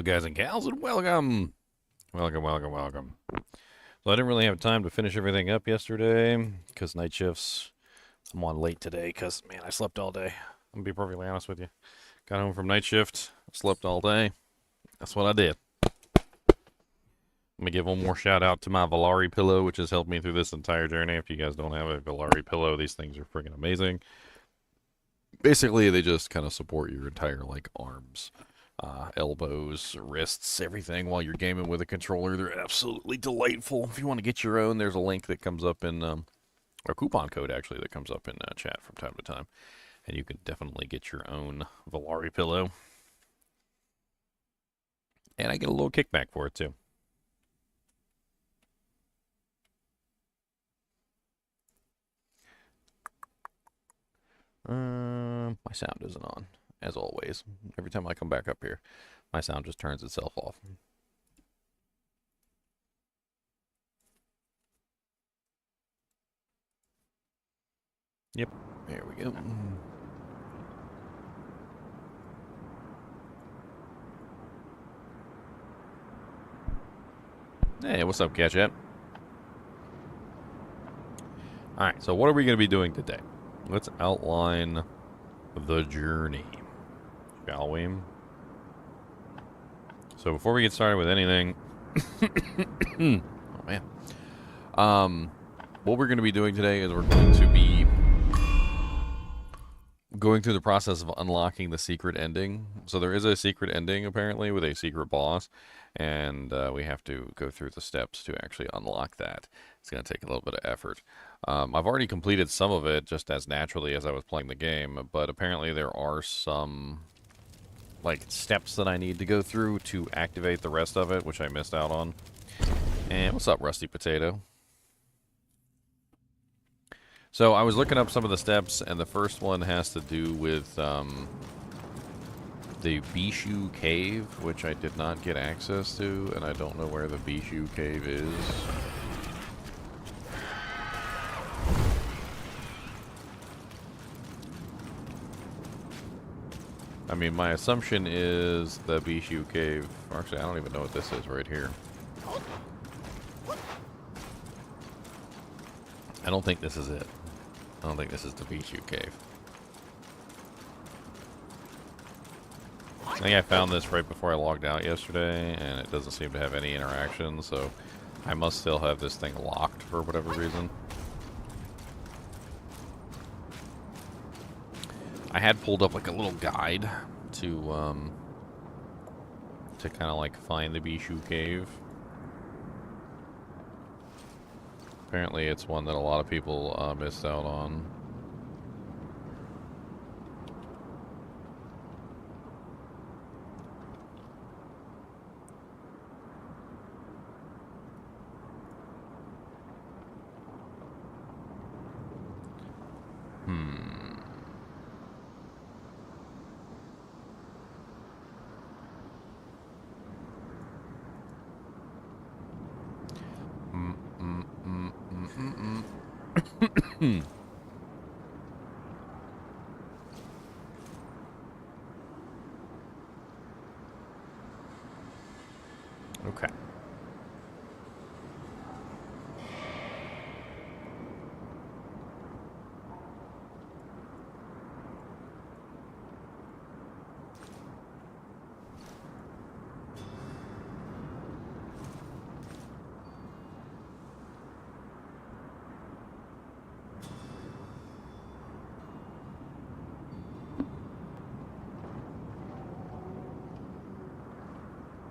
guys and gals, and welcome. Welcome. So I didn't really have time to finish everything up yesterday because night shifts. I'm on late today because, man, I slept all day. I'm going to be perfectly honest with you. Got home from night shift, slept all day. That's what I did. Let me give one more shout out to my Volari pillow, which has helped me through this entire journey. If you guys don't have a Volari pillow, these things are freaking amazing. Basically, they just kind of support your entire, like, arms, elbows, wrists, everything while you're gaming with a controller. They're absolutely delightful. If you want to get your own, there's a link that comes up in, a coupon code, actually, that comes up in chat from time to time. And you can definitely get your own Volari pillow. And I get a little kickback for it, too. My sound isn't on, as always. Every time I come back up here, my sound just turns itself off. Yep, there we go. Hey, what's up, Catchat? Alright, so what are we going to be doing today? Let's outline the journey, shall we? So before we get started with anything, oh man, what we're going to be doing today is we're going to be going through the process of unlocking the secret ending. So there is a secret ending apparently with a secret boss, and we have to go through the steps to actually unlock that. It's going to take a little bit of effort. I've already completed some of it just as naturally as I was playing the game, but apparently there are some like steps that I need to go through to activate the rest of it, which I missed out on. And what's up, Rusty Potato? So I was looking up some of the steps, and the first one has to do with the Bishui cave, which I did not get access to, and I don't know where the Bishui cave is. I mean, my assumption is the Bishui cave. Actually, I don't even know what this is right here. I don't think this is it. I don't think this is the Bishui cave. I think I found this right before I logged out yesterday, and it doesn't seem to have any interaction, so I must still have this thing locked for whatever reason. I had pulled up like a little guide to kind of like find the Bishui cave. Apparently it's one that a lot of people missed out on. Okay.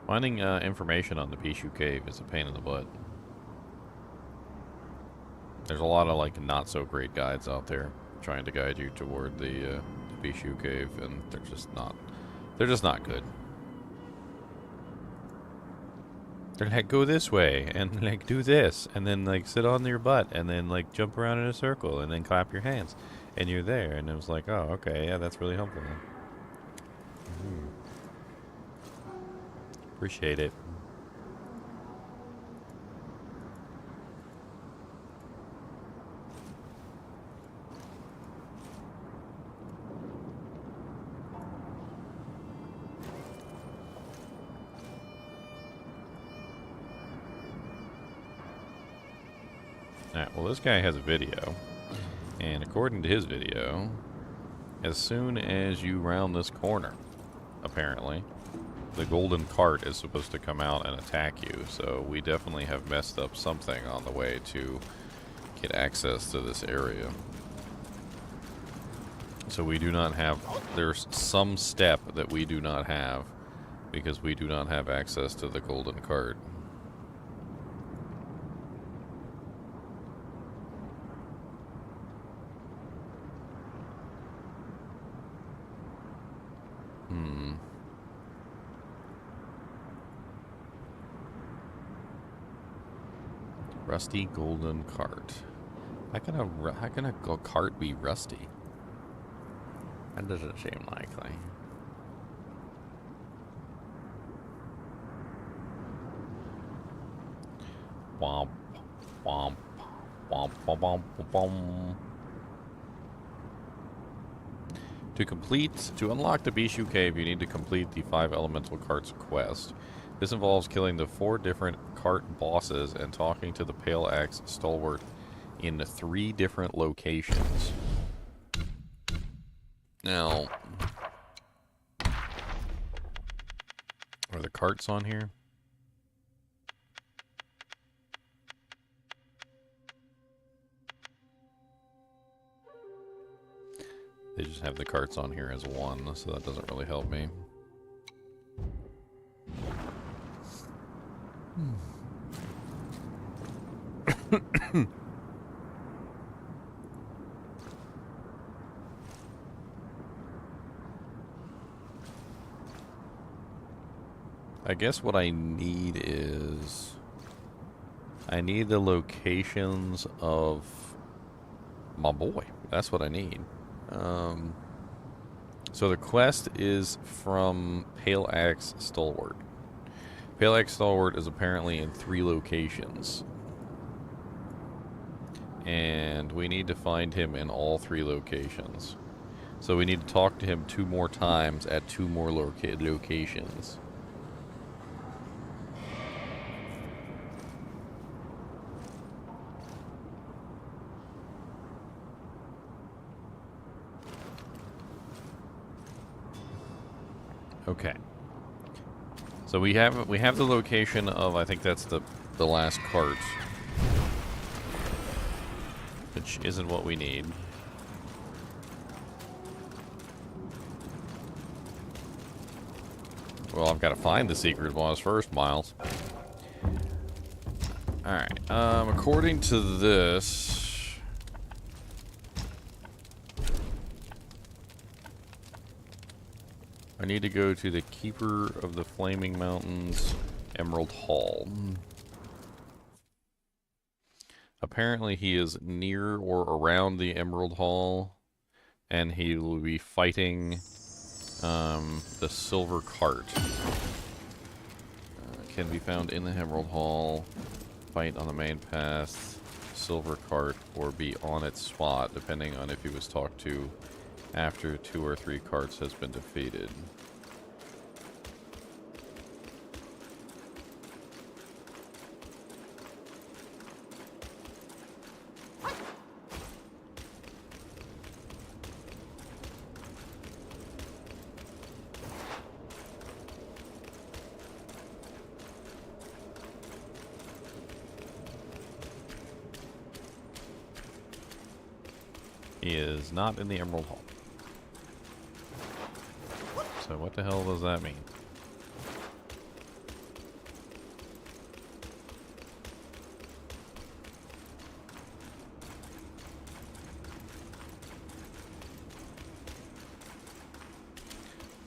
Finding information on the Bishui cave is a pain in the butt. There's a lot of like not so great guides out there trying to guide you toward the Bishui cave, and they're just not good. They're like, go this way and like do this, and then like sit on your butt, and then like jump around in a circle, and then clap your hands, and you're there. And it was like, oh, okay, yeah, that's really helpful. Appreciate it. Alright, well this guy has a video. And according to his video, as soon as you round this corner, apparently, the golden cart is supposed to come out and attack you. So we definitely have messed up something on the way to get access to this area. So we do not have, there's some step that we do not have because we do not have access to the golden cart. Rusty golden cart. How can a cart be rusty? That doesn't seem likely. Womp, womp, womp, womp, womp, womp. To unlock the Bishui cave, you need to complete the 5 elemental carts quest. This involves killing the 4 different cart bosses and talking to the Pale Axe Stalwart in 3 different locations. Now, are the carts on here? They just have the carts on here as 1, so that doesn't really help me. I guess what I need is I need the locations of my boy. That's what I need. So the quest is from Pale Axe Stalwart. Pale Axe Stalwart is apparently in 3 locations. And we need to find him in all 3 locations. So we need to talk to him 2 more times at 2 more locations. Okay. So we have the location of, I think that's the last cart, which isn't what we need. Well, I've got to find the secret boss first, Miles. Alright, according to this, I need to go to the Keeper of the Flaming Mountains Emerald Hall. Apparently he is near or around the Emerald Hall, and he will be fighting the Silver Cart. Can be found in the Emerald Hall, fight on the main path, Silver Cart, or be on its spot, depending on if he was talked to after 2 or 3 carts has been defeated. He is not in the Emerald Hall. So what the hell does that mean?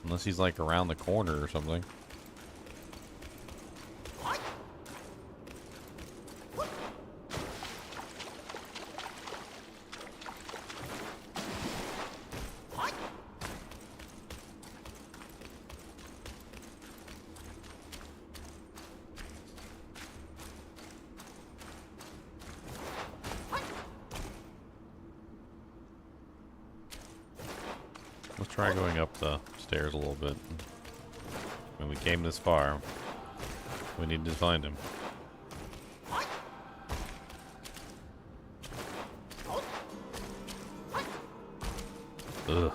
Unless he's like around the corner or something. Let's try going up the stairs a little bit. When we came this far, we need to find him. Ugh.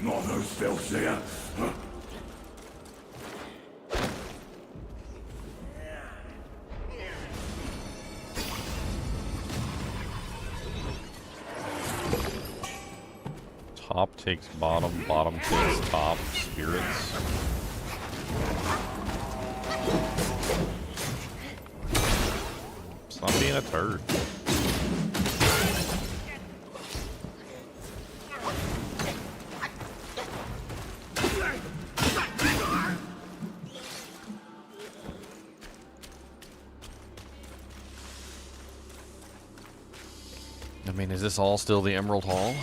Not those filths here. Top takes bottom, bottom takes top. Spirits. Stop being a turd. I mean, is this all still the Emerald Hall?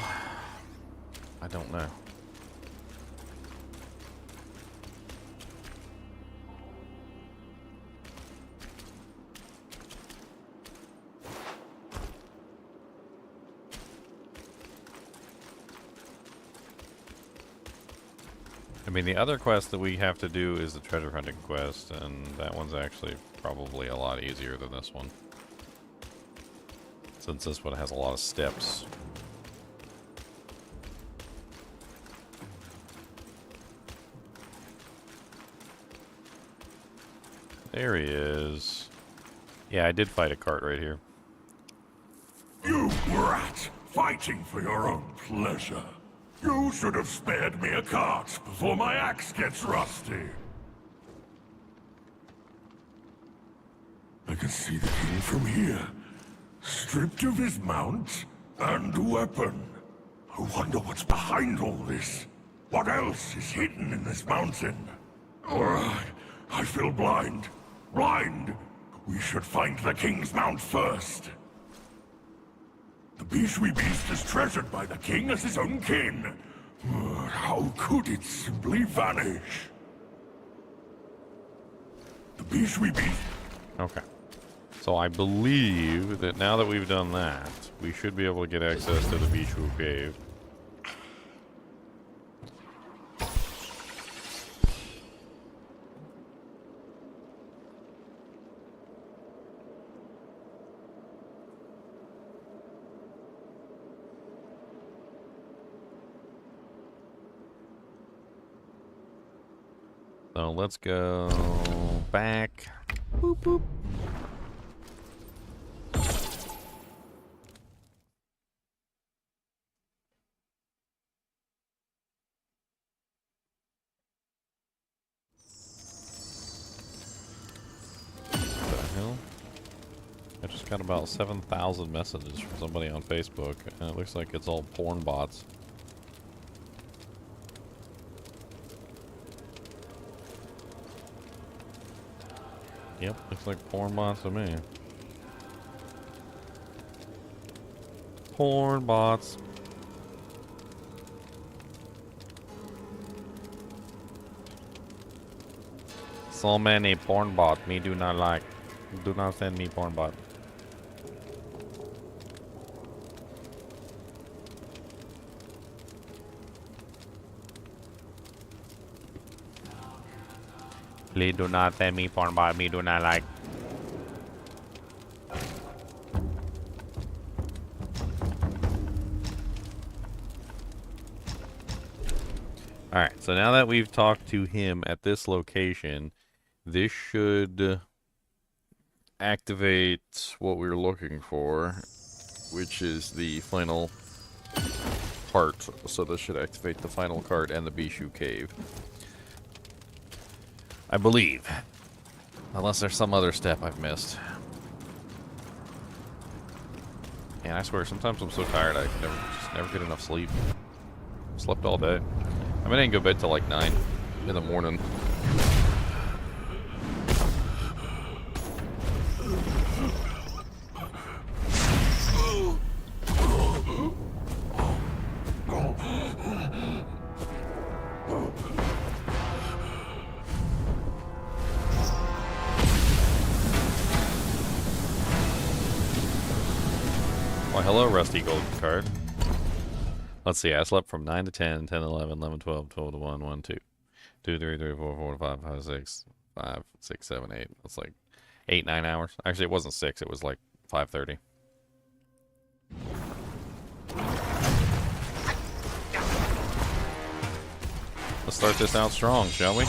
I don't know. I mean, the other quest that we have to do is the treasure hunting quest, and that one's actually probably a lot easier than this one, since this one has a lot of steps. There he is. Yeah, I did fight a cart right here. You brat! Fighting for your own pleasure. You should have spared me a cart before my axe gets rusty. I can see the king from here. Stripped of his mount and weapon. I wonder what's behind all this. What else is hidden in this mountain? I feel blind. Blind! We should find the king's mount first. The Bishui beast is treasured by the king as his own kin. How could it simply vanish? The Bishui beast... Okay. So I believe that now that we've done that, we should be able to get access to the Bishui cave. So let's go back. Boop, boop. What the hell? I just got about 7,000 messages from somebody on Facebook, and it looks like it's all porn bots. Yep, looks like porn bots to me. Porn bots. So many porn bot. Me do not like. Do not send me porn bot. Please do not send me porn bot. Me do not like. Alright, so now that we've talked to him at this location, this should activate what we were looking for, which is the final cart. So this should activate the final cart and the Bishui cave. I believe. Unless there's some other step I've missed. And I swear, sometimes I'm so tired I can never get enough sleep. Slept all day. I mean, I didn't go to bed till like 9 in the morning. Why, hello, Rusty Golden Card. Let's see, I slept from 9 to 10, 10 to 11, 11 to 12, 12 to 1, 1, 2, 2, 3, 3, 4, 4 to 5, 5, 6, 5, 6, 7, 8. That's like 8, 9 hours. Actually, it wasn't 6, it was like 5:30. Let's start this out strong, shall we?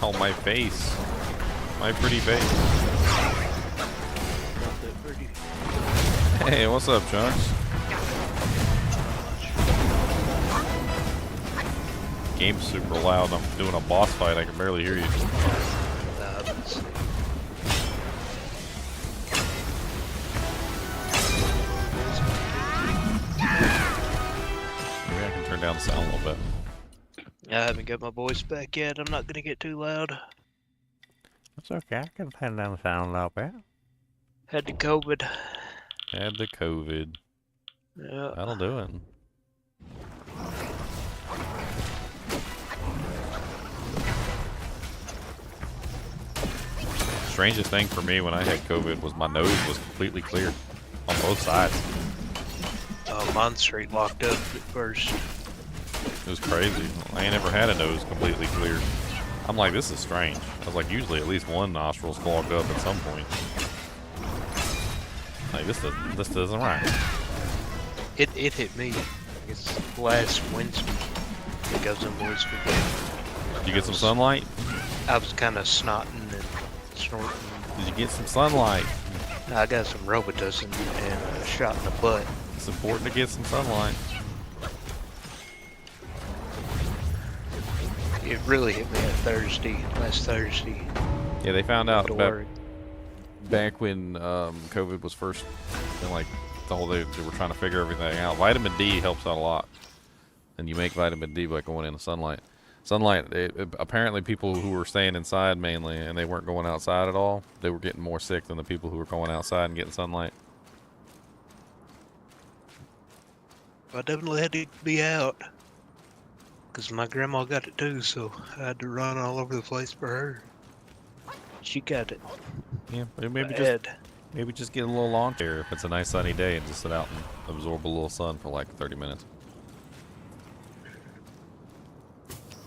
Ow, my face. My pretty face. Hey, what's up, Chunks? Game's super loud. I'm doing a boss fight. I can barely hear you. Maybe I can turn down the sound a little bit. I haven't got my voice back yet. I'm not gonna get too loud. That's okay. I can turn down the sound a little bit. Had the COVID. Had the COVID. Yeah. That'll do it. Strangest thing for me when I had COVID was my nose was completely clear on both sides. Mine straight locked up at first. It was crazy. I ain't ever had a nose completely clear. I'm like, this is strange. I was like, usually at least one nostril's clogged up at some point. Like, this doesn't right. It hit me. It's last Wednesday. It goes in boys for good. Did you get some sunlight? I was kind of snotting and snorting. Did you get some sunlight? I got some Robitussin and a shot in the butt. It's important to get some sunlight. It really hit me last Thursday. Yeah, they found out To about work. back when COVID was first, and like the whole they were trying to figure everything out. Vitamin D helps out a lot, and you make vitamin D by going into sunlight. Sunlight. Apparently, people who were staying inside mainly and they weren't going outside at all, they were getting more sick than the people who were going outside and getting sunlight. I definitely had to be out. Because my grandma got it too, so I had to run all over the place for her. She got it. Yeah, maybe Bad. just get a little lawn chair if it's a nice sunny day and just sit out and absorb a little sun for like 30 minutes.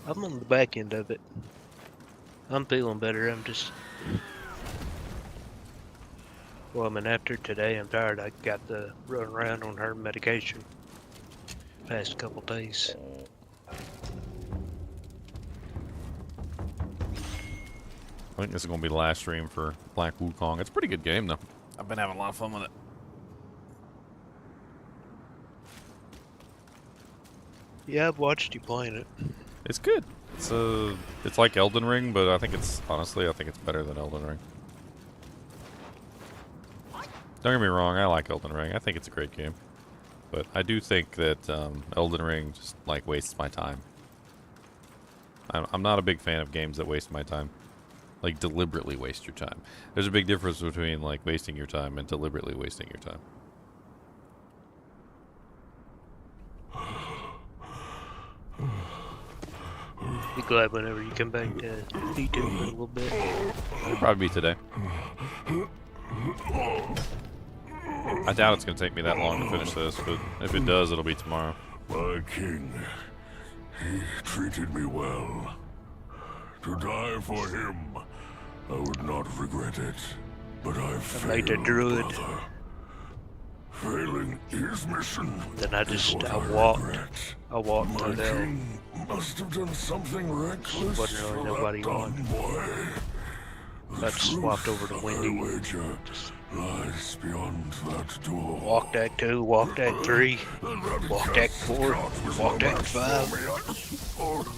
I'm on the back end of it. I'm feeling better. I'm just... Well, I mean, after today, I'm tired. I got to run around on her medication past couple days. I think this is going to be the last stream for Black Wukong. It's a pretty good game, though. I've been having a lot of fun with it. Yeah, I've watched you playing it. It's good. It's like Elden Ring, but I think it's better than Elden Ring. Don't get me wrong, I like Elden Ring. I think it's a great game. But I do think that Elden Ring just like wastes my time. I'm not a big fan of games that waste my time. Like deliberately waste your time. There's a big difference between like wasting your time and deliberately wasting your time. Be glad whenever you come back to D2 in a little bit. It'll probably be today. I doubt it's going to take me that long to finish this, but if it does, it'll be tomorrow. My king, he treated me well. To die for him, I would not regret it. But I've failed, made a druid. brother. Failing his mission. Then I is what walked. regret. I walked My through there. king must have done something reckless. Wasn't really for nobody that on. dumb boy. The I just swapped truth, over to I Wendy. wager, Just lies beyond that door. Walked Act 2, Walked Act 3, That Walked Act 4, God was Walked no Act match 5. for me.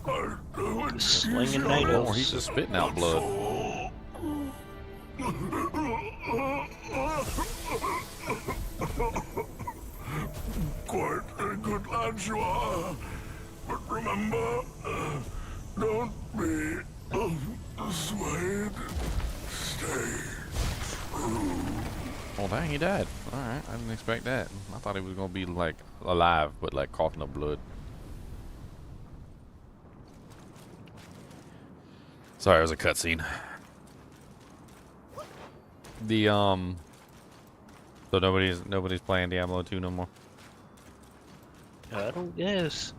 I know it. Slinging Oh, needles. he's just spitting out blood. Quite a good lad you are. But remember, don't be swayed. Stay true. Oh, dang, he died. Alright, I didn't expect that. I thought he was gonna be, like, alive, but, like, coughing up blood. Sorry, it was a cutscene. So nobody's playing Diablo 2 no more? I don't guess.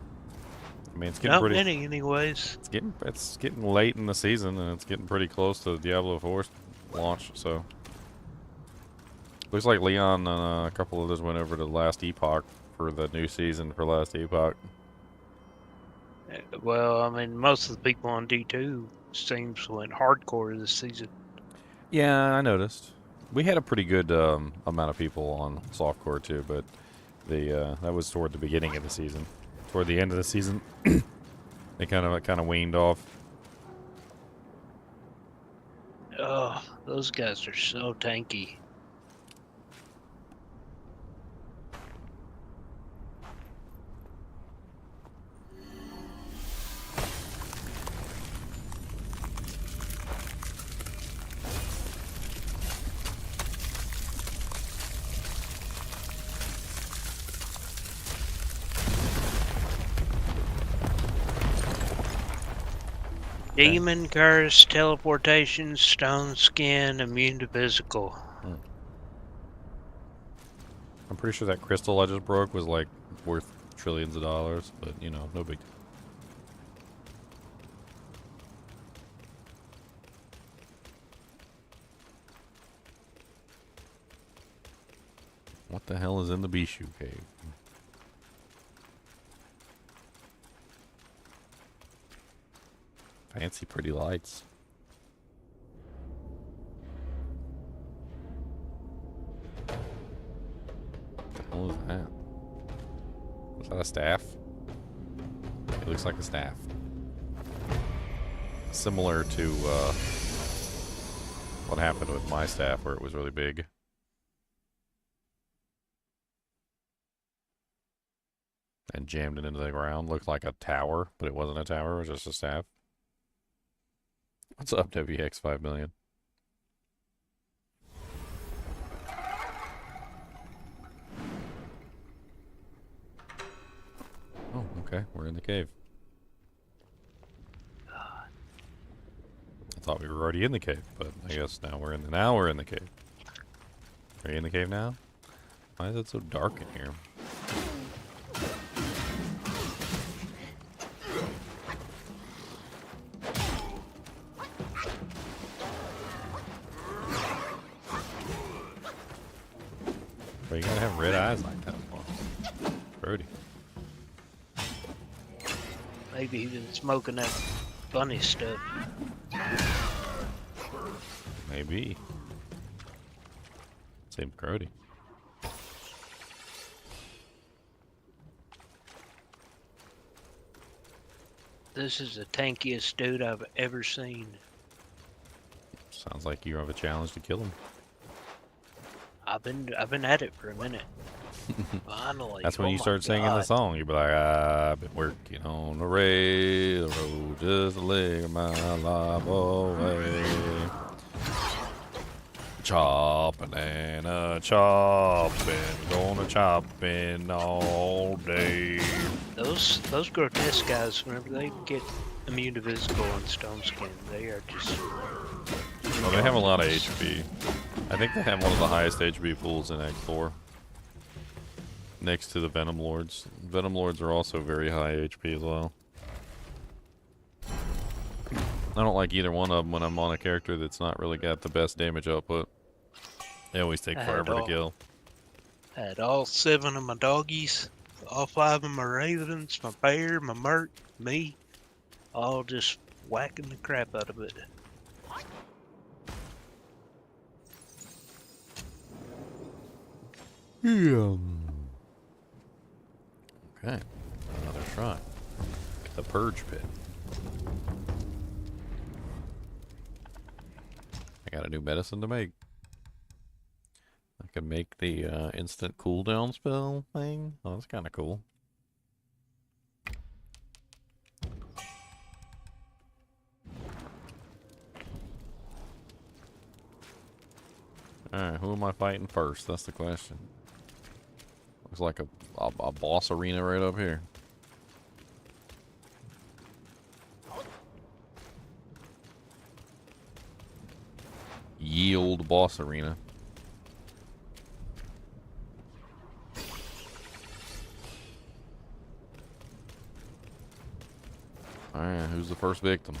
I mean, it's getting Not pretty... many, anyways. It's getting late in the season, and it's getting pretty close to Diablo 4's launch, so... Looks like Leon and a couple others went over to Last Epoch for the new season for Last Epoch. Well, I mean, most of the people on D2 seems went hardcore this season. Yeah, I noticed. We had a pretty good amount of people on softcore too, but that was toward the beginning of the season. Toward the end of the season, they kind of weaned off. Oh, those guys are so tanky. Demon curse, teleportation, stone skin, immune to physical. I'm pretty sure that crystal I just broke was like worth trillions of dollars, but you know, no big deal. What the hell is in the Bishui cave? Fancy pretty lights. What the hell is that? Is that a staff? It looks like a staff. Similar to what happened with my staff where it was really big. And jammed it into the ground. Looked like a tower, but it wasn't a tower, it was just a staff. What's up, WX 5 million? Oh, okay. We're in the cave. I thought we were already in the cave, but I guess now we're in the cave. Are you in the cave now? Why is it so dark in here? But you gotta have red eyes like that for Brody. Maybe he's been smoking that funny stuff. Maybe. Same Grody. This is the tankiest dude I've ever seen. Sounds like you have a challenge to kill him. I've been at it for a minute. Finally. That's when oh you my start singing the God. song. You'd be like, I've been working on the railroad just a leg of my life away. Chopping and a chopping, gonna chopping all day. Those grotesque guys, whenever they get immune to physical and stone skin, they are just. Well, they have a lot of HP. I think they have one of the highest HP pools in Act 4. Next to the Venom Lords. Venom Lords are also very high HP as well. I don't like either one of them when I'm on a character that's not really got the best damage output. They always take forever to kill. I had all 7 of my doggies, all 5 of my ravens, my bear, my merc, me, all just whacking the crap out of it. Yeah. Okay, another shrine. The Purge Pit. I got a new medicine to make. I can make the instant cooldown spell thing. Oh, that's kind of cool. Alright, who am I fighting first? That's the question. Looks like a boss arena right up here. Yield boss arena. Alright, who's the first victim?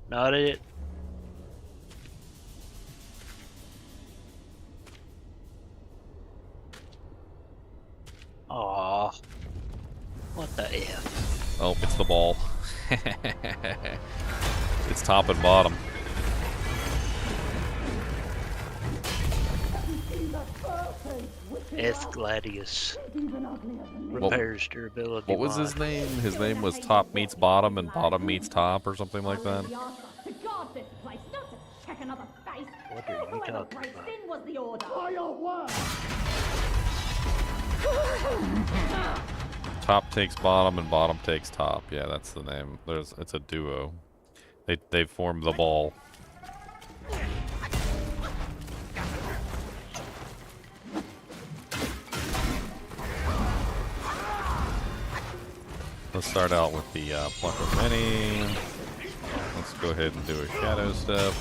Not it. Aw. What the F? Oh, it's the ball. It's top and bottom. S Gladius. Repairs durability. What was his name? His name was Top Meets Bottom and Bottom Meets Top or something like that. What are you talking about? Top takes bottom and bottom takes top. Yeah, that's the name. It's a duo. They form the ball. Let's start out with the pluck of many. Let's go ahead and do a shadow step.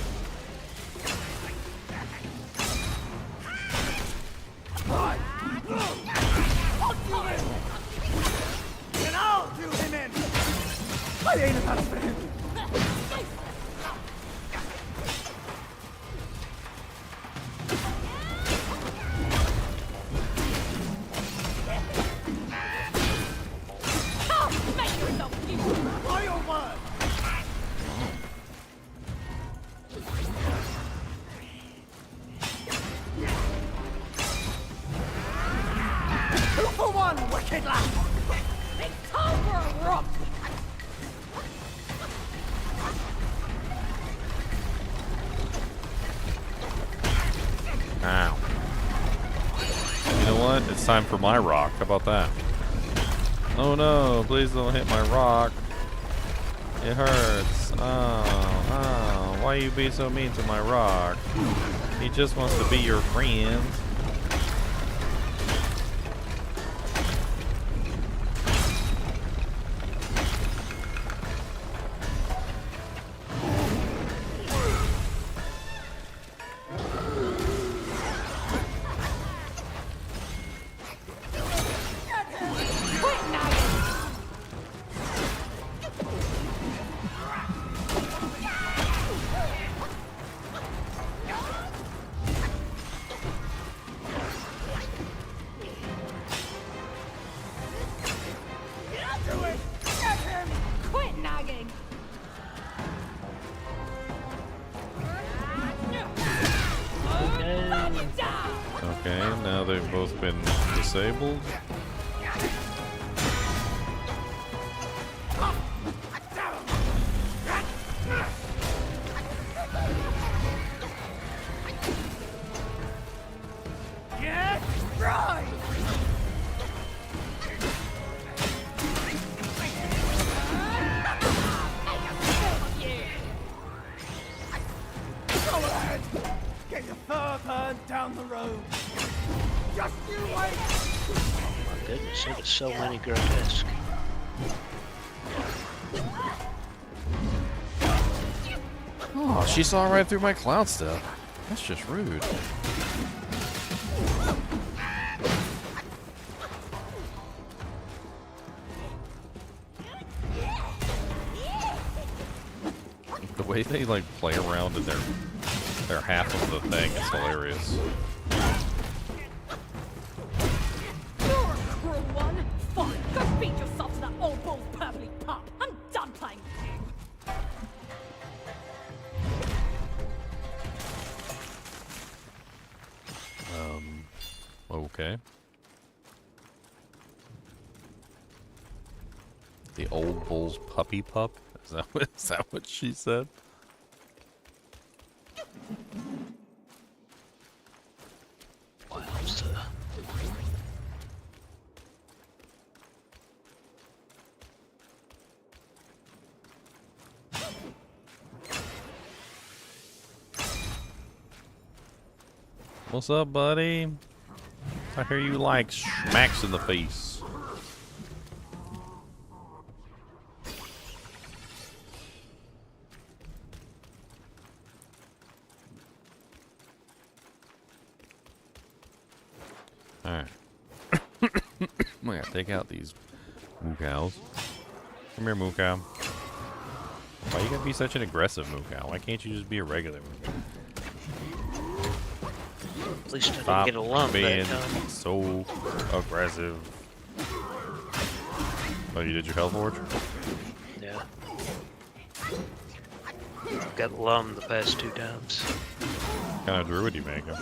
Ow. You know what? It's time for my rock. How about that? Oh no, please don't hit my rock. It hurts. Oh, why you be so mean to my rock? He just wants to be your friend. Okay, now they've both been disabled. So many grotesque. Oh, she saw right through my cloud stuff. That's just rude. The way they like play around in their half of the thing is hilarious. The old bull's puppy pup? Is that what she said? Wowza. What's up, buddy? I hear you like smacks in the face. Alright. I gotta take out these moo cows. Come here, moo cow. Why you gotta be such an aggressive moo cow? Why can't you just be a regular moo cow? At least I didn't Stop get a lump being that time. so aggressive. Oh, you did your health forge? Yeah. Got lum the past 2 times. What kind of druid you making?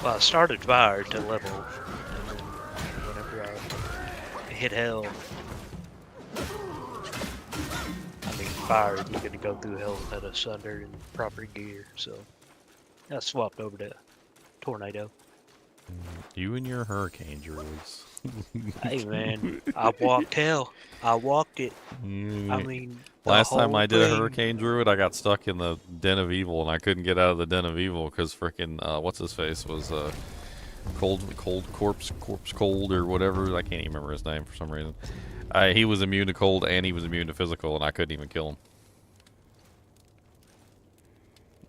Well, I started fire to level, and then whenever I hit hell, I mean fire, you're gonna go through hell at a sunder in proper gear, so I swapped over to tornado. You and your hurricane druids. Hey man, I walked hell. I walked it. I Mm. mean, the Last time whole I did a thing. hurricane druid, I got stuck in the den of evil, and I couldn't get out of the den of evil because frickin' what's his face was cold corpse cold or whatever. I can't even remember his name for some reason. He was immune to cold and he was immune to physical, and I couldn't even kill him.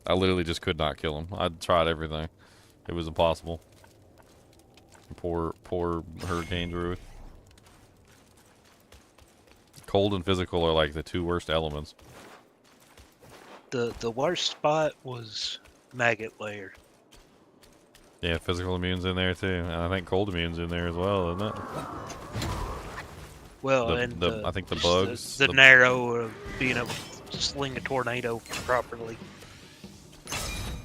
I literally just could not kill him. I tried everything. It was impossible. Poor hurricane druid. Cold and physical are like the 2 worst elements. The worst spot was maggot layer. Yeah, physical immune's in there too. And I think cold immune's in there as well, isn't it? Well, and I think the just bugs. the narrow of being able to sling a tornado properly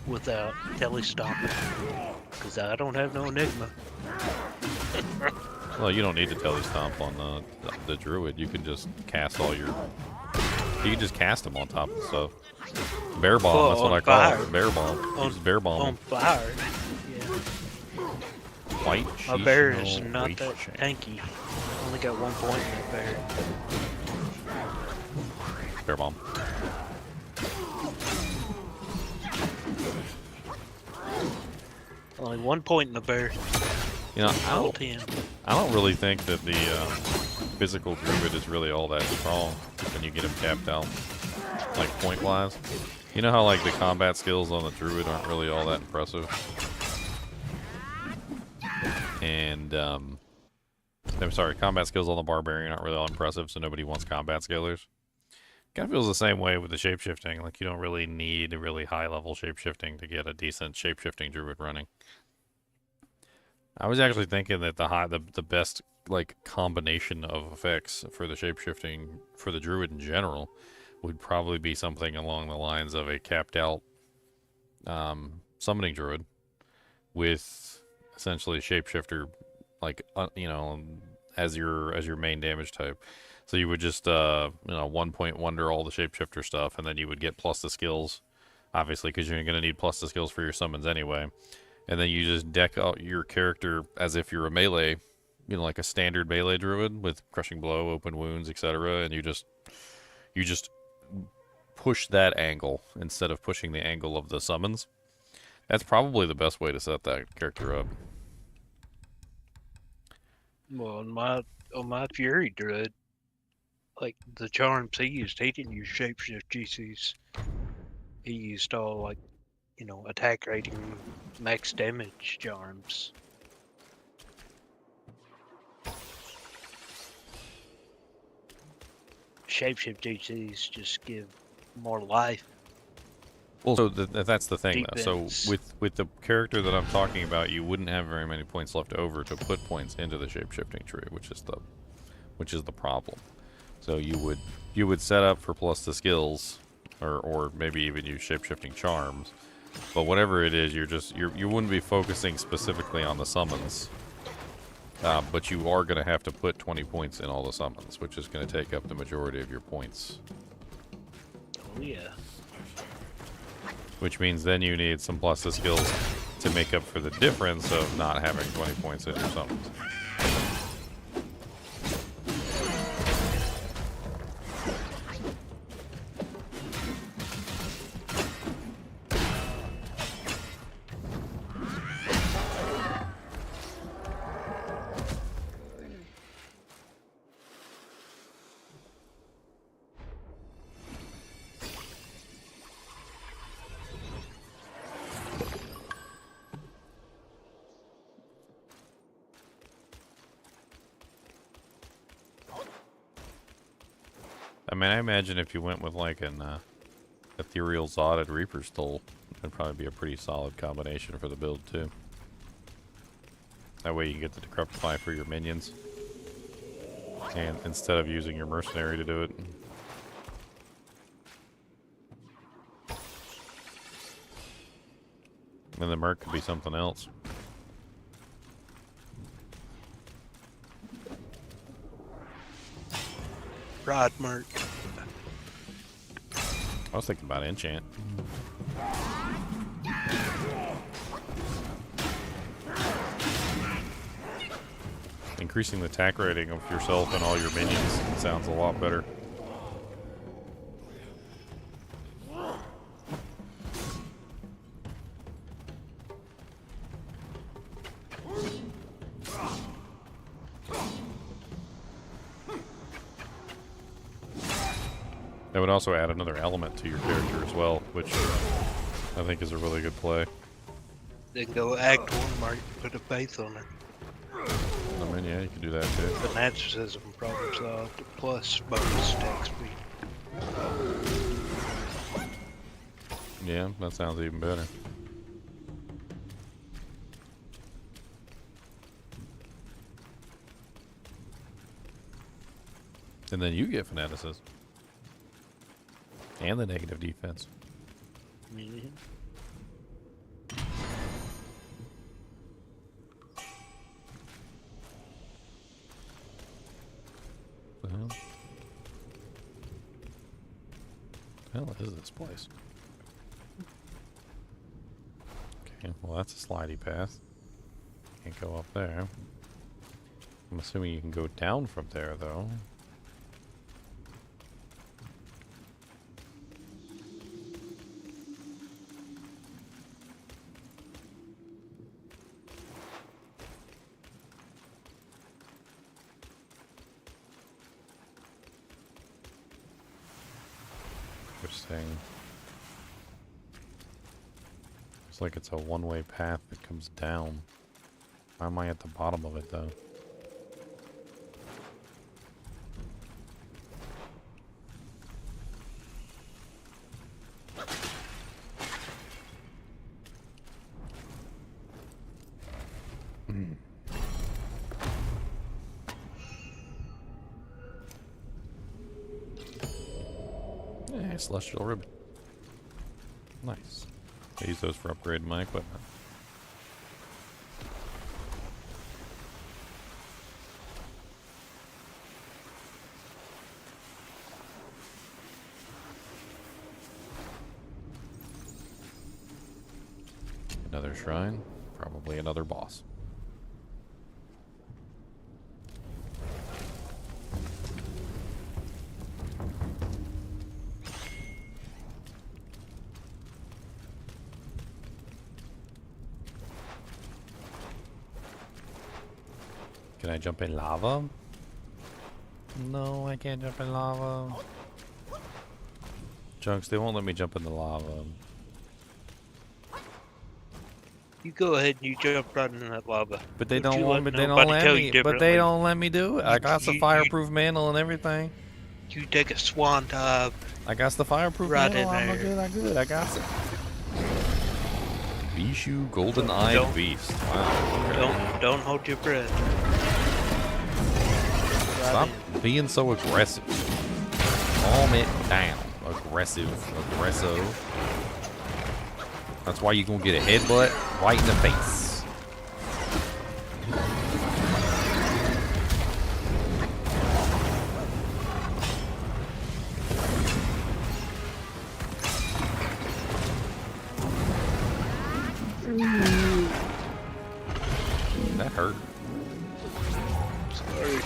without telestopping. Because I don't have no enigma. Well, you don't need to telestomp on the druid. You can just cast all your. You can just cast them on top of stuff. Bear bomb. Well, That's what on I call fire. it. Bear bomb. On- Just bear bomb. On fire. Yeah. White. My bear is sheesh, not white that chain. tanky. Only got 1 point in that bear. Bear bomb. Only 1 point in the bear. You know, All 10. I don't really think that the physical druid is really all that strong when you get him capped out, like point wise. You know how like the combat skills on the druid aren't really all that impressive, and I'm sorry, combat skills on the barbarian aren't really all impressive, so nobody wants combat skillers. Kind of feels the same way with the shapeshifting. Like you don't really need a really high level shapeshifting to get a decent shapeshifting druid running. I was actually thinking that the best like combination of effects for the shapeshifting for the druid in general would probably be something along the lines of a capped out summoning druid with essentially shapeshifter, like you know, as your main damage type. So you would just 1 point wonder all the shapeshifter stuff, and then you would get plus the skills, obviously, because you're going to need plus the skills for your summons anyway. And then you just deck out your character as if you're a melee, like a standard melee druid with crushing blow, open wounds, etc. And you just push that angle instead of pushing the angle of the summons. That's probably the best way to set that character up. Well, on my Fury Druid, like the charms he used, he didn't use shapeshift GCs. He used all like, attack rating, max damage charms. Shapeshift GCs just give more life. Well, so that's the thing, though. So Defense. with the character that I'm talking about, you wouldn't have very many points left over to put points into the shapeshifting tree, which is the problem. So you would set up for plus the skills, or maybe even use shapeshifting charms. But whatever it is, you wouldn't be focusing specifically on the summons. But you are going to have to put 20 points in all the summons, which is going to take up the majority of your points. Oh yeah. Which means then you need some plus skills to make up for the difference of not having 20 points in your summons. I mean, I imagine if you went with like an Ethereal Zodded Reaper's Toll, that'd probably be a pretty solid combination for the build too. That way you can get the Decrepify for your minions, and instead of using your Mercenary to do it. And the Merc could be something else. Rod Merc. I was thinking about enchant. Increasing the attack rating of yourself and all your minions sounds a lot better. That would also add another element to your character as well, which I think is a really good play. Then go Act 1 Mark, put a faith on it. I mean, yeah, you can do that too. Fanaticism problem solved, plus bonus attack speed. Yeah, that sounds even better. And then you get fanaticism. And the negative defense. Mm-hmm. What the hell? The hell is this place? Okay, well that's a slidey path. Can't go up there. I'm assuming you can go down from there though. Interesting. Looks like it's a one-way path that comes down. Why am I at the bottom of it though? Yeah, celestial ribbon. Nice. I use those for upgrading my equipment. Another shrine, probably another boss. Can I jump in lava? No, I can't jump in lava. Chunks, they won't let me jump in the lava. You go ahead and you jump right in that lava. But they Don't don't you want me. let They don't nobody let tell me. you But they differently. don't let me do it. I got the You- fireproof mantle and everything. You take a swan dive. I got the fireproof Right mantle. in I'm there. good. I'm good. I got it. Bishui golden-eyed Don't- beast. Wow. Okay. Don't hold your breath. Right Stop in. being so aggressive. Calm it down. Aggressive. That's why you're gonna get a headbutt right in the face. Sorry.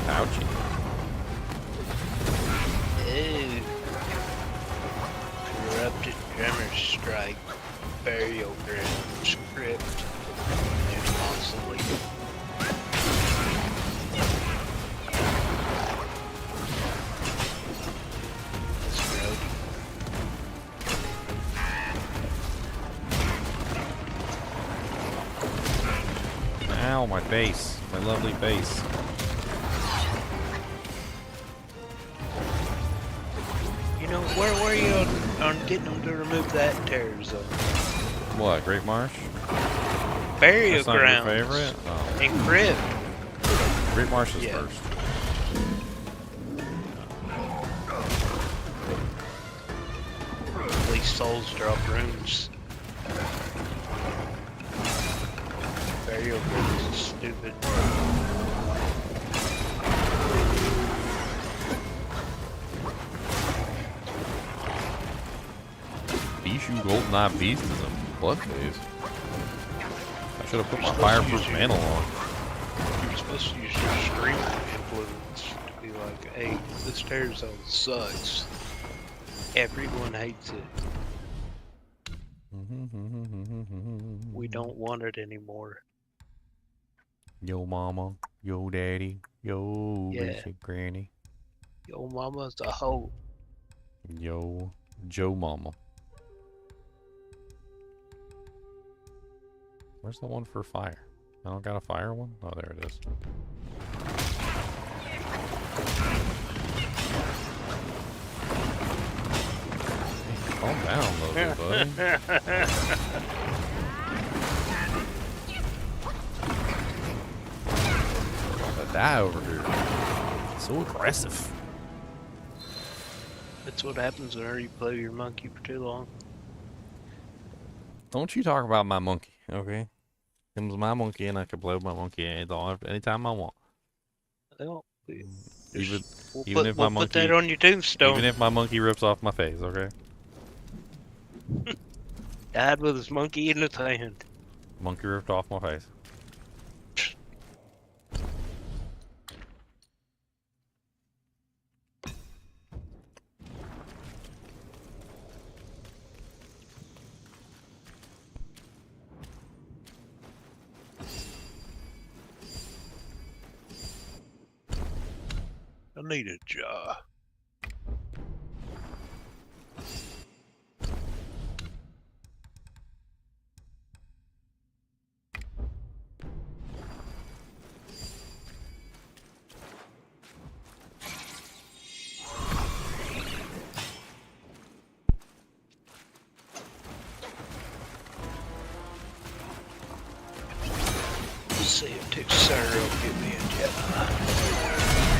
Ouchie. Ew. Corrupted Drummer Strike. Burial Ground Script. And Mausoleum. Ow, my face. My lovely face. You know, where were you on getting them to remove that terror zone? What, Great Marsh? Burial That's not Grounds. your favorite? Oh. And Crypt. Great Marsh is Yeah. first. At least souls drop runes. Burial Grounds is stupid. Bishui Golden Eye Beast is a blood phase. I should have put my fireproof mantle on. You're supposed to use your stream influence to be like, hey, this terror zone sucks. Everyone hates it. We don't want it anymore. Yo mama, yo daddy, yo Yeah. basic granny, Yo mama's a hoe. yo Joe mama. Where's the one for fire? I don't got a fire one? Oh, there it is. Hey, calm down, lovely buddy. Die over here. So aggressive. That's what happens whenever you play your monkey for too long. Don't you talk about my monkey, okay? It was my monkey and I can play with my monkey anytime I want. Well, Even we'll even put, if my we'll put that monkey- on your tombstone. even if my monkey rips off my face, okay? Died with his monkey in his hand. Monkey ripped off my face. I need a jar. Let's see if Texera will give me a jar.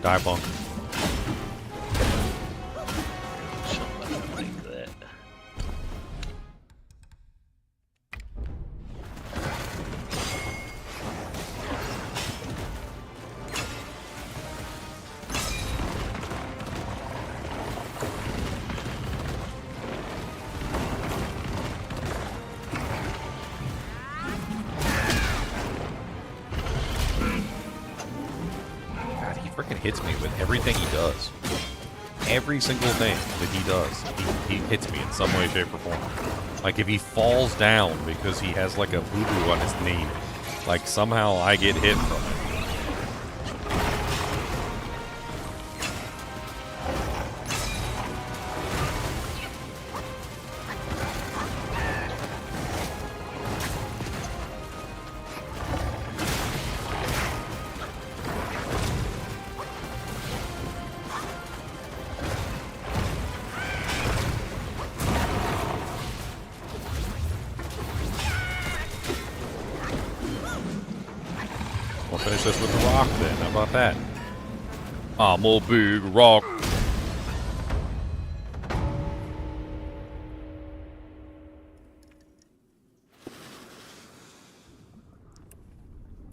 Die punk. Somebody like that. God, he freaking hits me with everything he does. Every single thing that he does, he hits me in some way, shape, or form. Like if he falls down because he has like a boo-boo on his knee, like somehow I get hit from it. We'll finish this with the rock then. How about that? I'm a big rock.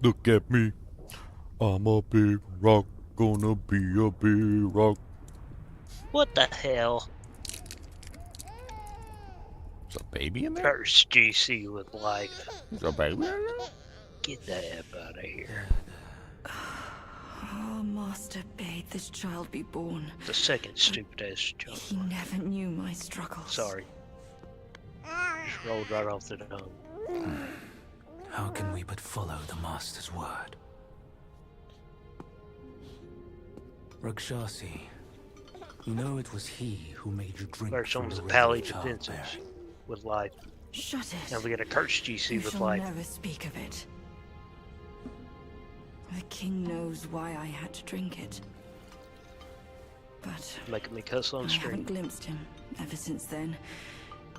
Look at me. I'm a big rock. Gonna be a big rock. What the hell? There's a baby in there? Curse GC with life. There's a baby in there? Get the F out of here. Our master bade this child be born. The second stupid ass joke. He never knew my struggles. Sorry. Just rolled right off the tongue. How can we but follow the master's word? Rakshasi, you know it was he who made you drink First from one was the a river pally of defenses childbearing. with life. Shut it. Now we got a curse GC You with shall life. never speak of it. The king knows why I had to drink it. But Making me cuss on I stream. haven't glimpsed him ever since then.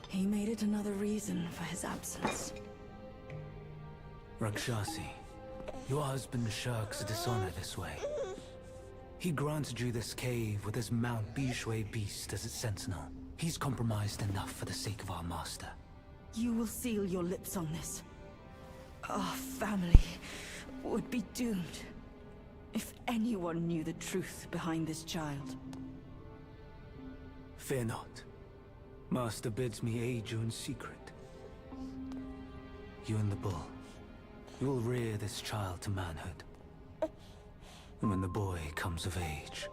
He made it another reason for his absence. Rakshasi, your husband shirks dishonor this way. He granted you this cave with his Mount Bishui beast as its sentinel. He's compromised enough for the sake of our master. You will seal your lips on this. Our family would be doomed if anyone knew the truth behind this child. Fear not. Master bids me aid you in secret. You and the bull, you will rear this child to manhood. And when the boy comes of age,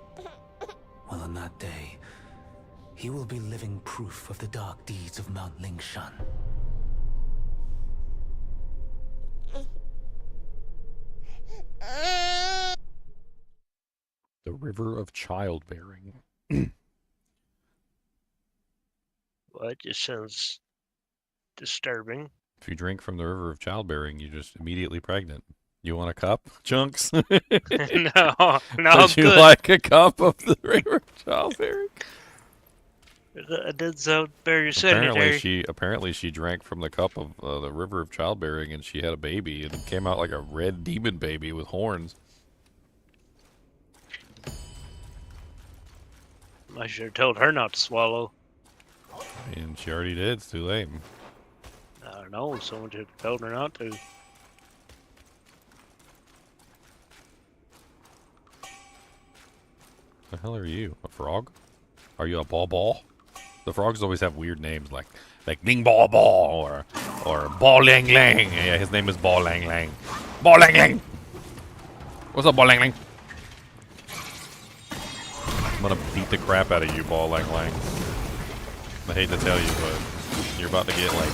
well, on that day, he will be living proof of the dark deeds of Mount Lingshan. The river of childbearing. Well, it just sounds disturbing. If you drink from the river of childbearing, you're just immediately pregnant. You want a cup, Chunks? no, I'm Would you good. like a cup of the river of childbearing? It did sound very sanitary. Apparently she drank from the cup of the river of childbearing, and she had a baby, and it came out like a red demon baby with horns. I should have told her not to swallow. And she already did. It's too late. I don't know. Someone should have told her not to. The hell are you? A frog? Are you a ball? The frogs always have weird names like Ding Ball or Baw-Lang-lang. Yeah, his name is Baw-Lang-lang. Baw-Lang-lang. What's up, Baw-Lang-lang? I'm gonna beat the crap out of you, Baw-Lang-lang. I hate to tell you, but you're about to get like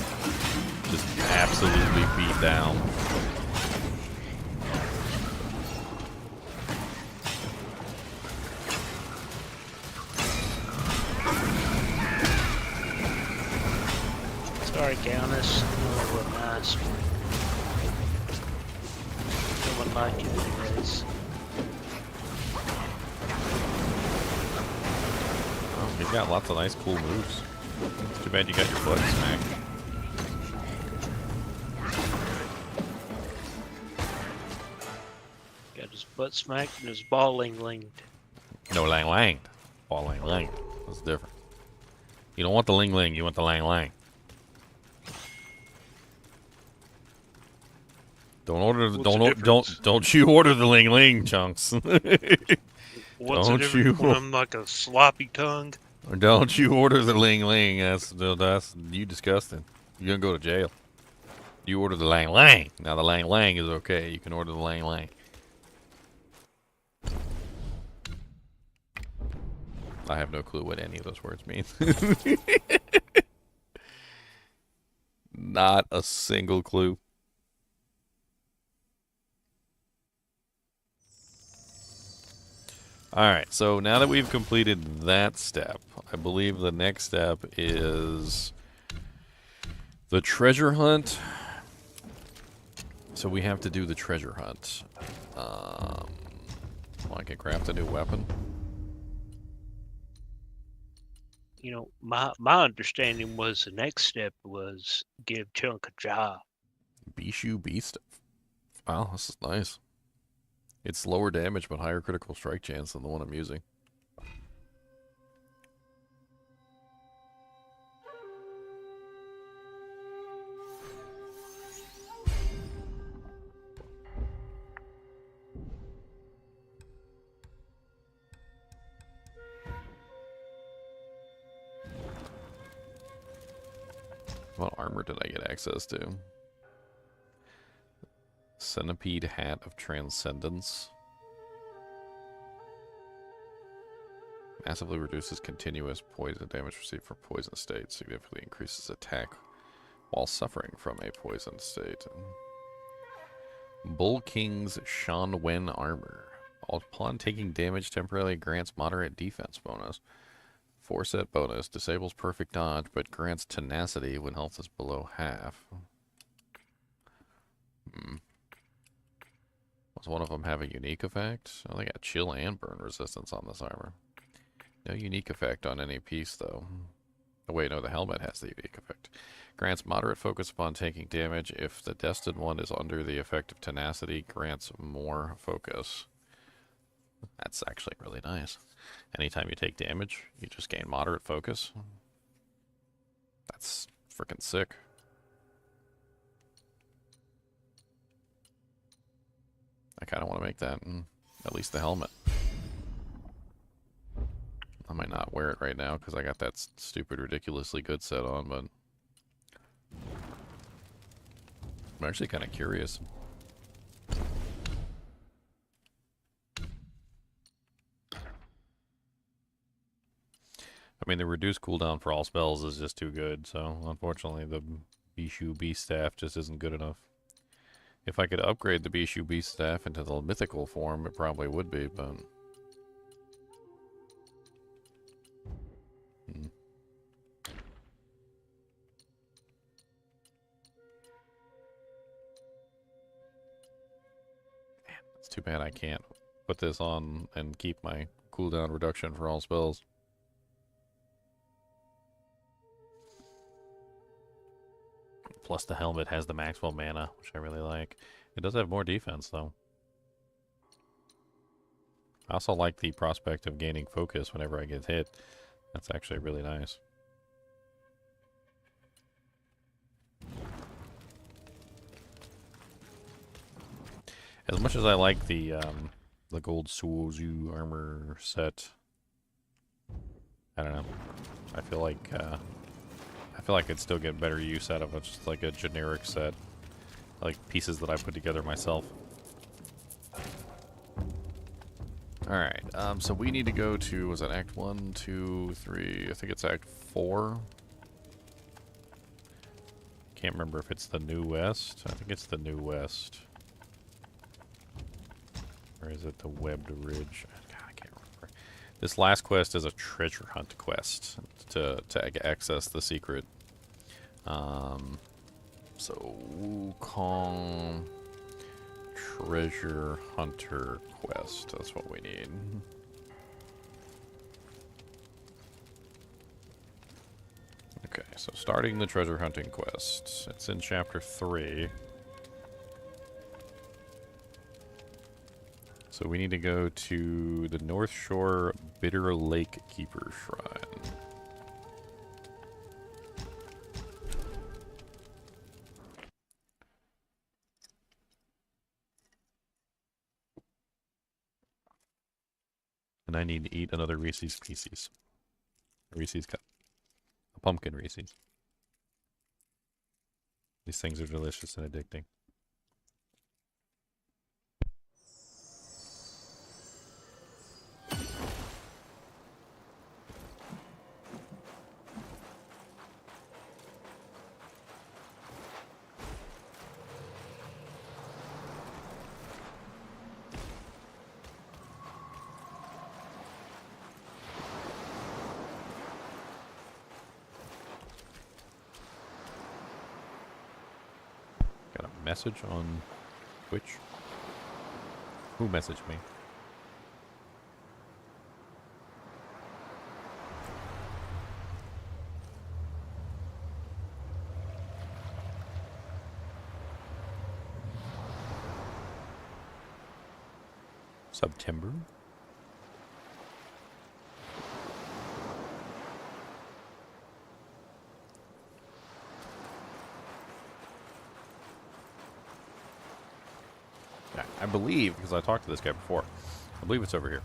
just absolutely beat down. Sorry, Countess. That was nice. No one liked you anyways. Oh, he's got lots of nice, cool moves. Too bad you got your butt smacked. Got his butt smacked and his Baw-Lang-langed. No, Lang-Lang. Baw-Lang-lang. That's different. You don't want the Ling-Ling, you want the Lang-Lang. Don't you order the Ling-Ling, Chunks. What's the difference when I'm like a sloppy tongue? Don't you order the Ling-Ling. That's you disgusting. You're gonna go to jail. You order the Lang-Lang. Now the Lang-Lang is okay. You can order the Lang-Lang. I have no clue what any of those words mean. Not a single clue. Alright, so now that we've completed that step, I believe the next step is the treasure hunt. So we have to do the treasure hunt. Well, I can craft a new weapon. You know, my understanding was the next step was give Chunk a job. Bishui beast. Wow, this is nice. It's lower damage but higher critical strike chance than the one I'm using. What armor did I get access to? Centipede Hat of Transcendence. Massively reduces continuous poison damage received from poison state. Significantly increases attack while suffering from a poison state. Bull King's Shan Wen armor. Upon taking damage, temporarily grants moderate defense bonus. 4-set bonus. Disables perfect dodge, but grants tenacity when health is below half. Does one of them have a unique effect? Oh, they got chill and burn resistance on this armor. No unique effect on any piece, though. Oh, wait, no, the helmet has the unique effect. Grants moderate focus upon taking damage. If the destined one is under the effect of tenacity, grants more focus. That's actually really nice. Anytime you take damage, you just gain moderate focus. That's freaking sick. I kind of want to make that at least the helmet. I might not wear it right now because I got that stupid, ridiculously good set on, but I'm actually kind of curious. I mean, the reduced cooldown for all spells is just too good, so unfortunately the Bishui Beast Staff just isn't good enough. If I could upgrade the Bishui Beast Staff into the mythical form, it probably would be, but... Man, it's too bad I can't put this on and keep my cooldown reduction for all spells. Plus the helmet has the maximum mana, which I really like. It does have more defense, though. I also like the prospect of gaining focus whenever I get hit. That's actually really nice. As much as I like the gold Suozu armor set, I don't know. I feel like I'd still get better use out of it, just like a generic set, like pieces that I put together myself. Alright, so we need to go to, was it Act 1, 2, 3, I think it's Act 4. Can't remember if it's the New West. I think it's the New West. Or is it the Webbed Ridge? God, I can't remember. This last quest is a treasure hunt quest to access the secret. So Wukong Treasure Hunter quest. That's what we need. Okay, so starting the treasure hunting quest. It's in chapter 3. So we need to go to the North Shore Bitter Lake Keeper Shrine. And I need to eat another Reese's Pieces. A Reese's cup. A pumpkin Reese's. These things are delicious and addicting. Message on Twitch? Who messaged me? September. Yeah, I believe, because I talked to this guy before, I believe it's over here.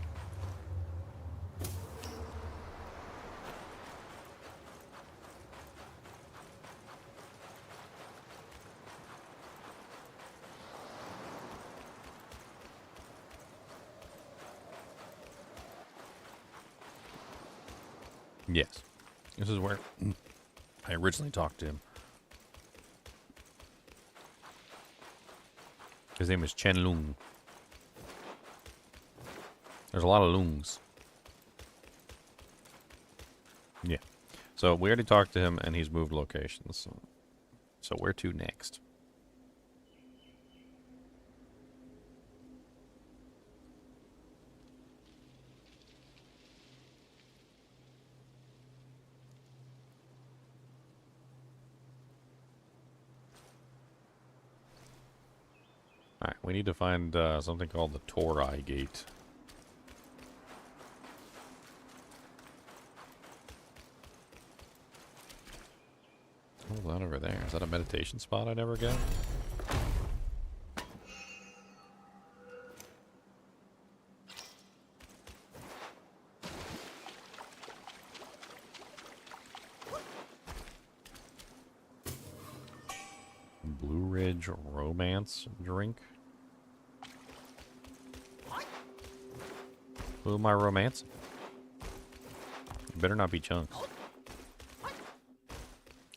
Yes. This is where I originally talked to him. His name is Chen Lung. There's a lot of Lungs. Yeah. So we already talked to him and he's moved locations. So where to next? Alright, we need to find something called the Torai Gate. What's that over there? Is that a meditation spot I never get? Blue Ridge Romance drink? Who am I romancing? You better not be Chunks.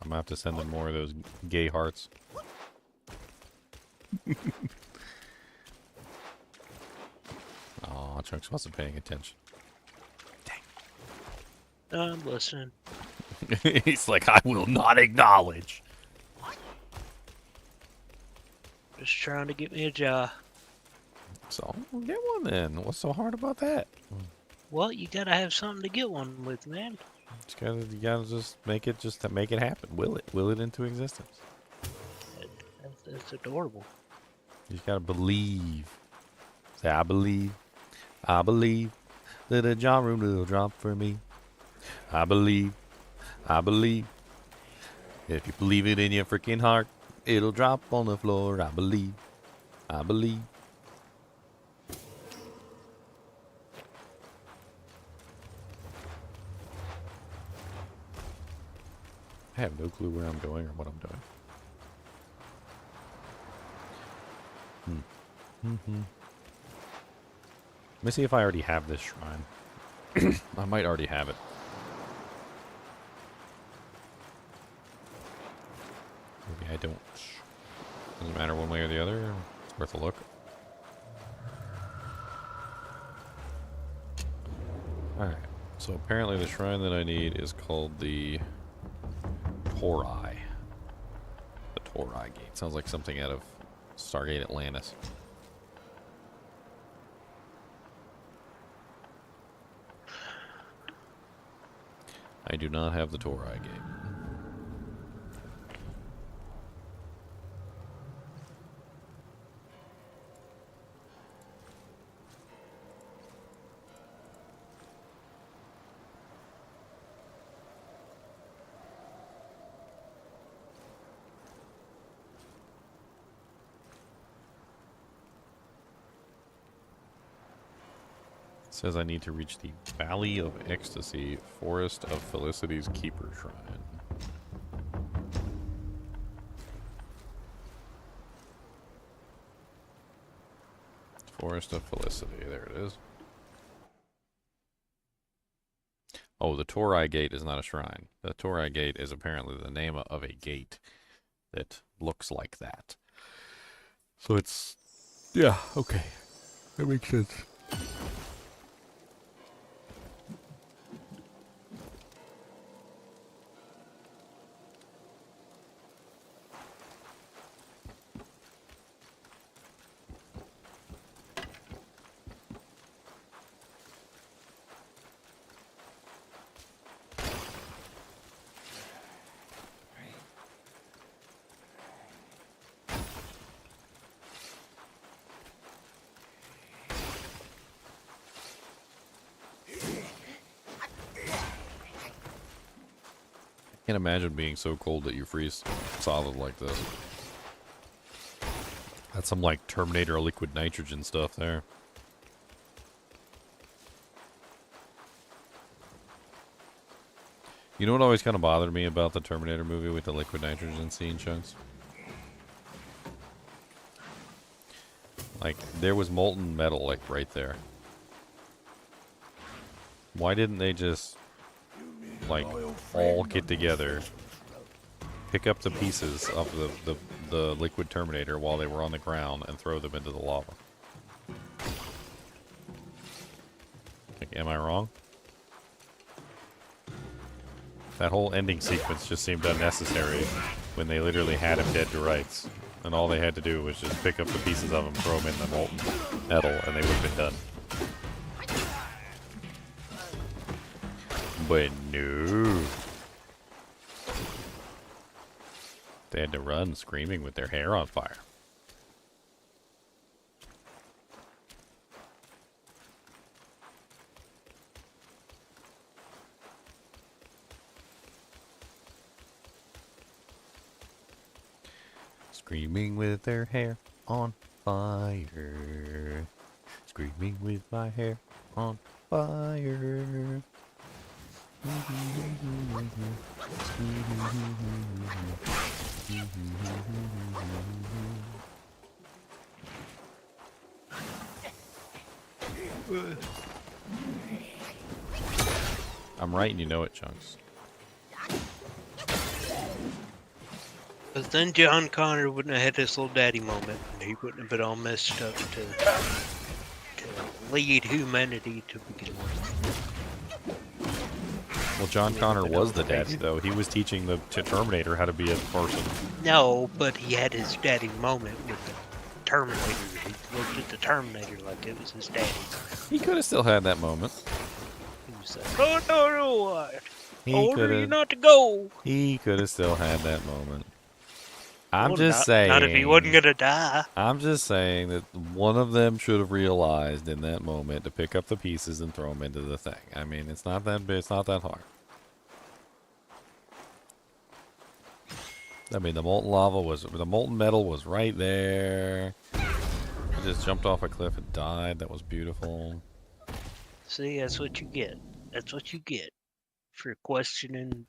I'm gonna have to send him more of those gay hearts. Aw, Chunks wasn't paying attention. Dang. I'm listening. He's like, I will not acknowledge. Just trying to get me a job. So, we'll get one then. What's so hard about that? Well, you gotta have something to get one with, man. You gotta just make it happen. Will it into existence. That's adorable. You just gotta believe. Say, I believe that a jar room will drop for me. I believe. If you believe it in your freaking heart, it'll drop on the floor. I believe. I have no clue where I'm going or what I'm doing. Let me see if I already have this shrine. I might already have it. Maybe I don't. Doesn't matter one way or the other. It's worth a look. Alright. So apparently the shrine that I need is called the Torai. The Torai Gate. Sounds like something out of Stargate Atlantis. I do not have the Torai Gate. Says I need to reach the Valley of Ecstasy, Forest of Felicity's Keeper Shrine. Forest of Felicity, there it is. Oh, the Torai Gate is not a shrine. The Torai Gate is apparently the name of a gate that looks like that. So it's... yeah, okay. That makes sense. can't imagine being so cold that you freeze solid like this. That's some like Terminator liquid nitrogen stuff there. You know what always kind of bothered me about the Terminator movie with the liquid nitrogen scene, Chunks? Like, there was molten metal, like, right there. Why didn't they just, like, all get together, pick up the pieces of the liquid Terminator while they were on the ground and throw them into the lava? Like, am I wrong? That whole ending sequence just seemed unnecessary when they literally had him dead to rights. And all they had to do was just pick up the pieces of him, throw them in the molten metal, and they would have been done. But no. They had to run screaming with their hair on fire. Screaming with their hair on fire. Screaming with my hair on fire. I'm right and you know it, Chunks. But then John Connor wouldn't have had this little daddy moment, and he wouldn't have been all messed up to lead humanity to begin with. Well, John Connor was the daddy, though. He was teaching the Terminator how to be a person. No, but he had his daddy moment with the Terminator. He looked at the Terminator like it was his daddy. He could have still had that moment. He was like, oh, no, what? He I order you coulda- not to go. He could have still had that moment. I'm Well, just saying. Not if he wasn't going to die. I'm just saying that one of them should have realized in that moment to pick up the pieces and throw them into the thing. I mean, it's not that big, it's not that hard. I mean, the molten metal was right there. I just jumped off a cliff and died. That was beautiful. See, that's what you get. That's what you get for questioning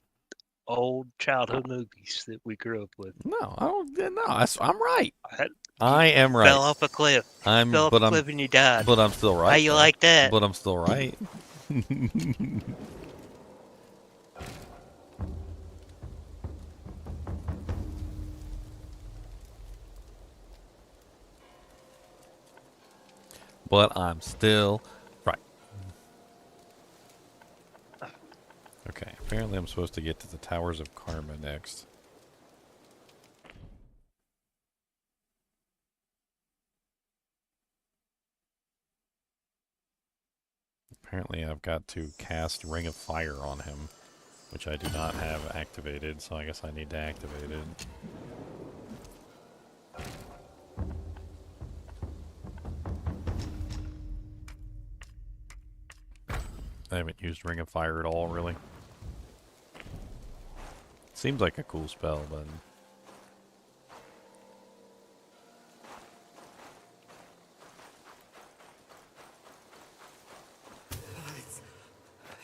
old childhood movies that we grew up with. No, I don't. No, I'm right. I- I am right. Fell off a cliff. Fell off a cliff and you died. But I'm still right. How you though. like that? But I'm still right. But I'm still right. Okay, apparently I'm supposed to get to the Towers of Karma next. Apparently I've got to cast Ring of Fire on him, which I do not have activated, so I guess I need to activate it. I haven't used Ring of Fire at all, really. Seems like a cool spell, but...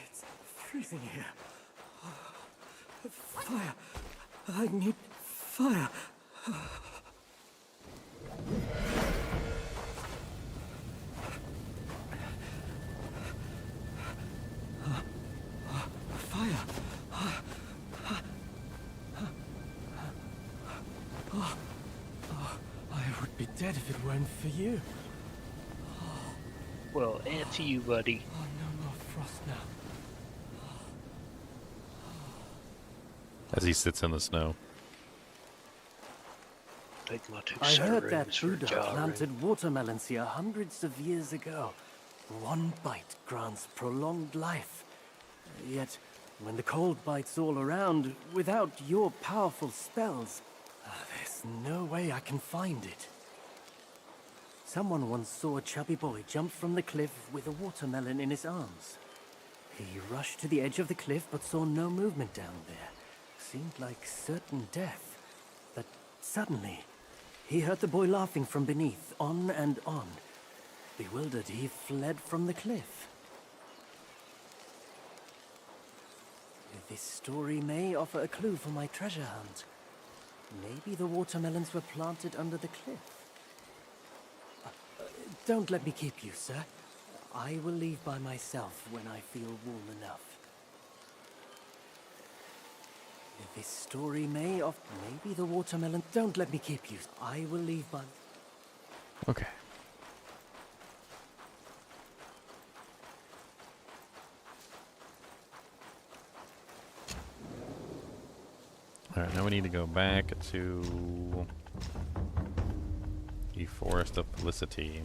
It's freezing here. Fire. I need fire. Fire. I would be dead if it weren't for you. Well, answer you, buddy. Oh, no more frost now. As he sits in the snow. Take my two I heard that sirens for a Buddha jar planted watermelons here hundreds of years ago. One bite grants prolonged life. Yet, when the cold bites all around, without your powerful spells, there's no way I can find it. Someone once saw a chubby boy jump from the cliff with a watermelon in his arms. He rushed to the edge of the cliff but saw no movement down there. seemed like certain death. But suddenly, he heard the boy laughing from beneath, on and on. Bewildered, he fled from the cliff. This story may offer a clue for my treasure hunt. Maybe the watermelons were planted under the cliff. Don't let me keep you, sir. I will leave by myself when I feel warm enough. This story may offer... Maybe the watermelon... Don't let me keep you. I will leave by... Okay. Alright, now we need to go back to the Forest of Felicity.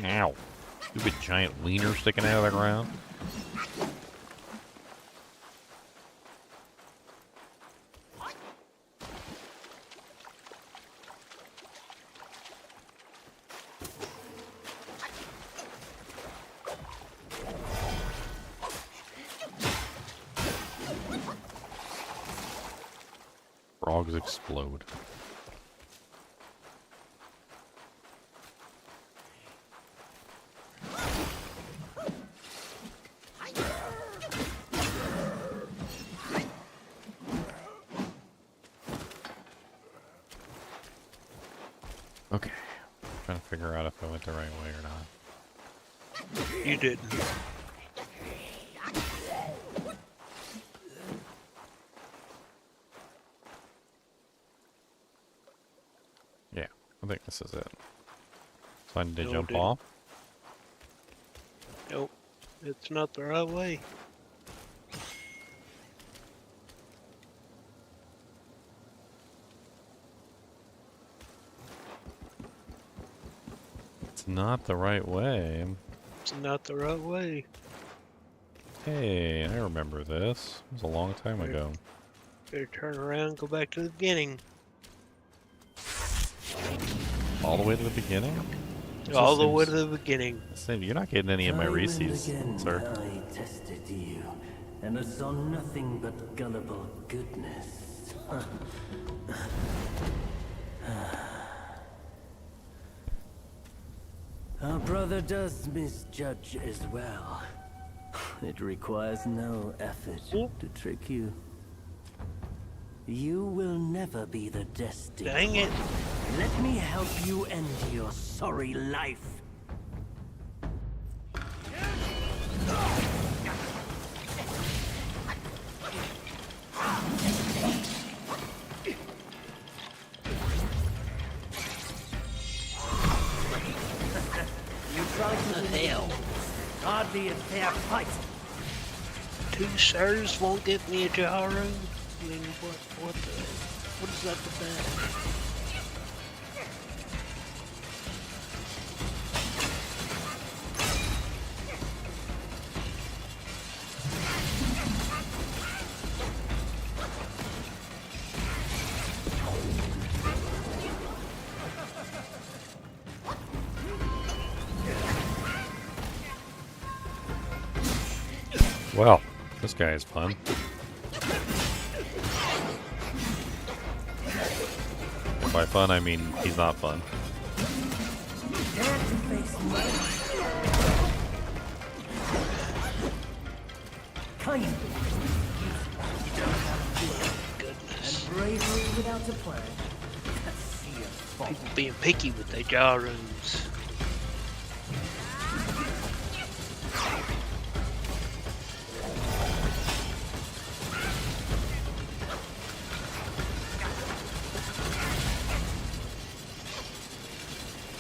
Ow. Stupid giant wiener sticking out of the ground. Frogs explode. Okay, trying to figure out if I went the right way or not. You didn't. Yeah, I think this is it. So I need to No, jump didn't. off. Nope. It's not the right way. It's not the right way. It's not the right way. Hey, I remember this. It was a long time ago. Better turn around and go back to the beginning. All the way to the beginning? All the way to the beginning. You're not getting any of my Time and Reese's, again sir. I tested you, and I saw nothing but gullible goodness. Our brother does misjudge as well. It requires no effort to trick you. You will never be the destined. Dang it. Let me help you end your sorry life. You tried to hell. Hardly a fair fight. 2 sirs won't get me a Jaharu? I mean, what is that about? Well, this guy is fun. By fun, I mean he's not fun. Goodness. Bravery without a plan. People being picky with their jaw runes.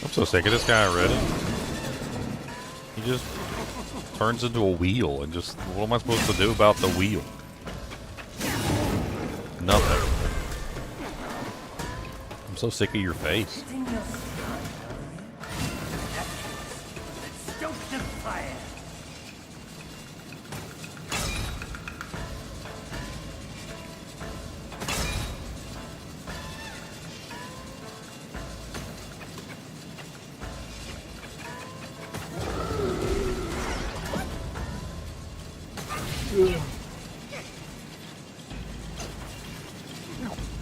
I'm so sick of this guy already. He just turns into a wheel and just, what am I supposed to do about the wheel? Nothing. I'm so sick of your face. Stoke the fire.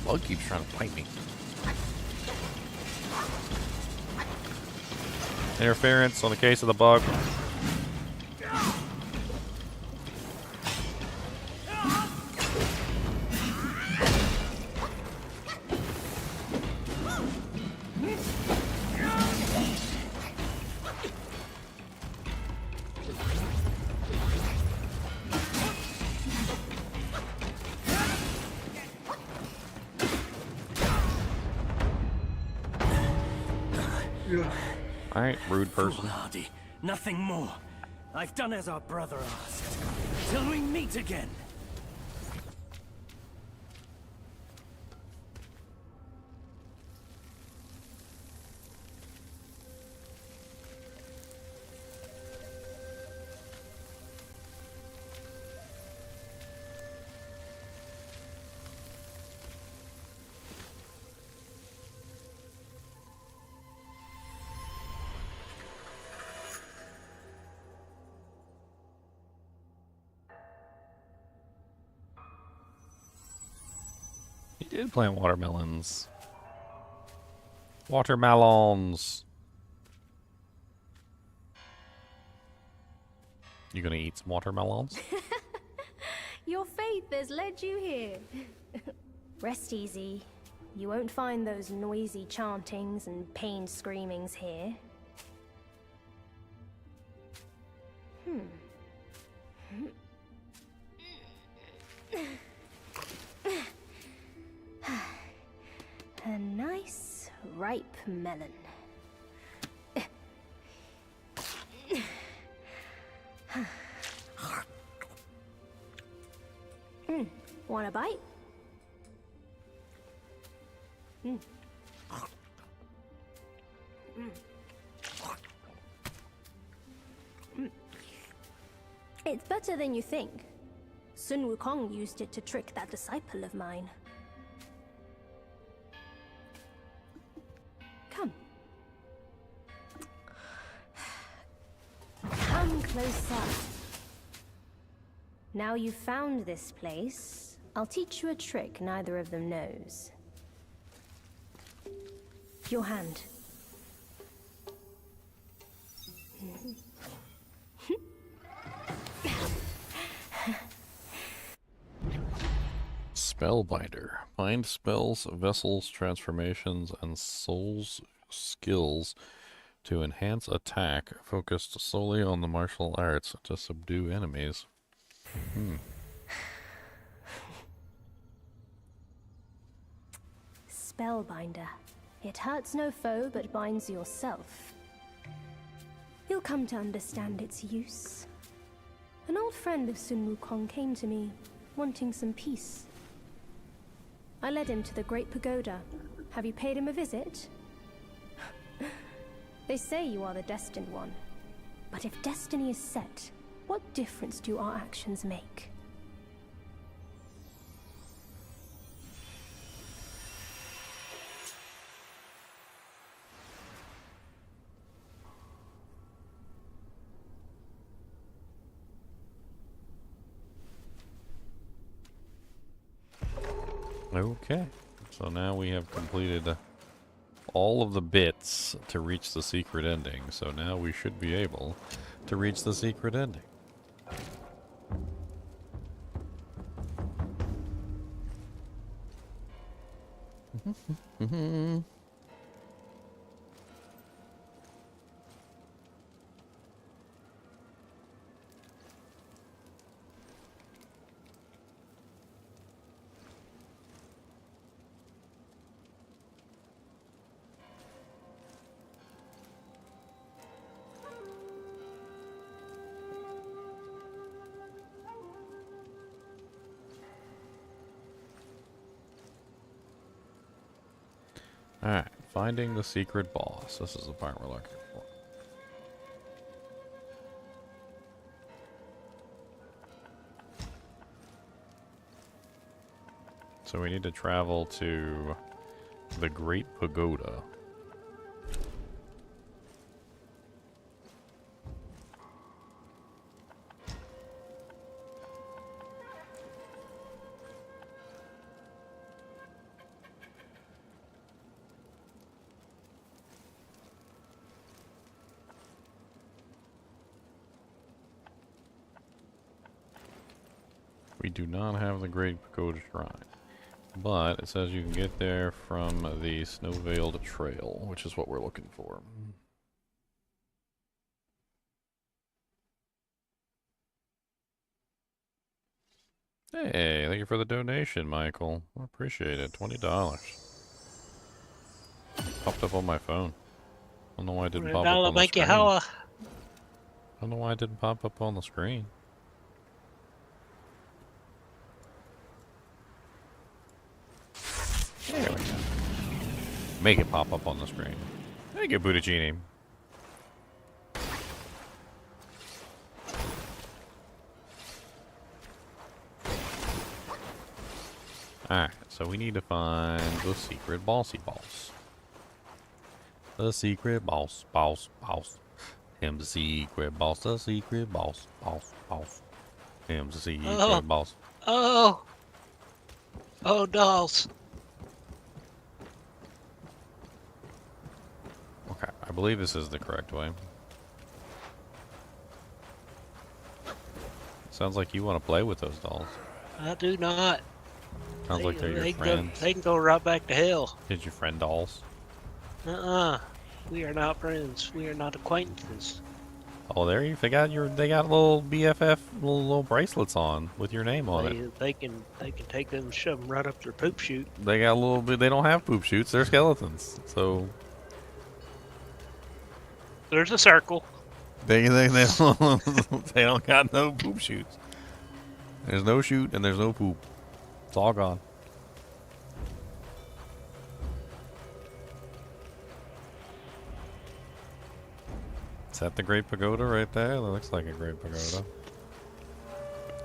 Bug keeps trying to bite me. Interference on the case of the bug. Alright, rude person. Foolhardy. Nothing more. I've done as our brother asked. Till we meet again. He did plant watermelons. Watermelons. You gonna eat some watermelons? Your faith has led you here. Rest easy. You won't find those noisy chantings and pain screamings here. A nice, ripe melon. Want a bite? It's better than you think. Sun Wukong used it to trick that disciple of mine. Come. Come closer. Now you've found this place, I'll teach you a trick neither of them knows. Your hand. Spellbinder. Find spells, vessels, transformations, and souls skills to enhance attack, focused solely on the martial arts to subdue enemies. Spellbinder. It hurts no foe, but binds yourself. You'll come to understand its use. An old friend of Sun Wukong came to me, wanting some peace. I led him to the Great Pagoda. Have you paid him a visit? They say you are the destined one. But if destiny is set, what difference do our actions make? Okay. So now we have completed all of the bits to reach the secret ending. So now we should be able to reach the secret ending. Alright, finding the secret boss. This is the part we're looking for. So we need to travel to the Great Pagoda. We do not have the Great Pagoda Shrine, but it says you can get there from the Snow-Veiled Trail, which is what we're looking for. Hey, thank you for the donation, Michael. I appreciate it. $20. Popped up on my phone. I don't know why it didn't pop up on the Make you screen. holler. I don't know why it didn't pop up on the screen. There we go. Make it pop up on the screen. Thank you, Buddhagini. Alright, so we need to find the secret bossy boss. The secret boss, boss. Him the secret boss, the secret boss, boss. Him the secret boss. Oh! Oh, dolls. Okay, I believe this is the correct way. Sounds like you want to play with those dolls. I do not. Sounds like they're your they can friends. they can go right back to hell. Is your friend dolls? We are not friends. We are not acquaintances. Oh, there you. They got little BFF little bracelets on with your name on it. They can take them and shove them right up their poop chute. They got a little bit. They don't have poop chutes. They're skeletons. So There's a circle. they don't, they don't got no poop chutes. There's no chute and there's no poop. It's all gone. Is that the Great Pagoda right there? That looks like a Great Pagoda.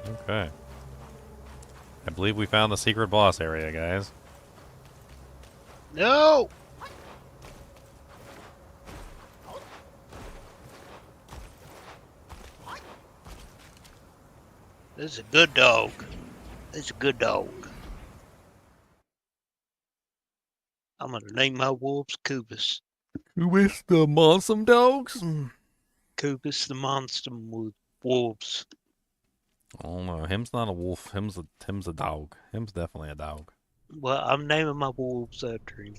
Okay. I believe we found the secret boss area, guys. No! This is a good dog. This is a good dog. I'm gonna name my wolves Kubus. Who is the Monsum dogs? Kubus the monster wolves. Oh no, him's not a wolf. Him's a dog. Him's definitely a dog. Well, I'm naming my wolves after him.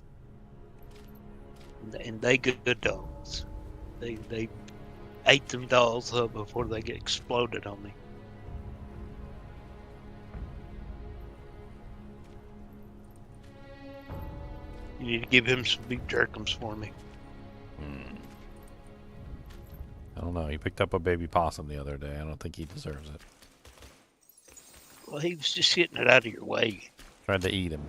And they good dogs. They ate them dolls up before they get exploded on me. You need to give him some beef jerkums for me. I don't know. He picked up a baby possum the other day. I don't think he deserves it. Well, he was just getting it out of your way. Tried to eat him.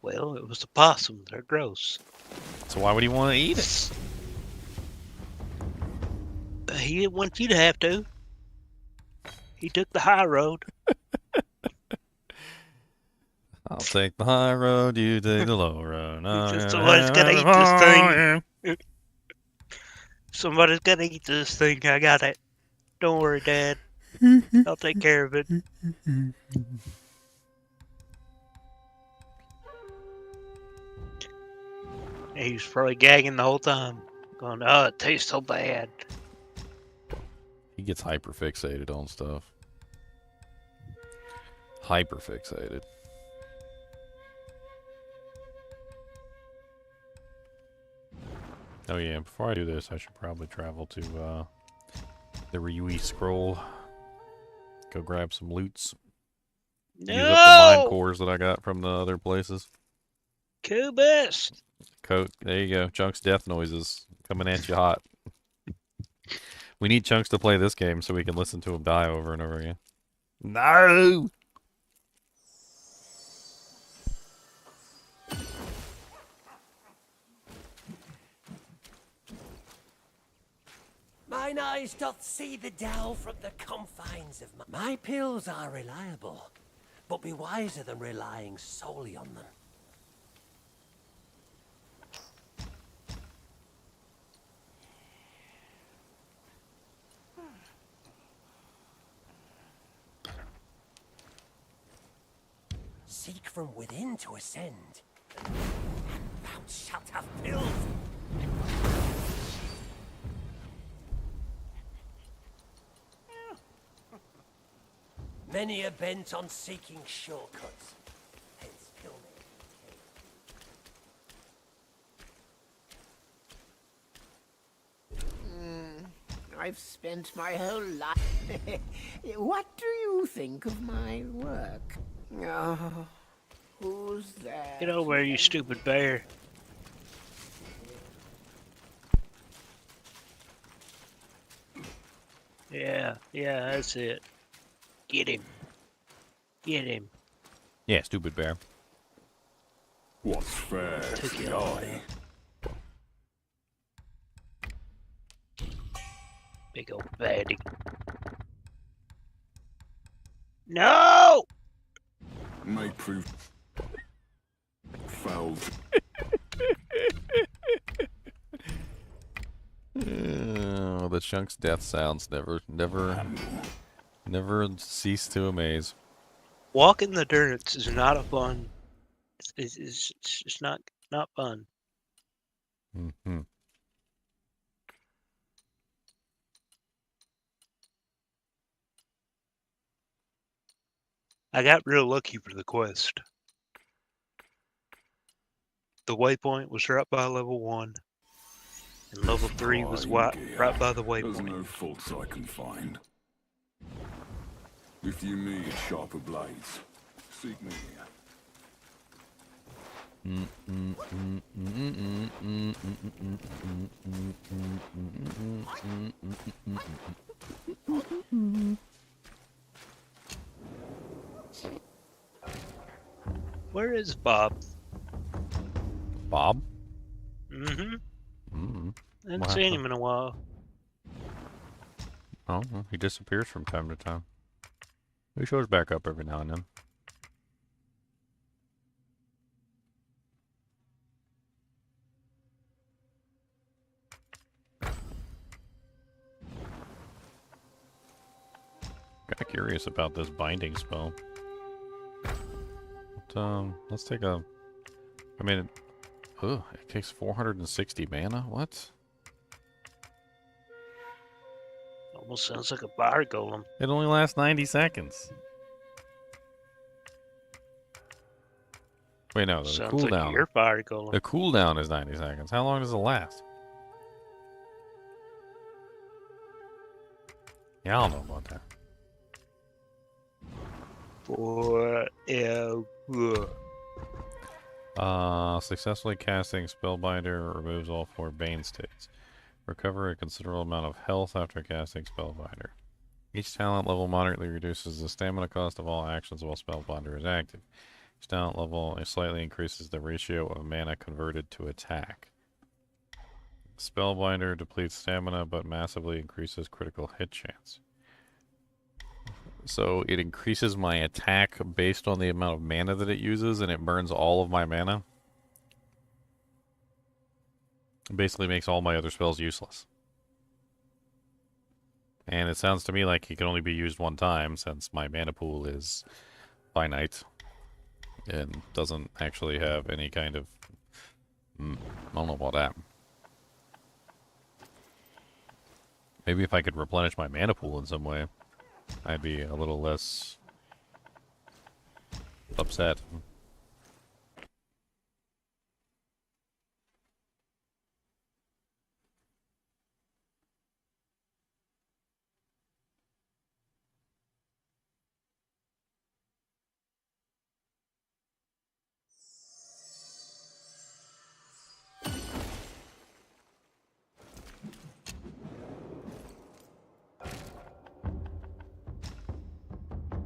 Well, it was a possum. They're gross. So why would he want to eat it? He didn't want you to have to. He took the high road. I'll take the high road, you take the low road. Somebody's gotta eat this thing. Somebody's gotta eat this thing. I got it. Don't worry, Dad. I'll take care of it. Alright, He's probably gagging the whole time, going, "Oh, it tastes so bad." He gets hyper fixated on stuff. Hyper fixated. Oh yeah, before I do this, I should probably travel to the Ryui Scroll. Go grab some loots. No! Use up the mine cores that I got from the other places. Kubist! There you go. Chunks death noises coming at you hot. We need Chunks to play this game so we can listen to him die over and over again. No! Mine eyes doth see the dell from the confines of my pills are reliable, but be wiser than relying solely on them. Seek from within to ascend, and thou shalt have pills. Many are bent on seeking shortcuts. Hence, kill me. I've spent my whole life. What do you think of my work? Oh, who's that? Get over here, you stupid bear. Yeah, that's it. Get him. Get him. Yeah, stupid bear. What's fair Took to you the all eye? Big old baddie. No! May prove foul. The Chunks death sounds never cease to amaze. Walking the dirt is not a fun. It's just not fun. Mm-hmm. I got real lucky for the quest. The waypoint was right by level 1, and level 3 was right by the There's waypoint. no faults I can find. If you need sharper blades, seek me here. Where is Bob? Bob? Mm-hmm. Mm-hmm. Haven't seen him in a while. Oh, well, he disappears from time to time. He shows back up every now and then. Kinda curious about this binding spell. But, let's take a... I mean, it takes 460 mana? What? Almost sounds like a fire golem. It only lasts 90 seconds. Wait, no, the Sounds cooldown. like your fire golem. The cooldown is 90 seconds. How long does it last? Yeah, I don't know about that. Forever. Successfully casting Spellbinder removes all 4 Bane states. Recover a considerable amount of health after casting Spellbinder. Each talent level moderately reduces the stamina cost of all actions while Spellbinder is active. Each talent level slightly increases the ratio of mana converted to attack. Spellbinder depletes stamina but massively increases critical hit chance. So it increases my attack based on the amount of mana that it uses, and it burns all of my mana. It basically makes all my other spells useless. And it sounds to me like it can only be used one time, since my mana pool is finite and doesn't actually have any kind of I don't know about that. Maybe if I could replenish my mana pool in some way, I'd be a little less upset.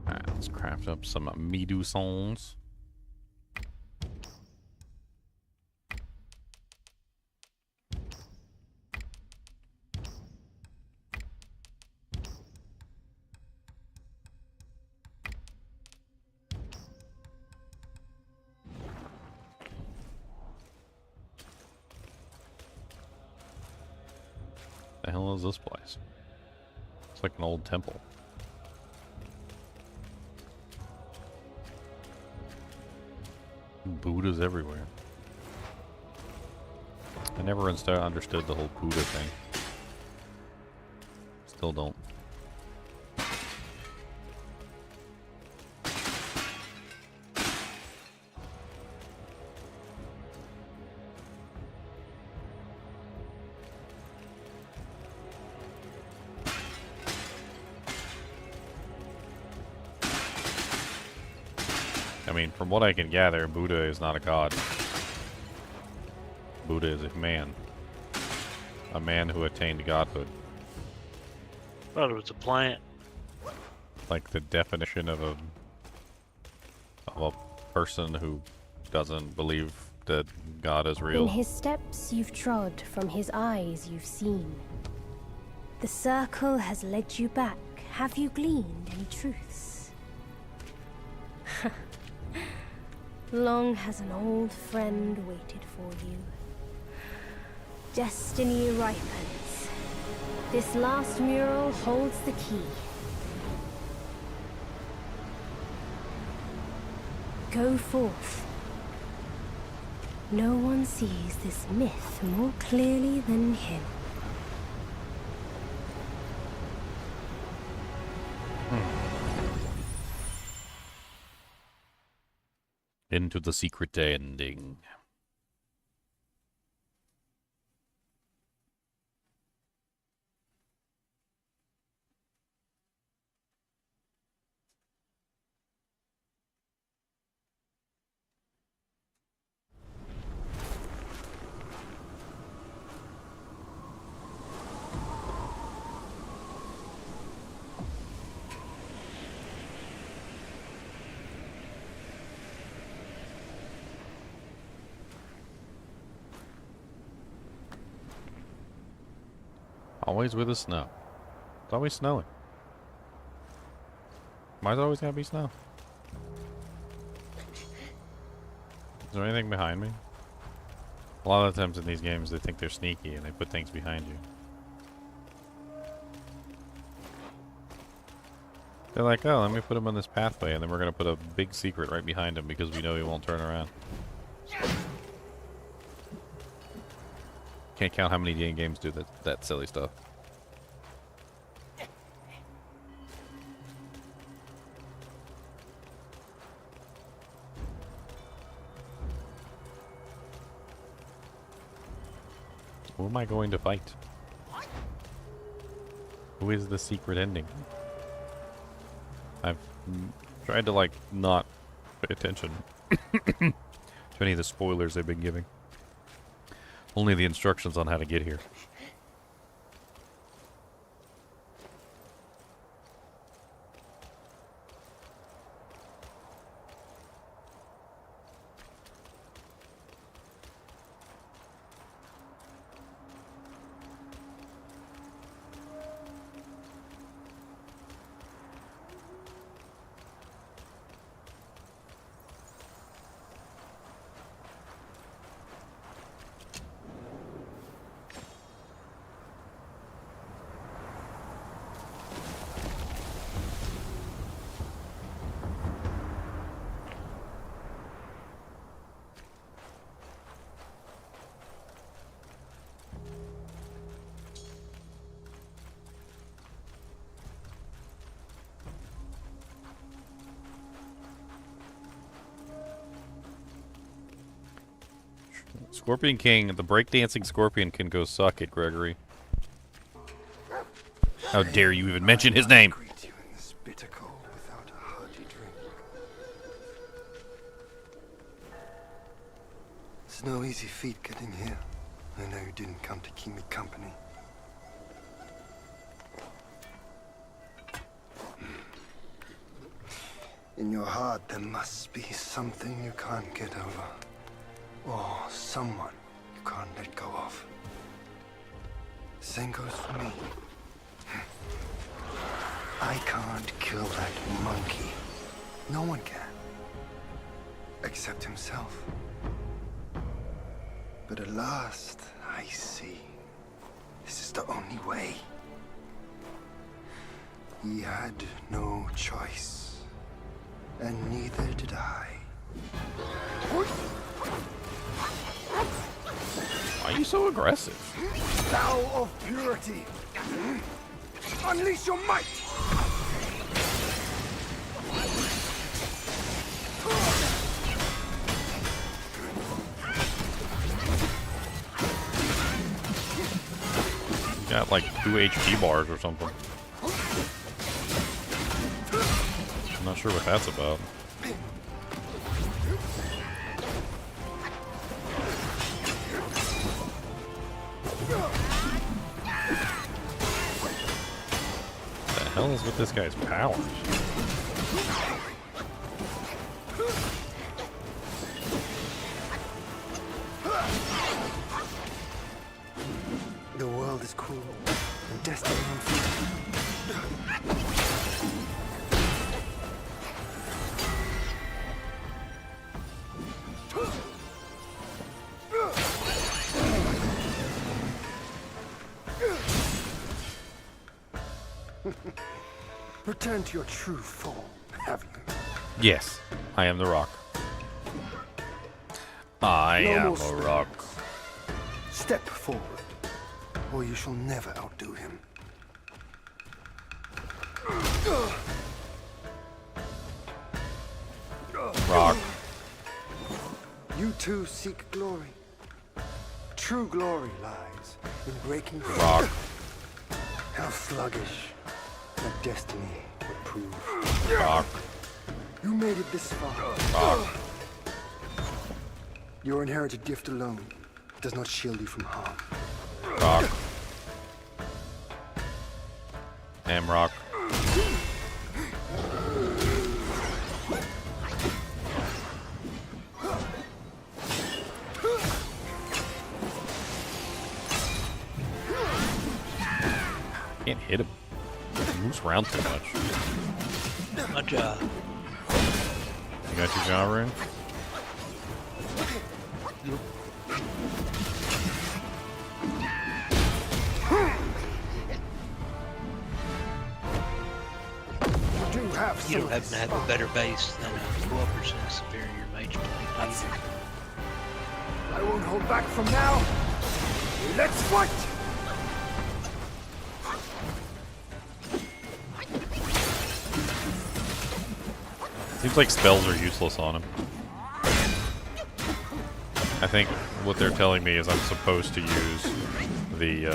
Alright, let's craft up some medusons. The hell is this place? It's like an old temple. Buddhas everywhere. I never understood the whole Buddha thing. Still don't. I mean, from what I can gather, Buddha is not a god. Buddha is a man. A man who attained godhood. Thought it was a plant. Like the definition of a person who doesn't believe that God is real. In his steps you've trod, from his eyes you've seen. The circle has led you back. Have you gleaned any truths? Long has an old friend waited for you. Destiny ripens. This last mural holds the key. Go forth. No one sees this myth more clearly than him. Into the secret ending. Always with the snow. It's always snowing. Why's it always gotta be snow? Is there anything behind me? A lot of the times in these games they think they're sneaky and they put things behind you. They're like, oh, let me put him on this pathway and then we're gonna put a big secret right behind him because we know he won't turn around. Can't count how many games do that silly stuff. Who am I going to fight? Who is the secret ending? I've tried to, like, not pay attention to any of the spoilers they've been giving. Only the instructions on how to get here. Scorpion King, the breakdancing scorpion can go suck it, Gregory. How dare you even mention his name? Greet you in this bitter cold without a hearty drink. It's no easy feat getting here. I know you didn't come to keep me company. In your heart, there must be something you can't get over. Or someone you can't let go of. Same goes for me. I can't kill that monkey. No one can. Except himself. But at last, I see. This is the only way. He had no choice. And neither did I. Why are you so aggressive? Thou of purity! Unleash your might! Got like 2 HP bars or something. I'm not sure what that's about. What the hell is with this guy's powers? The world is cruel, and destiny unfair. Return to your true form, have you? Yes, I am the Rock. I No am more a strings. Rock. Step forward, or you shall never outdo him. Rock. You too seek glory. True glory lies in breaking free. Rock. How sluggish that destiny would prove. Rock. You made it this far. Rock. Your inherited gift alone does not shield you from harm. Rock. Am Rock. Can't hit him. He moves around too much. My job. You got your job rune? You do have You don't some happen to have a better base than a 12% superior mage blade, do you? I won't hold back from now. Let's fight! Seems like spells are useless on him. I think what they're telling me is I'm supposed to use the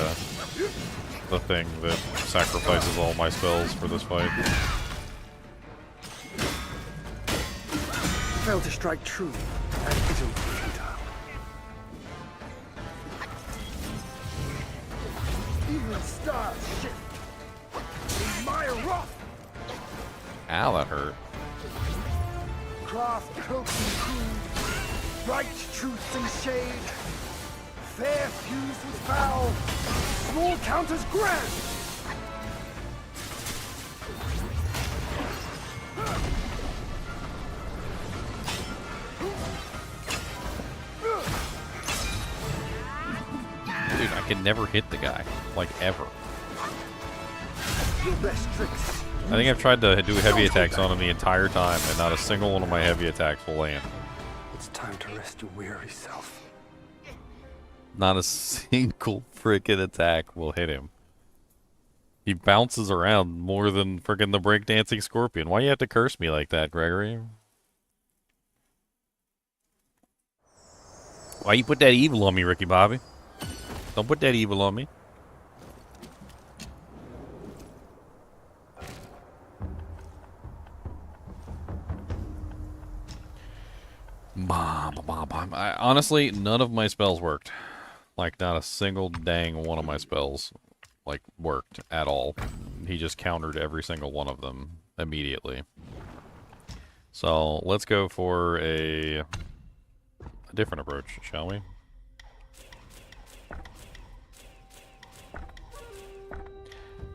thing that sacrifices all my spells for this fight. Fail to strike true and isn't futile. Even stars shift in my wrath. Ow, that hurt. Craft cloaks and crude, bright truth and shade, fair fused with foul, small counters grand. Dude, I can never hit the guy. Like, ever. Your best tricks. I think I've tried to do heavy attacks on him the entire time, and not a single one of my heavy attacks will land. It's time to rest your weary self. Not a single freaking attack will hit him. He bounces around more than freaking the breakdancing scorpion. Why you have to curse me like that, Gregory? Why you put that evil on me, Ricky Bobby? Don't put that evil on me. Honestly, none of my spells worked. Like, not a single dang one of my spells, like, worked at all. He just countered every single one of them immediately. So, let's go for a different approach, shall we?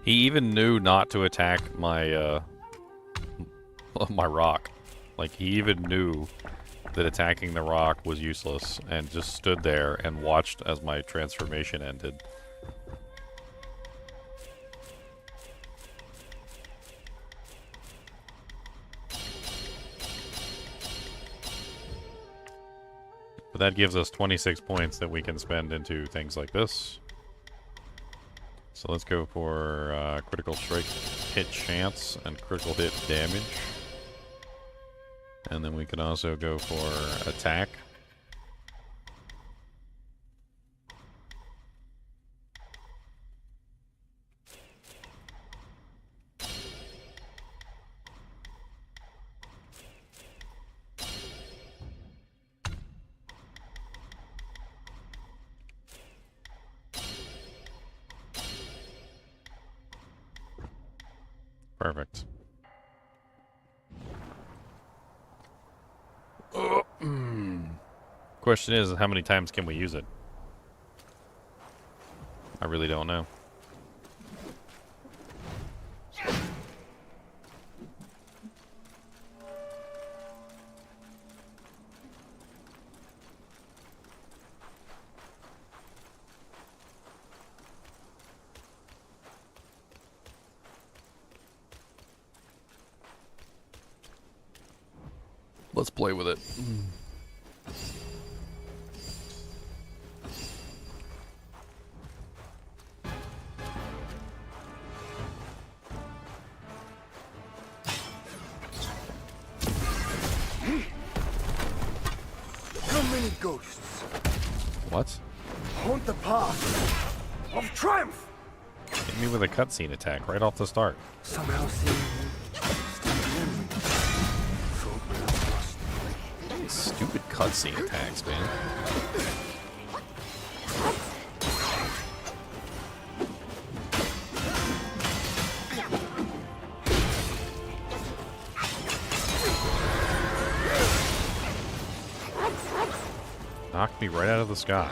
He even knew not to attack my, my rock. Like, he even knew that attacking the rock was useless and just stood there and watched as my transformation ended. But that gives us 26 points that we can spend into things like this. So let's go for critical strike hit chance and critical hit damage. And then we can also go for attack. Perfect. Question is, how many times can we use it? I really don't know. Let's play with it. How many ghosts What? haunt the path of triumph? Hit me with a cutscene attack right off the start. Somehow seem Stupid cutscene attacks, man. Knocked me right out of the sky.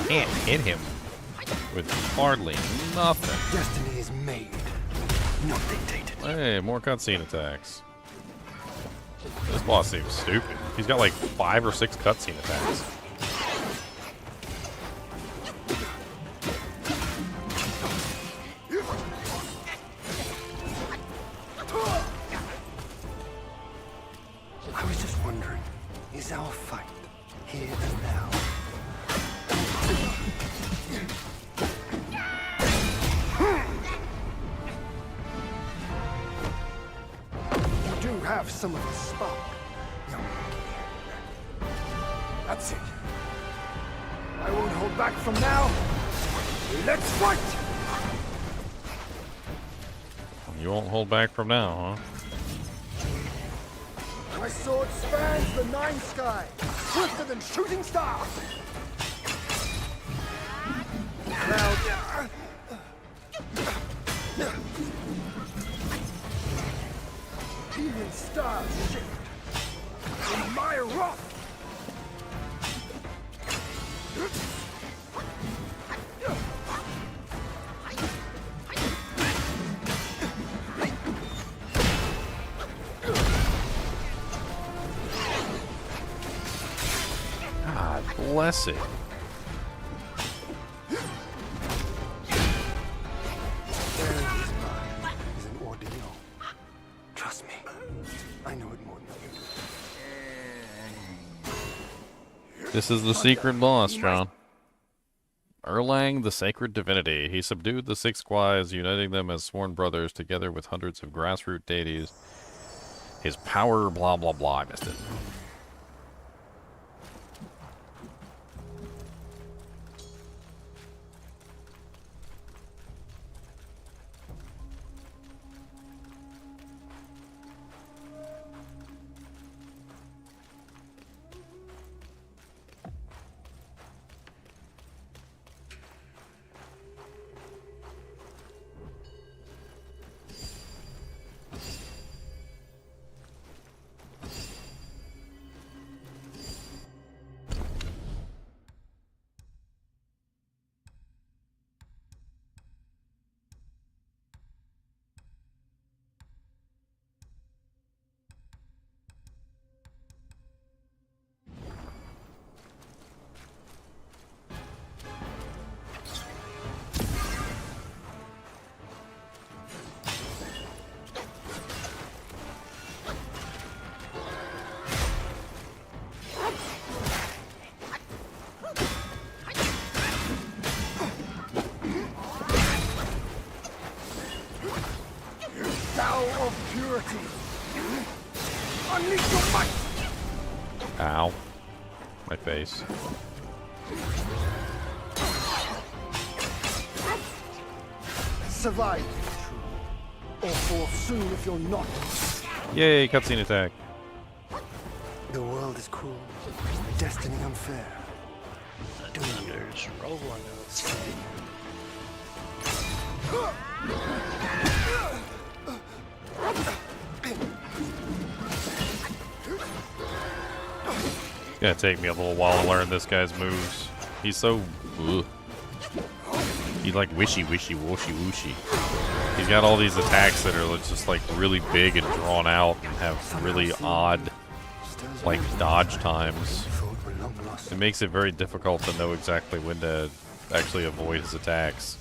Can't hit him with hardly nothing. destiny is made, not dictated. Hey, more cutscene attacks. This boss seems stupid. He's got like 5 or 6 cutscene attacks. I was just wondering, is our fight here and now? You do have some of the spark, young monkey. That's it. I won't hold back from now. Let's fight! You won't hold back from now, huh? My sword spans the nine sky, swifter than shooting stars. Clouds. Even stars shift in my wrath. God bless it. Is an ordeal. Trust me, I know it more than you. This is the secret boss, John. Erlang, the sacred divinity. He subdued the 6 Kwais, uniting them as sworn brothers, together with hundreds of grassroots deities. His power, blah, blah, blah. I missed it. Unleash your might! Ow. My face. Survive, true. Or fall soon if you're not. Yay, cutscene attack. The world is cruel. Destiny unfair. The thunder's rolling outside. It's gonna take me a little while to learn this guy's moves. He's so... Ugh. He's like wishy, wishy, woshy, whooshy. He's got all these attacks that are just like really big and drawn out and have really odd like dodge times. It makes it very difficult to know exactly when to actually avoid his attacks.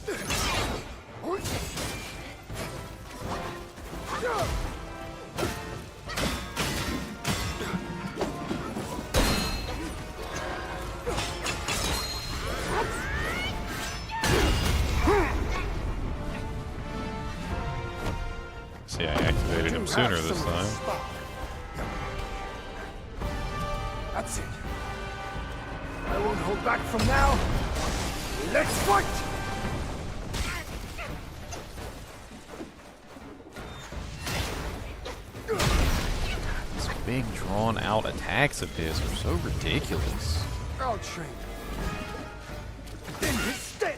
See, I activated him sooner this time. That's it. I won't hold back from now. Let's fight! These big drawn out attacks of his are so ridiculous. I'll train. In his stead.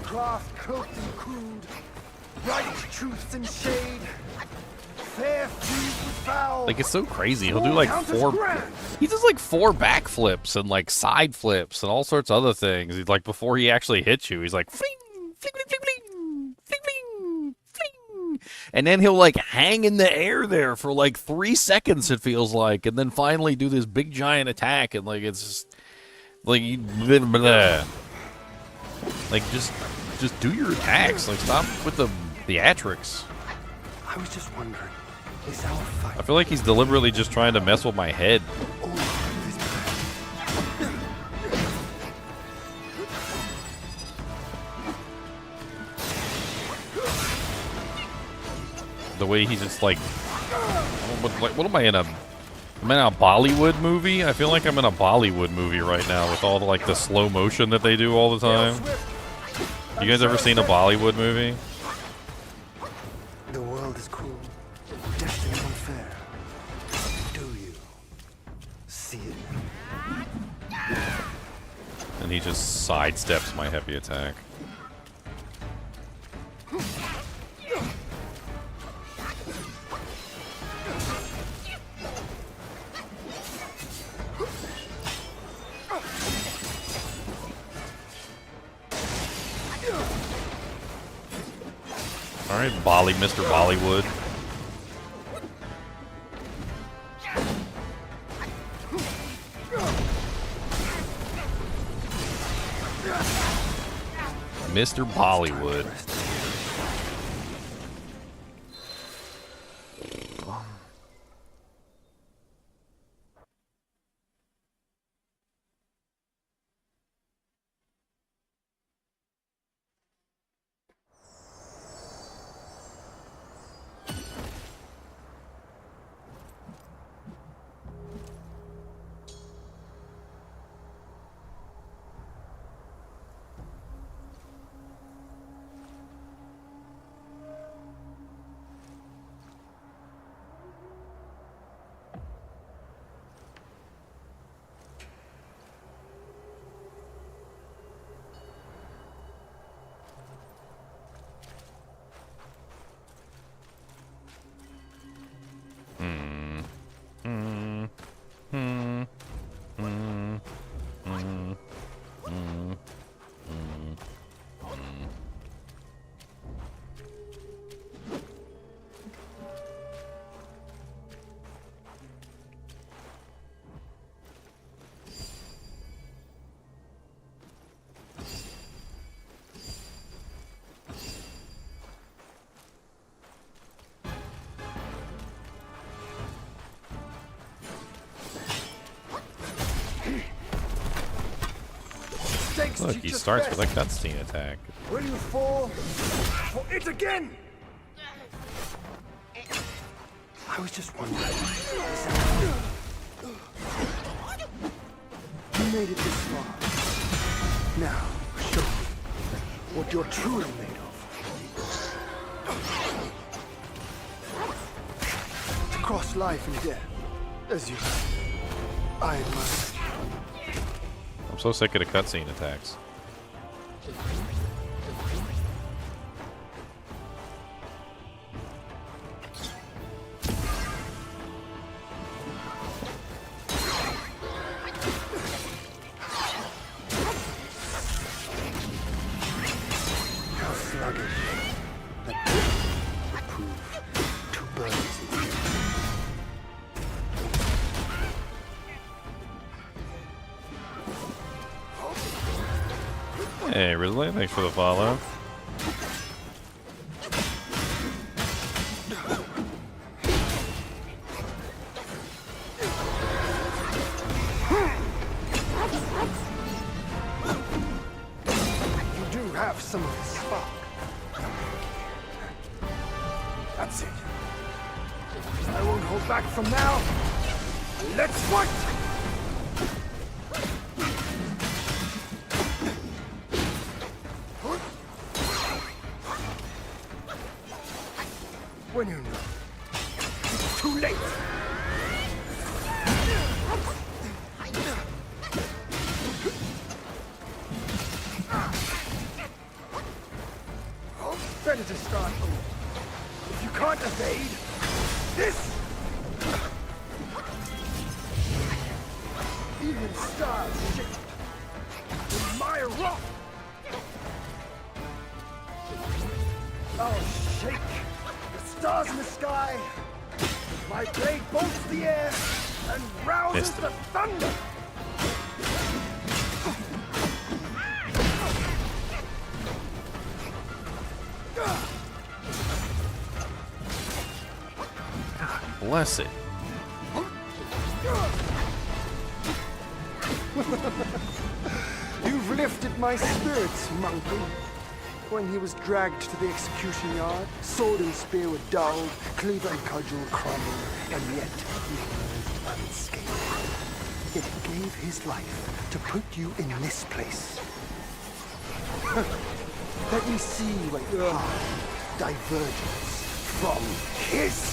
Craft cloaked and crude. Right truths in shade. Fair feud with foul. Like, it's so crazy. He'll do like he does like 4 backflips and like side flips and all sorts of other things. He's like, before he actually hits you, he's like fling, fling, fling, fling, fling, fling, fling, fling. And then he'll like hang in the air there for like 3 seconds, it feels like, and then finally do this big giant attack, and like it's just like blah, blah, blah. Like just do your attacks. Like, stop with the theatrics. I was just wondering, is our fight I feel like he's deliberately just trying to mess with my head. The way he's just like, what am I in a? I'm in a Bollywood movie. I feel like I'm in a Bollywood movie right now with all the like the slow motion that they do all the time. You guys ever seen a Bollywood movie? The world is cruel. see it. And he just sidesteps my heavy attack. Alright, Mr. Bollywood. Mr. Bollywood. Look, he starts with a cutscene attack. Will you fall for it again? I was just wondering. You made it this far. Now, show me what you're truly made of. To cross life and death, as you say. I admire. I'm so sick of the cutscene attacks. How sluggish. That would prove two birds. Hey, Risley, thanks for the follow. You do have some of the spark. That's it. I won't hold back from now. Let's fight! When you know, it's too late. Better to start over. If you can't evade this, even stars shift in my wrath. I'll shake stars in the sky. My blade bolts the air and rouses the thunder. Bless it. You've lifted my spirits, monkey. When he was dragged to the execution yard, sword and spear were dulled, cleaver and cudgel crumbled, and yet he emerged unscathed. It gave his life to put you in this place. Let me see where your path diverges from his.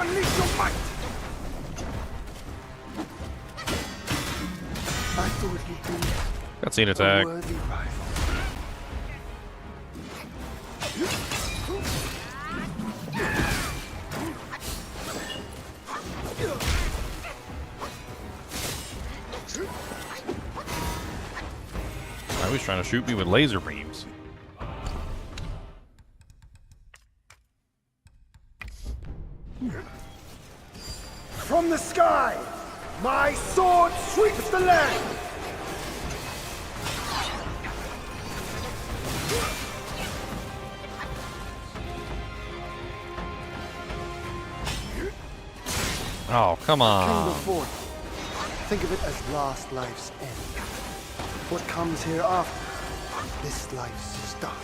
Unleash your might! I thought you'd be Cutscene a attack. worthy rival. I was trying to shoot me with laser beams. From the sky, my sword sweeps the land! Oh, come King on. before, think of it as last life's end. What comes hereafter, this life's start.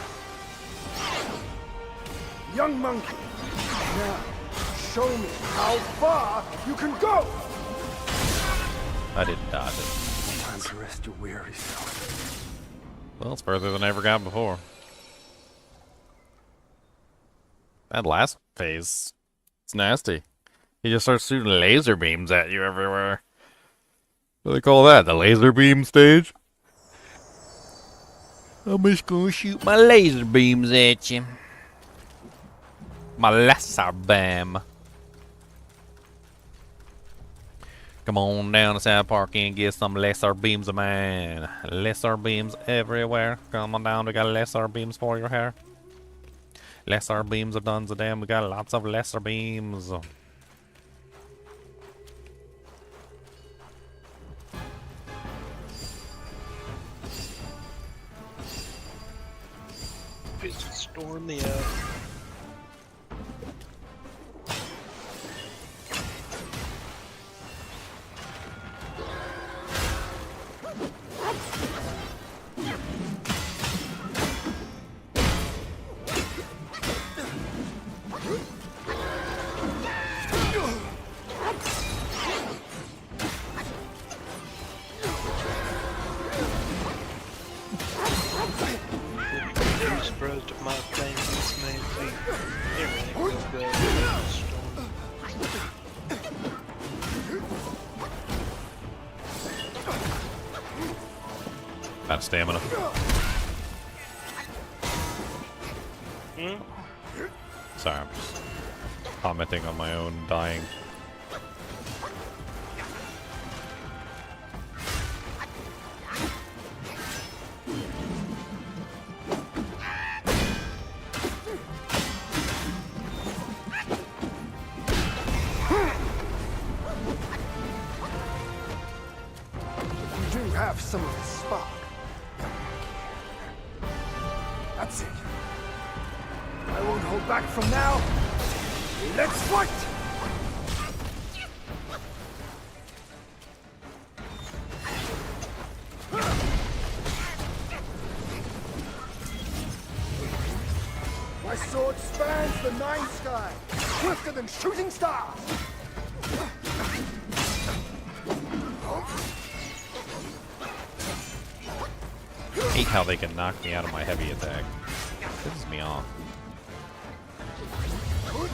Young monkey, now show me how far you can go! I didn't dodge it. Time to rest your weary self. Well, it's further than I ever got before. That last phase, it's nasty. He just starts shooting laser beams at you everywhere. What do they call that? The laser beam stage? I'm just gonna shoot my laser beams at you. My laser beam. Come on down to South Park and get some laser beams, man. Laser beams everywhere. Come on down, we got laser beams for your hair. Laser beams are done to them. We got lots of laser beams. Just storm the surprised if my thing this man see everything will go storm. Got stamina. Sorry, I'm just commenting on my own dying. You do have some of this spark. That's it. I won't hold back from now. Let's fight! My sword spans the nine sky, swifter than shooting stars. Hate how they can knock me out of my heavy attack. Pisses me off.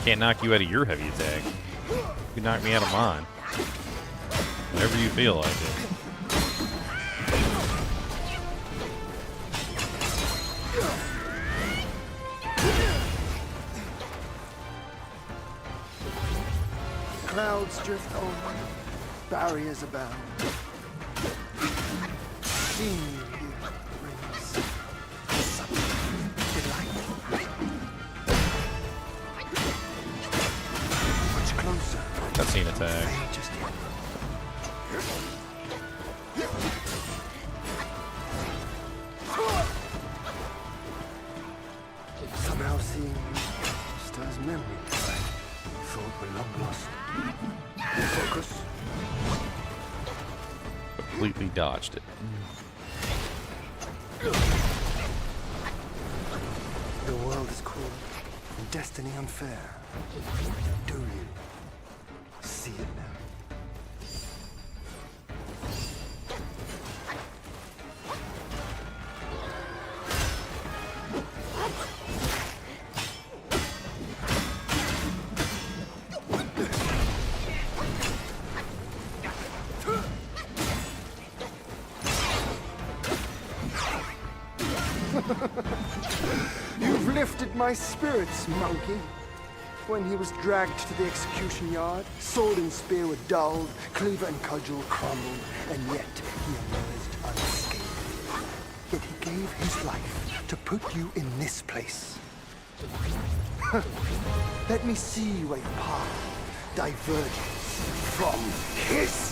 Can't knock you out of your heavy attack. You can knock me out of mine. Whenever you feel like it. Clouds drift over, barriers abound. Seeing you here brings such delight. Much closer. Cutscene attack. They just somehow seeing you stirs memories I thought were long lost. Focus. Completely dodged it. The world is cruel and destiny unfair. Do you see it now? You've lifted my spirits, monkey. When he was dragged to the execution yard, sword and spear were dulled, cleaver and cudgel crumbled, and yet he emerged unscathed. Yet he gave his life to put you in this place. Let me see where your path diverges from his.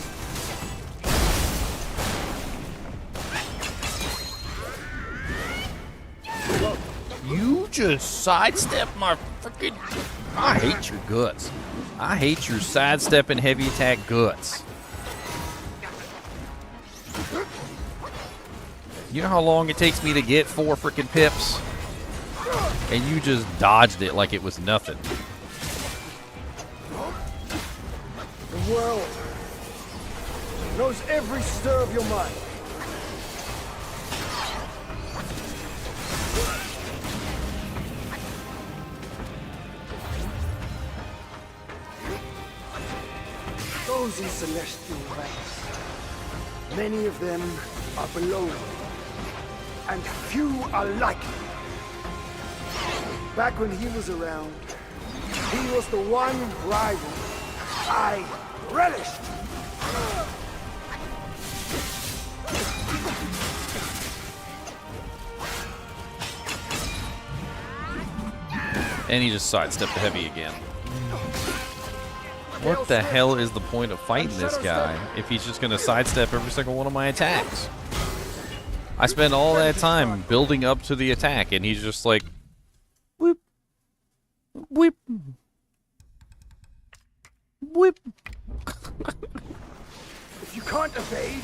You just sidestep my freaking... I hate your guts. I hate your sidestep and heavy attack guts. You know how long it takes me to get 4 freaking pips? And you just dodged it like it was nothing. The world knows every stir of your mind. Those in celestial ranks, many of them are below me, and few are like me. Back when he was around, he was the one rival I relished. And he just sidestepped the heavy again. What the hell is the point of fighting this guy if he's just going to sidestep every single one of my attacks? I spend all that time building up to the attack, and he's just like, whip, whip, whip. If you can't evade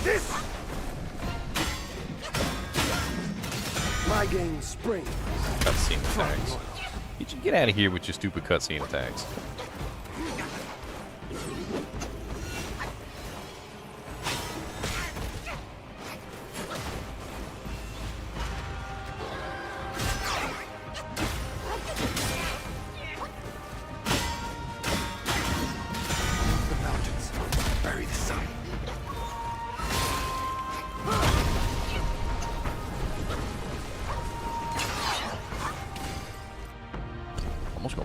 this, my game springs. Cutscene attacks. Get out of here with your stupid cutscene attacks.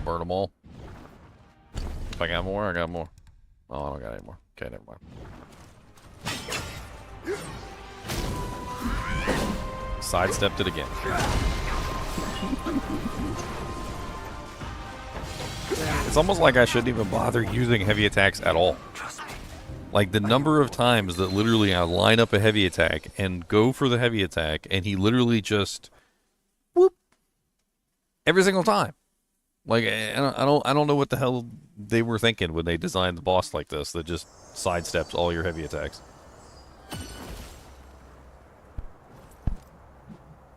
Burn them all. If I got more, I got more. Oh, I don't got any more. Okay, never mind. Sidestepped it again. It's almost like I shouldn't even bother using heavy attacks at all. Like the number of times that literally I line up a heavy attack and go for the heavy attack, and he literally just whoop every single time. Like I don't know what the hell they were thinking when they designed the boss like this that just sidesteps all your heavy attacks.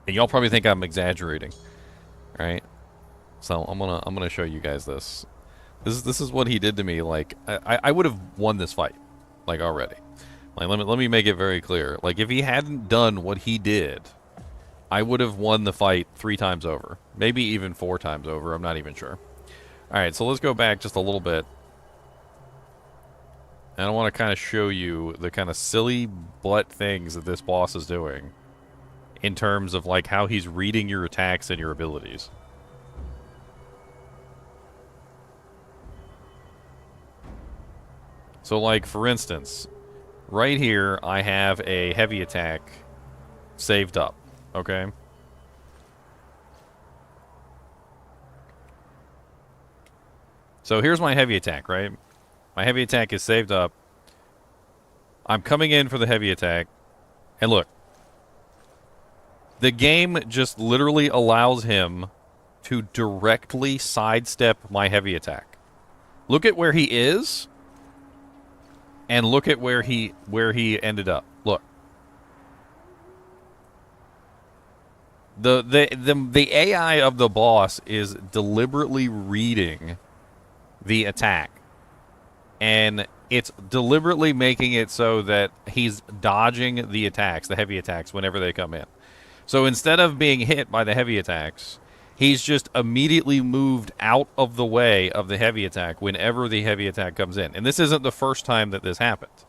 And y'all probably think I'm exaggerating, right? So I'm gonna show you guys this. This is what he did to me. Like I would have won this fight, like already. Like let me make it very clear. Like if he hadn't done what he did, I would have won the fight 3 times over. Maybe even 4 times over. I'm not even sure. Alright, so let's go back just a little bit. And I want to kind of show you the kind of silly butt things that this boss is doing in terms of like how he's reading your attacks and your abilities. So like, for instance, right here I have a heavy attack saved up. Okay. So here's my heavy attack, right? My heavy attack is saved up. I'm coming in for the heavy attack. And look. The game just literally allows him to directly sidestep my heavy attack. Look at where he is. And look at where he ended up. Look. The AI of the boss is deliberately reading the attack, and it's deliberately making it so that he's dodging the attacks, the heavy attacks, whenever they come in. So instead of being hit by the heavy attacks, he's just immediately moved out of the way of the heavy attack whenever the heavy attack comes in. And this isn't the first time that this happened.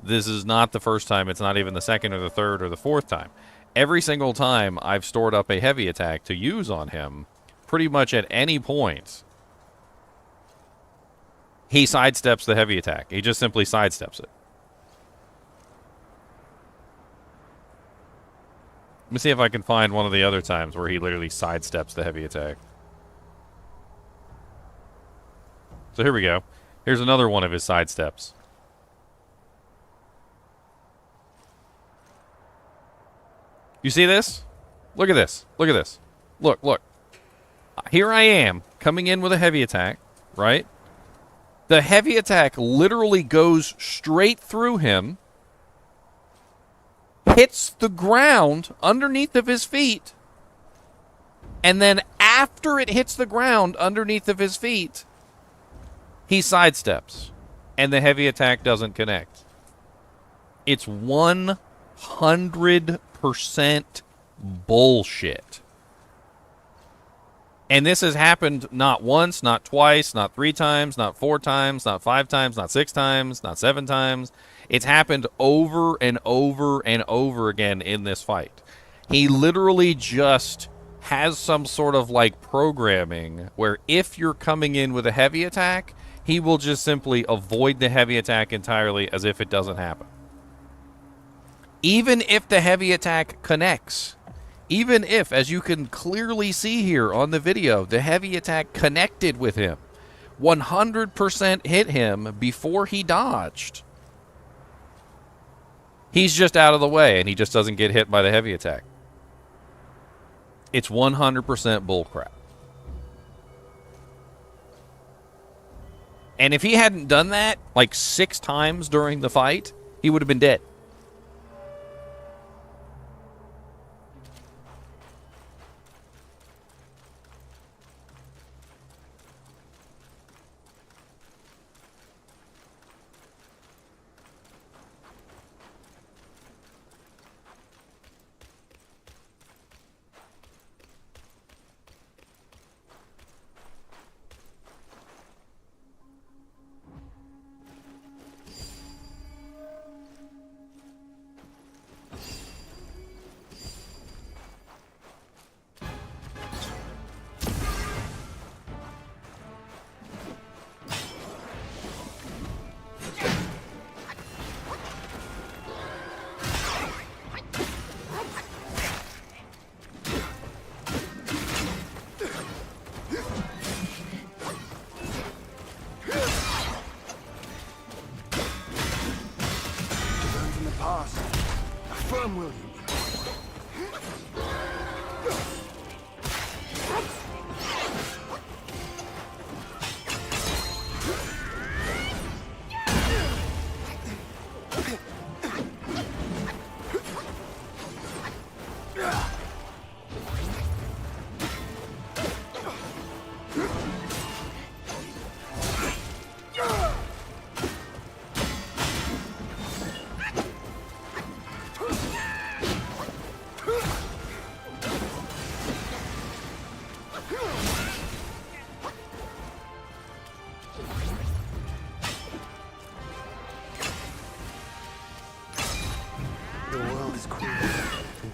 This is not the first time. It's not even the second or the third or the fourth time. every single time I've stored up a heavy attack to use on him, pretty much at any point, he sidesteps the heavy attack. He just simply sidesteps it. Let me see if I can find one of the other times where he literally sidesteps the heavy attack. So here we go. Here's another one of his sidesteps. You see this? Look at this. Look at this. Look, look. Here I am, coming in with a heavy attack, right? The heavy attack literally goes straight through him, hits the ground underneath of his feet, and then after it hits the ground underneath of his feet, he sidesteps, and the heavy attack doesn't connect. It's 100% bullshit. And this has happened not once, not twice, not 3 times, not 4 times, not 5 times, not 6 times, not 7 times. It's happened over and over and over again in this fight. He literally just has some sort of like programming where if you're coming in with a heavy attack, he will just simply avoid the heavy attack entirely as if it doesn't happen. Even if the heavy attack connects, even if, as you can clearly see here on the video, the heavy attack connected with him, 100% hit him before he dodged, he's just out of the way and he just doesn't get hit by the heavy attack. It's 100% bullcrap. And if he hadn't done that like 6 times during the fight, he would have been dead.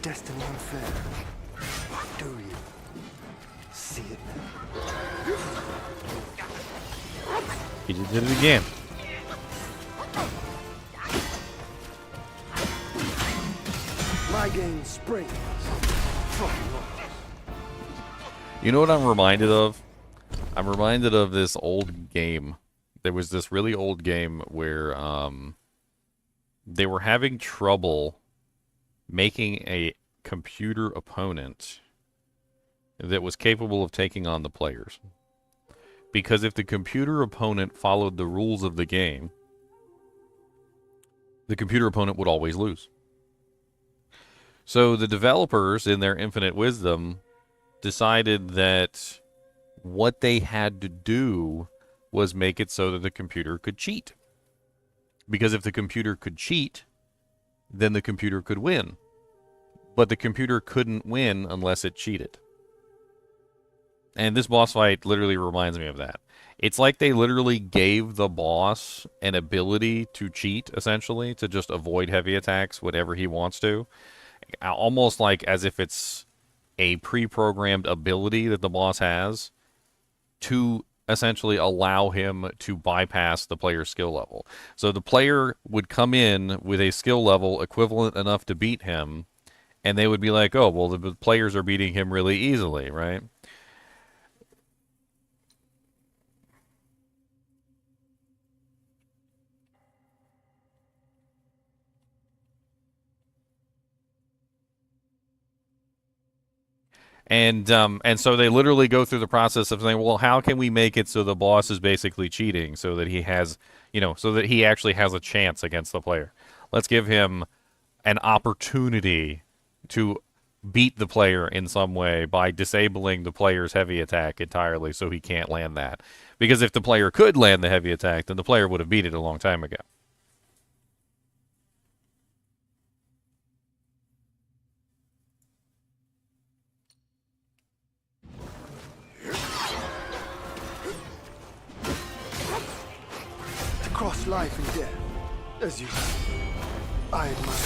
Destiny unfair. Do you see it now? He just did it again. My game springs. You know what I'm reminded of? I'm reminded of this old game. There was this really old game where they were having trouble making a computer opponent that was capable of taking on the players. Because if the computer opponent followed the rules of the game, the computer opponent would always lose. So the developers, in their infinite wisdom, decided that what they had to do was make it so that the computer could cheat. Because if the computer could cheat, then the computer could win. But the computer couldn't win unless it cheated. And this boss fight literally reminds me of that. It's like they literally gave the boss an ability to cheat, essentially, to just avoid heavy attacks whenever he wants to. almost like as if it's a pre-programmed ability that the boss has to essentially allow him to bypass the player's skill level. So the player would come in with a skill level equivalent enough to beat him, and they would be like, oh, well, the players are beating him really easily, right? And so they literally go through the process of saying, well, how can we make it so the boss is basically cheating so that he has, so that he actually has a chance against the player? Let's give him an opportunity to beat the player in some way by disabling the player's heavy attack entirely so he can't land that. Because if the player could land the heavy attack, then the player would have beat it a long time ago. Across life and death, as you I admire.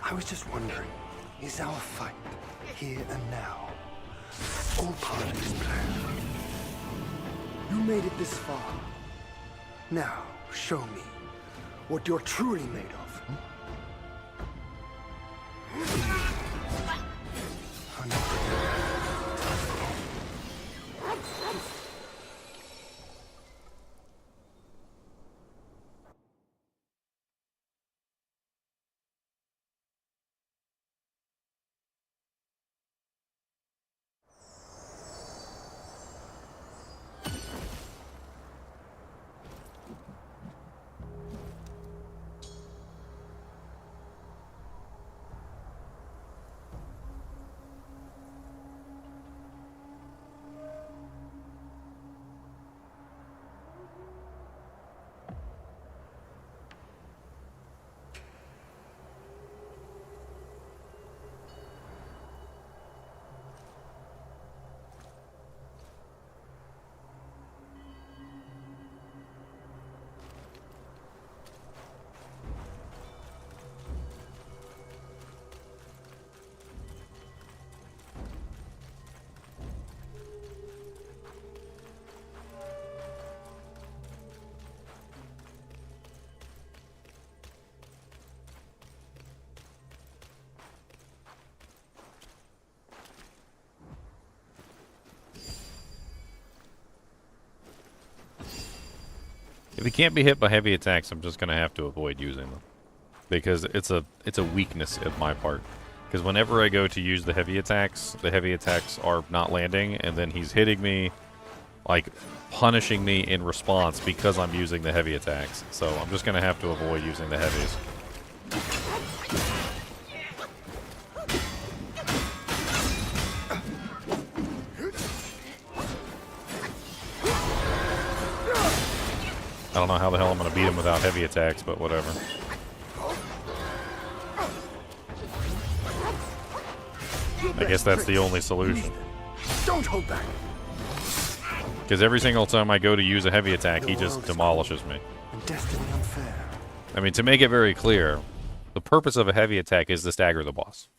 I was just wondering, is our fight, here and now, all part of this plan? You made it this far. Now, show me what you're truly made of. If he can't be hit by heavy attacks, I'm just going to have to avoid using them. Because it's a weakness of my part. Because whenever I go to use the heavy attacks are not landing, and then he's hitting me, like, punishing me in response because I'm using the heavy attacks. So I'm just going to have to avoid using the heavies. I don't know how the hell I'm going to beat him without heavy attacks, but whatever. I guess that's the only solution. Don't hold back. Because every single time I go to use a heavy attack, he just demolishes me. Destiny unfair. I mean, to make it very clear, the purpose of a heavy attack is to stagger the boss.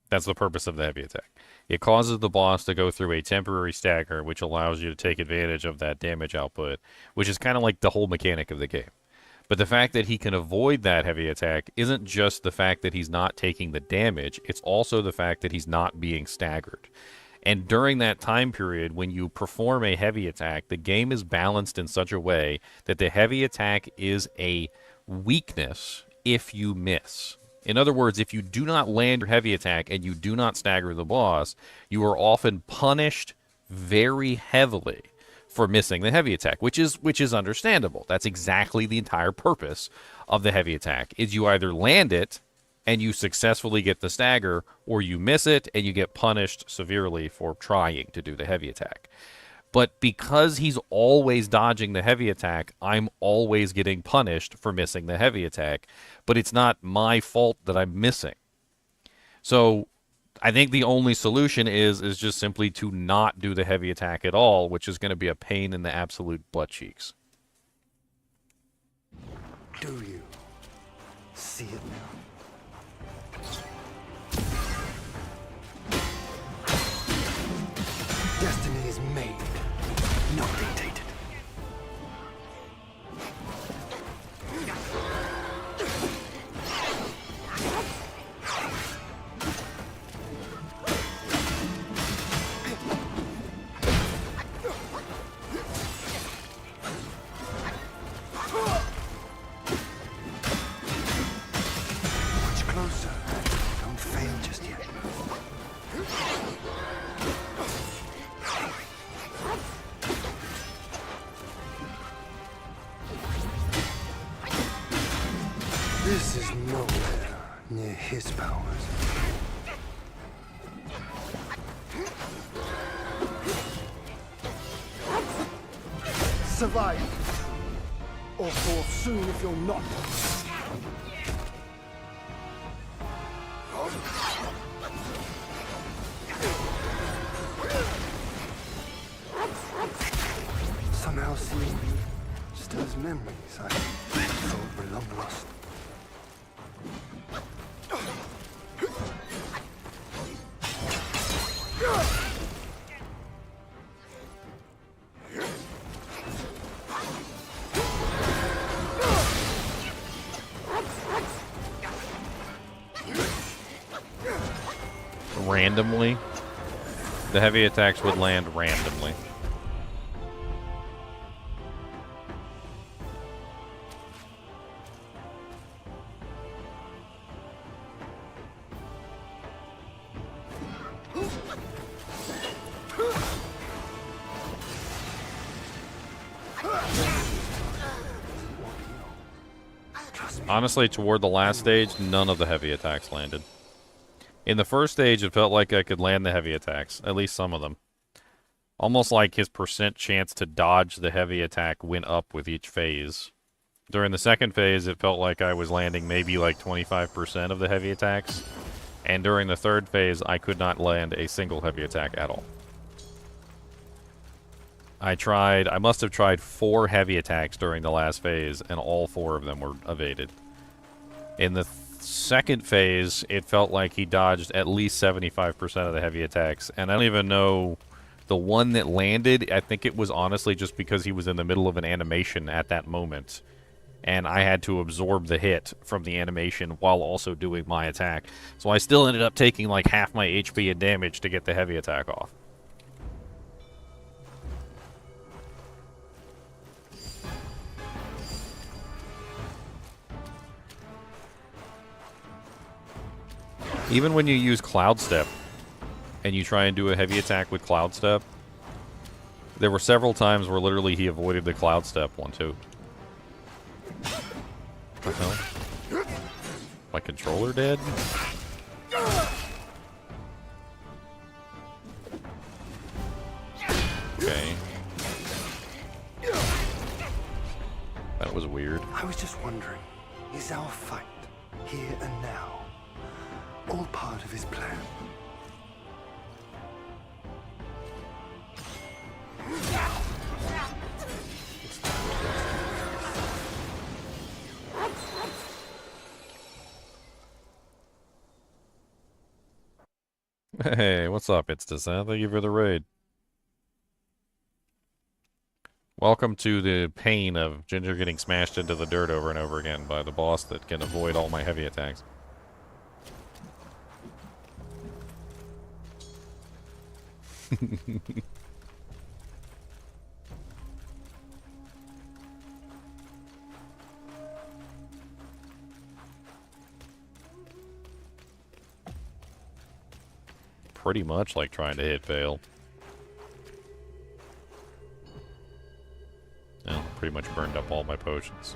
That's the purpose of the heavy attack. It causes the boss to go through a temporary stagger, which allows you to take advantage of that damage output, which is kind of like the whole mechanic of the game. But the fact that he can avoid that heavy attack isn't just the fact that he's not taking the damage, it's also the fact that he's not being staggered. And during that time period, when you perform a heavy attack, the game is balanced in such a way that the heavy attack is a weakness if you miss. In other words, if you do not land your heavy attack and you do not stagger the boss, you are often punished very heavily for missing the heavy attack, which is understandable. That's exactly the entire purpose of the heavy attack, is you either land it and you successfully get the stagger, or you miss it and you get punished severely for trying to do the heavy attack. But because he's always dodging the heavy attack, I'm always getting punished for missing the heavy attack. But it's not my fault that I'm missing. So I think the only solution is just simply to not do the heavy attack at all, which is going to be a pain in the absolute butt cheeks. Do you see it now? is nowhere near his powers. Survive, or fall soon if you're not. Somehow seeing you stirs memories I thought were long lost. Randomly, the heavy attacks would land randomly. Honestly, toward the last stage, none of the heavy attacks landed. In the first stage, it felt like I could land the heavy attacks, at least some of them. Almost like his percent chance to dodge the heavy attack went up with each phase. During the second phase, it felt like I was landing maybe like 25% of the heavy attacks. And during the third phase, I could not land a single heavy attack at all. I must have tried 4 heavy attacks during the last phase, and all 4 of them were evaded. In the second phase, it felt like he dodged at least 75% of the heavy attacks, and I don't even know the one that landed. I think it was honestly just because he was in the middle of an animation at that moment, and I had to absorb the hit from the animation while also doing my attack. So I still ended up taking like half my HP and damage to get the heavy attack off. Even when you use Cloud Step and you try and do a heavy attack with Cloud Step, there were several times where literally he avoided the Cloud Step one too. What the hell? My controller dead? Okay. That was weird. I was just wondering, is our fight, here and now, all part of his plan? Hey, what's up, It's Descent? Thank you for the raid. Welcome to the pain of Ginger getting smashed into the dirt over and over again by the boss that can avoid all my heavy attacks. Pretty much like trying to hit fail. Well, pretty much burned up all my potions.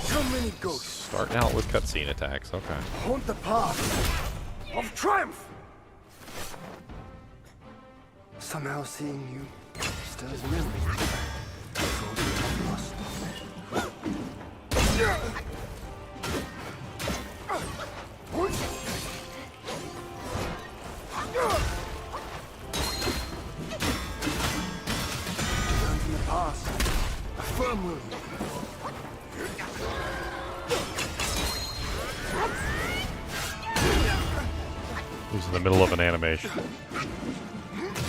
So many ghosts. Starting out with cutscene attacks, okay. Haunt the path of triumph. Somehow seeing you stirs memories I thought were lost. Learn from the past. A firm will. He's in the middle of an animation.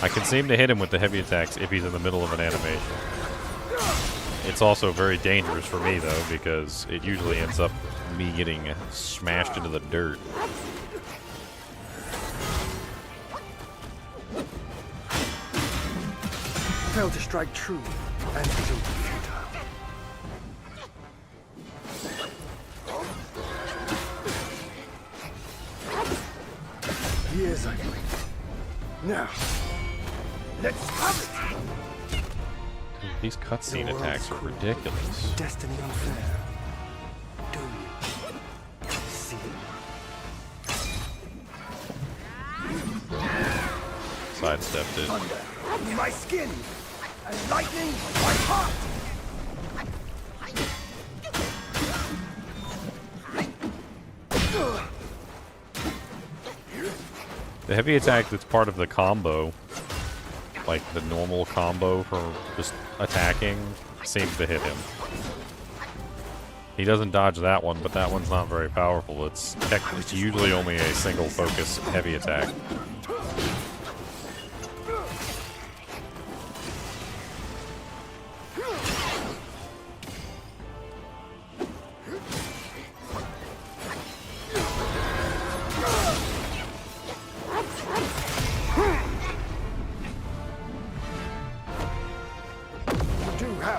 I can seem to hit him with the heavy attacks if he's in the middle of an animation. It's also very dangerous for me, though, because it usually ends up me getting smashed into the dirt. Failed to strike true, and it will be futile. Years I wait, Now, let's have it! Dude, these cutscene The world's attacks are cruel. ridiculous. Destiny unfair. Do you see it? Sidestepped it. Thunder in my skin, and lightning in my heart! The heavy attack that's part of the combo, like the normal combo for just attacking, seems to hit him. He doesn't dodge that one, but that one's not very powerful. It's usually only a single focus heavy attack.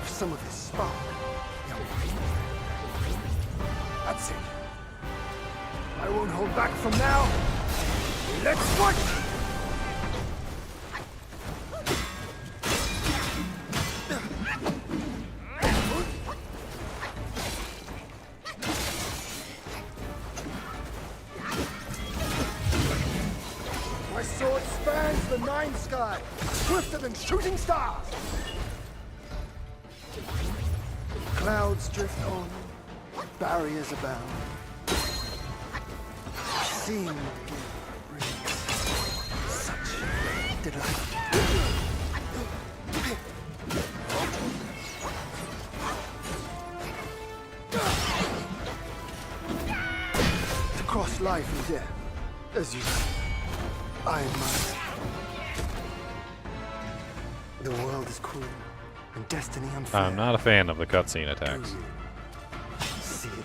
Some of his spark. That's it. I won't hold back from now. Let's fight! My sword spans the nine sky, swifter than shooting stars. Clouds drift on, barriers abound. Seeing it again brings such delight. To cross life and death, as you say, I am mine. The world is cruel. And destiny unfair. I'm not a fan of the cutscene attacks. See it.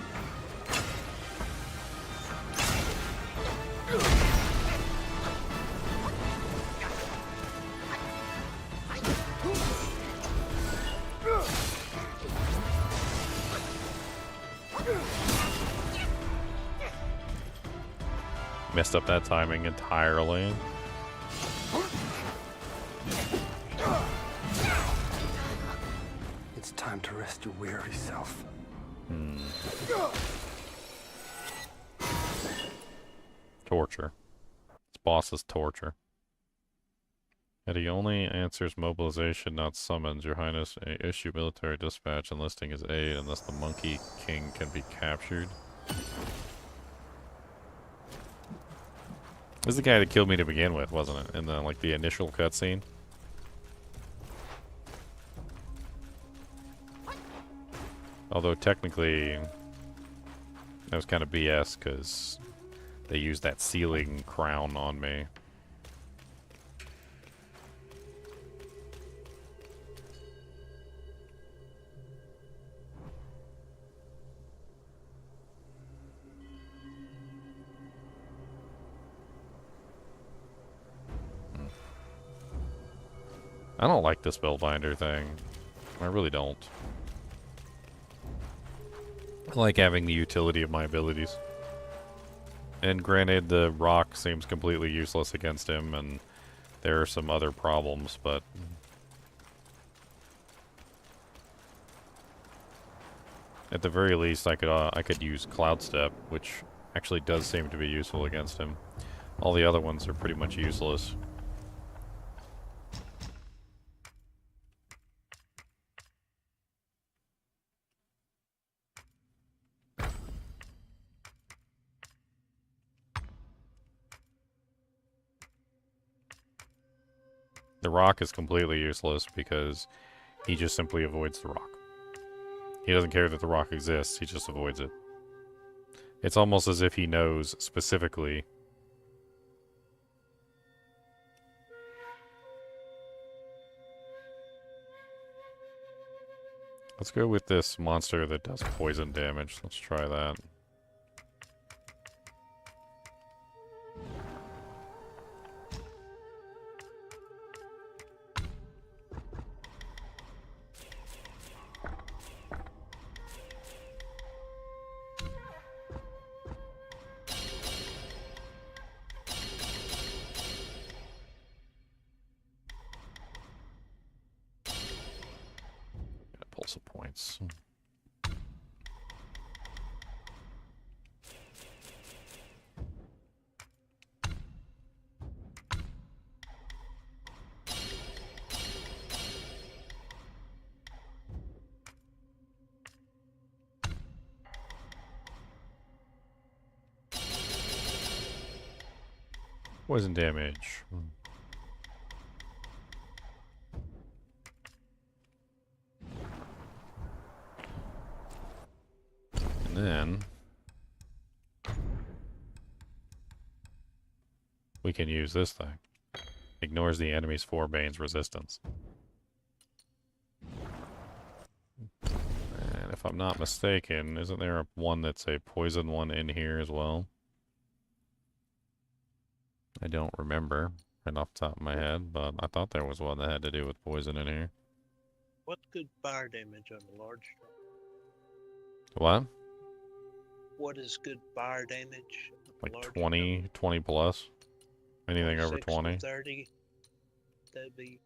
Messed up that timing entirely. It's time to rest your weary self. Torture. This boss is torture. And he only answers mobilization, not summons. Your Highness, issue military dispatch enlisting his aid unless the Monkey King can be captured. This is the guy that killed me to begin with, wasn't it? In the the initial cutscene. Although technically that was kind of BS because they used that ceiling crown on me. I don't like this spellbinder thing. I really don't. I like having the utility of my abilities. And granted, the rock seems completely useless against him, and there are some other problems, but... at the very least, I could use Cloud Step, which actually does seem to be useful against him. All the other ones are pretty much useless. The rock is completely useless because he just simply avoids the rock. He doesn't care that the rock exists, he just avoids it. It's almost as if he knows specifically. Let's go with this monster that does poison damage. Let's try that. some points. Poison damage. And then we can use this thing. Ignores the enemy's 4 Bane's resistance. And if I'm not mistaken, isn't there one that's a poison one in here as well? I don't remember right off the top of my head, but I thought there was one that had to do with poison in here. What's good fire damage on the large strike? What? What is good fire damage? Like Large 20, 20 plus? Anything over 26 to 20? 30. That'd be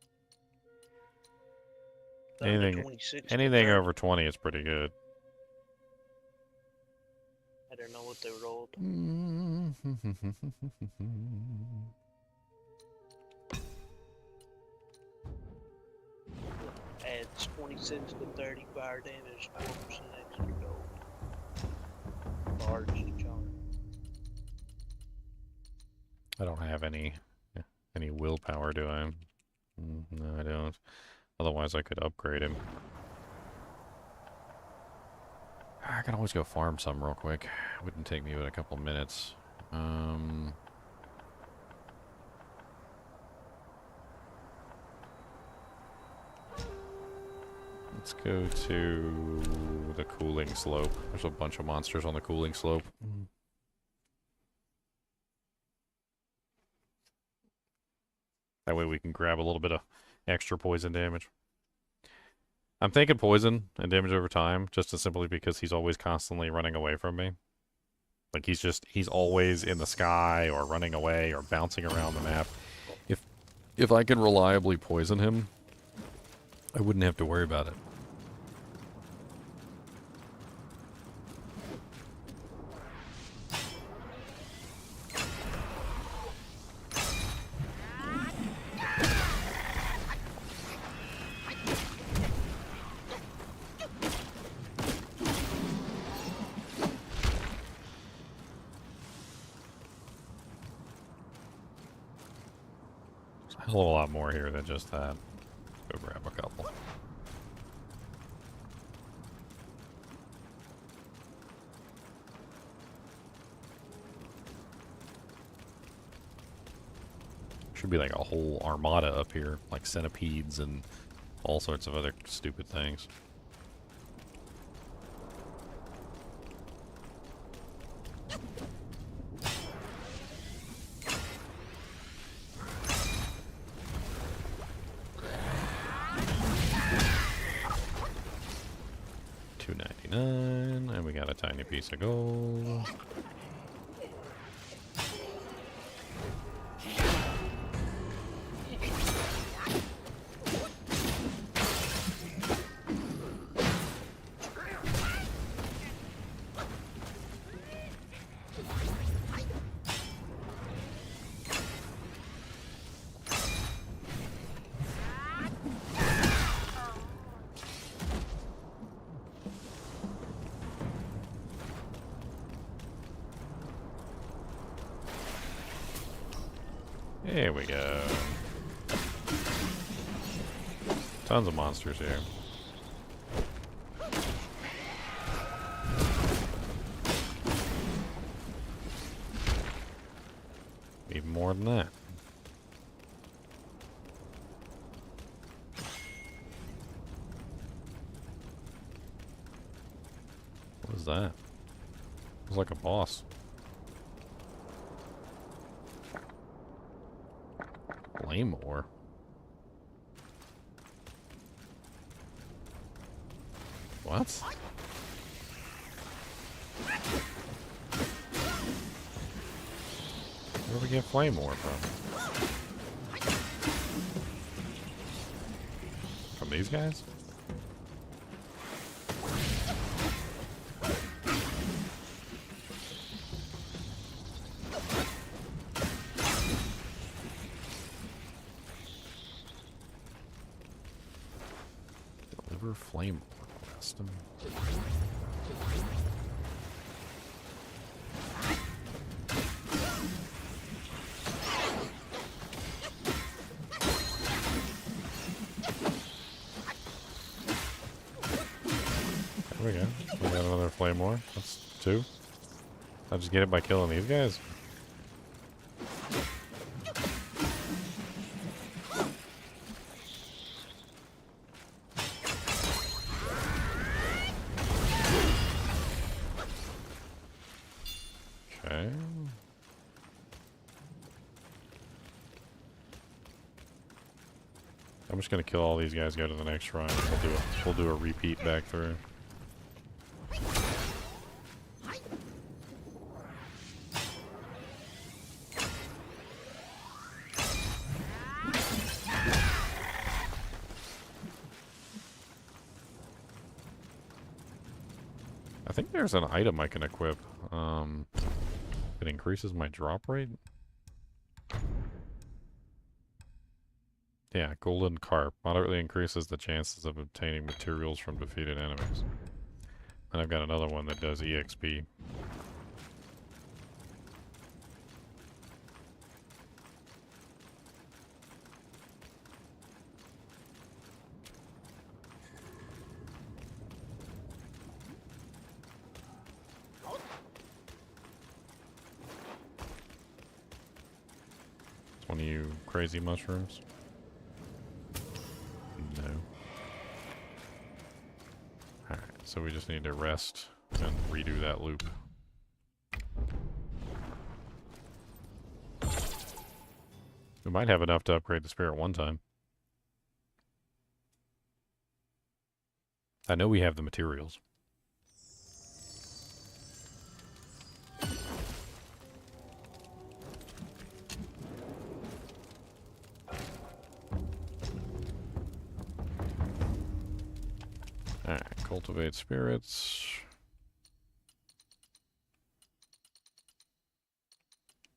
down to Anything, 26 to anything 30. over 20 is pretty good. I don't know what they rolled. Adds 26 to 30 fire damage, 4% extra gold. Large charm. I don't have any willpower, do I? No, I don't. Otherwise, I could upgrade him. I can always go farm some real quick. Wouldn't take me but a couple minutes. Let's go to the cooling slope. There's a bunch of monsters on the cooling slope. That way we can grab a little bit of extra poison damage. I'm thinking poison and damage over time, just as simply because he's always constantly running away from me. Like he's always in the sky or running away or bouncing around the map. If I can reliably poison him, I wouldn't have to worry about it. A whole lot more here than just that. Go grab a couple. Should be like a whole armada up here, like centipedes and all sorts of other stupid things. $2.99, and we got a tiny piece of gold. There we go. Tons of monsters here. Even more than that. What is that? It's like a boss. Claymore. What? Where do we get Claymore from? From these guys? Silver flame quest. There we go. We got another flame war. That's 2. I'll just get it by killing these guys. Okay. I'm just gonna kill all these guys, go to the next shrine. We'll do a repeat back through. I think there's an item I can equip. It increases my drop rate. Yeah, golden carp. Moderately increases the chances of obtaining materials from defeated enemies. And I've got another one that does EXP. One of you crazy mushrooms? No. Alright, so we just need to rest and redo that loop. We might have enough to upgrade the spirit one time. I know we have the materials. Alright, cultivate spirits.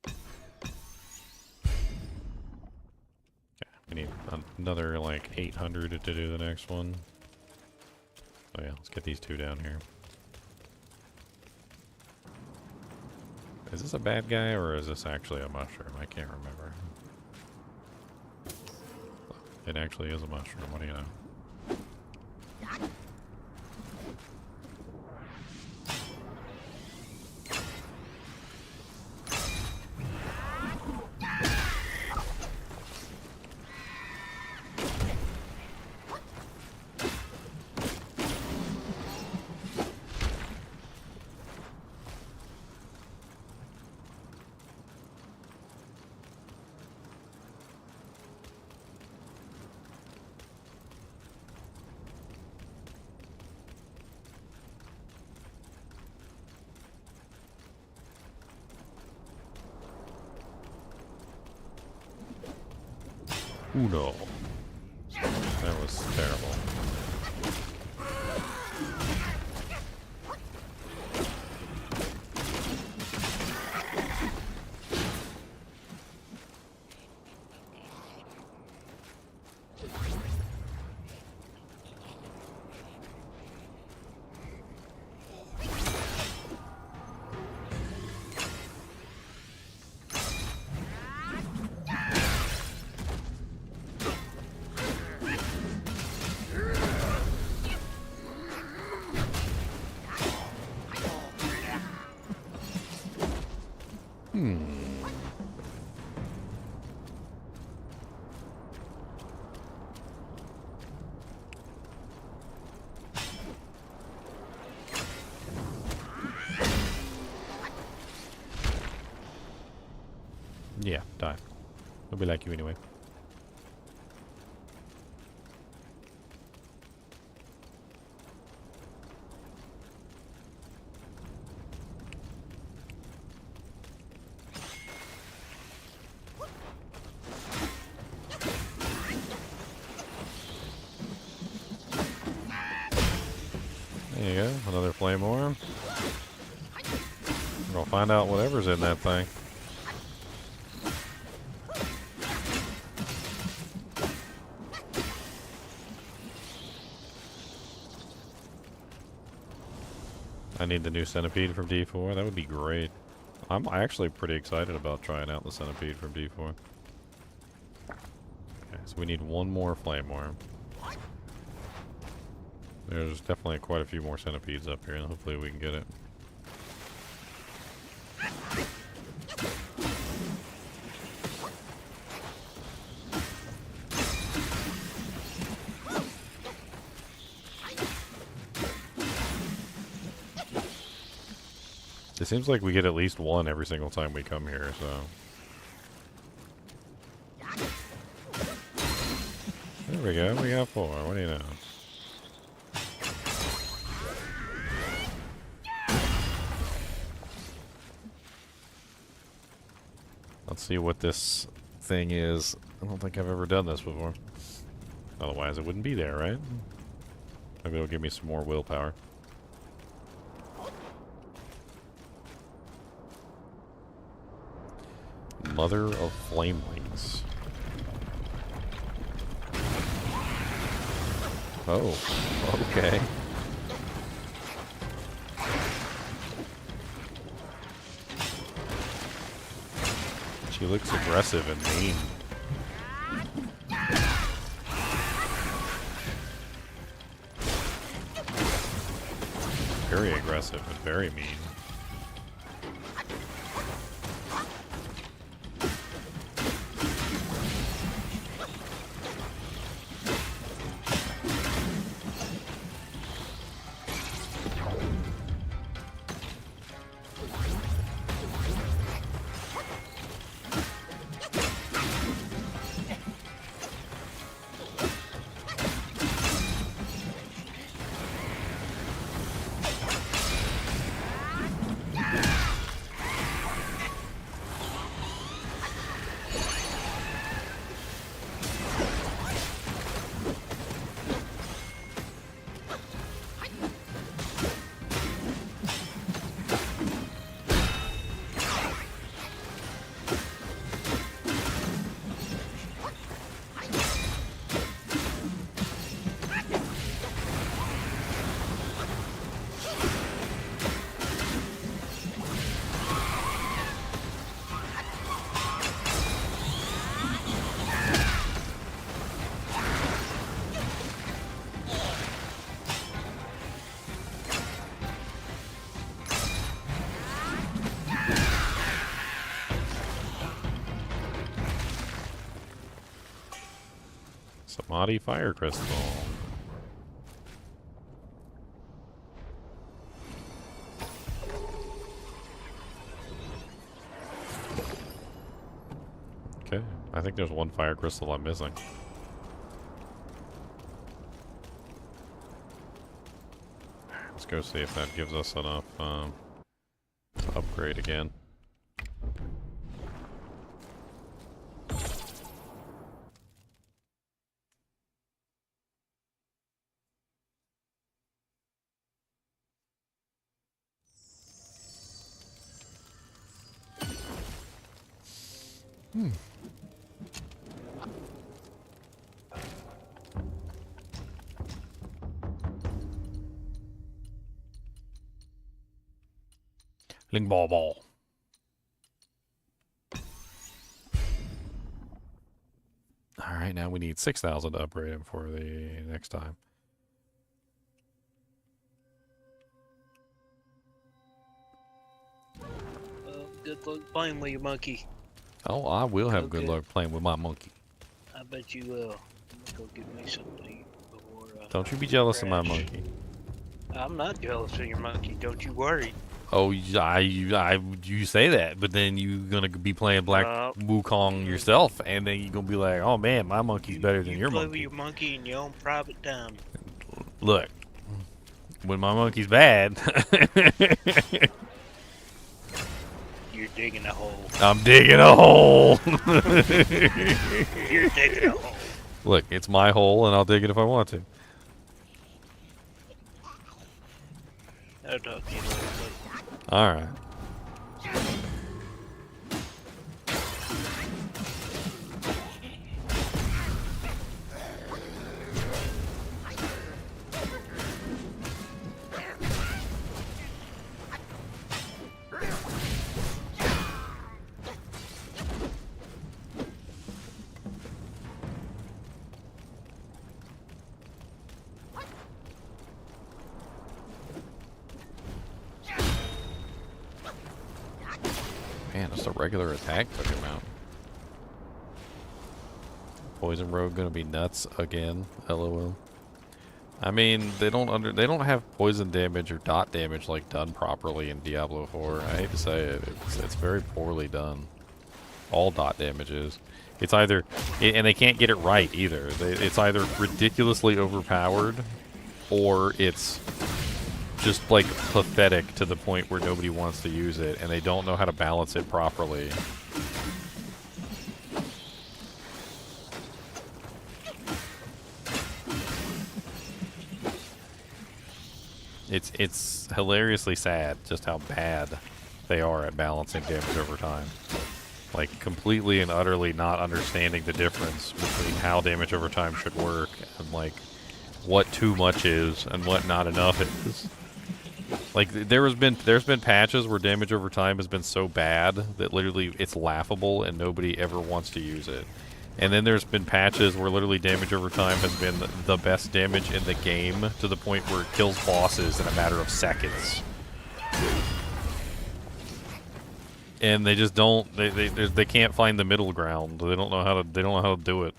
Okay, we need another like 800 to do the next one. Oh yeah, let's get these 2 down here. Is this a bad guy or is this actually a mushroom? I can't remember. It actually is a mushroom, what do you know? Uno. That was terrible. Yeah, die. He'll be like you anyway. There you go, another flame orb. We're gonna find out whatever's in that thing. I need the new centipede from D4. That would be great. I'm actually pretty excited about trying out the centipede from D4. Okay, so we need one more flame worm. There's definitely quite a few more centipedes up here, and hopefully we can get it. It seems like we get at least one every single time we come here, so... There we go, we got 4. What do you know? Let's see what this thing is. I don't think I've ever done this before. Otherwise it wouldn't be there, right? Maybe it'll give me some more willpower. Mother of Flamelings. Oh, okay. She looks aggressive and mean. Very aggressive and very mean. Samadhi Fire Crystal. Okay, I think there's one fire crystal I'm missing. Let's go see if that gives us enough to upgrade again. Ling ball ball. Alright, now we need 6,000 to upgrade him for the next time. Good luck playing with your monkey. Oh, I will have good Okay. luck playing with my monkey. I bet you will. I'm gonna go get me something to eat before. Don't you be jealous of my crash. monkey. I'm not jealous of your monkey. Don't you worry. Oh, you say that, but then you gonna be playing Black Wukong yourself, and then you gonna be like, oh man, my monkey's better than your play with monkey. your monkey in your own private time. Look, when my monkey's bad, You're digging a hole. I'm digging a hole. You're digging a hole. Look, it's my hole, and I'll dig it if I want to. I'll talk to you later, buddy. All right. Man, just a regular attack took him out. Poison Rogue gonna be nuts again. LOL. I mean, they don't have poison damage or dot damage like done properly in Diablo 4. I hate to say it, it's very poorly done. All dot damages. It's either, and they can't get it right either. It's either ridiculously overpowered, or it's just like pathetic to the point where nobody wants to use it, and they don't know how to balance it properly. It's hilariously sad just how bad they are at balancing damage over time. Like, completely and utterly not understanding the difference between how damage over time should work and, like, what too much is and what not enough is. Like, there's been patches where damage over time has been so bad that literally it's laughable and nobody ever wants to use it. And then there's been patches where literally damage over time has been the best damage in the game to the point where it kills bosses in a matter of seconds. And they just don't. They can't find the middle ground. They don't know how to. They don't know how to do it.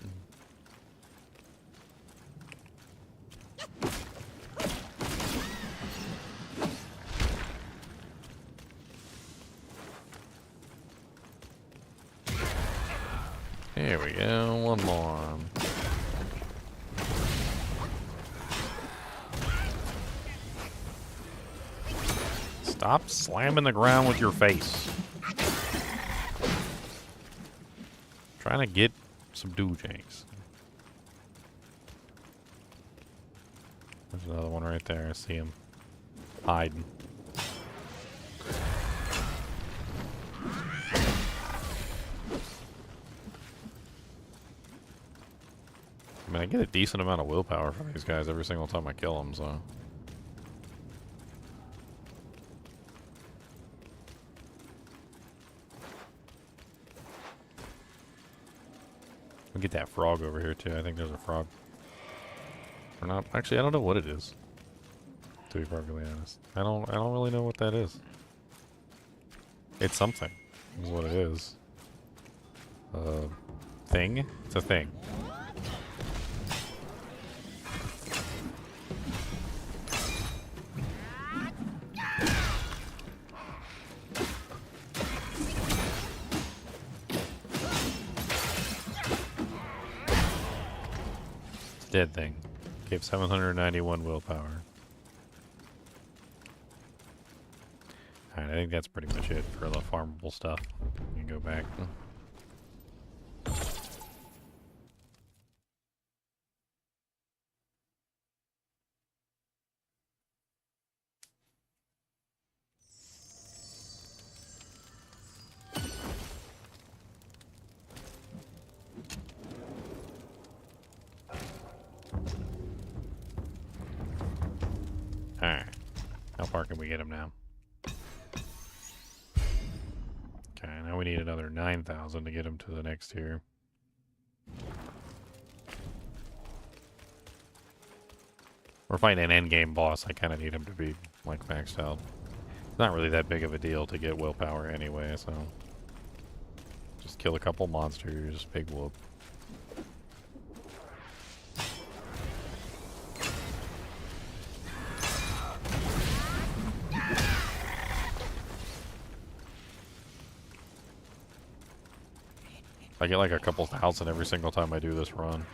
Here we go. One more. Stop slamming the ground with your face. Trying to get some doojanks. There's another one right there. I see him hiding. I mean, I get a decent amount of willpower from these guys every single time I kill them, so. We'll get that frog over here too. I think there's a frog. Or not. Actually, I don't know what it is. To be perfectly honest, I don't really know what that is. It's something. Is what it is. Thing. It's a thing. Dead thing. Gave 791 willpower. Alright, I think that's pretty much it for the farmable stuff. You can go back. Alright. How far can we get him now? Okay, now we need another 9,000 to get him to the next tier. We're fighting an endgame boss. I kind of need him to be, like, maxed out. It's not really that big of a deal to get willpower anyway, so... Just kill a couple monsters, big whoop. I get like a couple thousand every single time I do this run.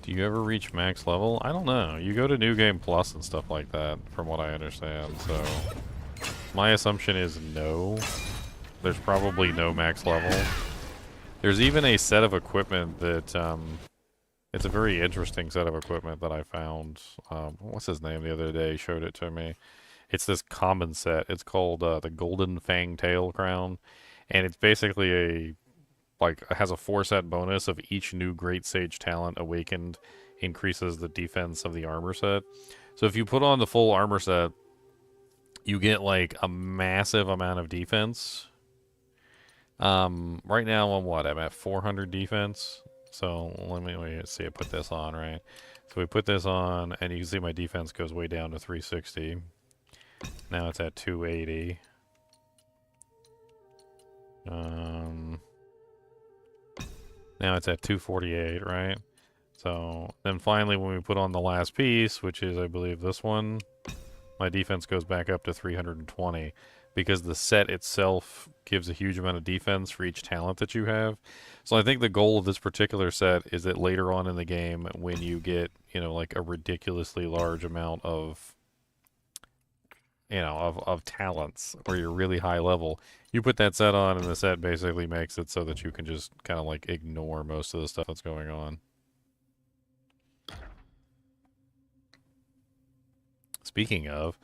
Do you ever reach max level? I don't know. You go to New Game Plus and stuff like that, from what I understand, so... My assumption is no. There's probably no max level. There's even a set of equipment that, it's a very interesting set of equipment that I found. What's his name the other day? He showed it to me. It's this common set. It's called the Golden Fang Tail Crown. And it's basically has a 4-set bonus of each new Great Sage talent awakened increases the defense of the armor set. So if you put on the full armor set, you get like a massive amount of defense. Right now I'm what? I'm at 400 defense. So let me see. I put this on, right? So we put this on, and you can see my defense goes way down to 360. Now it's at 280. Now it's at 248, right? So then finally when we put on the last piece, which is I believe this one, my defense goes back up to 320 because the set itself gives a huge amount of defense for each talent that you have. So I think the goal of this particular set is that later on in the game when you get, you know, like a ridiculously large amount of, you know, of talents where you're really high level, you put that set on and the set basically makes it so that you can just kind of like ignore most of the stuff that's going on. Speaking of,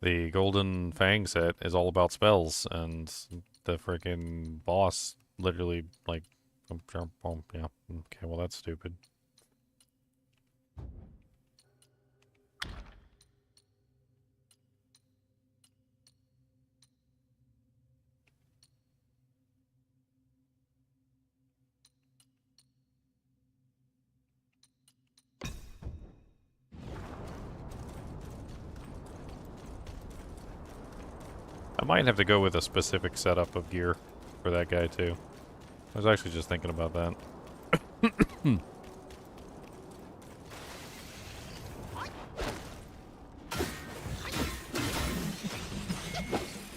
the Golden Fang set is all about spells, and the freaking boss literally, like, yeah, okay, well that's stupid. I might have to go with a specific setup of gear for that guy too. I was actually just thinking about that.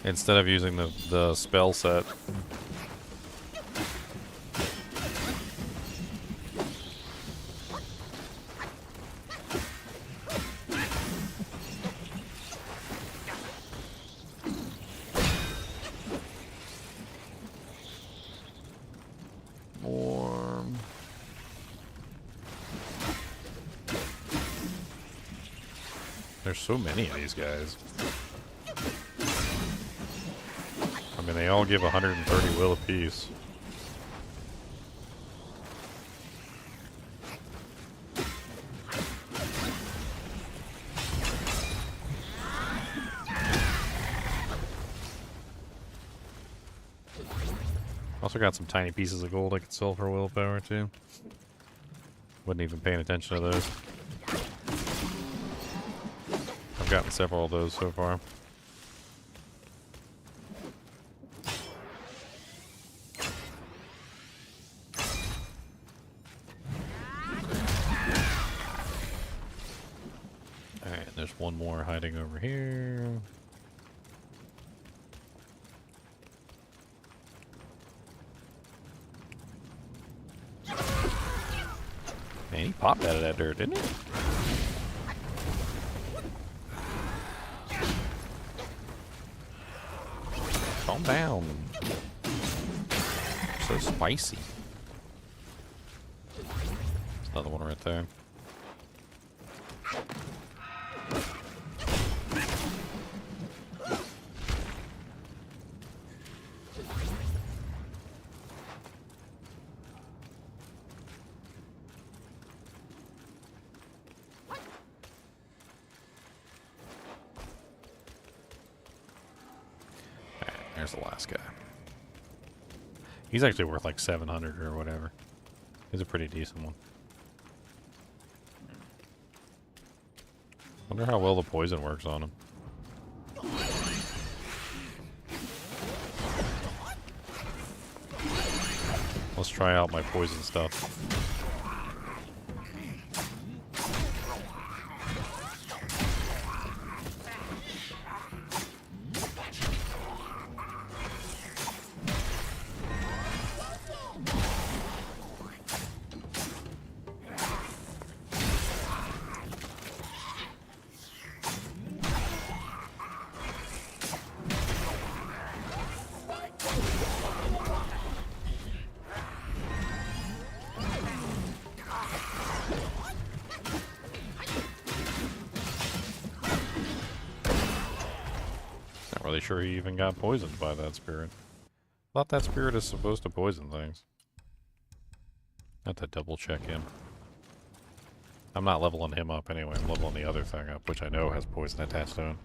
Instead of using the spell set. There's so many of these guys. I mean, they all give 130 will apiece. Also got some tiny pieces of gold I could sell for willpower too. Wasn't even paying attention to those. I've gotten several of those so far. Alright, there's one more hiding over here. Man, he popped out of that dirt, didn't he? Calm down. So spicy. There's another one right there. There's the last guy. He's actually worth like 700 or whatever. He's a pretty decent one. Wonder how well the poison works on him. Let's try out my poison stuff. Really sure he even got poisoned by that spirit. Thought that spirit is supposed to poison things. Have to double check him. I'm not leveling him up anyway. I'm leveling the other thing up, which I know has poison attached to him.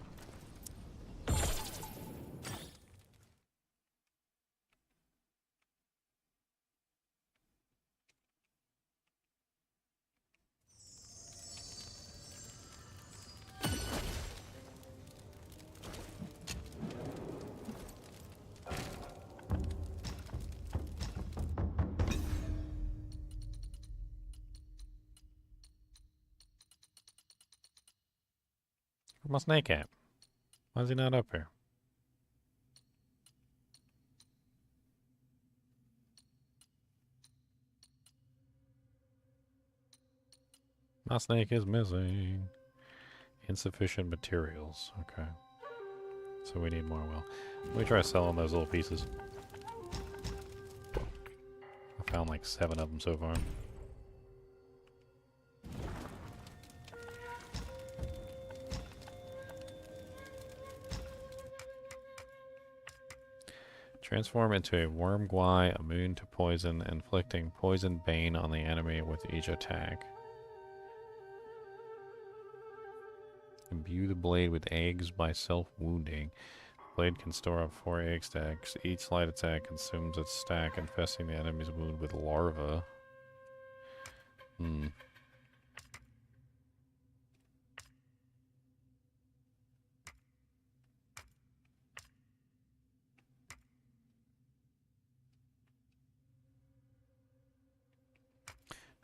Where's my snake at? Why is he not up here? My snake is missing. Insufficient materials. Okay. So we need more well. Let me try selling those little pieces. I found like 7 of them so far. Transform into a worm guai, immune to poison, inflicting poison bane on the enemy with each attack. Imbue the blade with eggs by self-wounding. Blade can store up 4 egg stacks. Each slight attack consumes its stack, infesting the enemy's wound with larvae.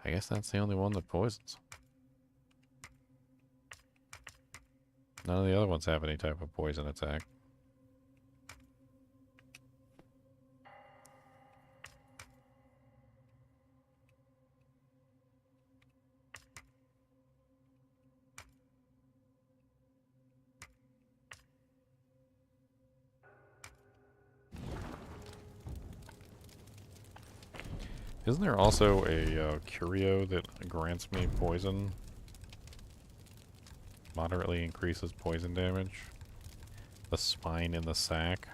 I guess that's the only one that poisons. None of the other ones have any type of poison attack. Isn't there also a curio that grants me poison? Moderately increases poison damage. The spine in the sack.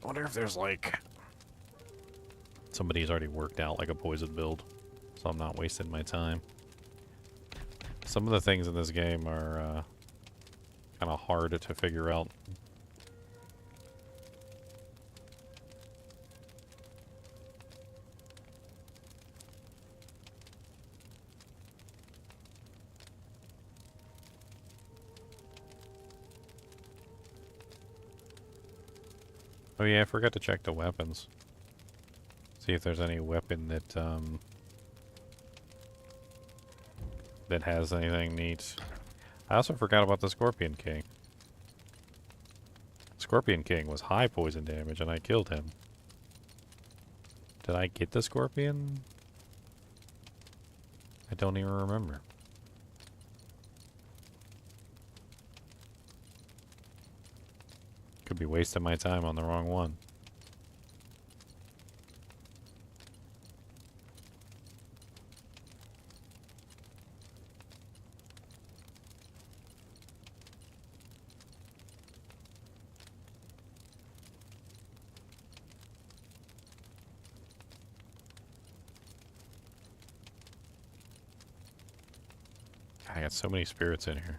I wonder if there's like... somebody's already worked out like a poison build, so I'm not wasting my time. Some of the things in this game are kind of hard to figure out. Oh yeah, I forgot to check the weapons. See if there's any weapon that that has anything neat. I also forgot about the Scorpion King. Scorpion King was high poison damage and I killed him. Did I get the Scorpion? I don't even remember. Could be wasting my time on the wrong one. I got so many spirits in here.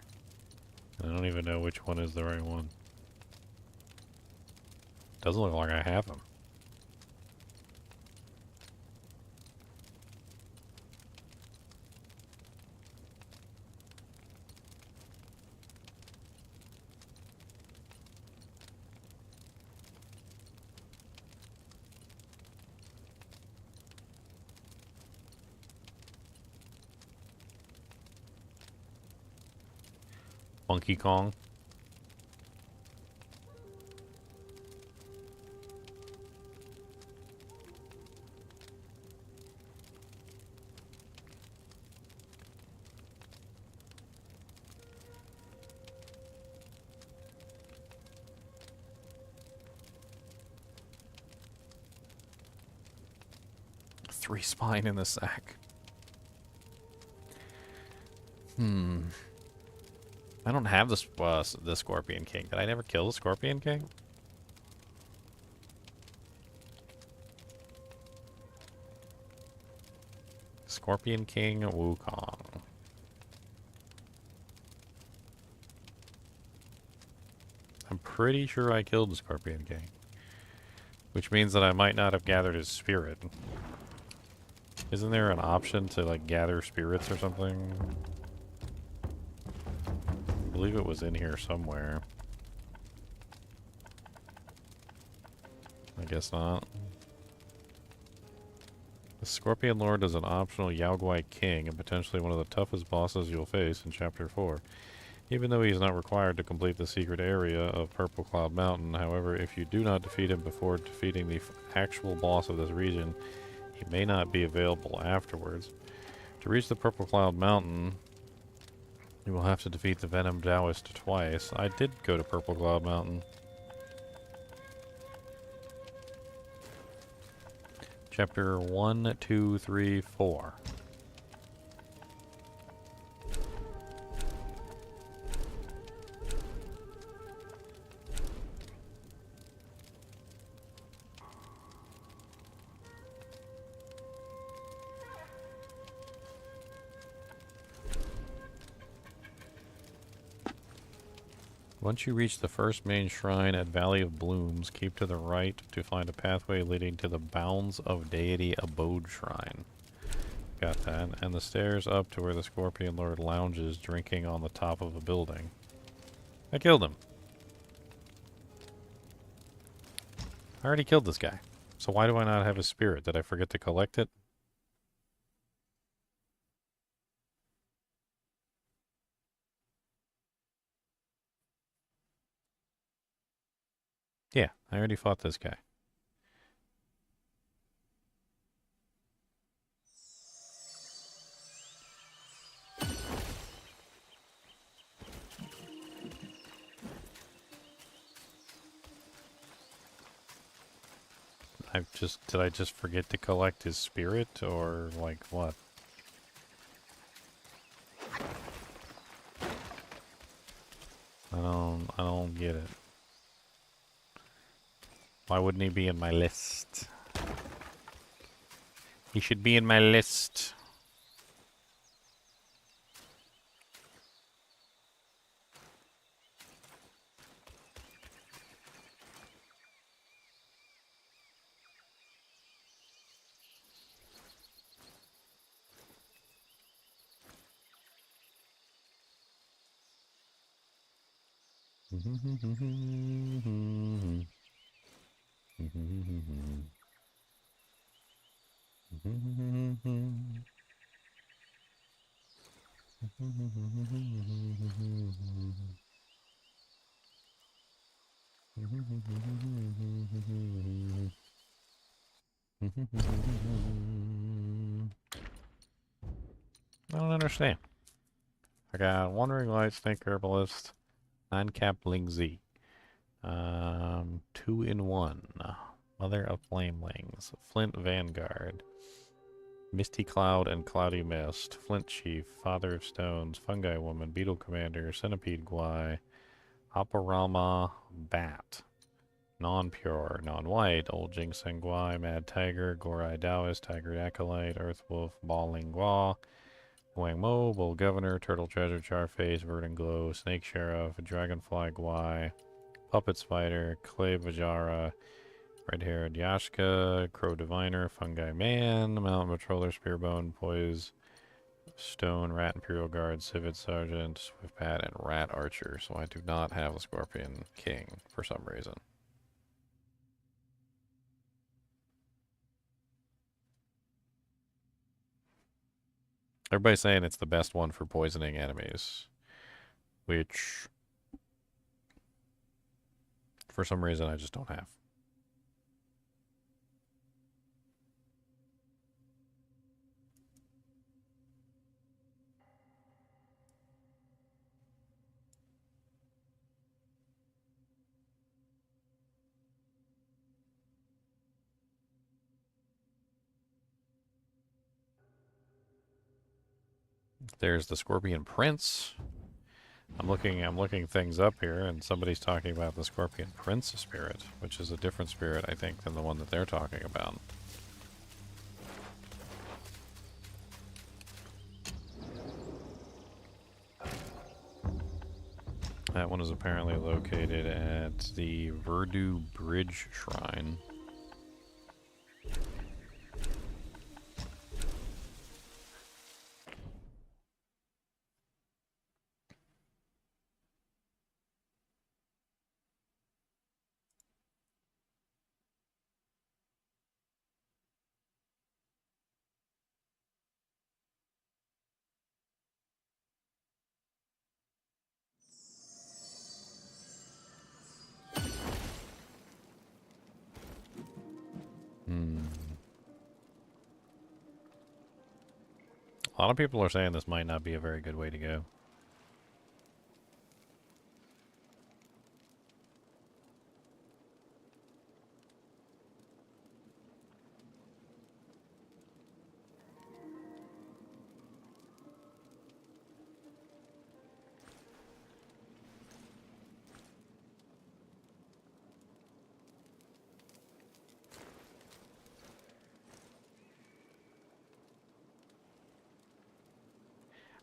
I don't even know which one is the right one. Doesn't look like I have them. Monkey Kong. Three spine in the sack. I don't have the Scorpion King. Did I never kill the Scorpion King? Scorpion King Wukong. I'm pretty sure I killed the Scorpion King. Which means that I might not have gathered his spirit. Isn't there an option to like gather spirits or something? I believe it was in here somewhere. I guess not. The Scorpion Lord is an optional Yaoguai king and potentially one of the toughest bosses you'll face in Chapter 4. Even though he is not required to complete the secret area of Purple Cloud Mountain, however, if you do not defeat him before defeating the actual boss of this region, he may not be available afterwards. To reach the Purple Cloud Mountain, you will have to defeat the Venom Taoist twice. I did go to Purple Cloud Mountain. Chapter 1, 2, 3, 4. Once you reach the first main shrine at Valley of Blooms, keep to the right to find a pathway leading to the Bounds of Deity Abode Shrine. Got that. And the stairs up to where the Scorpion Lord lounges drinking on the top of a building. I killed him. I already killed this guy. So why do I not have his spirit? Did I forget to collect it? Yeah, I already fought this guy. Did I just forget to collect his spirit, or like what? I don't get it. Why wouldn't he be in my list? He should be in my list. I don't understand. I got Wandering Light, Snake Herbalist, 9-cap Ling Z. 2-in-1. Mother of Flamelings, Flint Vanguard, Misty Cloud and Cloudy Mist, Flint Chief, Father of Stones, Fungi Woman, Beetle Commander, Centipede Guai, Aparama Bat, Non-Pure, Non-White, Old Ginseng Guai, Mad Tiger, Gorai Taoist, Tiger Acolyte, Earth Wolf, Baw-Lang-lang, Wang Mo, Bull Governor, Turtle Treasure, Charface, Verdant Glow, Snake Sheriff, Dragonfly Guai, Puppet Spider, Clay Vajara, Red-Haired Yashka, Crow Diviner, Fungi Man, Mountain Patroller, Spearbone, Poise, Stone, Rat Imperial Guard, Civet Sergeant, Swift Bat, and Rat Archer. So I do not have a Scorpion King for some reason. Everybody's saying it's the best one for poisoning enemies, which for some reason I just don't have. There's the Scorpion Prince. I'm looking things up here, and somebody's talking about the Scorpion Prince spirit, which is a different spirit, I think, than the one that they're talking about. That one is apparently located at the Verdu Bridge Shrine. A lot of people are saying this might not be a very good way to go.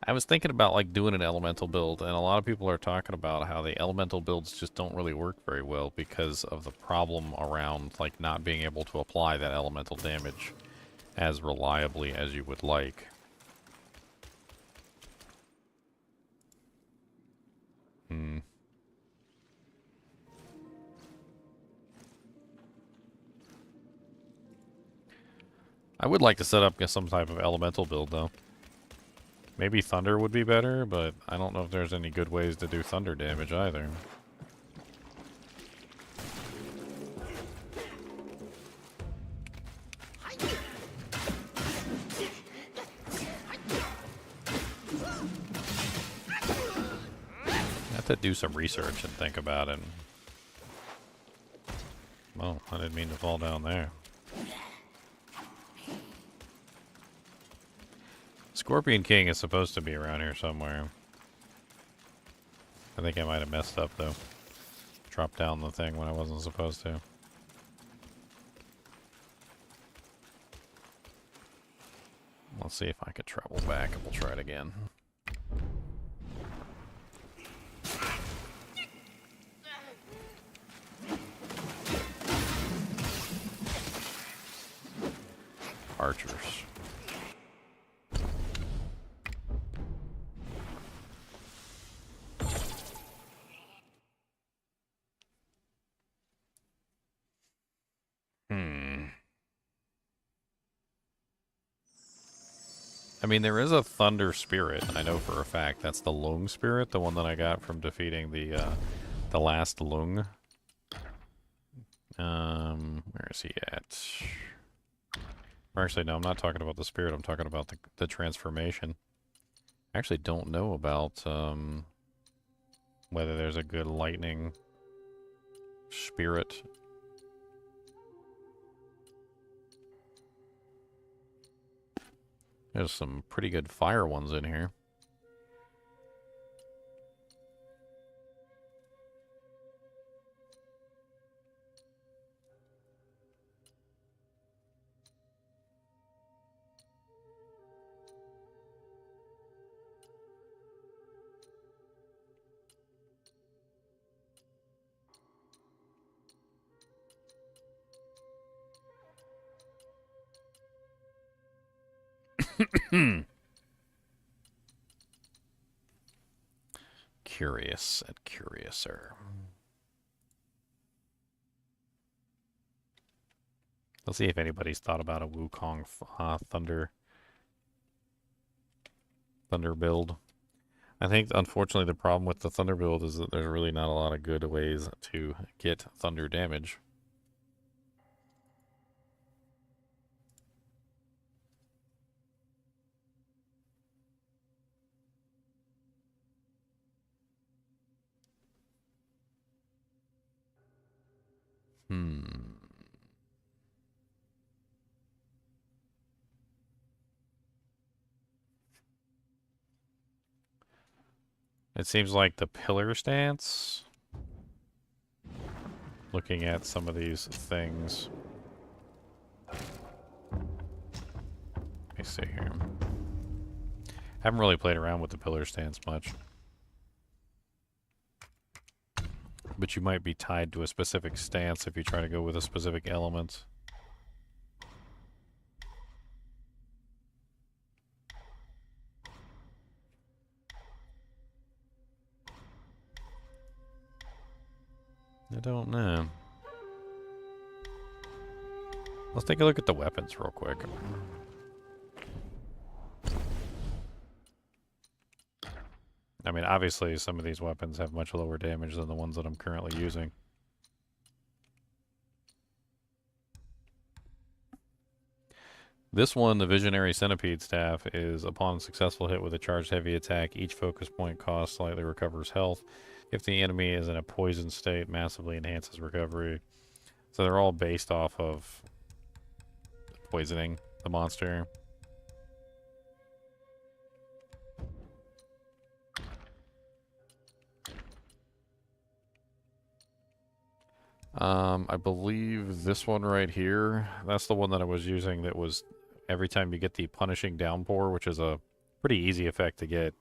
I was thinking about like doing an elemental build, and a lot of people are talking about how the elemental builds just don't really work very well because of the problem around like not being able to apply that elemental damage as reliably as you would like. I would like to set up some type of elemental build though. Maybe thunder would be better, but I don't know if there's any good ways to do thunder damage either. I have to do some research and think about it. Oh, I didn't mean to fall down there. Scorpion King is supposed to be around here somewhere. I think I might have messed up though. Dropped down the thing when I wasn't supposed to. Let's see if I could travel back and we'll try it again. Archers. I mean, there is a thunder spirit. I know for a fact that's the Lung spirit, the one that I got from defeating the last Lung. Where is he at? Or actually, no, I'm not talking about the spirit. I'm talking about the transformation. I actually don't know about whether there's a good lightning spirit. There's some pretty good fire ones in here. Curious and curiouser. Let's see if anybody's thought about a Wukong thunder build. I think, unfortunately, the problem with the thunder build is that there's really not a lot of good ways to get thunder damage. It seems like the pillar stance, looking at some of these things. Let me see here. Haven't really played around with the pillar stance much. But you might be tied to a specific stance if you try to go with a specific element. I don't know. Let's take a look at the weapons real quick. I mean, obviously, some of these weapons have much lower damage than the ones that I'm currently using. This one, the Visionary Centipede Staff, is upon successful hit with a charged heavy attack, each focus point cost slightly recovers health. If the enemy is in a poison state, massively enhances recovery. So they're all based off of poisoning the monster. I believe this one right here, that's the one that I was using that was every time you get the Punishing Downpour, which is a pretty easy effect to get,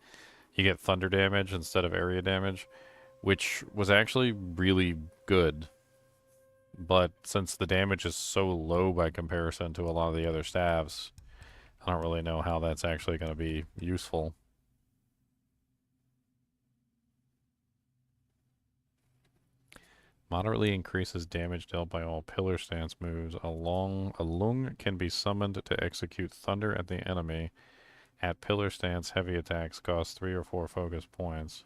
you get thunder damage instead of area damage, which was actually really good. But since the damage is so low by comparison to a lot of the other staffs, I don't really know how that's actually going to be useful. Moderately increases damage dealt by all pillar stance moves. A lung can be summoned to execute thunder at the enemy. At pillar stance, heavy attacks cost 3 or 4 focus points.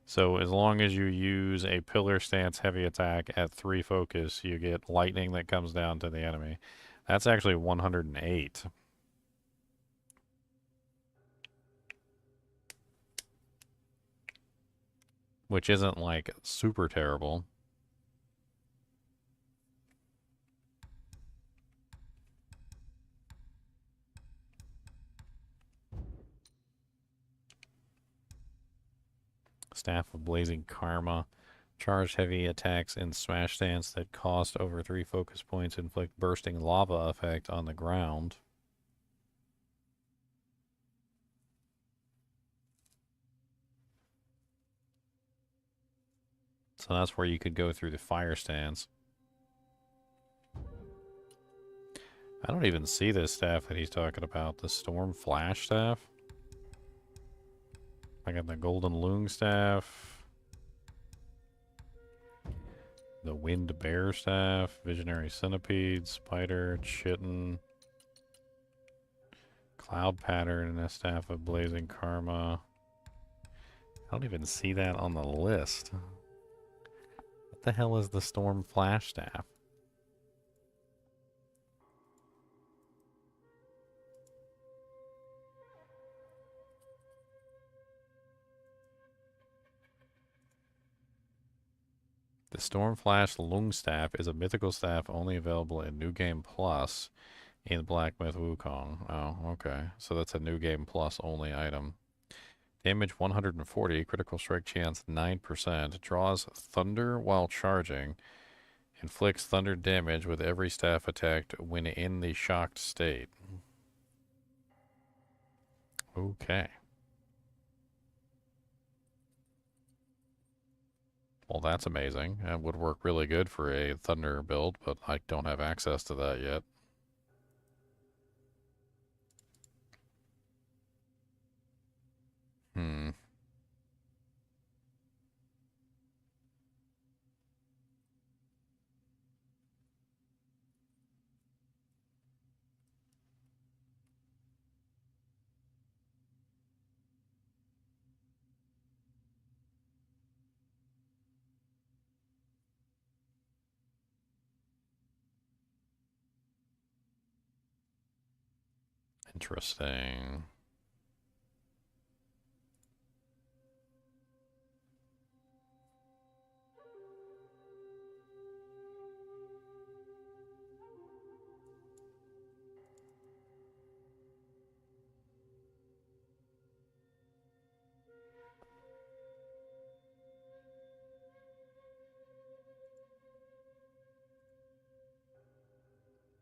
So as long as you use a pillar stance heavy attack at 3 focus, you get lightning that comes down to the enemy. That's actually 108. Which isn't like super terrible. Staff of Blazing Karma. Charged heavy attacks in Smash Stance that cost over 3 focus points inflict bursting lava effect on the ground. So that's where you could go through the fire stance. I don't even see this staff that he's talking about. The Storm Flash staff. I got the Golden Loong staff. The Wind Bear staff. Visionary Centipede. Spider. Chitin. Cloud Pattern and a Staff of Blazing Karma. I don't even see that on the list. What the hell is the Storm Flash staff? The Storm Flash Loong Staff is a mythical staff only available in New Game Plus in Black Myth Wukong. Oh, okay. So that's a New Game Plus only item. Damage 140, critical strike chance 9%, draws thunder while charging, inflicts thunder damage with every staff attacked when in the shocked state. Okay. Well, that's amazing. That would work really good for a thunder build, but I don't have access to that yet. Interesting.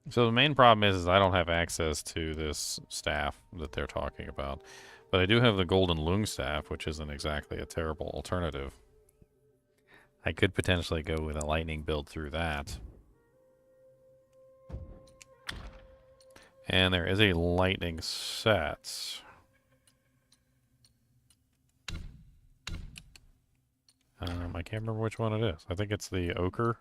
So the main problem is I don't have access to this staff that they're talking about. But I do have the Golden Loong staff, which isn't exactly a terrible alternative. I could potentially go with a lightning build through that. And there is a lightning set. I can't remember which one it is. I think it's the Ochre.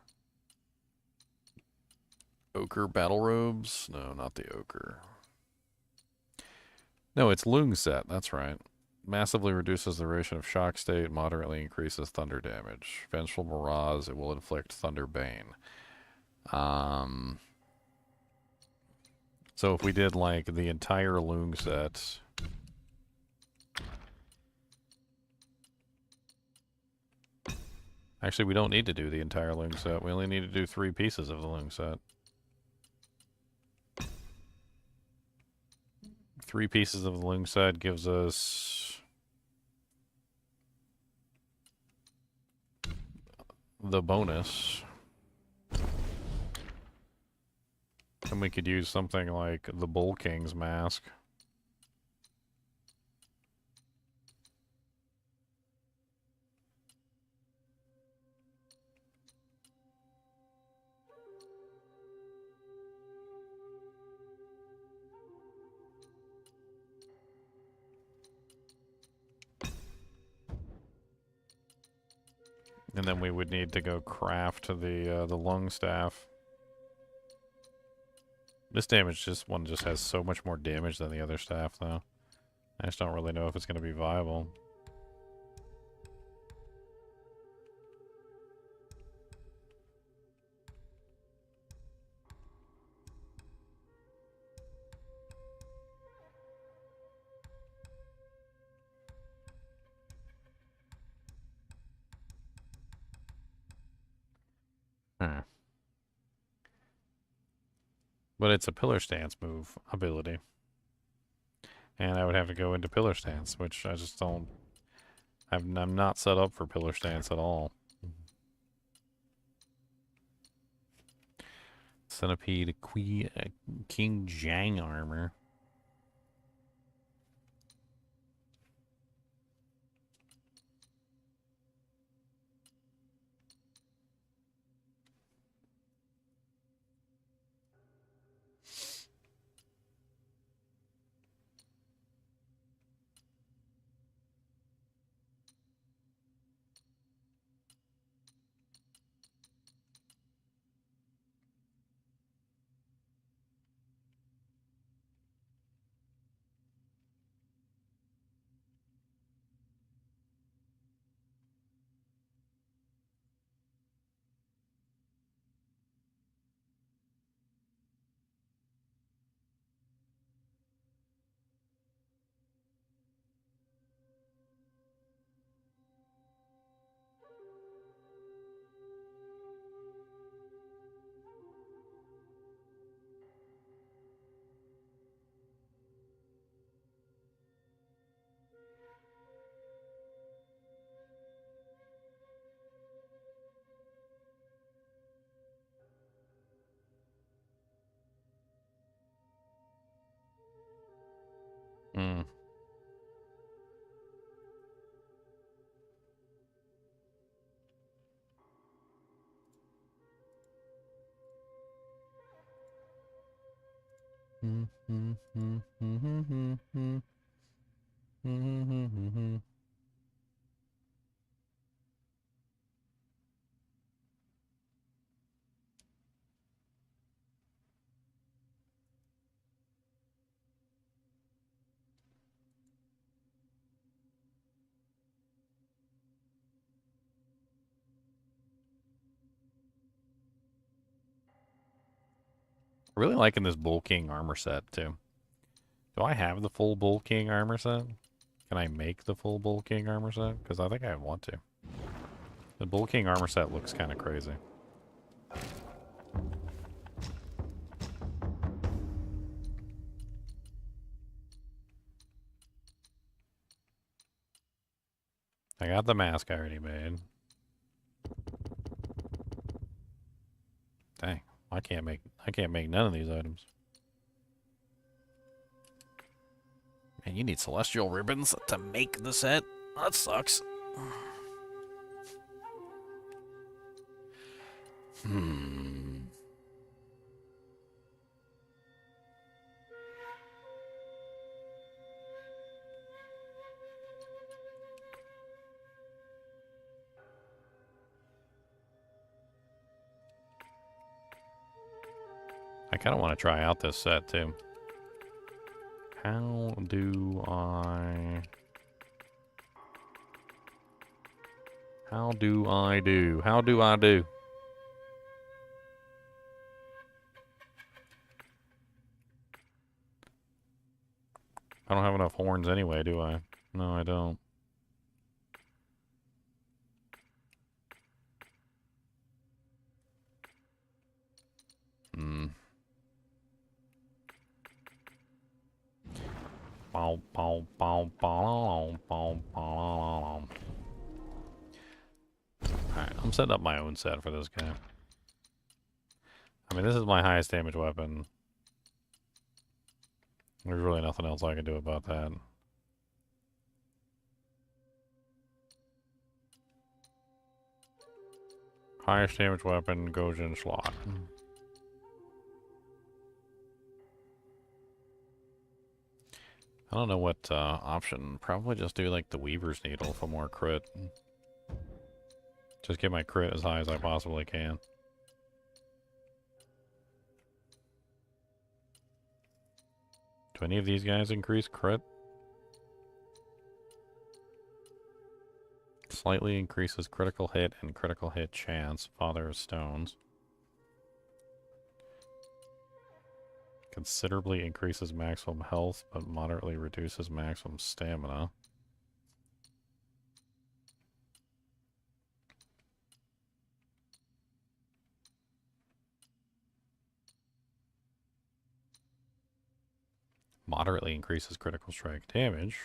Ochre Battle Robes? No, not the Ochre. No, it's Loong set. That's right. Massively reduces the duration of shock state, moderately increases thunder damage. Vengeful Mirage, it will inflict Thunder Bane. So if we did like the entire loom set, actually we don't need to do the entire loom set. We only need to do 3 pieces of the loom set. 3 pieces of the loom set gives us the bonus. And we could use something like the Bull King's mask. And then we would need to go craft the lung staff. This one just has so much more damage than the other staff, though. I just don't really know if it's going to be viable. But it's a pillar stance move ability. And I would have to go into pillar stance, which I just don't... I'm not set up for pillar stance at all. Centipede King Jang armor. Hmm. Really liking this Bull King armor set, too. Do I have the full Bull King armor set? Can I make the full Bull King armor set? Because I think I want to. The Bull King armor set looks kind of crazy. I got the mask I already made. Dang, I can't make none of these items. Man, you need celestial ribbons to make the set? That sucks. I kind of want to try out this set, too. How do I do? I don't have enough horns anyway, do I? No, I don't. Hmm. Bow, bow, bow, bow, bow, bow. Alright, I'm setting up my own set for this guy. I mean, this is my highest damage weapon. There's really nothing else I can do about that. Highest damage weapon goes in slot. I don't know what option. Probably just do like the Weaver's Needle for more crit. Just get my crit as high as I possibly can. Do any of these guys increase crit? Slightly increases critical hit and critical hit chance. Father of Stones. Considerably increases maximum health, but moderately reduces maximum stamina. Moderately increases critical strike damage.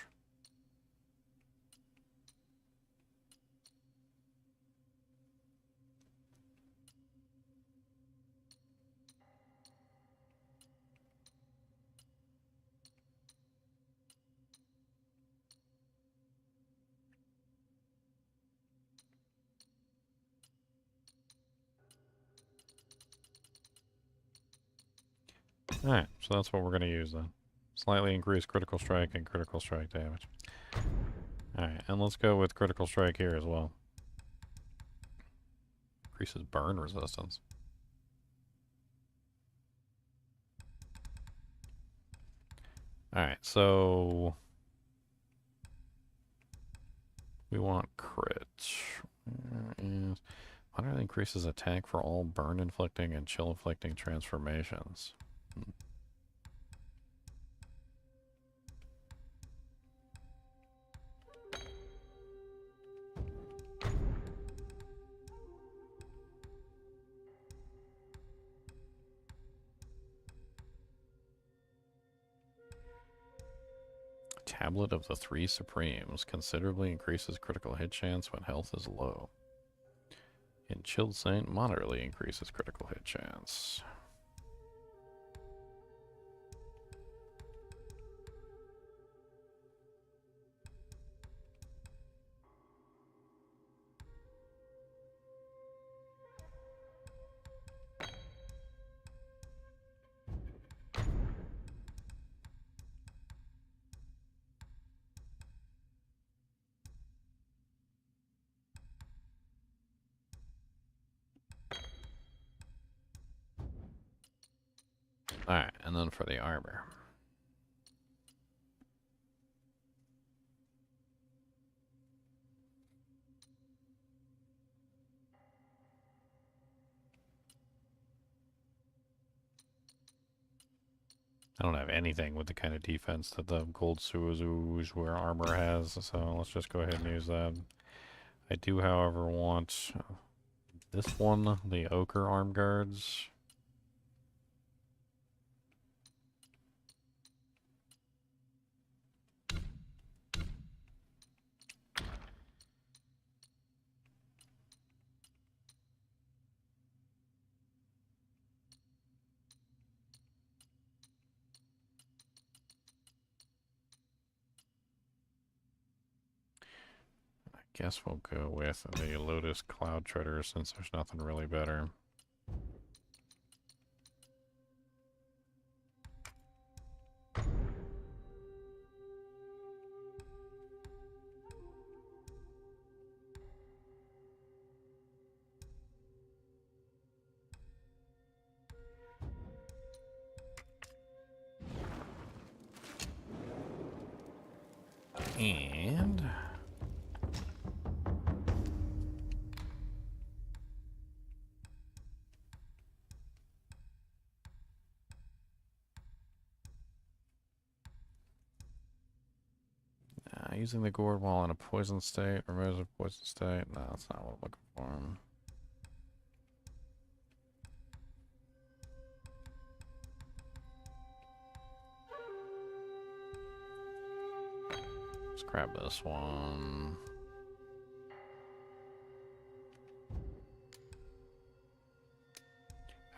Alright, so that's what we're going to use then. Slightly increased critical strike and critical strike damage. Alright, and let's go with critical strike here as well. Increases burn resistance. Alright, so we want crit. Moderately increases attack for all burn inflicting and chill inflicting transformations. Tablet of the Three Supremes considerably increases critical hit chance when health is low. In Chilled Saint, moderately increases critical hit chance. Alright, and then for the armor. I don't have anything with the kind of defense that the gold Suazuzware armor has, so let's just go ahead and use that. I do, however, want this one, the Ochre Arm Guards. Guess we'll go with the Lotus Cloud Treader since there's nothing really better. And Using the gourd while in a poison state. Removes a poison state. No, that's not what I'm looking for. Let's grab this one.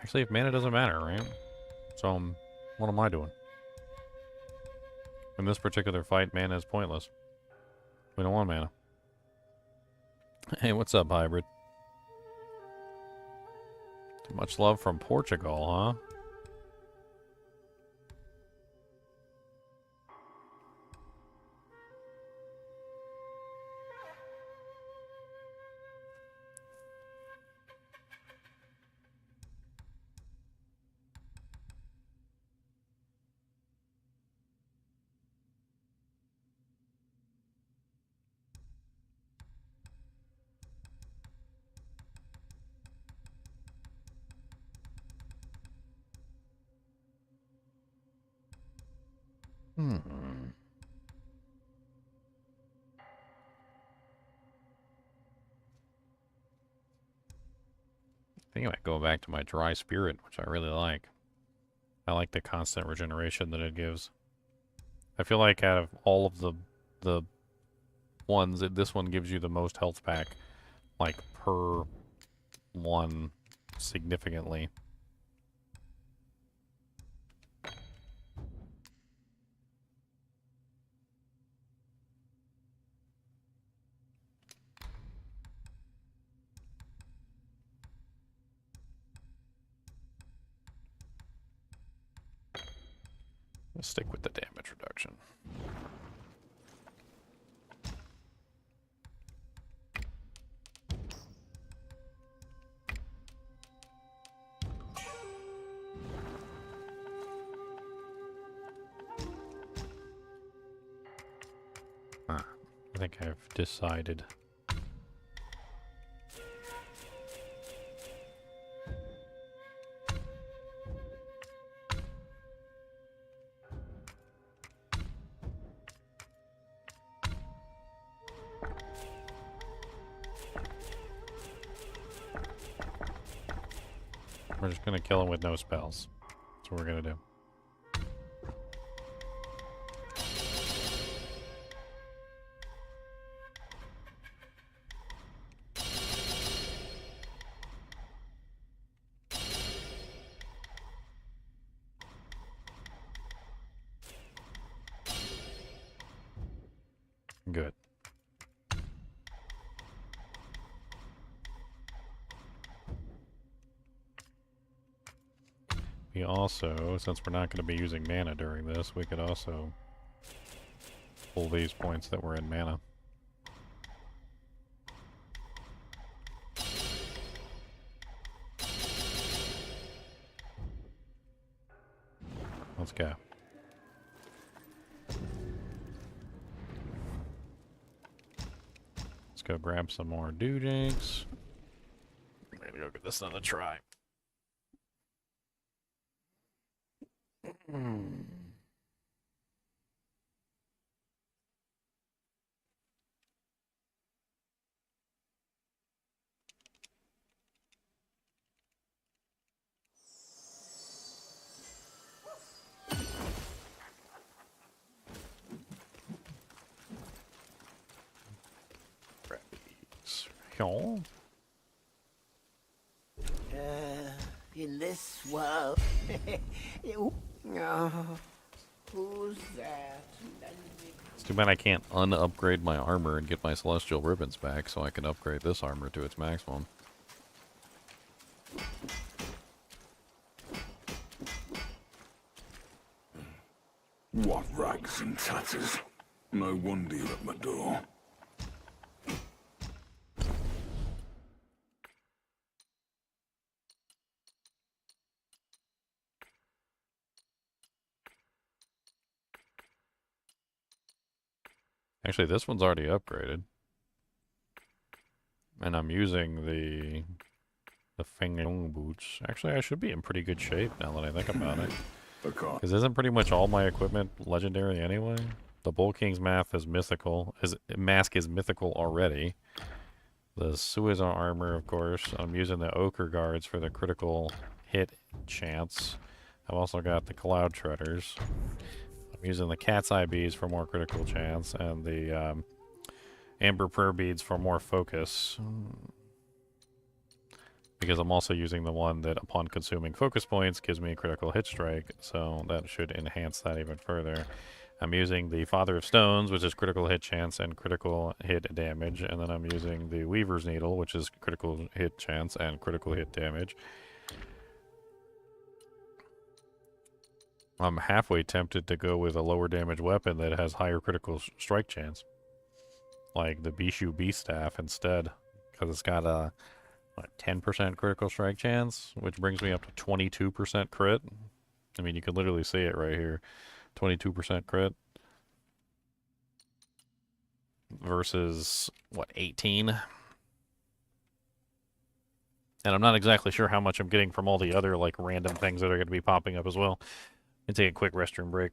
Actually, if mana doesn't matter, right? So, what am I doing? In this particular fight, mana is pointless. We don't want mana. Hey, what's up, hybrid? Too much love from Portugal, huh? I think I might go back to my dry spirit, which I really like. I like the constant regeneration that it gives. I feel like out of all of the ones, this one gives you the most health back, like per one, significantly. Let's stick with the damage reduction. I think I've decided. We're just gonna kill him with no spells. That's what we're gonna do. Good. We also, since we're not going to be using mana during this, we could also pull these points that were in mana. Let's go. Let's go grab some more doodags. I'm gonna go give this another try. In this world. Who's that? It's too bad I can't un-upgrade my armor and get my celestial ribbons back so I can upgrade this armor to its maximum. What rags and tatters? No wonder you're at my door. Actually, this one's already upgraded. And I'm using the Feng boots. Actually, I should be in pretty good shape now that I think about it. Because isn't pretty much all my equipment legendary anyway? The Bull King's mask is mythical. Mask is mythical already. The Suiza armor, of course. I'm using the Ochre guards for the critical hit chance. I've also got the Cloud Treaders. I'm using the Cat's Eye beads for more critical chance, and the Amber Prayer beads for more focus. Because I'm also using the one that, upon consuming focus points, gives me a critical hit strike, so that should enhance that even further. I'm using the Father of Stones, which is critical hit chance and critical hit damage, and then I'm using the Weaver's Needle, which is critical hit chance and critical hit damage. I'm halfway tempted to go with a lower damage weapon that has higher critical strike chance, like the Bishui B Staff instead, because it's got a 10% critical strike chance, which brings me up to 22% crit. I mean, you can literally see it right here. 22% crit versus, what, 18? And I'm not exactly sure how much I'm getting from all the other, like, random things that are going to be popping up as well. Let me take a quick restroom break.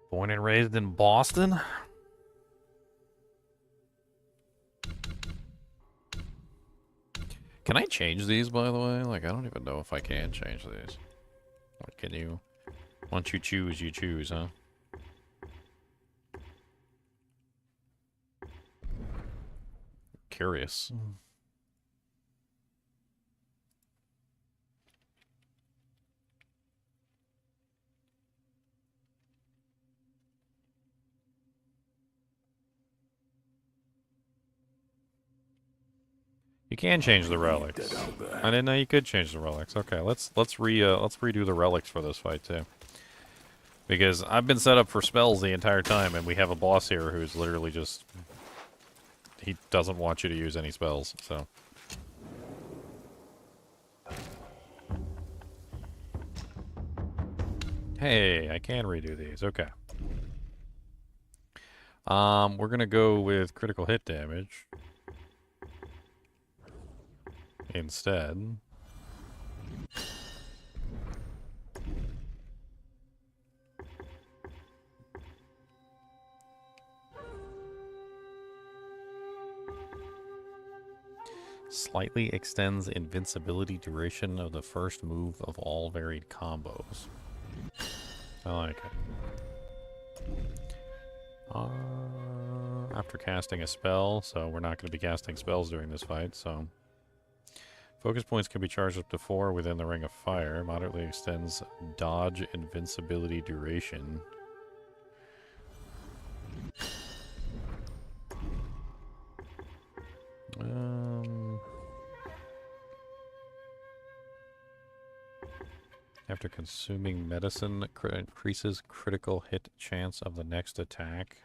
Born and raised in Boston. Can I change these, by the way? Like, I don't even know if I can change these. Or can you? Once you choose, huh? Curious. You can change the relics. I didn't know you could change the relics. Okay, let's redo the relics for this fight too. Because I've been set up for spells the entire time, and we have a boss here who's literally just... He doesn't want you to use any spells, so... Hey, I can redo these. Okay. We're gonna go with critical hit damage instead. Slightly extends invincibility duration of the first move of all varied combos. I like it. After casting a spell, so we're not going to be casting spells during this fight, so... Focus points can be charged up to 4 within the Ring of Fire. Moderately extends dodge invincibility duration. After consuming medicine, increases critical hit chance of the next attack.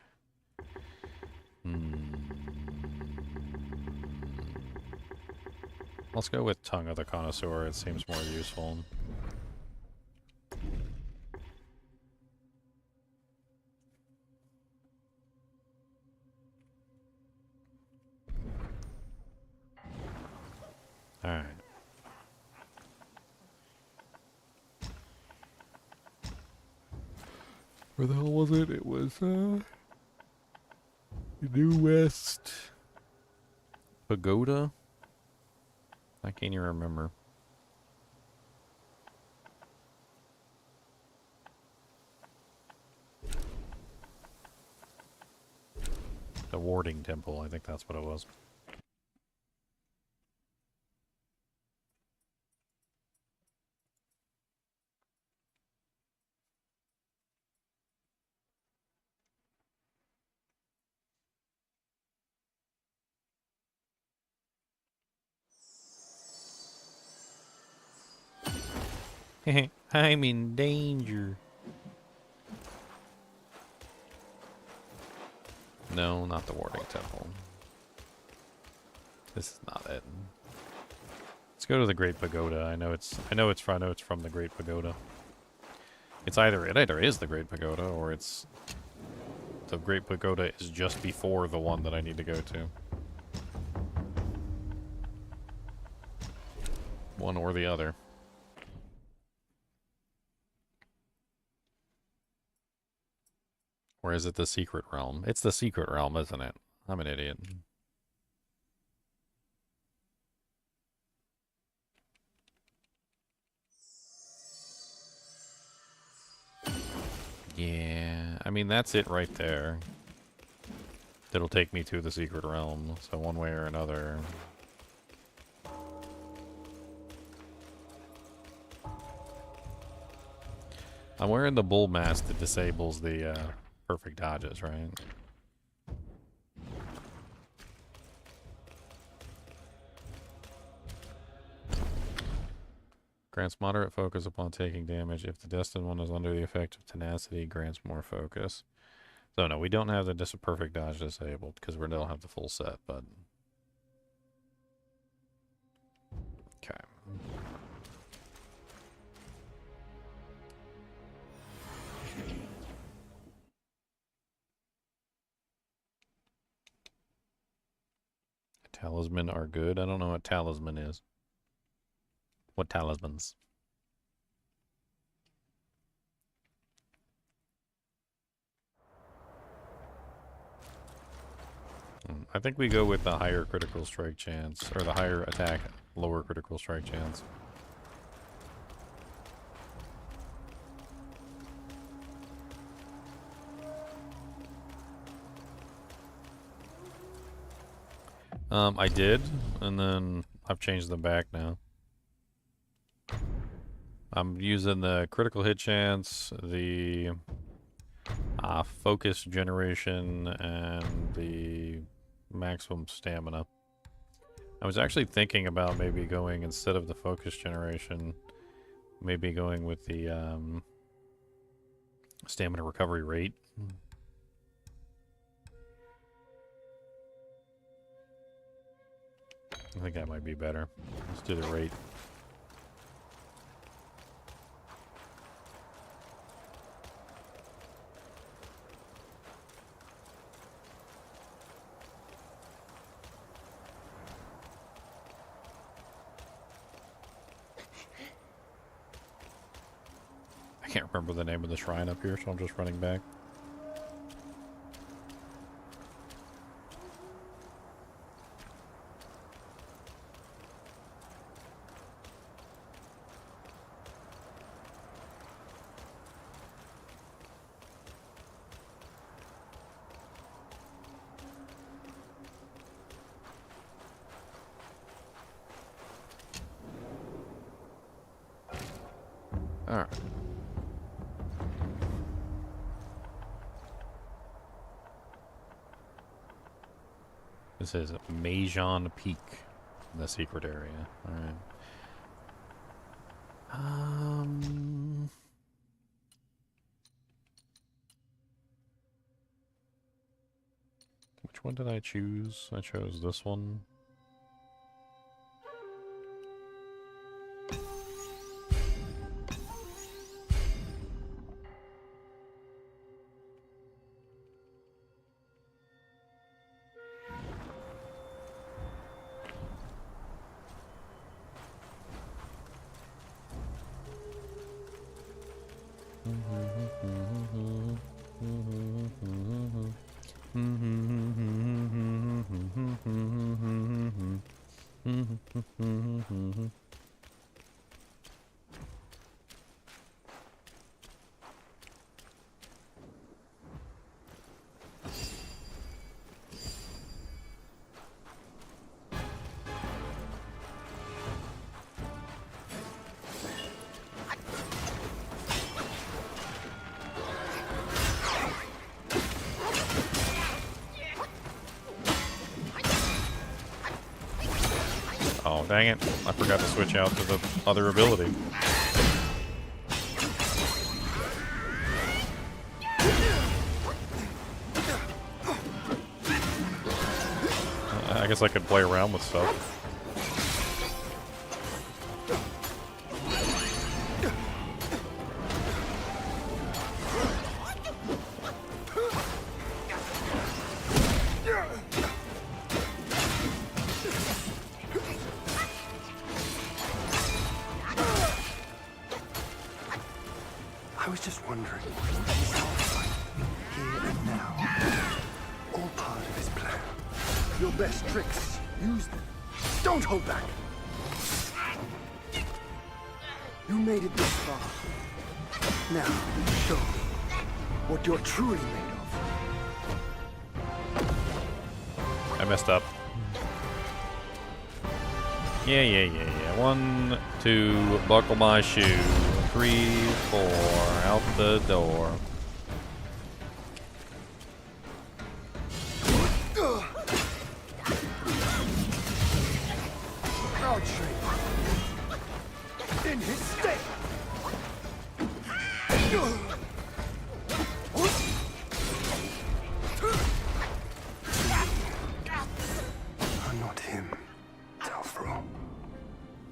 Let's go with Tongue of the Connoisseur. It seems more useful. Alright. Where the hell was it? It was, New West Pagoda? I can't even remember. The Warding Temple, I think that's what it was. I'm in danger. No, not the Warding Temple. This is not it. Let's go to the Great Pagoda. I know it's from the Great Pagoda. It either is the Great Pagoda or it's the Great Pagoda is just before the one that I need to go to. One or the other. Or is it the Secret Realm? It's the Secret Realm, isn't it? I'm an idiot. Yeah, I mean, that's it right there. It'll take me to the Secret Realm, so one way or another. I'm wearing the bull mask that disables the perfect dodges, right? Grants moderate focus upon taking damage. If the destined one is under the effect of tenacity, grants more focus. So no, we don't have the perfect dodge disabled because we don't have the full set, but... Okay. Talisman are good. I don't know what talisman is. What talismans? I think we go with the higher critical strike chance, or the higher attack, lower critical strike chance. I did, and then I've changed them back now. I'm using the critical hit chance, the focus generation, and the maximum stamina. I was actually thinking about maybe going, instead of the focus generation, maybe going with the stamina recovery rate. I think that might be better. Let's do the rate. I can't remember the name of the shrine up here, so I'm just running back. Alright. This is Majon Peak, the secret area. Alright. Which one did I choose? I chose this one. Oh, dang it. I forgot to switch out to the other ability. I guess I could play around with stuff. I was just wondering, is our fight here and now all part of his plan? Your best tricks, use them. Don't hold back. You made it this far. Now, show me what you're truly made of. I messed up. Yeah. 1, 2, buckle my shoe. 3, 4, out the door. Proud tree. In his state. Not him, Telfro.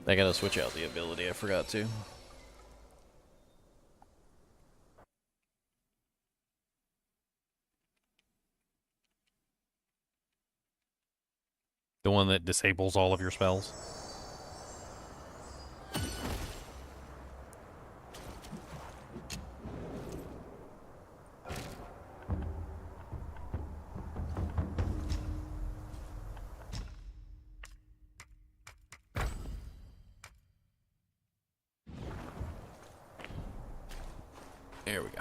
I gotta switch out the ability, I forgot to. The one that disables all of your spells. There we go.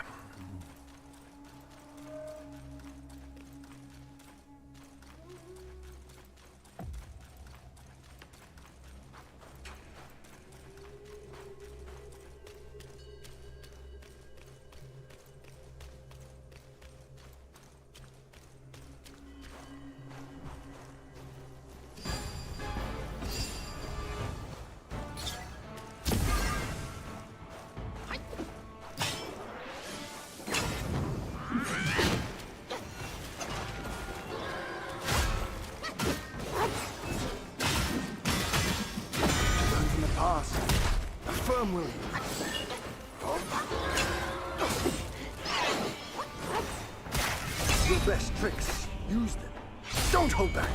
Your best tricks, use them. Don't hold back.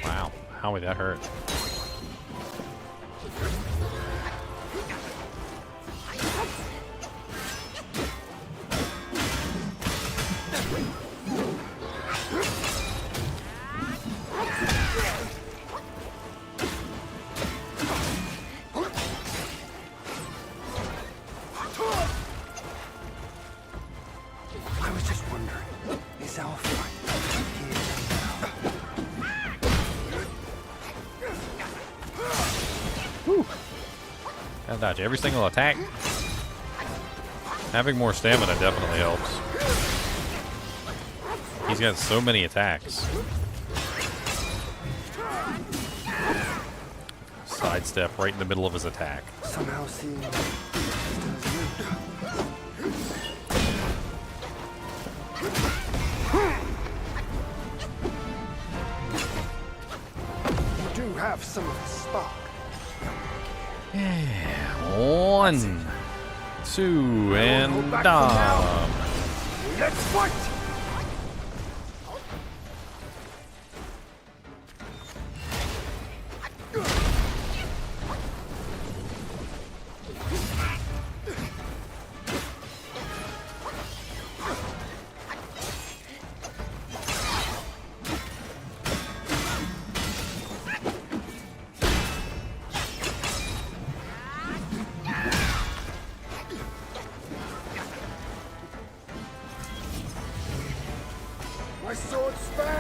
Wow, how would that hurt? Dodge every single attack. Having more stamina definitely helps. He's got so many attacks. Sidestep right in the middle of his attack. Somehow seeing you do have some of the spark. Yeah. 1, 2, and dom. Let's fight!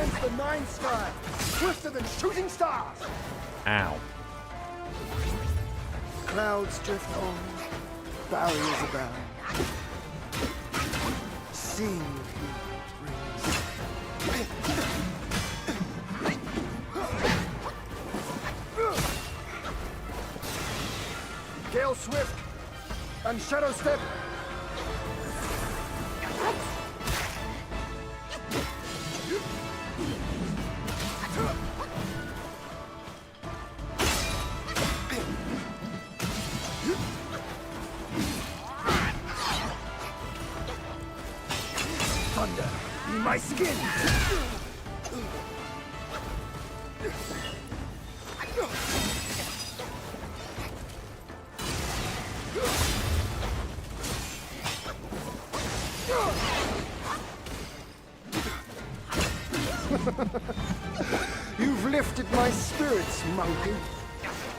against the nine sky, swifter than shooting stars. Ow. Clouds drift on, barriers abound. Seeing Gale Swift and Shadow Step. Thunder, be my skin. You've lifted my spirits, monkey.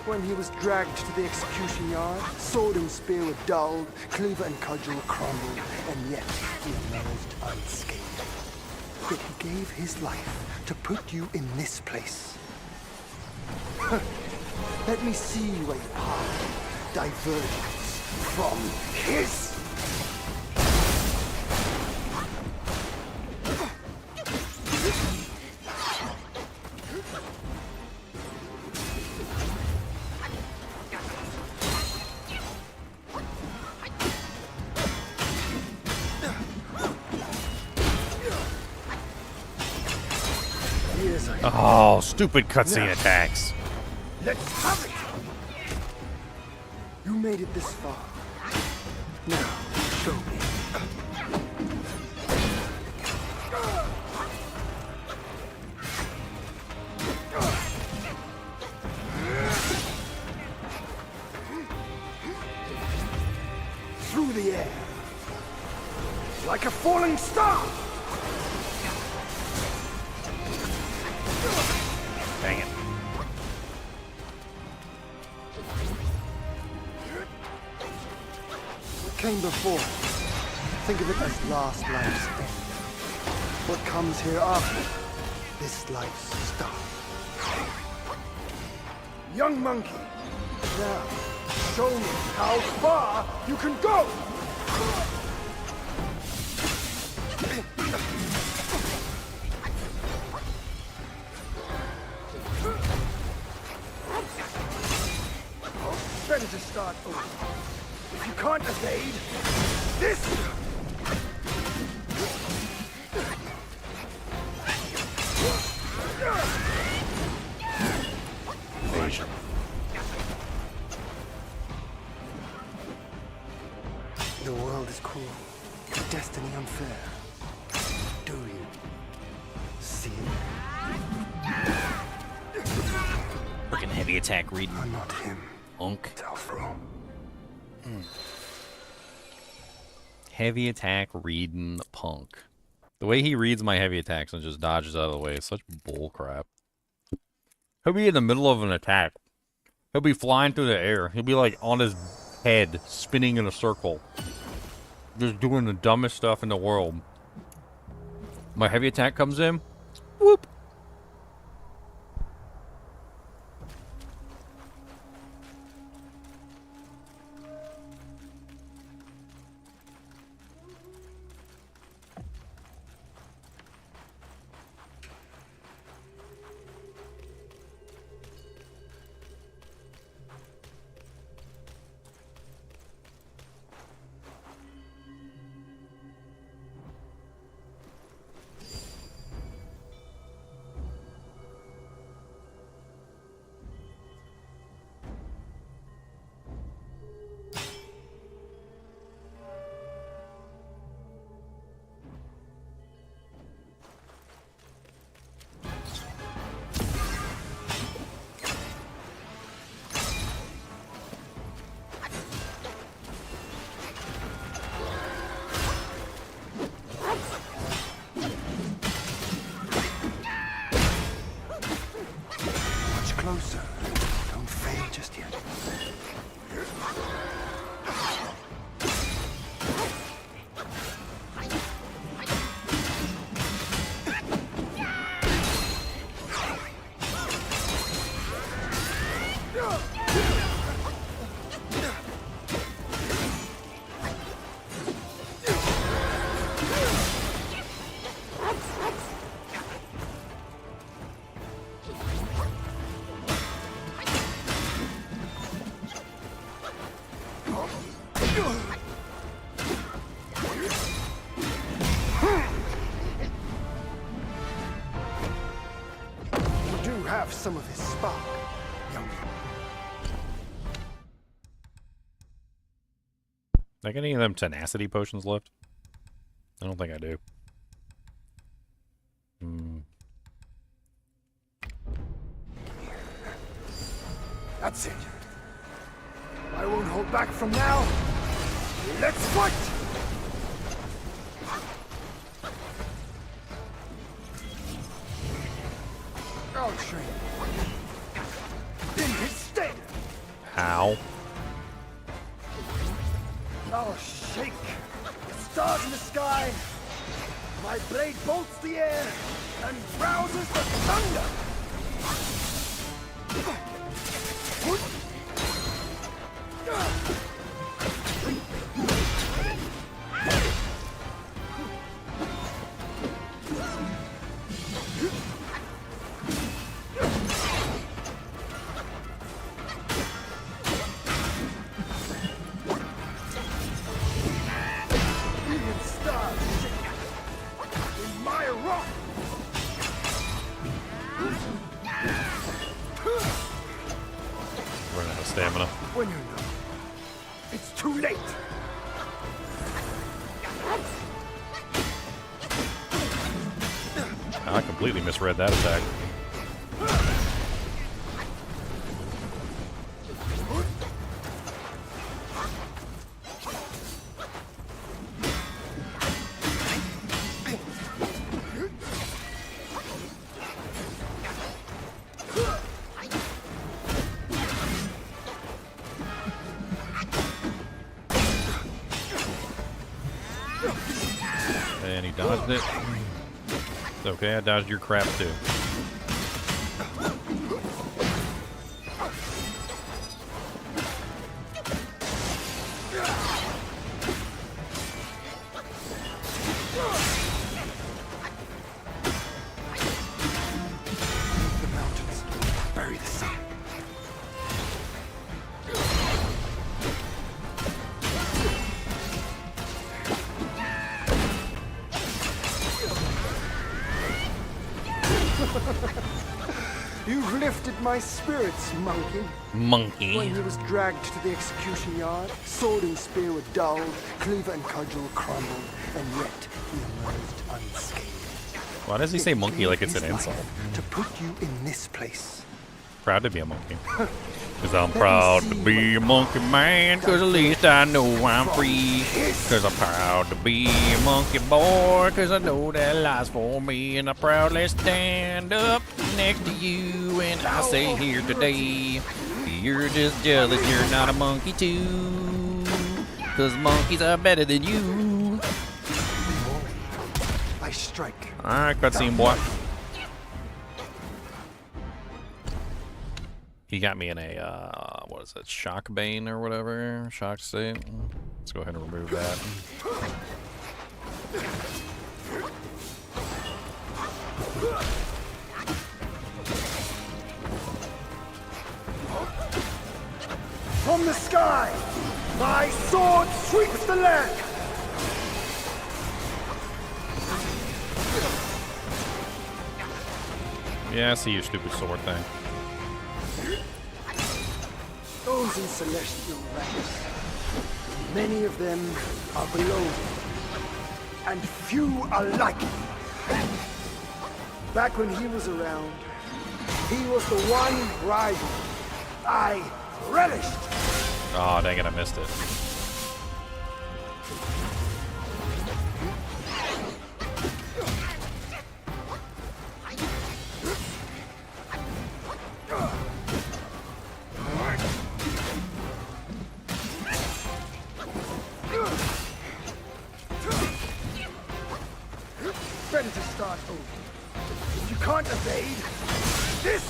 When he was dragged to the execution yard, sword and spear were dulled, cleaver and cudgel crumbled, and yet he emerged unscathed. Yet he gave his life to put you in this place. Let me see where your path diverges from his. Oh, stupid cutscene attacks. Let's have it! You made it this far. Now, show me. Through the air. Like a falling star! Dang it. What came before? Think of it as last life's end. What comes hereafter? This life's start. Young monkey, now show me how far you can go! Better to start over. If you can't evade this, Evasion. the world is cruel, destiny unfair. Do you see it? Freaking heavy attack reading. I'm not him. Unk. Telfro. Heavy attack reading punk. The way he reads my heavy attacks and just dodges out of the way is such bull crap. He'll be in the middle of an attack. He'll be flying through the air. He'll be like on his head, spinning in a circle. Just doing the dumbest stuff in the world. My heavy attack comes in. Whoop. You do have some of his spark, young. Like any of them tenacity potions left? I don't think I do. That's it. I won't hold back from now. Let's fight! I'll train in his stead. How? I'll shake the stars in the sky. My blade bolts the air and rouses the thunder. Even stars shake in my rock. Running out of stamina. When you know, it's too late. I completely misread that attack. And he dodged it. It's okay, I dodged your crap too. The mountains bury the sun. You've lifted my spirits, monkey. Monkey. When he was dragged to the execution yard, sword and spear were dulled, cleaver and cudgel crumbled, and yet he emerged unscathed. Why does he say monkey like it's an His insult? life to put you in this place. Proud to be a monkey. Cause I'm proud to be a monkey man, cause at least I know I'm free. Cause I'm proud to be a monkey boy, cause I know that lies for me. And I proudly stand up next to you, and I say here today, you're just jealous you're not a monkey too. Cause monkeys are better than you. I strike. Alright, cutscene boy. He got me in a, what is it, shock bane or whatever? Shock state. Let's go ahead and remove that. From the sky, my sword sweeps the land. Yeah, I see your stupid sword thing. Those in celestial ranks, many of them are below me, and few are like me. Back when he was around, he was the one rival I relished. Oh, dang it, I missed it. Better to start over. If you can't evade this.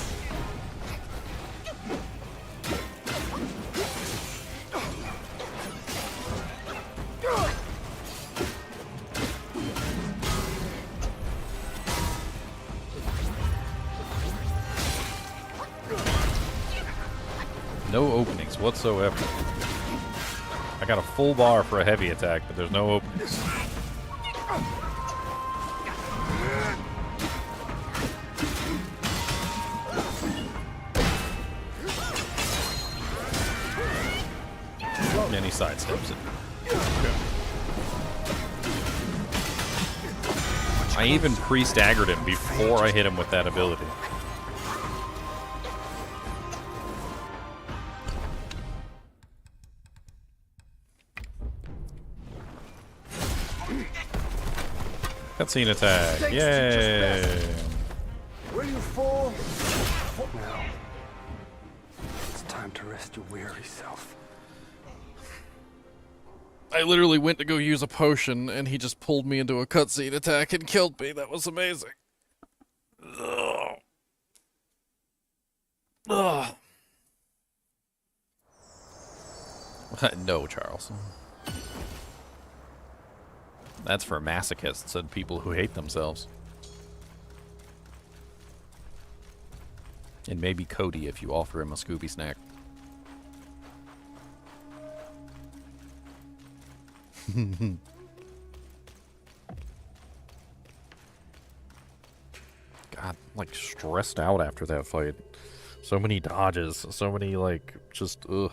No openings whatsoever. I got a full bar for a heavy attack, but there's no openings. And he sidesteps it. Okay. I even pre-staggered him before I hit him with that ability. Cutscene attack. Yay! Will you fall? Now. It's time to rest your weary self. I literally went to go use a potion, and he just pulled me into a cutscene attack and killed me. That was amazing. Ugh. Ugh. No, Charles. That's for masochists and people who hate themselves. And maybe Cody if you offer him a Scooby snack. God, like stressed out after that fight. So many dodges, so many like just ugh.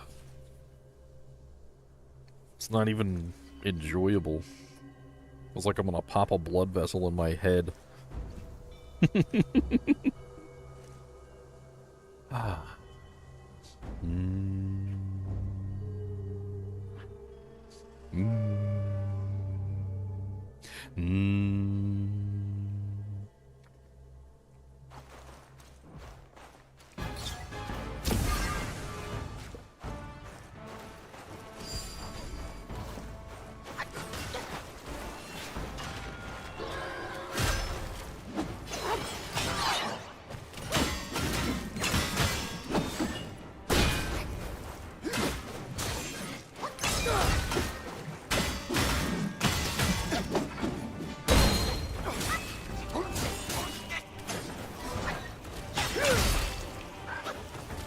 It's not even enjoyable. It's like I'm gonna pop a blood vessel in my head. Ah.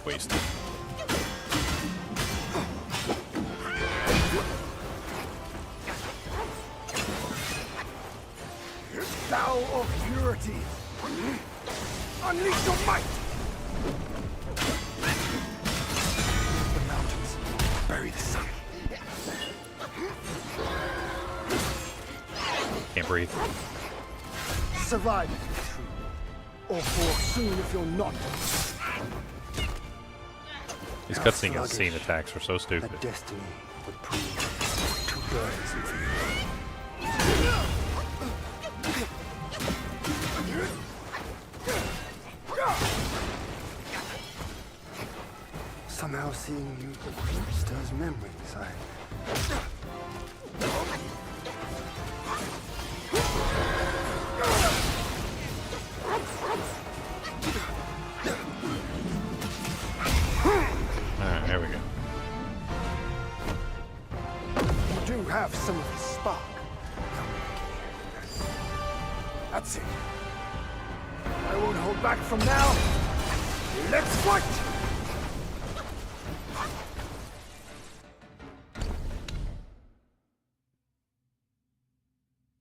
Wasted. Thou of purity, unleash your might! The mountains bury the sun. Can't breathe. Survive if you're true, or fall soon if you're not. These cutscene attacks are so stupid. That destiny would prove two birds in field. Somehow seeing you stirs memories. Alright, here we go. You do have some of the spark. That's it. I won't hold back from now. Let's fight!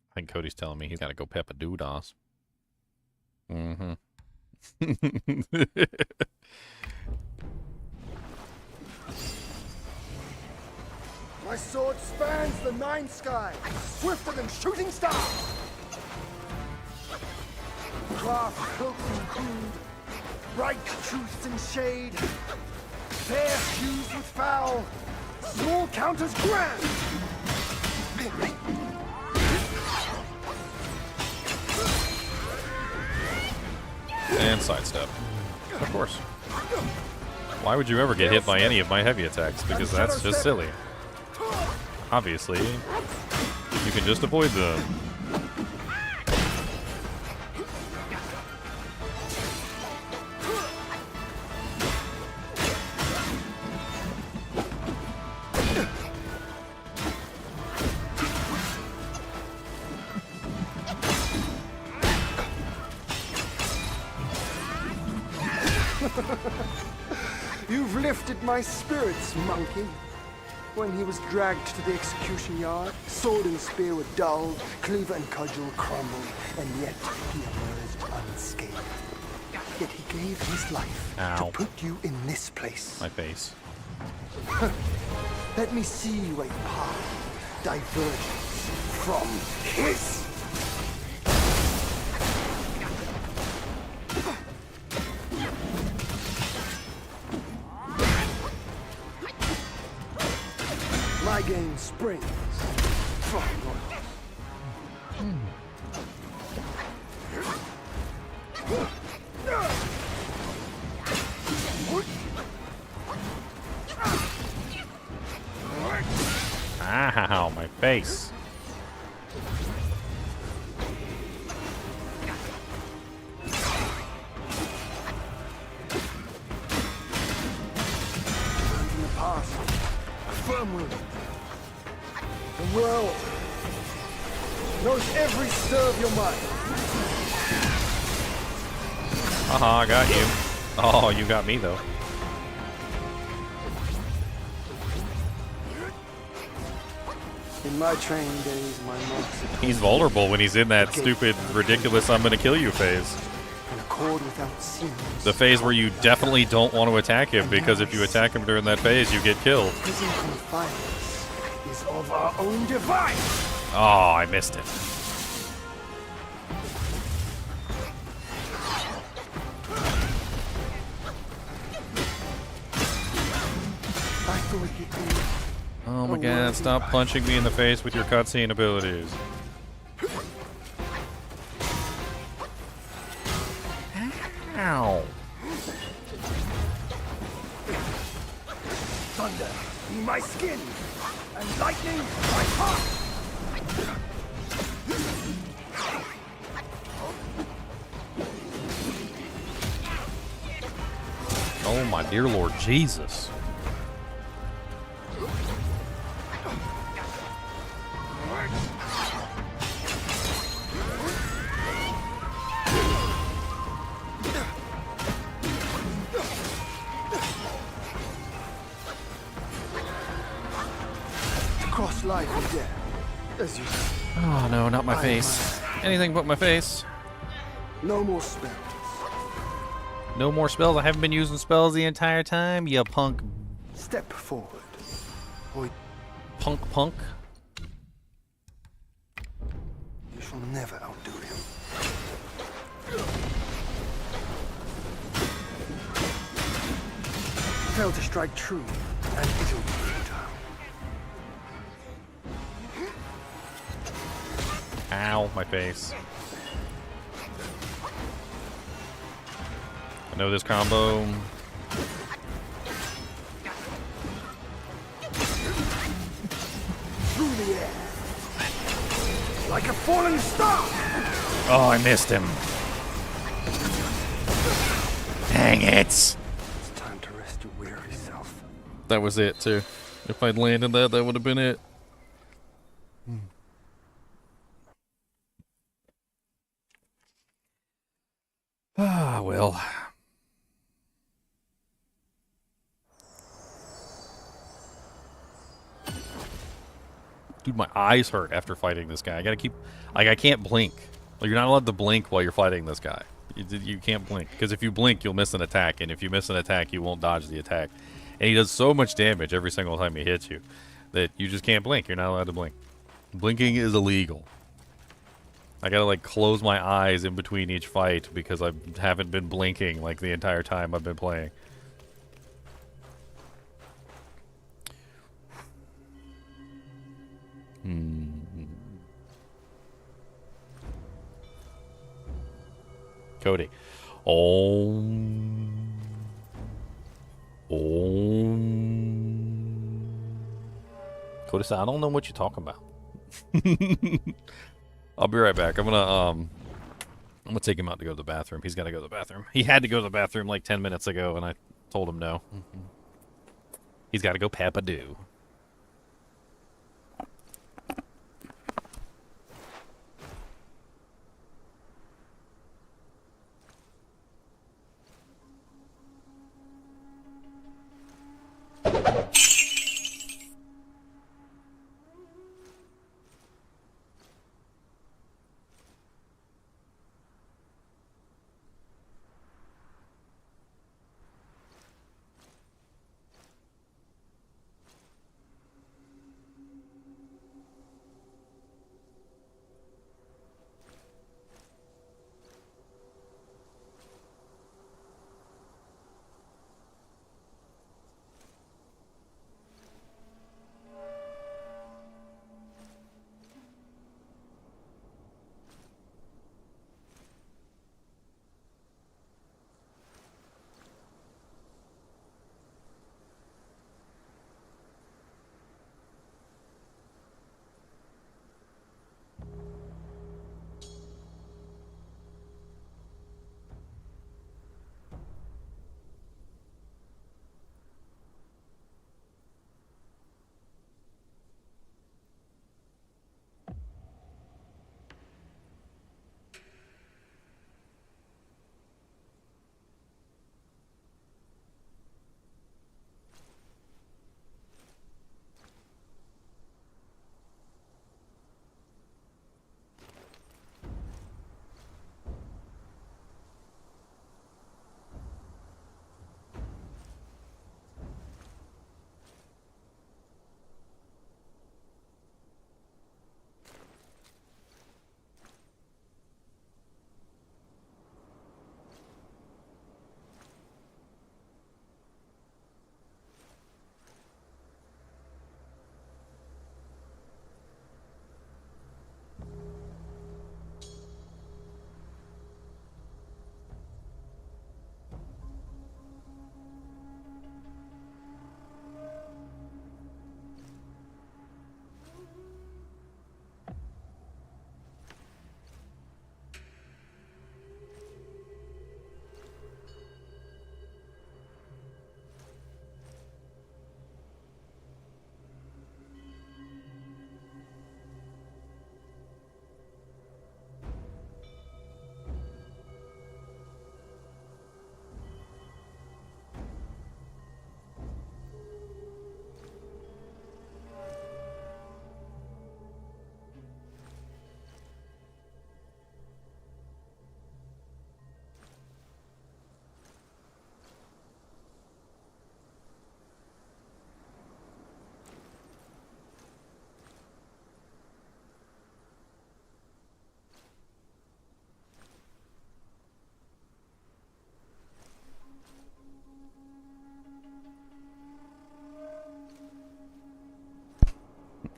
I think Cody's telling me he's got to go pep a doodas. Mm-hmm. My sword spans the nine sky, swifter than shooting stars. Craft cloaked in crude, bright truths in shade, fair hues with foul, small counters grand. And sidestep. Of course. Why would you ever get hit by any of my heavy attacks? Because that's just silly. Obviously, you can just avoid them. You've lifted my spirits, monkey. When he was dragged to the execution yard, sword and spear were dulled, cleaver and cudgel crumbled, and yet he emerged unscathed. Yet he gave his life Ow. to put you in this place. My face. Let me see where your path diverges from his. My game springs from Ow, my face. in the past. Firm will. The world knows every stir of your mind. I got you. Oh, you got me though. In my training days, my monks had He's vulnerable when he's in that stupid, ridiculous I'm gonna kill you phase. an accord without seams. The phase where you definitely don't want to attack him, because if you attack him during that phase, you get killed. Prison confinement is of our own device. Oh, I missed it. I thought you'd be Oh my god, stop punching me in the face with your cutscene abilities. Ow. thunder be my skin, and lightning my heart. Oh my dear Lord Jesus. Cross life and death, as you say. Oh no, not my face. Anything but my face. No more spells. No more spells. I haven't been using spells the entire time, you punk. Step forward. Or Punk. you shall never outdo him. Fail to strike true, and it'll be futile. Ow, my face. I know this combo. Through the air, like a falling star. Oh, I missed him. Dang it. It's time to rest your weary self. That was it, too. If I'd landed that, that would have been it. Ah, well. Dude, my eyes hurt after fighting this guy. I gotta keep... Like, I can't blink. Like, you're not allowed to blink while you're fighting this guy. You can't blink. Because if you blink, you'll miss an attack. And if you miss an attack, you won't dodge the attack. And he does so much damage every single time he hits you that you just can't blink. You're not allowed to blink. Blinking is illegal. I gotta, like, close my eyes in between each fight because I haven't been blinking, like, the entire time I've been playing. Cody. Cody said, I don't know what you're talking about. I'll be right back. I'm gonna take him out to go to the bathroom. He's gotta go to the bathroom. He had to go to the bathroom like 10 minutes ago, and I told him no. He's gotta go Papadoo.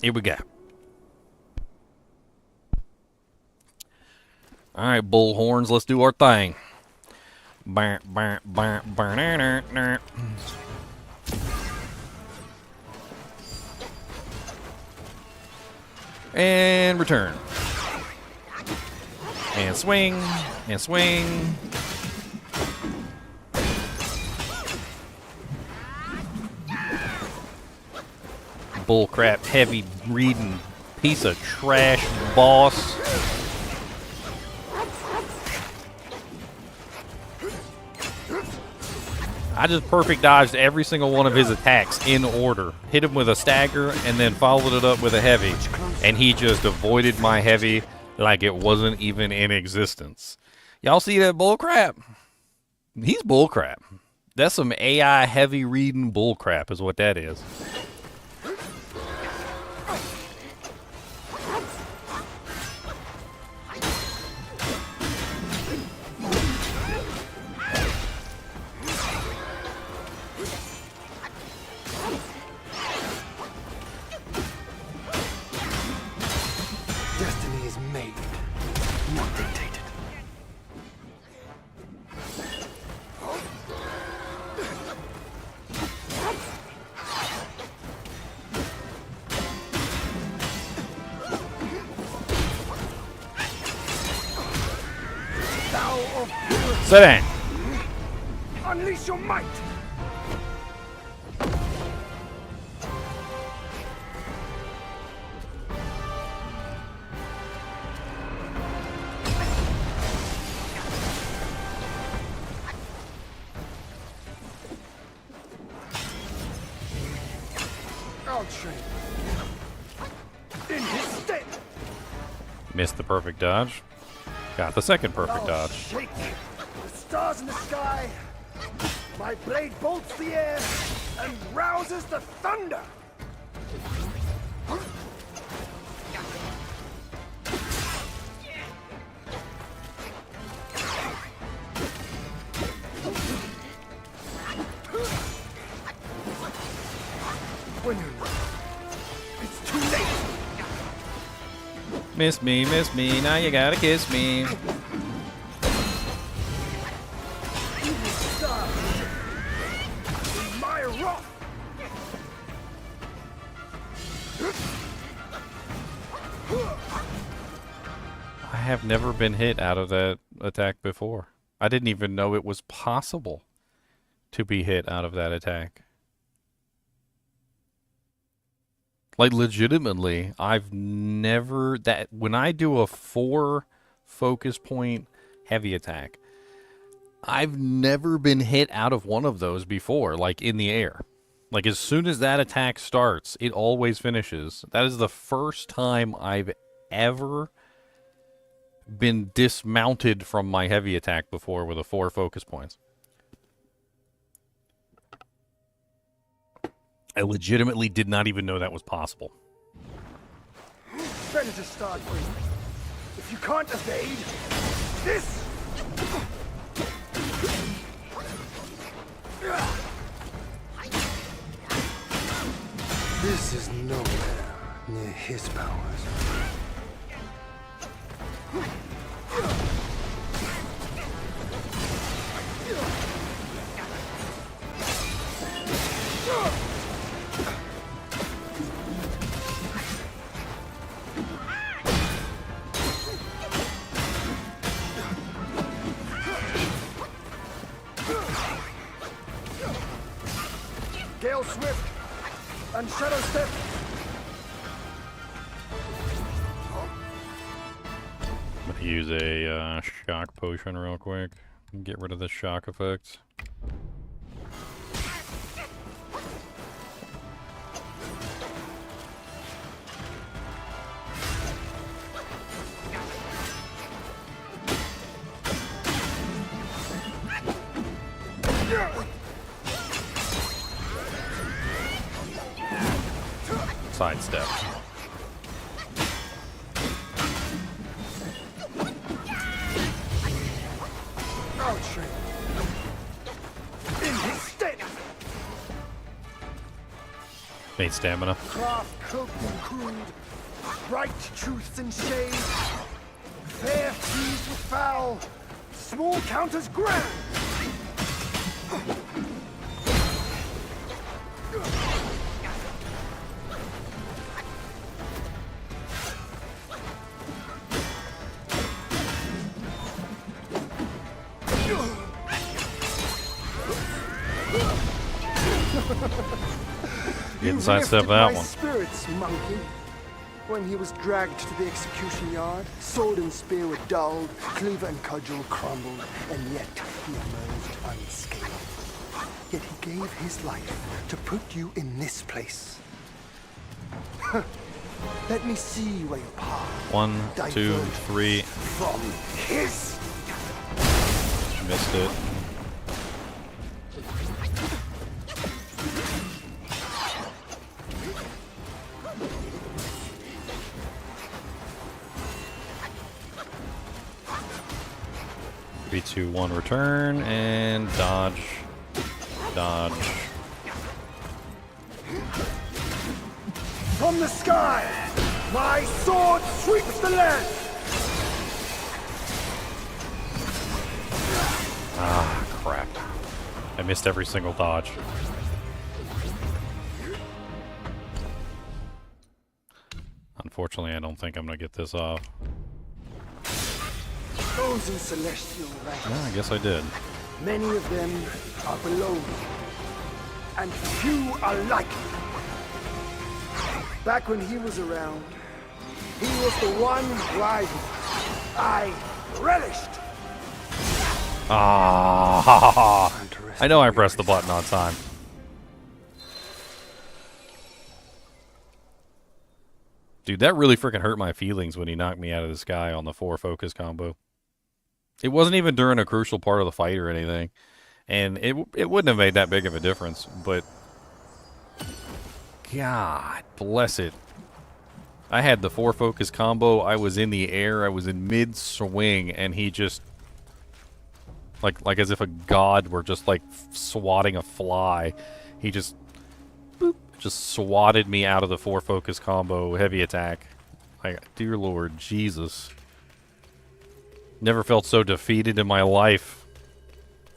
Here we go. All right, bull horns, let's do our thing. And return. And swing. And swing. Bullcrap, heavy reading piece of trash boss. I just perfect dodged every single one of his attacks in order. Hit him with a stagger and then followed it up with a heavy. And he just avoided my heavy like it wasn't even in existence. Y'all see that bullcrap? He's bullcrap. That's some AI heavy reading bullcrap is what that is. Destiny is made, not dictated. Sit down. Unleash your might! I'll train in his stead. Missed the perfect dodge. Got the second perfect I'll dodge. shake the stars in the sky. My blade bolts the air and rouses the thunder. When you're not, it's too late. Miss me, now you gotta kiss me. My wrath. I have never been hit out of that attack before. I didn't even know it was possible to be hit out of that attack. Like, legitimately, I've never... When I do a 4 focus point heavy attack, I've never been hit out of one of those before, like, in the air. Like, as soon as that attack starts, it always finishes. That is the first time I've ever been dismounted from my heavy attack before with a 4 focus points. I legitimately did not even know that was possible. Better to start with. If you can't evade this. This is nowhere near his powers. Gale Swift and Shadow Step. I'm gonna use a shock potion real quick and get rid of the shock effects. Sidestep. I'll train in his stead. Made stamina. Craft cloaked in crude, bright truths in shade, fair fused with foul, small counters grand. Didn't sidestep that one. Spirits, monkey. When he was dragged to the execution yard, sword and spear were dulled, cleaver and cudgel crumbled, and yet he emerged unscathed. Yet he gave his life to put you in this place. Let me see where your path 1, 2, 3. from his. Missed it. Three, 2, 1, return and dodge. Dodge. From the sky, my sword sweeps the land. Ah, crap. I missed every single dodge. Unfortunately, I don't think I'm going to get this off. Those in celestial ranks. Yeah, I guess I did. Many of them are below me, and few are like me. Back when he was around, he was the one rival I relished. Ah, ha, ha, ha. I know I pressed the button on time. Dude, that really freaking hurt my feelings when he knocked me out of the sky on the 4 focus combo. It wasn't even during a crucial part of the fight or anything. And it wouldn't have made that big of a difference, but God bless it. I had the 4 focus combo, I was in the air, I was in mid swing, and he just like as if a god were just like swatting a fly. He just boop, just swatted me out of the 4 focus combo heavy attack. Like, dear Lord Jesus. Never felt so defeated in my life.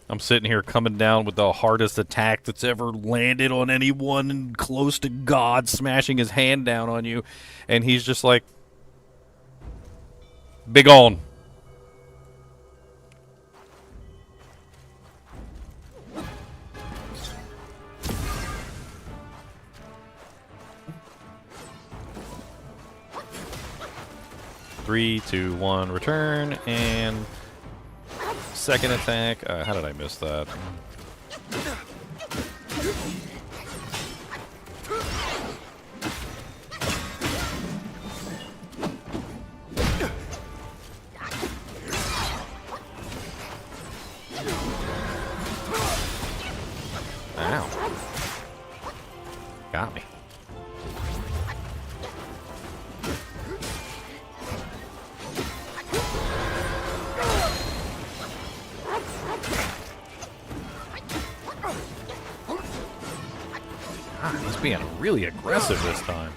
I'm sitting here coming down with the hardest attack that's ever landed on anyone close to God, smashing his hand down on you, and he's just like, big on. Three, 2, 1, return, and second attack. How did I miss that? Ow. Got me. He's being really aggressive this time.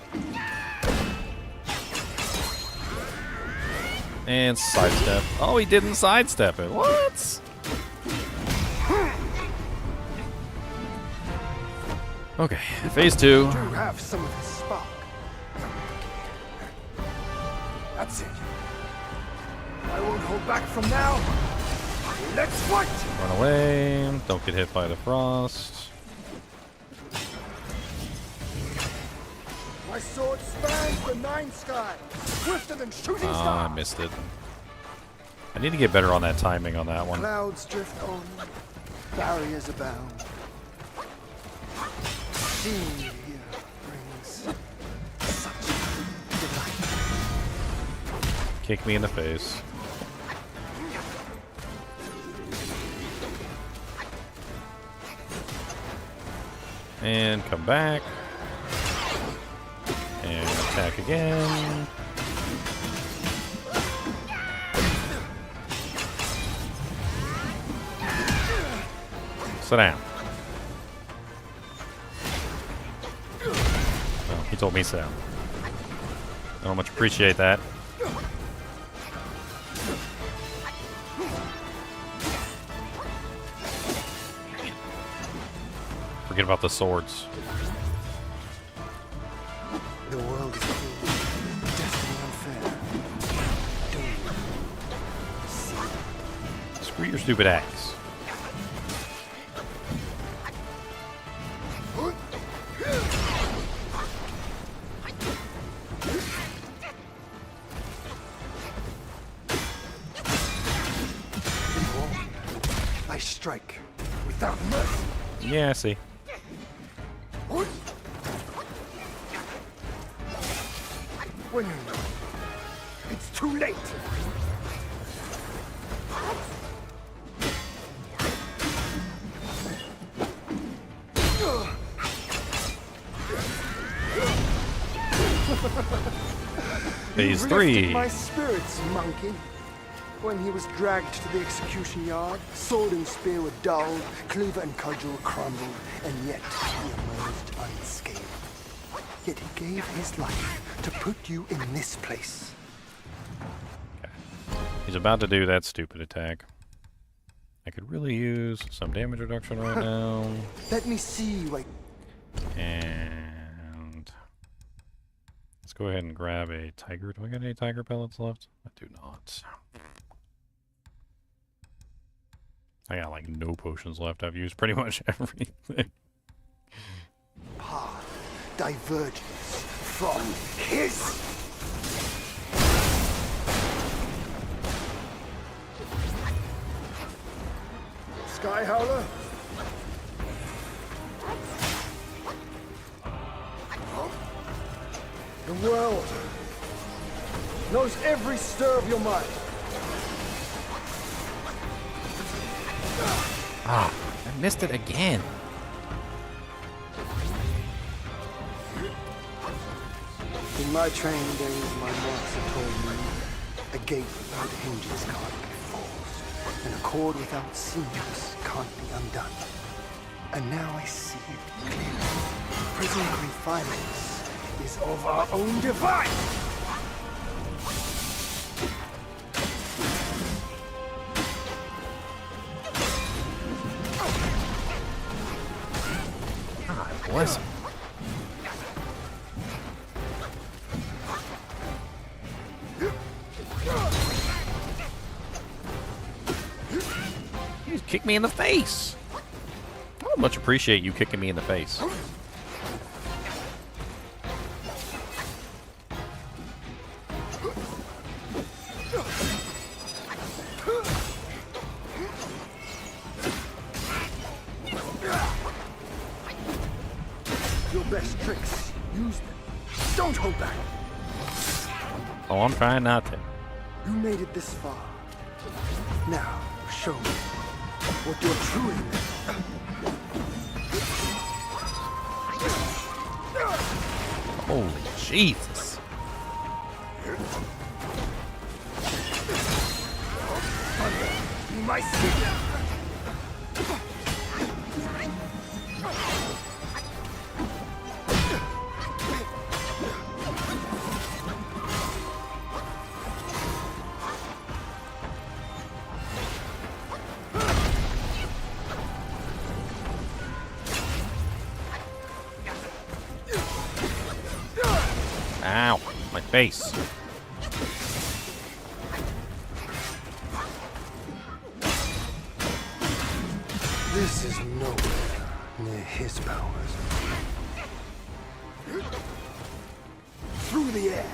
And sidestep. Oh, he didn't sidestep it. What? Okay, phase 2. Do have some of his spark. That's it. I won't hold back from now. Let's fight! Run away. Don't get hit by the frost. My sword spans the 9 skies, swifter than shooting Oh, stars. I missed it. I need to get better on that timing on that one. Clouds drift on, barriers abound. Seeing you here brings such delight. Kick me in the face. And come back. And attack again. Sit down. He told me so. I don't much appreciate that. Forget about the swords. The world is cruel, destiny unfair. Don't see. Screw your stupid axe. I strike without mercy. Yeah, I see. When you know it's too late. Phase You 3. lifted my spirits, monkey. When he was dragged to the execution yard, sword and spear were dulled, cleaver and cudgel crumbled, and yet he emerged unscathed. Yet he gave his life to put you in this place. He's about to do that stupid attack. I could really use some damage reduction right now. Let me see what... And let's go ahead and grab a tiger. Do I got any tiger pellets left? I do not. I got like no potions left. I've used pretty much everything. Path diverges from his. Sky Howler? The world knows every stir of your mind. Ah, I missed it again. In my training days, my master told me a gate without hinges can't be forced, and a cord without seams can't be undone. And now I see it clearly. Prison confinement is of our own device. God bless him. You just kicked me in the face. I don't much appreciate you kicking me in the face. Your best tricks, use them. Don't hold back. Oh, I'm trying not to. You made it this far. Now, show me what you're truly made of. Holy Jesus. My secret. Ow, my face. This is nowhere near his powers. Through the air,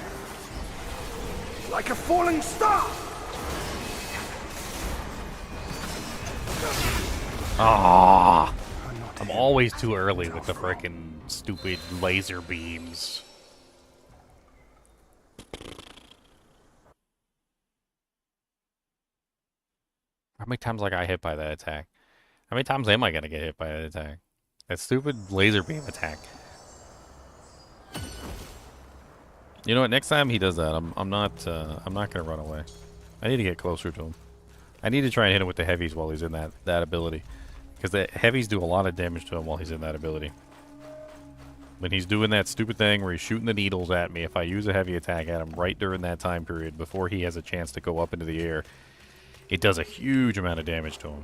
like a falling star. Ah, I'm always too early with the frickin' stupid laser beams. How many times I got hit by that attack? How many times am I gonna get hit by that attack? That stupid laser beam attack. You know what? Next time he does that, I'm not gonna run away. I need to get closer to him. I need to try and hit him with the heavies while he's in that ability, because the heavies do a lot of damage to him while he's in that ability. when he's doing that stupid thing where he's shooting the needles at me, if I use a heavy attack at him right during that time period before he has a chance to go up into the air, it does a huge amount of damage to him.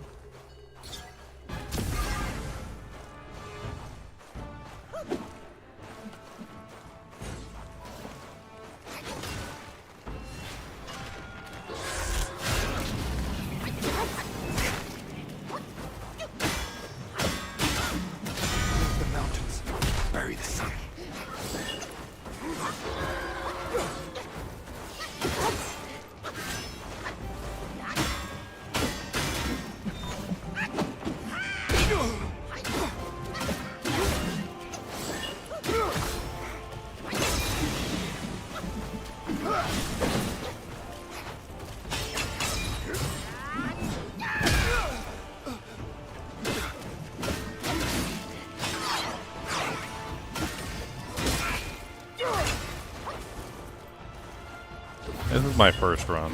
This is my first run.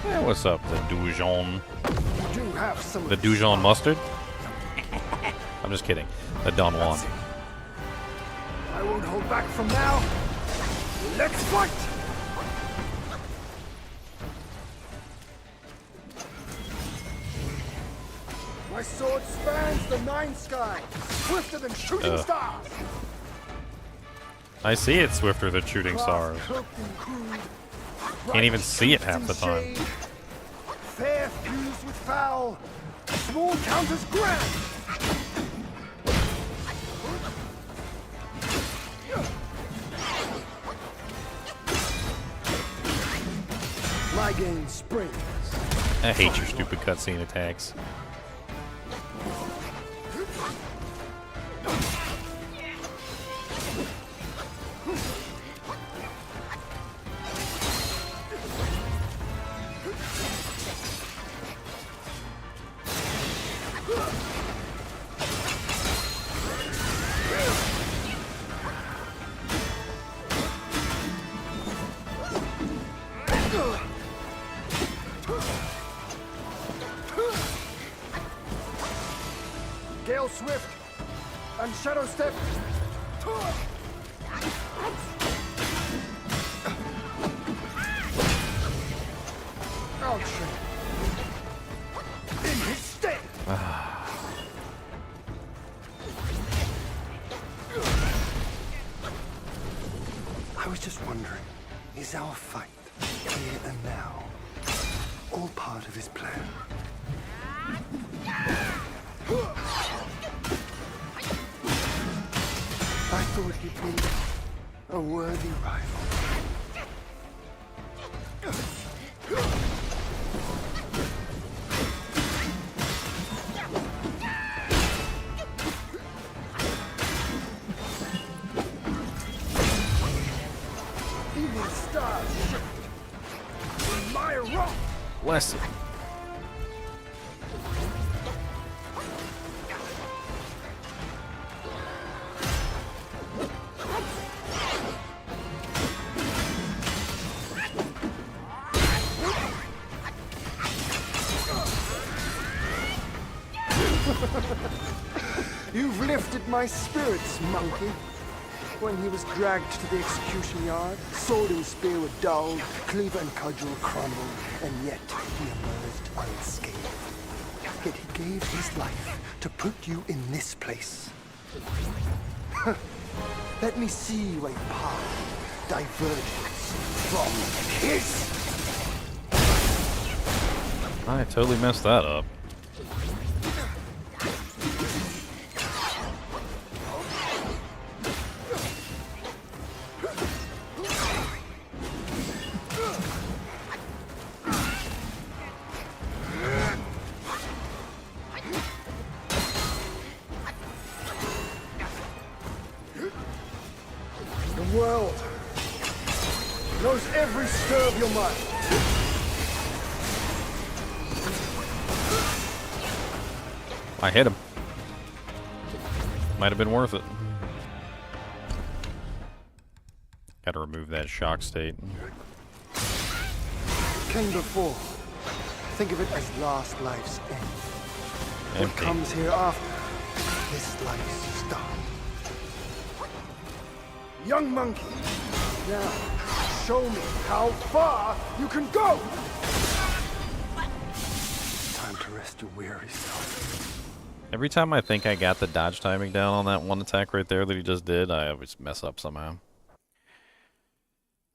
Yeah, what's up, the Dijon? The Dijon mustard? I'm just kidding. The Don Juan. I won't hold back from now. Let's fight! My sword spans the 9 skies, swifter than shooting stars. I see it swifter than shooting stars. Can't even see it half the time. Fair fused with foul, small counters grand. My game springs. I hate your stupid cutscene attacks. Gale Swift and Shadow Step. I'll train in his stead. I was just wondering, is our fight here and now all part of his plan? I thought he'd be a worthy rival. Even stars shift in my rock. Bless it. You've lifted my spirits, monkey. When he was dragged to the execution yard, sword and spear were dulled, cleaver and cudgel crumbled, and yet he emerged unscathed. Yet he gave his life to put you in this place. Let me see where your path diverges from his. I totally messed that up. The world knows every stir of your mind. I hit him. might have been worth it. Gotta remove that shock state. Came before. Think of it as last life's end. What Empty. comes hereafter, this life's start. Young monkey, now show me how far you can go! Time to rest your weary self. Every time I think I got the dodge timing down on that one attack right there that he just did, I always mess up somehow.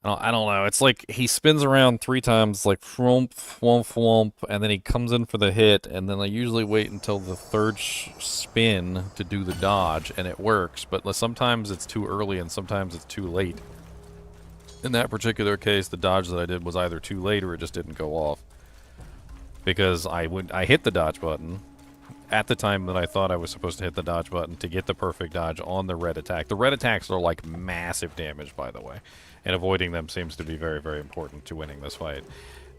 I don't know. It's like he spins around 3 times, like flump, flump, flump, and then he comes in for the hit, and then I usually wait until the 3rd spin to do the dodge, and it works. But sometimes it's too early, and sometimes it's too late. In that particular case, the dodge that I did was either too late or it just didn't go off. Because I hit the dodge button at the time that I thought I was supposed to hit the dodge button to get the perfect dodge on the red attack. The red attacks are like massive damage, by the way. And avoiding them seems to be very, very important to winning this fight.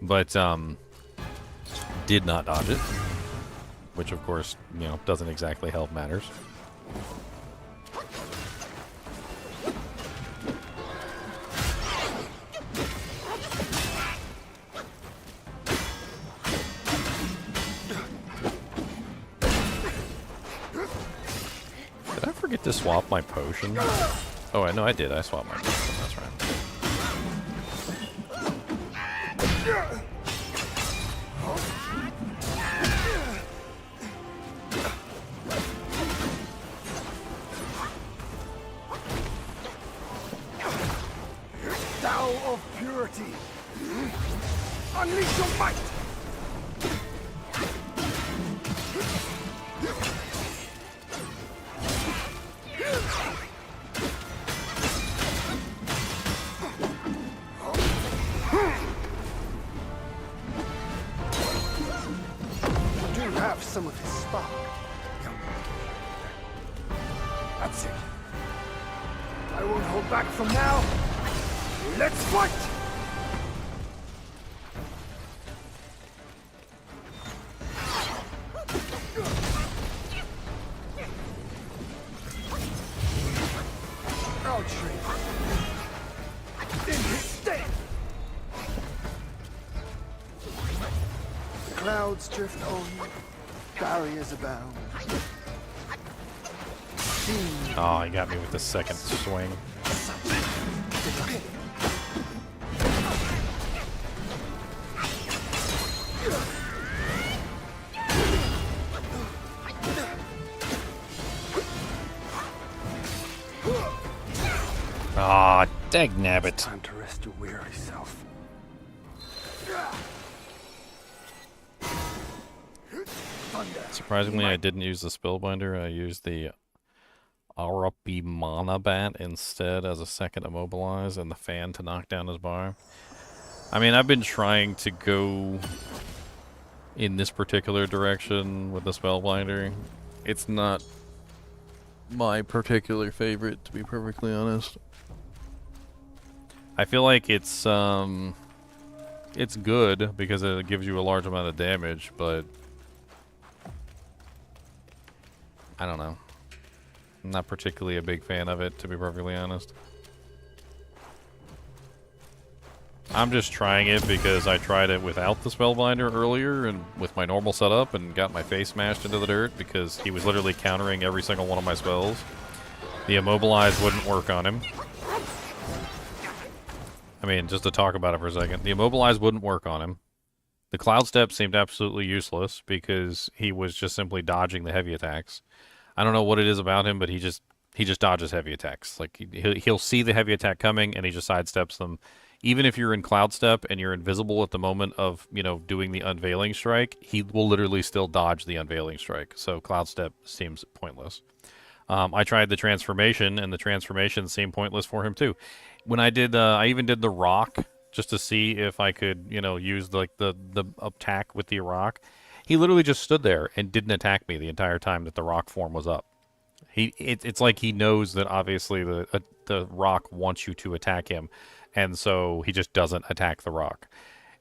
But, did not dodge it. Which, of course, you know, doesn't exactly help matters. Did I forget to swap my potion? Oh, I know I did. I swapped my potion. That's right. Thou of purity, unleash your might! Have some of his spark. That's it. I won't hold back from now. Let's fight! I'll trade. In his stead. The clouds drift on. Barriers abound. Oh, he got me with the second swing. Ah, dagnabbit. Time to rest your weary self. Surprisingly, I didn't use the Spellbinder. I used the Arapimana Bat instead as a second immobilize and the fan to knock down his bar. I mean, I've been trying to go in this particular direction with the Spellbinder. It's not my particular favorite, to be perfectly honest. I feel like it's good because it gives you a large amount of damage, but I don't know. I'm not particularly a big fan of it, to be perfectly honest. I'm just trying it because I tried it without the Spellbinder earlier and with my normal setup and got my face smashed into the dirt because he was literally countering every single one of my spells. The Immobilize wouldn't work on him. I mean, just to talk about it for a second. The Immobilize wouldn't work on him. The Cloud Step seemed absolutely useless because he was just simply dodging the heavy attacks. I don't know what it is about him, but he just dodges heavy attacks. Like he'll see the heavy attack coming and he just sidesteps them. Even if you're in Cloud Step and you're invisible at the moment of, you know, doing the Unveiling Strike, he will literally still dodge the Unveiling Strike. So Cloud Step seems pointless. I tried the Transformation, and the Transformation seemed pointless for him too. When I did, I even did the Rock just to see if I could, you know, use like the attack with the Rock. He literally just stood there and didn't attack me the entire time that the Rock form was up. It's like he knows that obviously the Rock wants you to attack him, and so he just doesn't attack the Rock.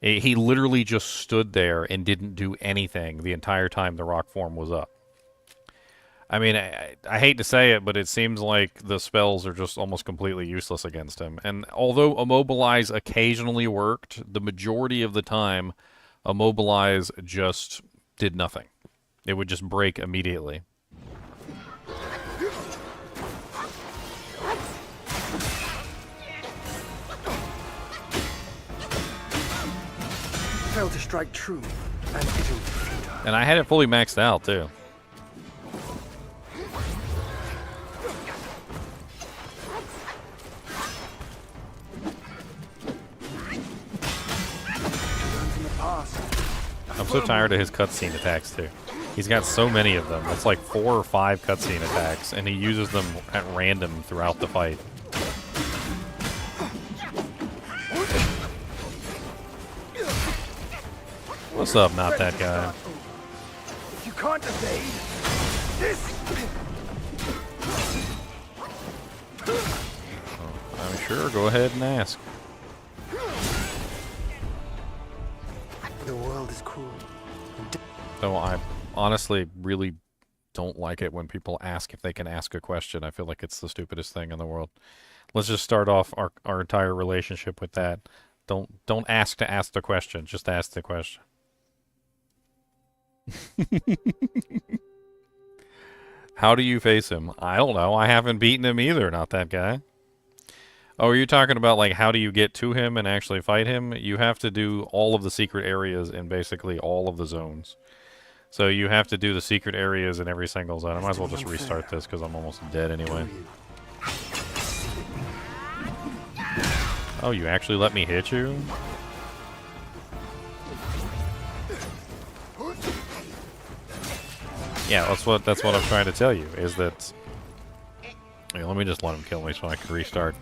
He literally just stood there and didn't do anything the entire time the Rock form was up. I mean, I hate to say it, but it seems like the spells are just almost completely useless against him. And although Immobilize occasionally worked, the majority of the time, Immobilize just did nothing. It would just break immediately. Failed to strike true, and it will be futile. And I had it fully maxed out, too. I'm so tired of his cutscene attacks, too. He's got so many of them. It's like 4 or 5 cutscene attacks, and he uses them at random throughout the fight. What's up, not that guy? If you can't evade this, I'm sure. Go ahead and ask. the world is cruel. Though I honestly really don't like it when people ask if they can ask a question. I feel like it's the stupidest thing in the world. Let's just start off our entire relationship with that. Don't ask to ask the question. Just ask the question. How do you face him? I don't know. I haven't beaten him either. Not that guy. Oh, are you talking about like how do you get to him and actually fight him? You have to do all of the secret areas in basically all of the zones. So you have to do the secret areas in every single zone. I might as well just restart this because I'm almost dead anyway. Oh, you actually let me hit you? Yeah, that's what I'm trying to tell you, is that... Hey, let me just let him kill me so I can restart.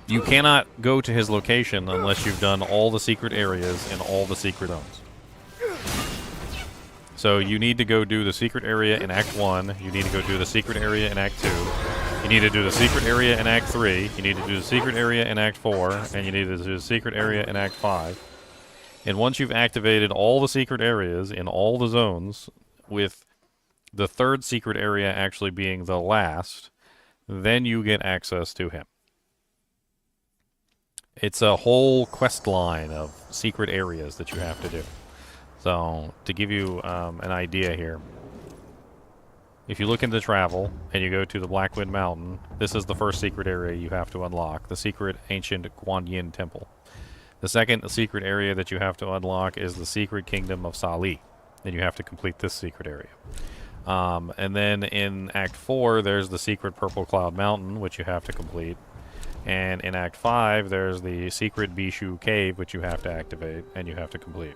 You cannot go to his location unless you've done all the secret areas in all the secret zones. So you need to go do the secret area in Act 1, you need to go do the secret area in Act 2, you need to do the secret area in Act 3, you need to do the secret area in Act 4, and you need to do the secret area in Act 5. And once you've activated all the secret areas in all the zones, with the third secret area actually being the last, then you get access to him. It's a whole quest line of secret areas that you have to do. So, to give you an idea here, if you look into travel and you go to the Blackwood Mountain, this is the first secret area you have to unlock, the secret ancient Guan Yin Temple. The second secret area that you have to unlock is the secret kingdom of Sali, and you have to complete this secret area. And then in Act 4, there's the secret Purple Cloud Mountain, which you have to complete. And in Act 5, there's the secret Bishui Cave, which you have to activate, and you have to complete.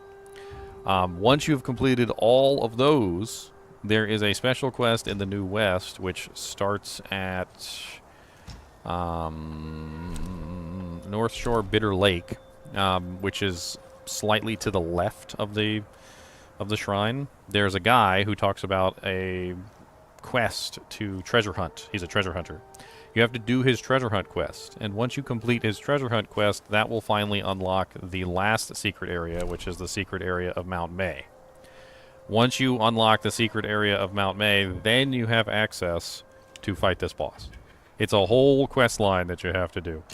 Once you've completed all of those, there is a special quest in the New West, which starts at North Shore Bitter Lake, which is slightly to the left of the shrine. There's a guy who talks about a quest to treasure hunt. He's a treasure hunter. You have to do his treasure hunt quest, and once you complete his treasure hunt quest, that will finally unlock the last secret area, which is the secret area of Mount May. Once you unlock the secret area of Mount May, then you have access to fight this boss. It's a whole quest line that you have to do.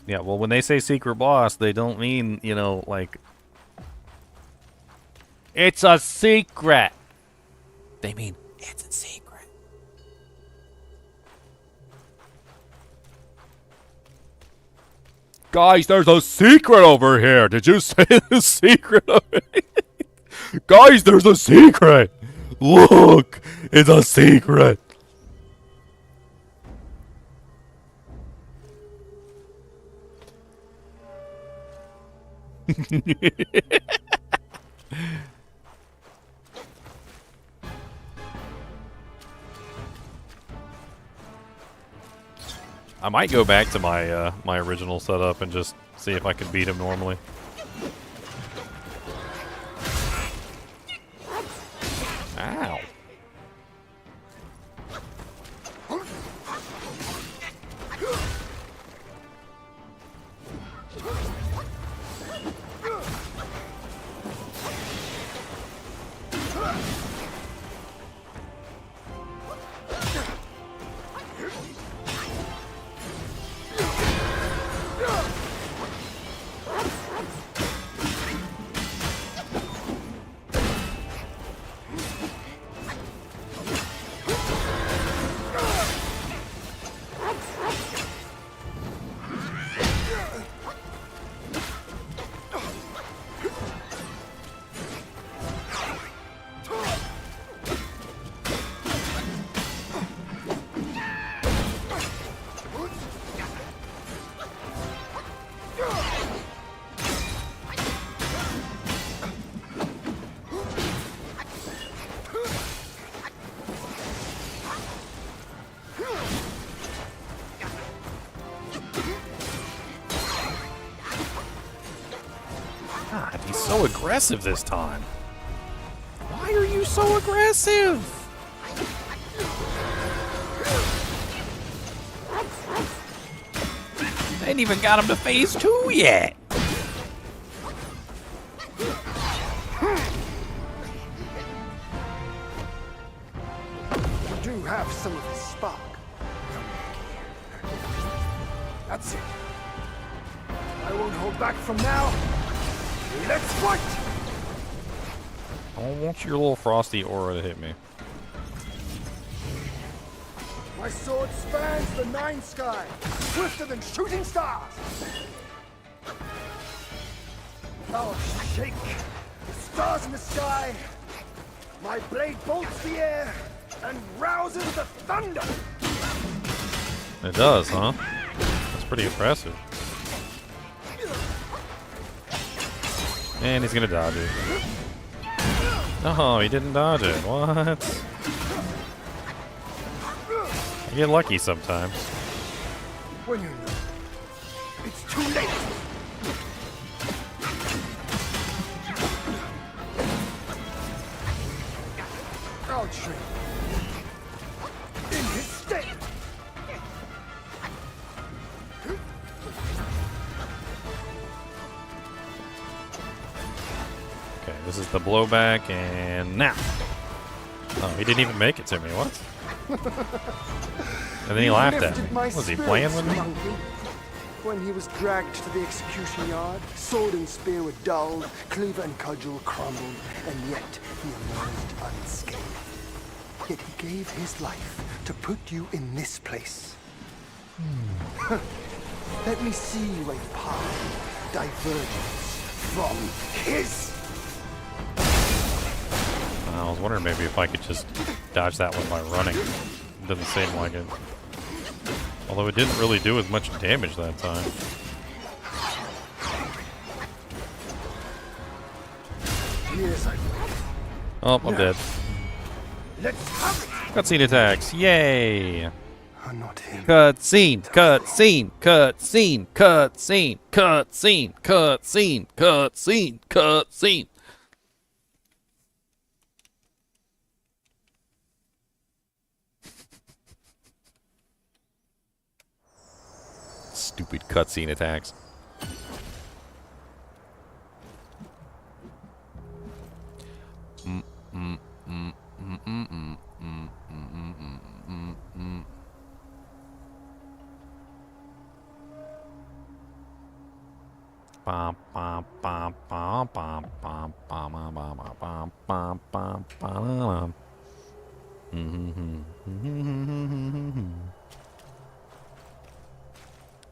Yeah, well, when they say secret boss, they don't mean, you know, like... It's a secret! They mean, it's a secret. Guys, there's a secret over here! Did you say the secret over here? Guys, there's a secret! Look! It's a secret! I might go back to my my original setup and just see if I can beat him normally. so aggressive this time? Why are you so aggressive? I ain't even got him to phase 2 yet. You do have some of the spark. That's it. I won't hold back from now. Let's fight! I don't want your little frosty aura to hit me. My sword spans the nine sky, swifter than shooting stars. I'll shake the stars in the sky. My blade bolts the air and rouses the thunder. It does, huh? That's pretty impressive. And he's gonna dodge it. Oh, he didn't dodge it. What? I get lucky sometimes. When you know, it's too late. I'll train in his stead. Okay, this is the blowback, and now. Oh, he didn't even make it to me. What? And then he laughed at me. Was he playing with me? When he was dragged to the execution yard, sword and spear were dulled, cleaver and cudgel crumbled, and yet he emerged unscathed. Yet he gave his life to put you in this place. Let me see where your path diverges from his. I was wondering maybe if I could just dodge that one by running. It doesn't seem like it. Although it didn't really do as much damage that time. Oh, I'm dead. Let's have it. Cutscene attacks. Yay! Not him. Cutscene, cutscene, cutscene, cutscene, cutscene, cutscene, cutscene, cutscene. Stupid cutscene attacks.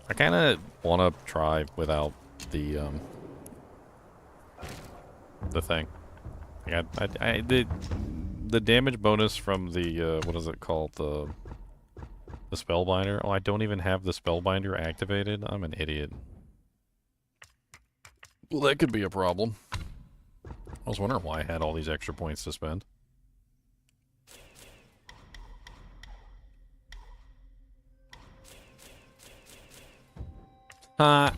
I kind of want to try without the thing. The damage bonus from the what is it called, the spellbinder. Oh, I don't even have the spellbinder activated. I'm an idiot. Well, that could be a problem. I was wondering why I had all these extra points to spend. I'm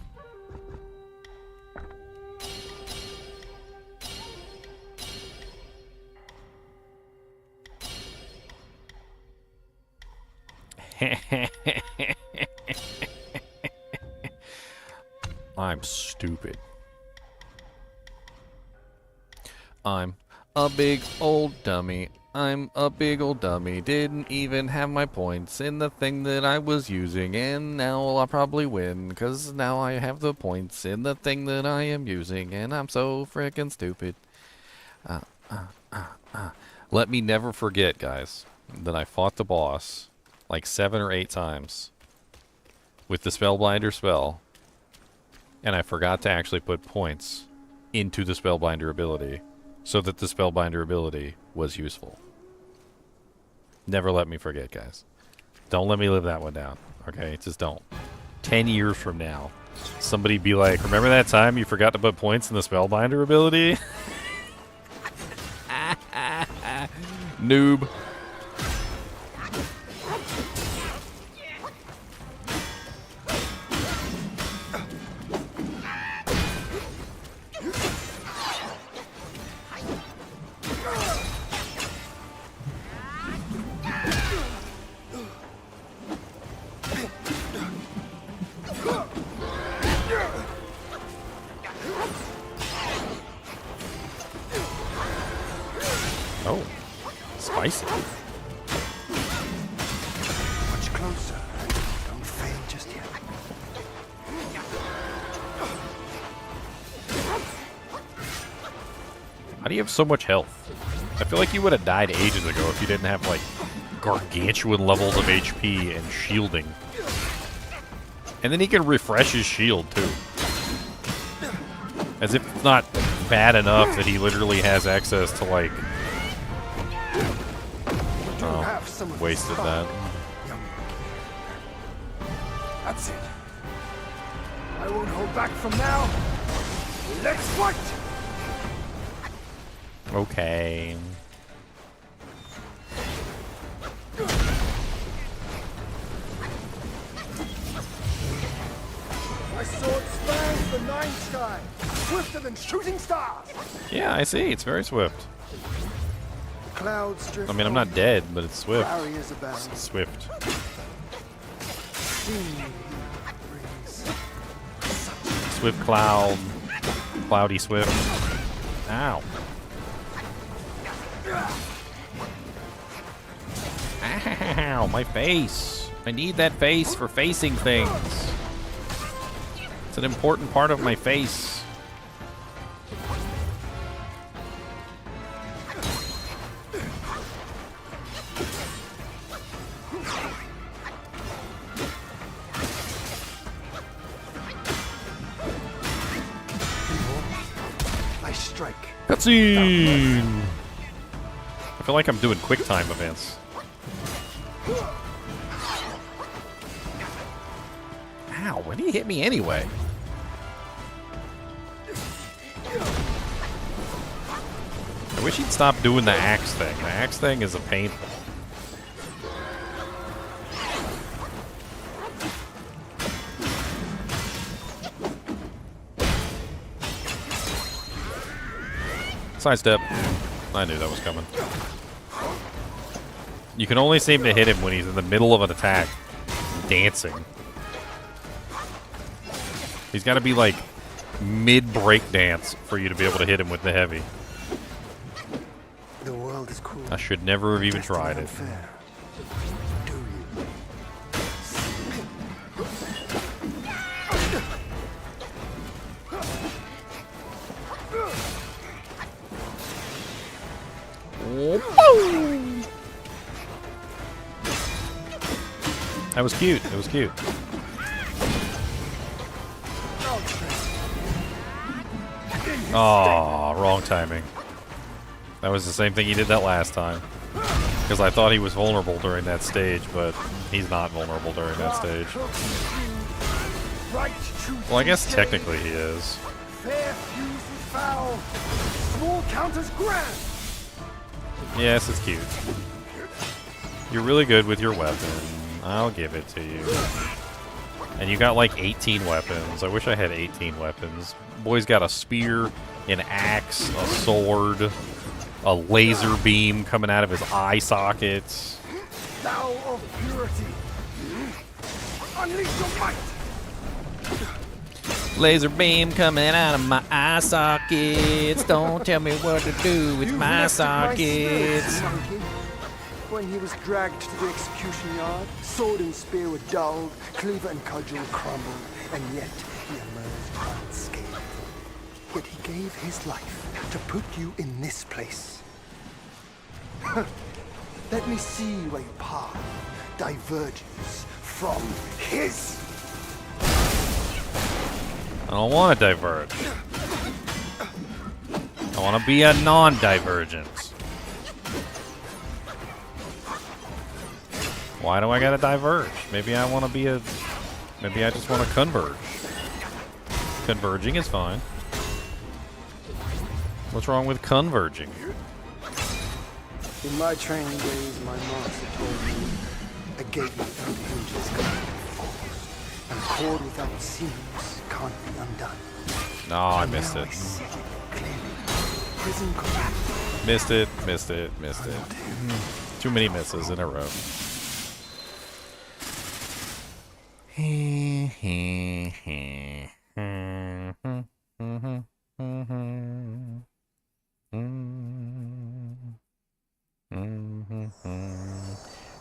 stupid. I'm a big old dummy. I'm a big old dummy. Didn't even have my points in the thing that I was using, and now I'll probably win, because now I have the points in the thing that I am using, and I'm so frickin' stupid. Let me never forget, guys, that I fought the boss like 7 or 8 times with the Spellbinder spell, and I forgot to actually put points into the Spellbinder ability so that the Spellbinder ability was useful. Never let me forget, guys. Don't let me live that one down, okay? Just don't. 10 years from now, somebody be like, remember that time you forgot to put points in the Spellbinder ability? Noob. closer. Don't fail just yet. How do you have so much health? I feel like you would have died ages ago if you didn't have, like, gargantuan levels of HP and shielding. And then he can refresh his shield, too. As if it's not bad enough that he literally has access to, like... Oh, wasted that. That's it. I won't hold back from now. Let's fight! Okay. My sword spans the night sky, swifter than shooting stars. Yeah, I see. It's very swift. The clouds drift. I mean, I'm not dead, but it's swift. Barriers abound. It's swift. Swift cloud. Cloudy swift. Ow. Ow, my face. I need that face for facing things. It's an important part of my face. I strike. Cutscene! I feel like I'm doing quick time events. Ow, why did he hit me anyway? I wish he'd stop doing the axe thing. The axe thing is a painful. Sidestep. I knew that was coming. You can only seem to hit him when he's in the middle of an attack, dancing. He's got to be like mid-break dance for you to be able to hit him with the heavy. The world is cruel. I should never have even tried it. Unfair. Do That was cute. It was cute. Oh, wrong timing. That was the same thing he did that last time. Because I thought he was vulnerable during that stage, but he's not vulnerable during that stage. Well, I guess technically he is. Fair fuse with foul. Small counters grand. Yes, it's cute. You're really good with your weapon. I'll give it to you. And you got like 18 weapons. I wish I had 18 weapons. Boy's got a spear, an axe, a sword, a laser beam coming out of his eye sockets. Thou of purity. Unleash your might. Laser beam coming out of my eye sockets. Don't tell me what to do with my sockets. When he was dragged to the execution yard, sword and spear were dulled, cleaver and cudgel crumbled, and yet he emerged unscathed. Yet he gave his life to put you in this place. Let me see where your path diverges from his. I don't want to diverge. I want to be a non-divergence. Why do I gotta diverge? Maybe I want to be a... Maybe I just want to converge. Converging is fine. What's wrong with converging? In my training days, my master told me a gate without hinges can't be forced, and a cord without seams can't be undone. No, I missed Now it. I see it clearly. Prison command. Missed it, missed it, missed it. Too many misses in a row.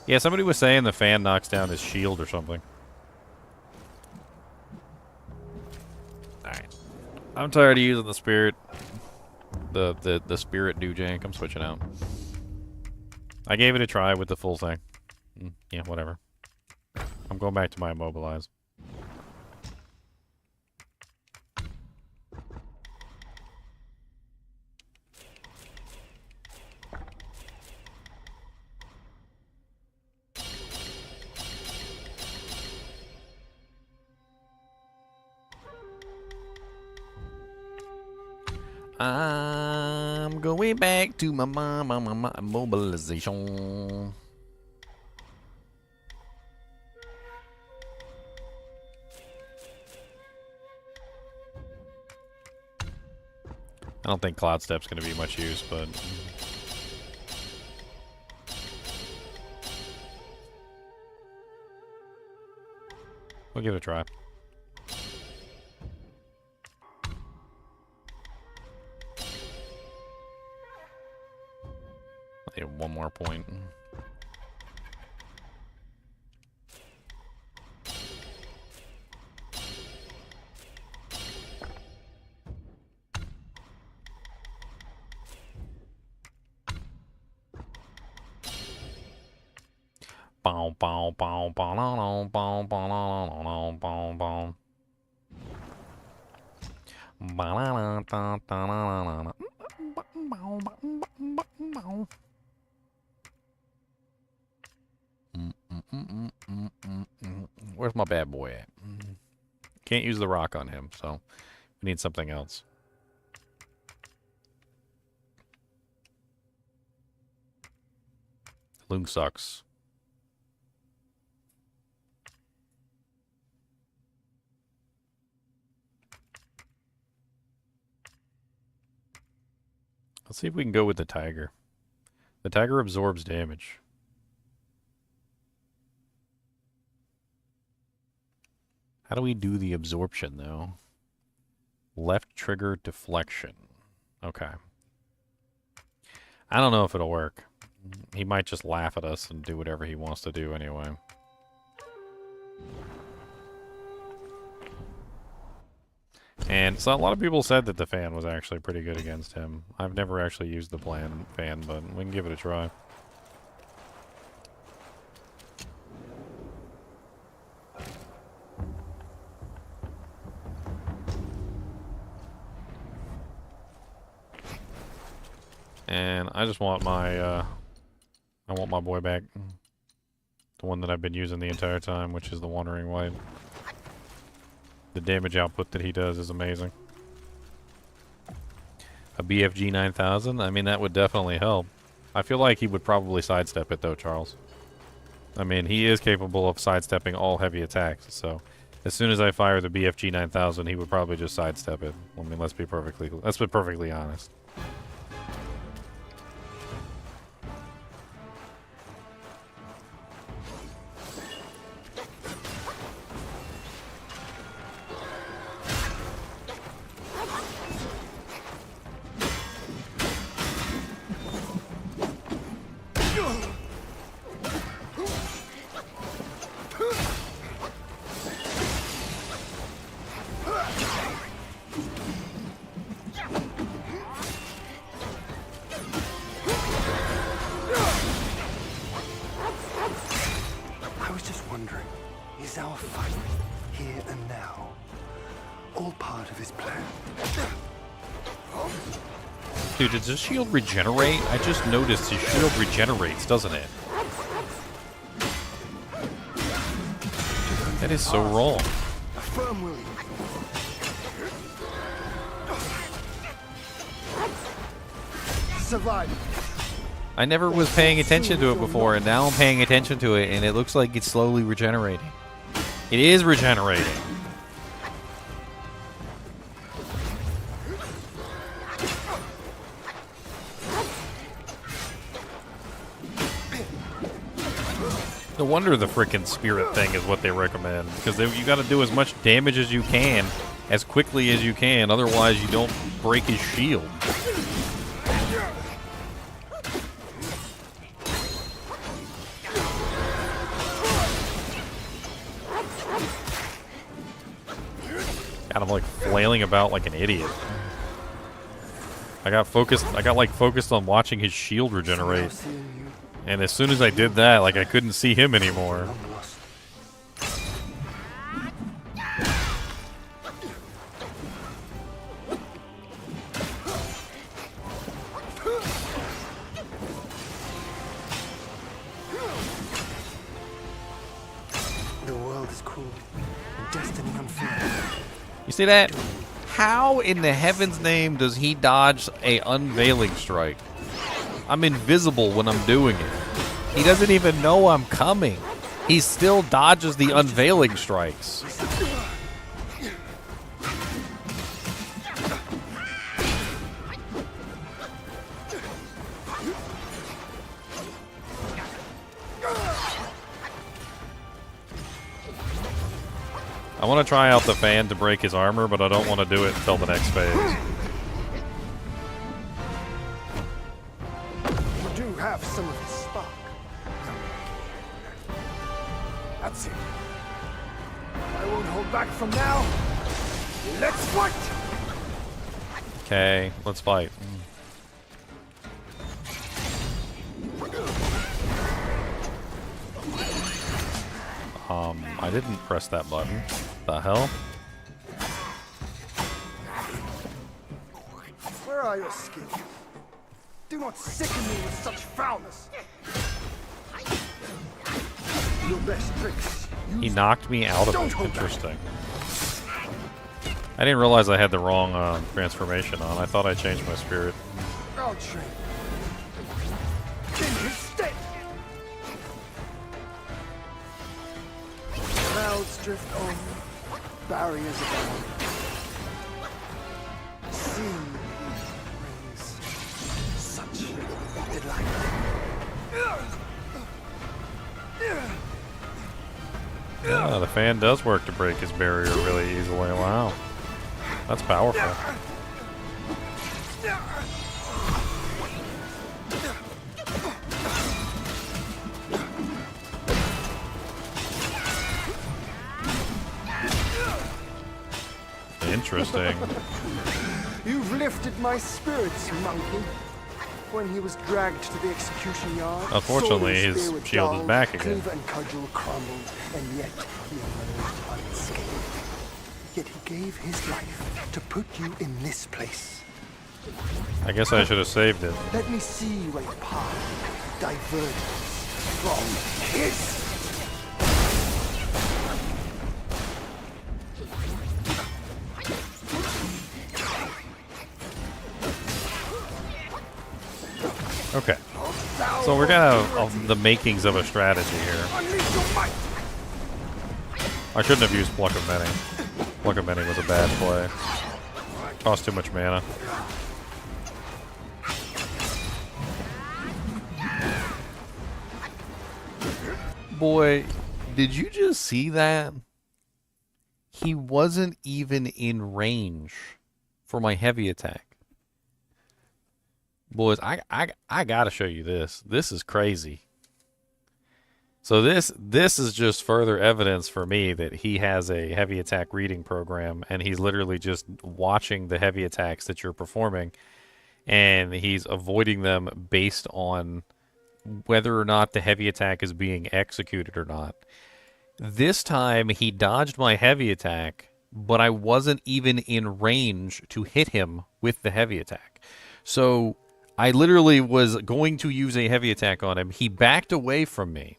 Yeah, somebody was saying the fan knocks down his shield or something. Alright. I'm tired of using the spirit. The spirit do-jank. I'm switching out. I gave it a try with the full thing. Yeah, whatever. I'm going back to my immobilize. I'm going back to my immobilization. I don't think Cloud Step's going to be much use, but... we'll give it a try. I need one more point. Bow, bow, bow, bow, bow, bow, bow, bow, bow, bow. Where's my bad boy at? Can't use the rock on him, so we need something else. Loong sucks. Let's see if we can go with the tiger. The tiger absorbs damage. How do we do the absorption, though? Left trigger deflection. Okay. I don't know if it'll work. He might just laugh at us and do whatever he wants to do anyway. And so a lot of people said that the fan was actually pretty good against him. I've never actually used the fan, but we can give it a try. And I just want my, I want my boy back. The one that I've been using the entire time, which is the Wandering Wight. The damage output that he does is amazing. A BFG 9000? I mean, that would definitely help. I feel like he would probably sidestep it, though, Charles. I mean, he is capable of sidestepping all heavy attacks, so... as soon as I fire the BFG 9000, he would probably just sidestep it. I mean, let's be perfectly honest. Dude, does his shield regenerate? I just noticed his shield regenerates, doesn't it? That is so wrong. I never was paying attention to it before, and now I'm paying attention to it, and it looks like it's slowly regenerating. It is regenerating. No wonder the frickin' spirit thing is what they recommend, because you gotta do as much damage as you can, as quickly as you can, otherwise you don't break his shield. God, I'm like flailing about like an idiot. I got like focused on watching his shield regenerate. And as soon as I did that, like I couldn't see him anymore. The world is cruel, and destiny unfair. You see that? How in the heaven's name does he dodge a unveiling strike? I'm invisible when I'm doing it. He doesn't even know I'm coming. He still dodges the unveiling strikes. I want to try out the fan to break his armor, but I don't want to do it until the next phase. You do have some of his spark. That's it. I won't hold back from now. Let's fight! Okay, let's fight. I didn't press that button. The hell? Where are your skills? Do not sicken me with such foulness. Your best tricks. He knocked me out of it. Interesting. I didn't realize I had the wrong transformation on. I thought I changed my spirit. I'll train. In his stead. Clouds drift on, barriers abound. Sin brings such delight. Yeah, the fan does work to break his barrier really easily. Wow. That's powerful. Interesting. You've lifted my spirits, monkey. When he was dragged to the execution yard, Unfortunately, sword and his spear were shield is dulled, back again. cleaver and cudgel crumbled, and yet he emerged unscathed. Yet he gave his life to put you in this place. I guess I should have saved it. Let me see where your path diverges from his. Okay. So we're gonna have the makings of a strategy here. I shouldn't have used Pluck of Many. Pluck of Many was a bad play. Cost too much mana. Boy, did you just see that? He wasn't even in range for my heavy attack. Boys, I gotta show you this. This is crazy. So this is just further evidence for me that he has a heavy attack reading program, and he's literally just watching the heavy attacks that you're performing, and he's avoiding them based on whether or not the heavy attack is being executed or not. This time he dodged my heavy attack, but I wasn't even in range to hit him with the heavy attack. So I literally was going to use a heavy attack on him. He backed away from me.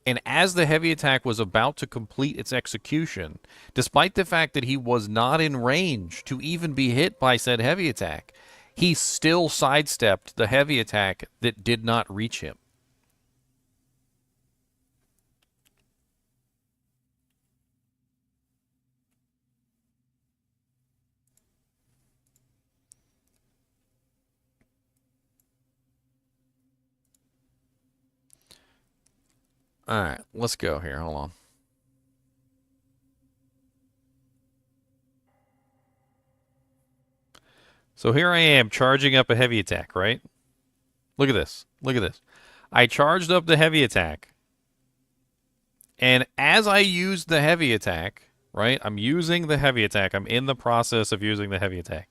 And as the heavy attack was about to complete its execution, despite the fact that he was not in range to even be hit by said heavy attack, he still sidestepped the heavy attack that did not reach him. All right, let's go here. Hold on. So here I am charging up a heavy attack, right? Look at this. Look at this. I charged up the heavy attack. And as I used the heavy attack, right? I'm using the heavy attack. I'm in the process of using the heavy attack.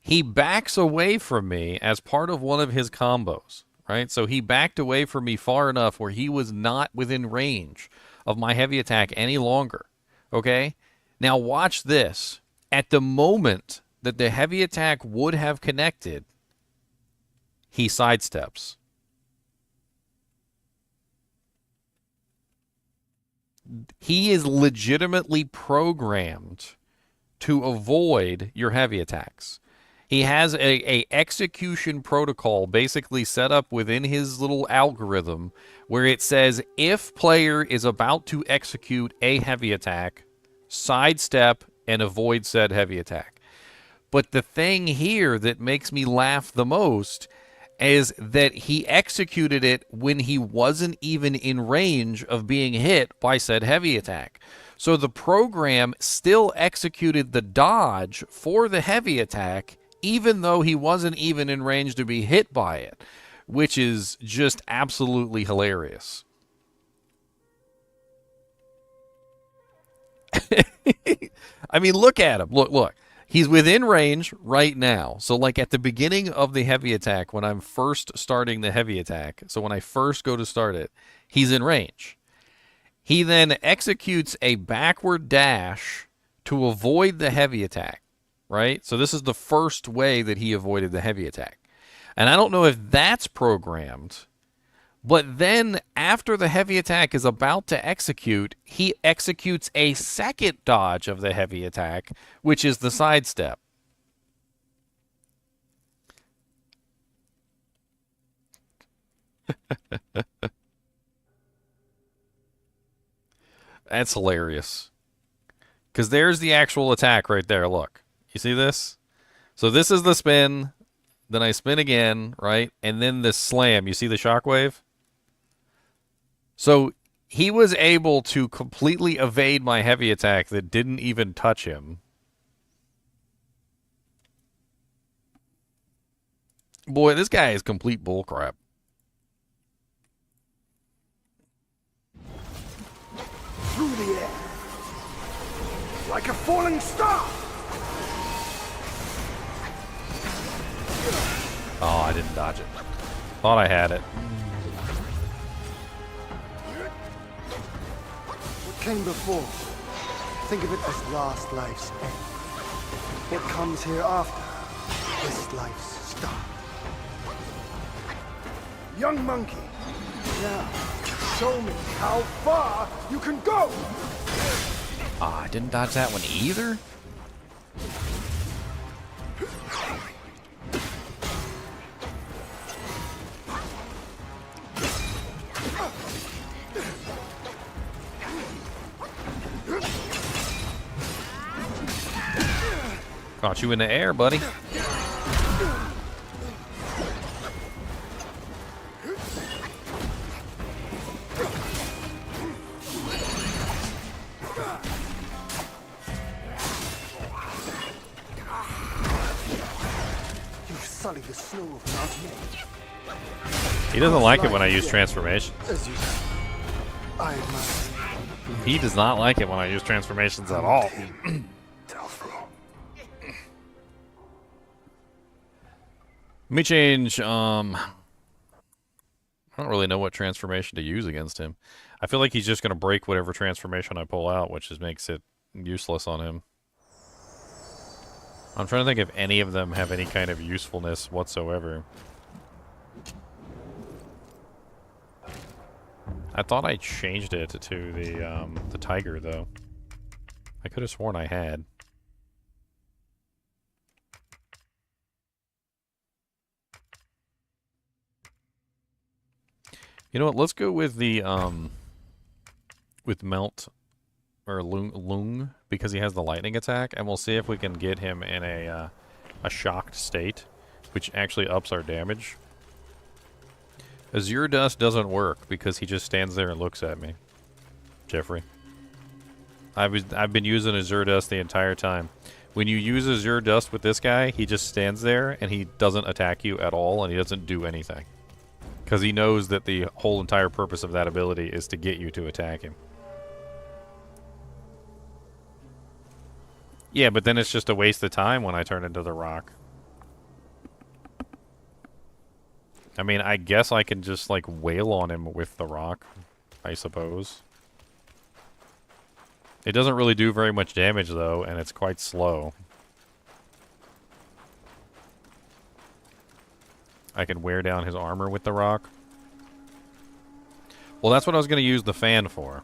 He backs away from me as part of one of his combos, right? So he backed away from me far enough where he was not within range of my heavy attack any longer, okay? Now watch this. At the moment that the heavy attack would have connected, he sidesteps. He is legitimately programmed to avoid your heavy attacks. He has a execution protocol basically set up within his little algorithm where it says if player is about to execute a heavy attack, sidestep and avoid said heavy attack. But the thing here that makes me laugh the most is that he executed it when he wasn't even in range of being hit by said heavy attack. So the program still executed the dodge for the heavy attack even though he wasn't even in range to be hit by it, which is just absolutely hilarious. I mean, look at him. Look. He's within range right now. So, like, at the beginning of the heavy attack, when I'm first starting the heavy attack, so when I first go to start it, he's in range. He then executes a backward dash to avoid the heavy attack, right? So this is the first way that he avoided the heavy attack. And I don't know if that's programmed, but then after the heavy attack is about to execute, he executes a second dodge of the heavy attack, which is the sidestep. That's hilarious. Because there's the actual attack right there. Look. You see this? So this is the spin. Then I spin again, right? And then the slam. You see the shockwave? So he was able to completely evade my heavy attack that didn't even touch him. Boy, this guy is complete bullcrap. Through the air, like a falling star. Oh, I didn't dodge it. Thought I had it. What came before? Think of it as last life's end. What comes hereafter? This life's start. Young monkey, now show me how far you can go. Ah, I didn't dodge that one either. Caught you in the air, buddy. You sully the snow of Mountain Age. He doesn't like it when I use transformations. As you say, I admire. He does not like it when I use transformations at all. Let me change, I don't really know what transformation to use against him. I feel like he's just going to break whatever transformation I pull out, which just makes it useless on him. I'm trying to think if any of them have any kind of usefulness whatsoever. I thought I changed it to the tiger, though. I could have sworn I had. You know what? Let's go with the with Melt or Lung because he has the lightning attack, and we'll see if we can get him in a shocked state, which actually ups our damage. Azure Dust doesn't work because he just stands there and looks at me. Jeffrey, I've been using Azure Dust the entire time. When you use Azure Dust with this guy, he just stands there and he doesn't attack you at all, and he doesn't do anything. Because he knows that the whole entire purpose of that ability is to get you to attack him. Yeah, but then it's just a waste of time when I turn into the rock. I mean, I guess I can just, like, wail on him with the rock, I suppose. It doesn't really do very much damage, though, and it's quite slow. I can wear down his armor with the rock. Well, that's what I was going to use the fan for.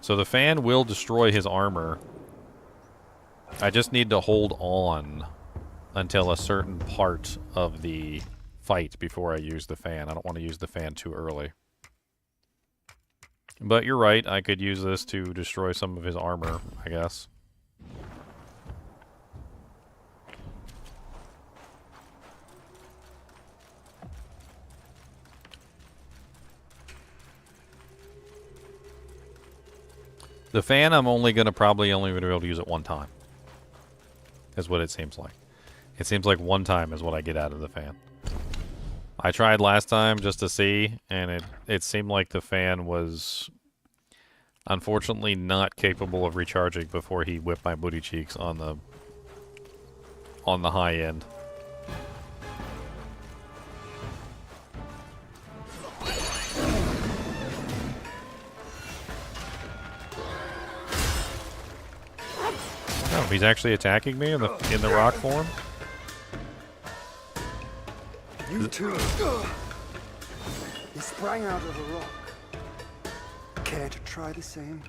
So the fan will destroy his armor. I just need to hold on until a certain part of the fight before I use the fan. I don't want to use the fan too early. But you're right, I could use this to destroy some of his armor, I guess. The fan, I'm only going to probably only be able to use it one time. Is what it seems like. It seems like one time is what I get out of the fan. I tried last time just to see, and it seemed like the fan was unfortunately not capable of recharging before he whipped my booty cheeks on the high end. Oh, he's actually attacking me in the rock form? You too. He sprang out of a rock. Care to try the same?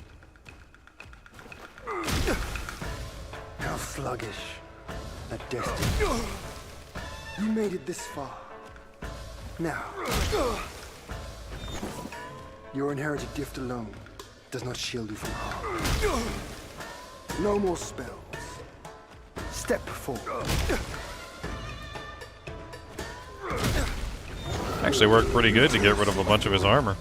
How sluggish. A destiny. You made it this far. Now, your inherited gift alone does not shield you from harm. No more spells. Step forward. Actually worked pretty good to get rid of a bunch of his armor.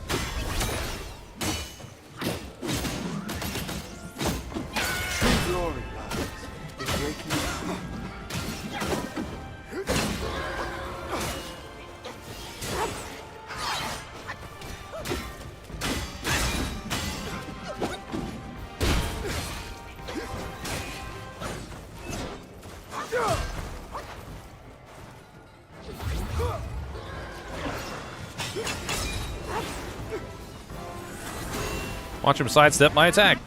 True glory lies in breaking through. Watch him sidestep my attack.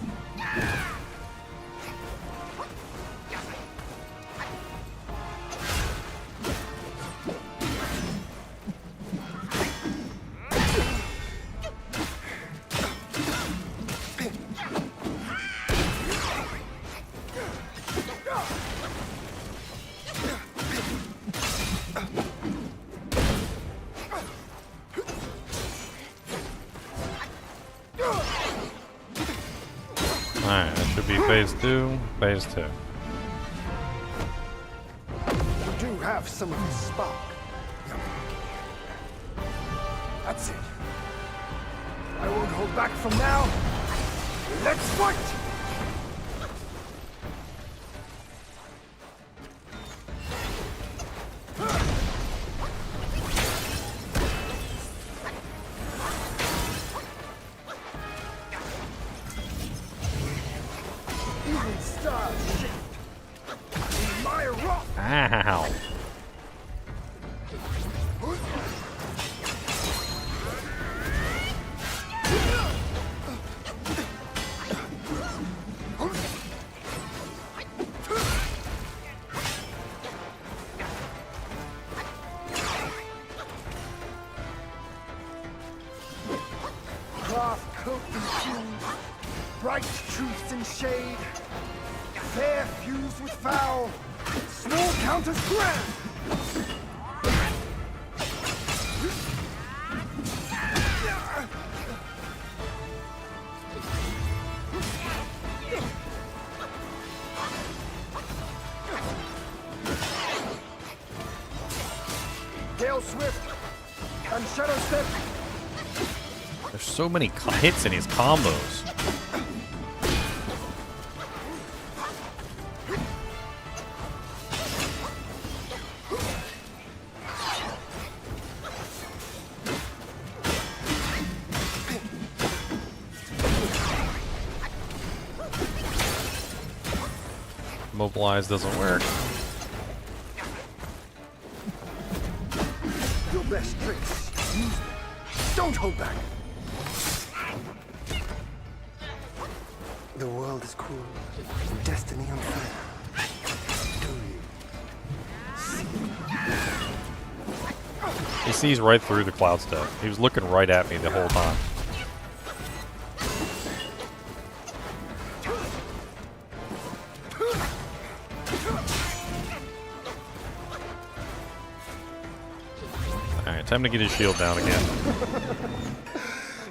Alright, that should be phase 2. Phase 2. You do have some of the spark. That's it. I won't hold back from now. Let's fight! Even stars shift in my rock. Ow. Craft coat and fuse, bright truths in shade, fair fused with foul, small counters grand. Gale Swift and Shadow Step. There's so many hits in his combos. immobilize doesn't work. Your best tricks. Use them. Don't hold back. The world is cruel. Destiny unfair. Do you? He sees right through the cloud stuff. He was looking right at me the whole time. Alright, time to get his shield down again.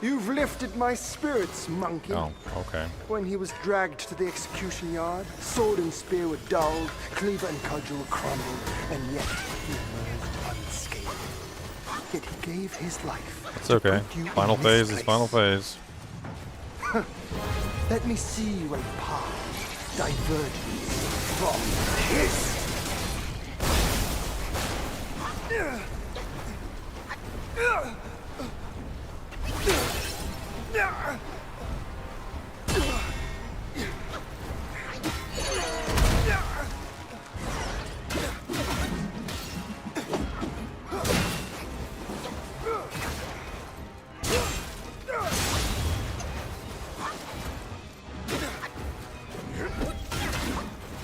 You've lifted my spirits, monkey. Oh, okay. When he was dragged to the execution yard, sword and spear were dulled, cleaver and cudgel were crumbled, and yet he emerged unscathed. Yet he gave his life. It's okay. To put you Final in this phase is place. final phase. Let me see a path divergence from his.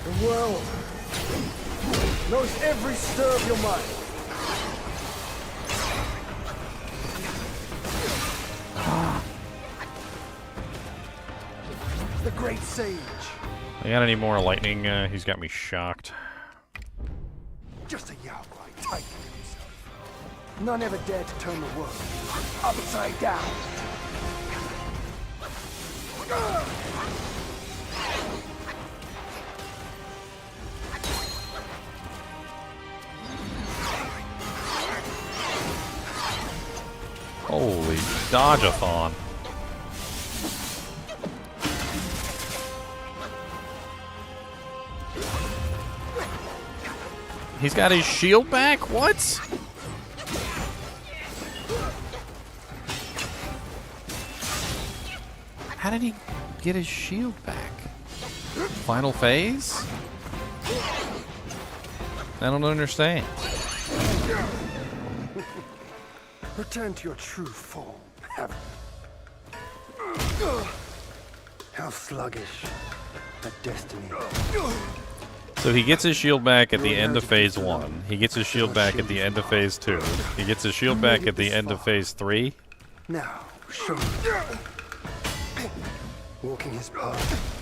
The world knows every stir of your mind. The great sage. I got any more lightning? He's got me shocked. Just a Yaoguai tightening himself. None ever dared to turn the world upside down. Holy dodge-a-thon. He's got his shield back? What? How did he get his shield back? Final phase? I don't understand. Return to your true form, heaven. How sluggish a destiny. So he gets his shield back at the end of phase 1. He gets his shield back at the end of phase 2. He gets his shield back at the end of phase 3. Now, show me. Walking his path.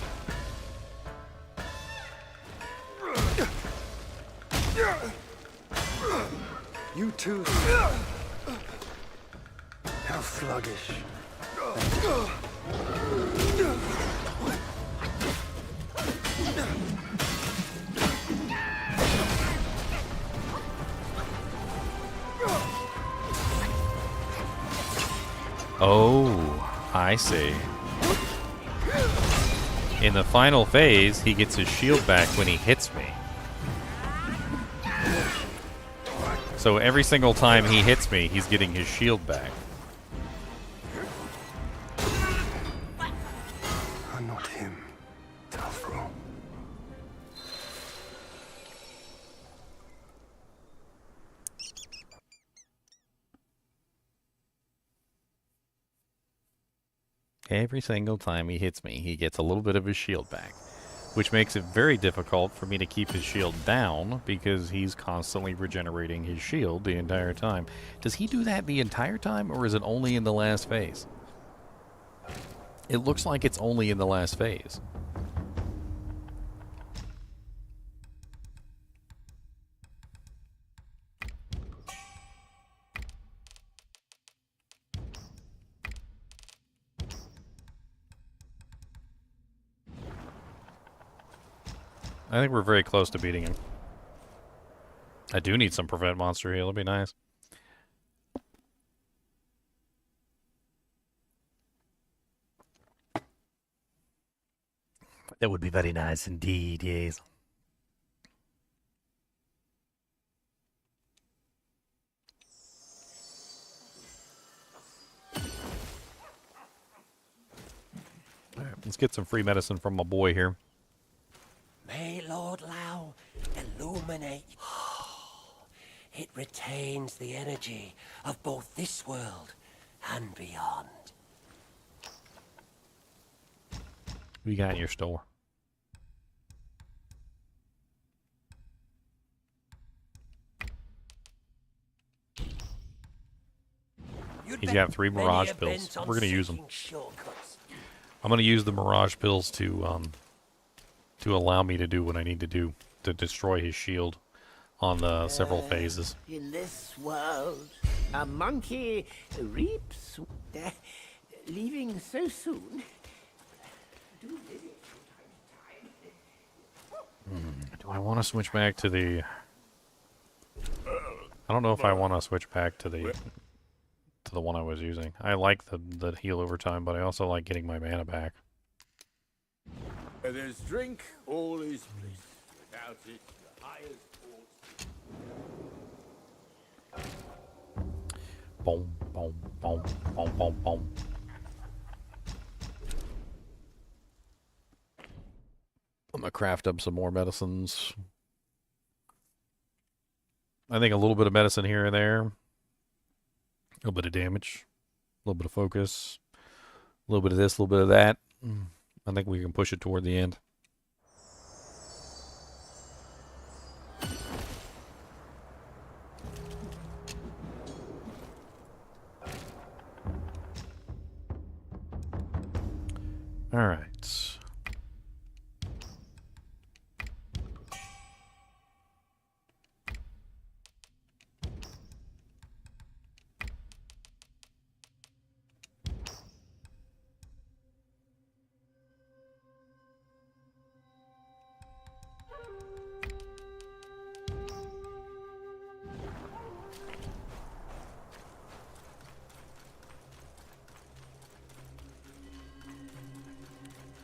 You too. How sluggish. Oh, I see. In the final phase, he gets his shield back when he hits me. So every single time he hits me, he's getting his shield back. I'm not him, Talfro. Every single time he hits me, he gets a little bit of his shield back, which makes it very difficult for me to keep his shield down because he's constantly regenerating his shield the entire time. Does he do that the entire time, or is it only in the last phase? It looks like it's only in the last phase. I think we're very close to beating him. I do need some prevent monster heal. It'll be nice. That would be very nice indeed, yes. All right, let's get some free medicine from my boy here. May Lord Lao illuminate. It retains the energy of both this world and beyond. What you got in your store? He's got 3 Mirage pills. We're gonna use them. I'm gonna use the Mirage pills to allow me to do what I need to do to destroy his shield on the several phases. In this world, a monkey reaps, leaving so soon. Do I want to switch back to the... I don't know if I want to switch back to the one I was using. I like the heal over time, but I also like getting my mana back. Where there's drink, all is bliss. Without it, the highest port. Boom, boom, boom, boom, boom, boom. I'm gonna craft up some more medicines. I think a little bit of medicine here and there. A little bit of damage. A little bit of focus. A little bit of this, a little bit of that. I think we can push it toward the end. All right.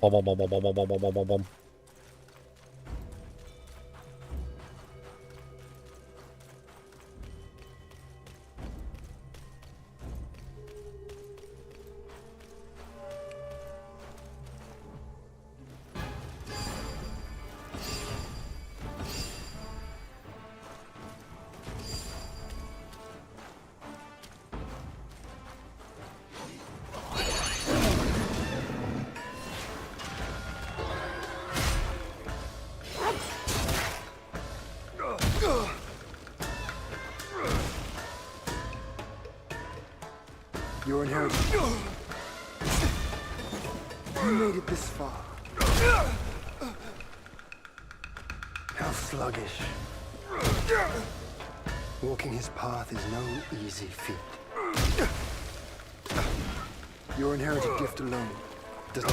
Bum, bum, bum, bum, bum, bum, bum, bum, bum, bum. Your inheritance. You made it this far. How sluggish. Walking his path is no easy feat. Your inherited gift alone does not...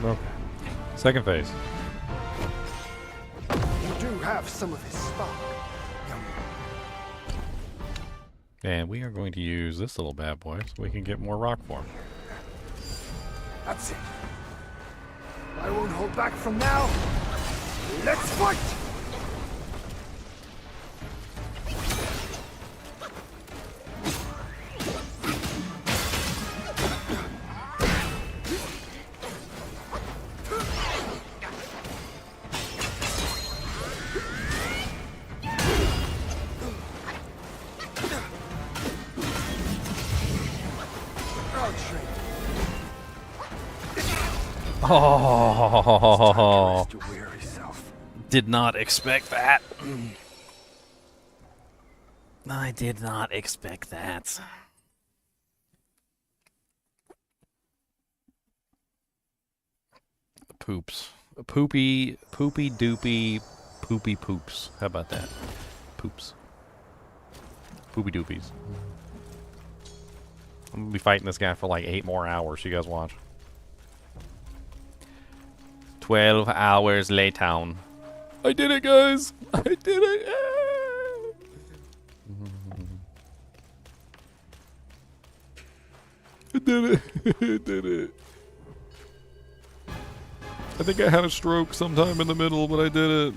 Okay. Second phase. You do have some of his spark, young man. And we are going to use this little bad boy so we can get more rock form. That's it. I won't hold back from now. Let's fight! Oh, did not expect that. I did not expect that. Poops. Poopy doopy poopy poops. How about that? Poops. Poopy doopies. I'm gonna be fighting this guy for like 8 more hours. You guys watch. 12 hours later. I did it, guys! I did it! I did it! I did it! I think I had a stroke sometime in the middle, but I did it.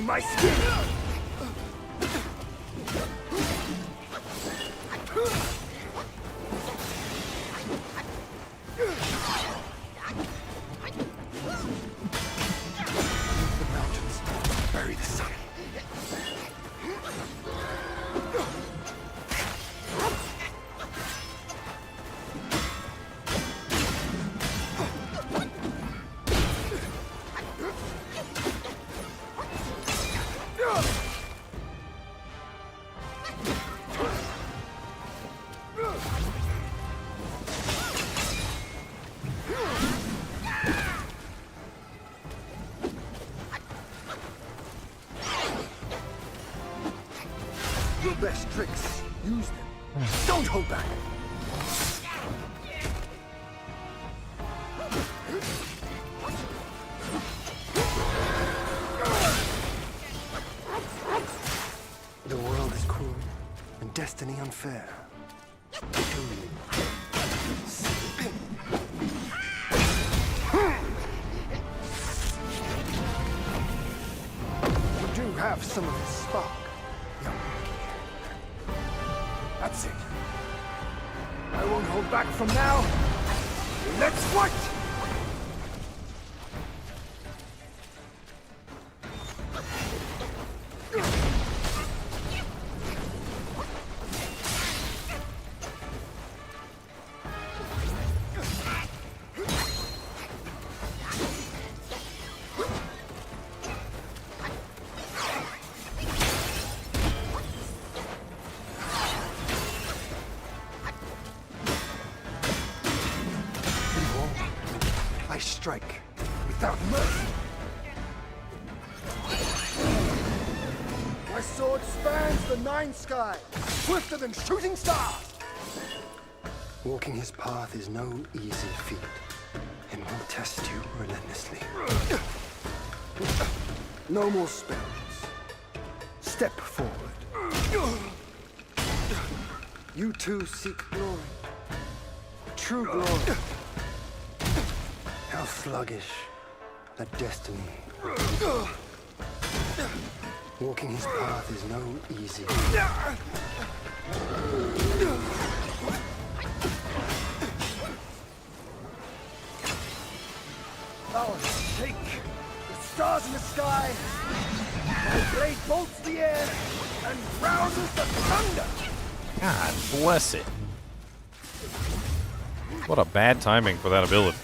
My skin! The mountains bury the sun. Your best tricks. Use them. Don't hold back. The world is cruel and destiny unfair. You do have some of this spark. That's it. I won't hold back from now. Let's fight! I strike without mercy. My sword spans the 9 skies, swifter than shooting stars. Walking his path is no easy feat, and will test you relentlessly. No more spells. Step forward. You too seek glory. True glory. How sluggish that destiny. Walking his path is no easy. I'll shake the stars in the sky. My blade bolts the air and rouses the thunder. God bless it. What a bad timing for that ability.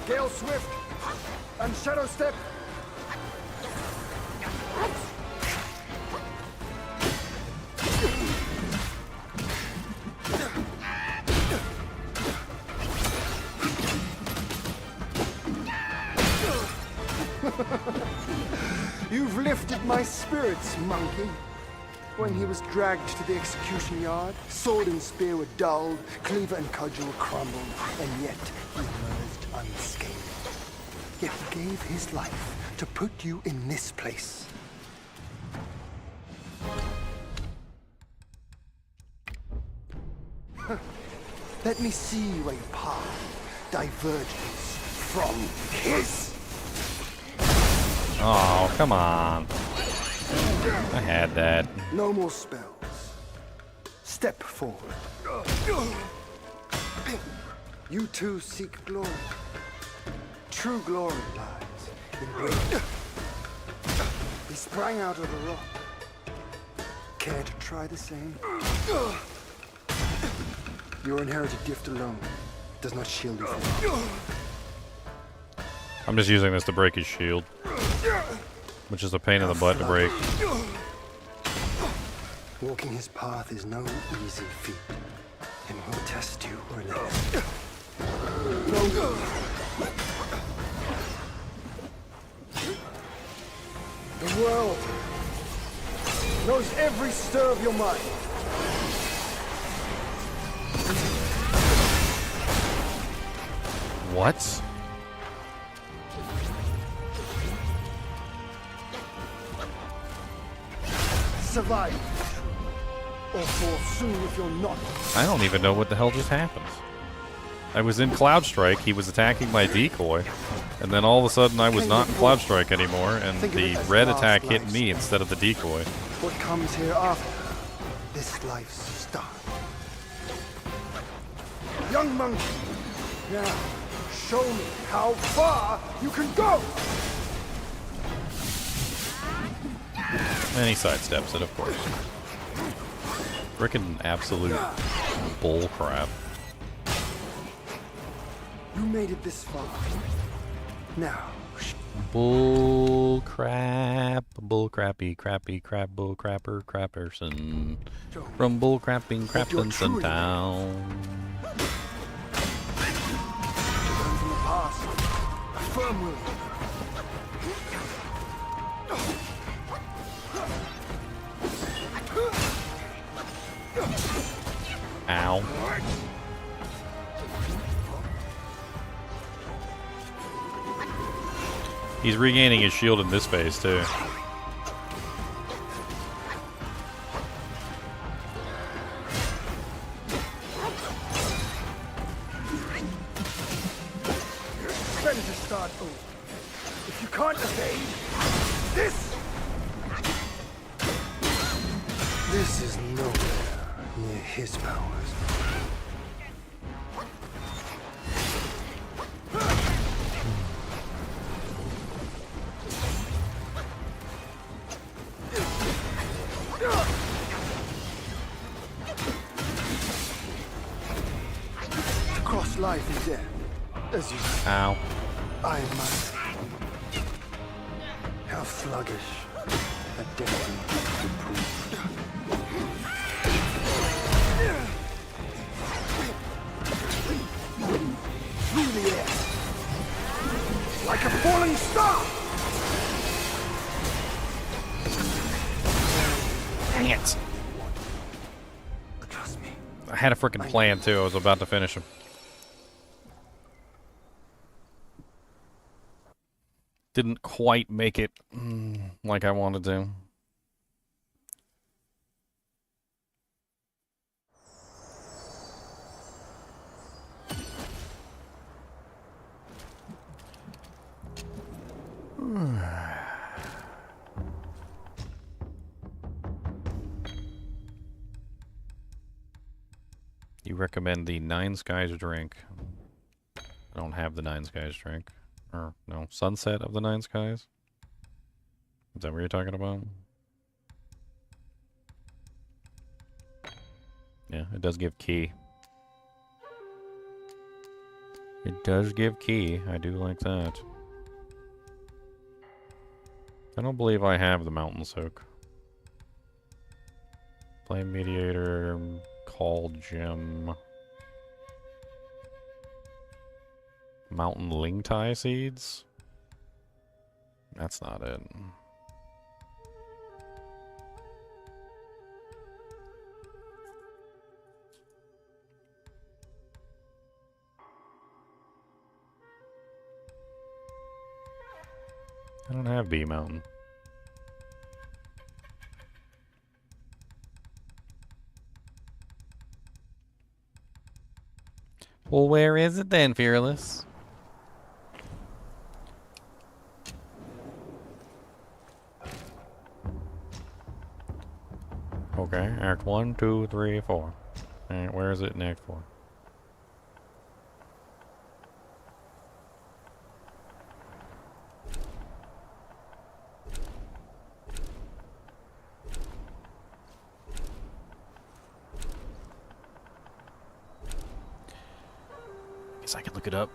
Gale Swift and Shadow Step. You've lifted my spirits, monkey. When he was dragged to the execution yard, sword and spear were dulled, cleaver and cudgel crumbled, and yet he emerged unscathed. Yet he gave his life to put you in this place. Let me see where your path diverges from his. Oh, come on. I had that. No more spells. Step forward. You too seek glory. True glory lies in wait. He sprang out of the rock. Care to try the same? Your inherited gift alone does not shield you from. I'm just using this to break his shield, which is a pain in the butt to break. Walking his path is no easy feat, and will test you relentlessly. The world knows every stir of your mind. What? Survive, or fall soon if you're not. I don't even know what the hell just happened. I was in Cloud Strike, he was attacking my decoy, and then all of a sudden I was not in Cloud Strike anymore, and the red attack hit me instead of the decoy. What comes here after this life's start? Young monkey, now show me how far you can go! And he sidesteps it, of course. Frickin' absolute bull crap. You made it this far. Now, Bull crap, bull crappy, crappy, crap, bull crapper, crapperson. From bull crapping, crappinson town. learn from the past. A firm will. Ow. He's regaining his shield in this phase, too. Ready to start over. If you can't evade this, this is nowhere near his powers. Across life and death, as you say, Ow. I must. How sluggish a destiny could prove. Through the air, like a falling star. Dang it. Trust me. I had a freaking plan, too. I was about to finish him. Didn't quite make it like I wanted to. You recommend the Nine Skies drink. I don't have the Nine Skies drink. Or, no, Sunset of the Nine Skies? Is that what you're talking about? Yeah, it does give key. It does give key. I do like that. I don't believe I have the Mountain Soak. Flame Mediator, Call Gem. Mountain Ling Tai seeds? That's not it. I don't have B Mountain. Well, where is it then, Fearless? Okay, Act 1, 2, 3, 4. Alright, where is it in Act 4? Guess I can look it up.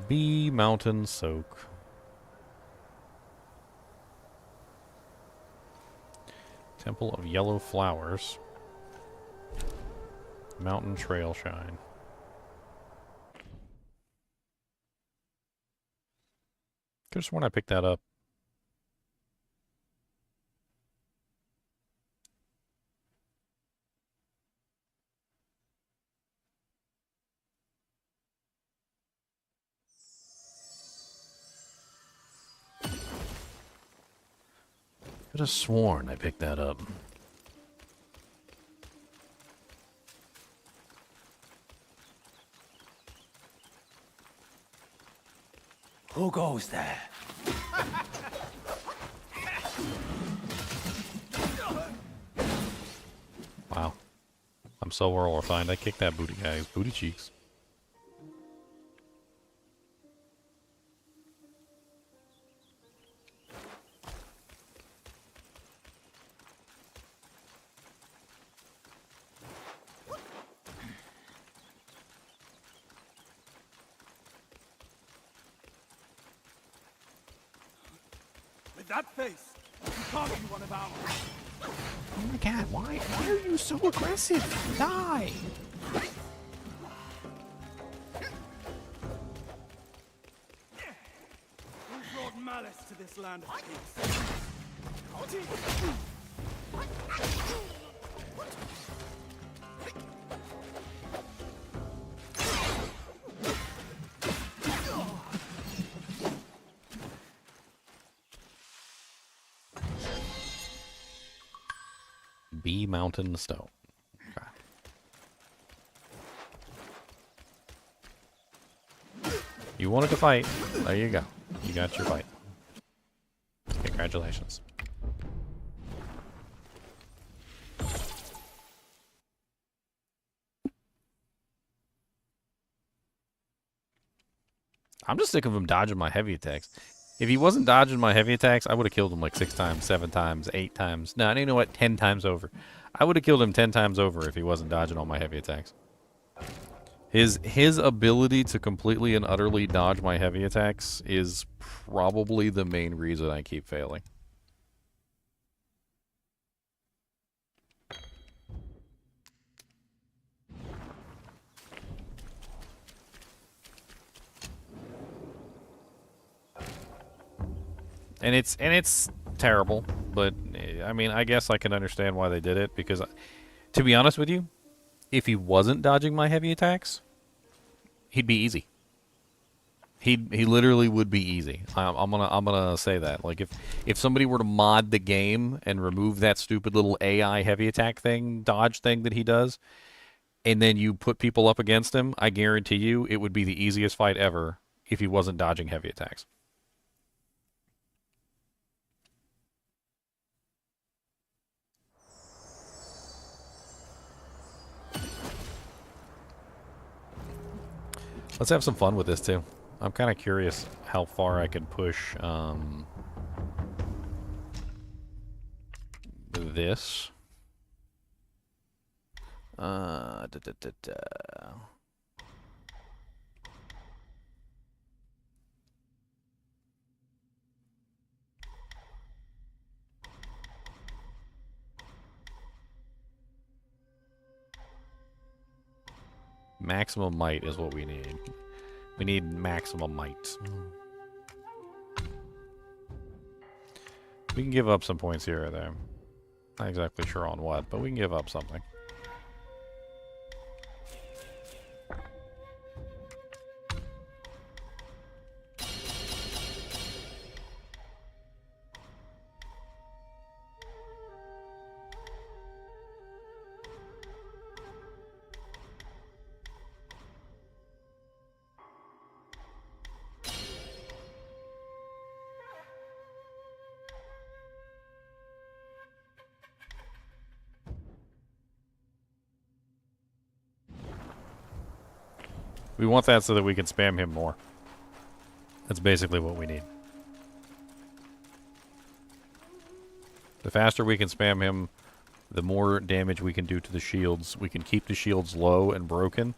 B Mountain Soak. Temple of Yellow Flowers. Mountain Trail Shine. Could've sworn I picked that up. Could have sworn I picked that up. Who goes there? Wow. I'm so well refined. I kicked that booty guy's booty cheeks. With that face, you can't be one of ours. Oh my god, why are you so aggressive? Die! Who brought malice to this land of peace? B Mountain Stone. Okay. You wanted to fight. There you go. You got your fight. Congratulations. I'm just sick of him dodging my heavy attacks. If he wasn't dodging my heavy attacks, I would have killed him like 6 times, 7 times, 8 times. No, you know what? 10 times over. I would have killed him 10 times over if he wasn't dodging all my heavy attacks. His ability to completely and utterly dodge my heavy attacks is probably the main reason I keep failing. And it's terrible, but I mean, I guess I can understand why they did it, because to be honest with you, if he wasn't dodging my heavy attacks, he'd be easy. He literally would be easy. I'm gonna say that. Like if somebody were to mod the game and remove that stupid little AI heavy attack thing, dodge thing that he does, and then you put people up against him, I guarantee you it would be the easiest fight ever if he wasn't dodging heavy attacks. Let's have some fun with this too. I'm kind of curious how far I can push this. Maximum might is what we need. We need maximum might. We can give up some points here or there. Not exactly sure on what, but we can give up something. We want that so that we can spam him more. That's basically what we need. The faster we can spam him, the more damage we can do to the shields. We can keep the shields low and broken,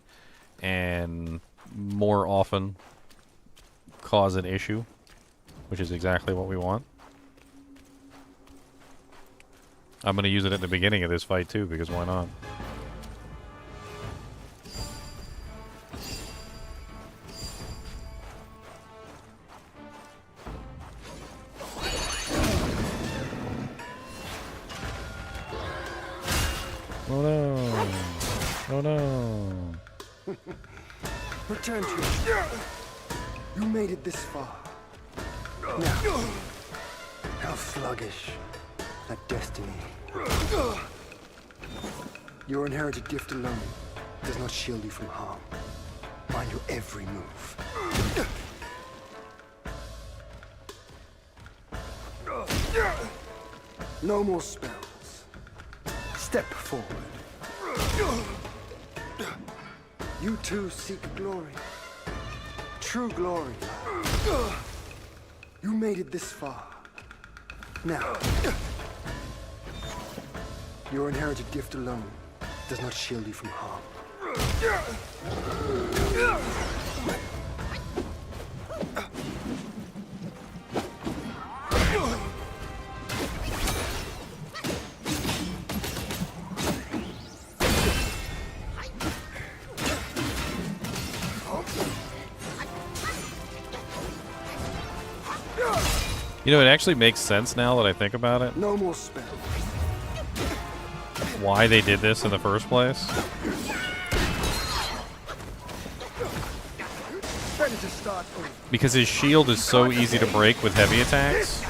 and more often cause an issue, which is exactly what we want. I'm going to use it at the beginning of this fight too, because why not? Oh no! Oh no! Return to it. You made it this far. Now, how sluggish that destiny. Your inherited gift alone does not shield you from harm. Mind your every move. No more spells. Step forward. You too seek glory. True glory. You made it this far. Now, your inherited gift alone does not shield you from harm. You know, it actually makes sense now that I think about it. No more spells. Why they did this in the first place. Ready to start over. Because his shield is so easy to break with heavy attacks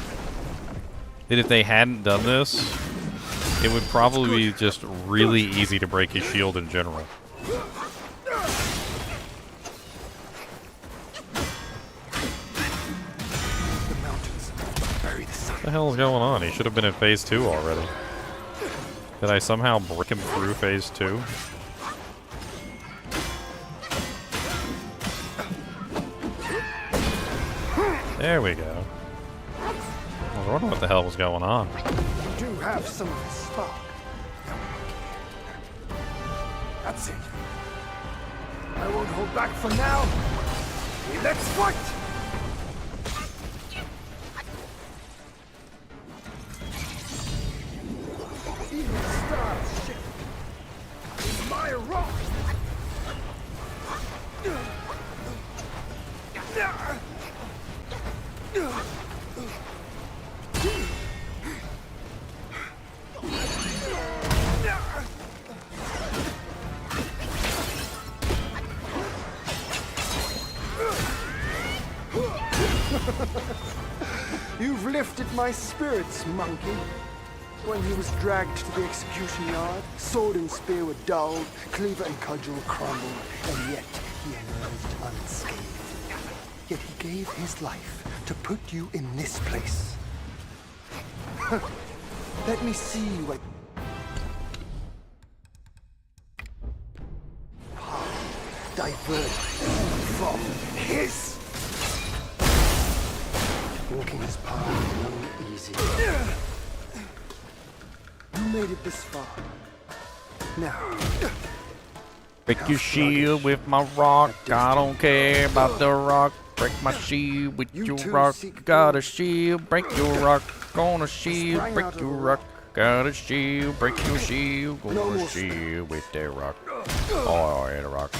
that if they hadn't done this, it would probably be just really easy to break his shield in general. What the hell is going on? He should have been in phase 2 already. Did I somehow break him through phase 2? There we go. I was wondering what the hell was going on. You do have some of the spark. That's it. I won't hold back from now. Let's fight! Even the stars shift in my rock. You've lifted my spirits, monkey. When he was dragged to the execution yard, sword and spear were dulled, cleaver and cudgel crumbled, and yet he emerged unscathed. Yet he gave his life to put you in this place. Let me see what... Divert from his... Walking his path wasn't easy. You made it this far. Now... Break your shield with my rock. I don't care about the rock. Break my shield with your rock. Got a shield. Break your rock. Gonna shield. Break your rock. Gotta shield, break your shield, No gonna more shield with that rock. Oh, yeah, the rock.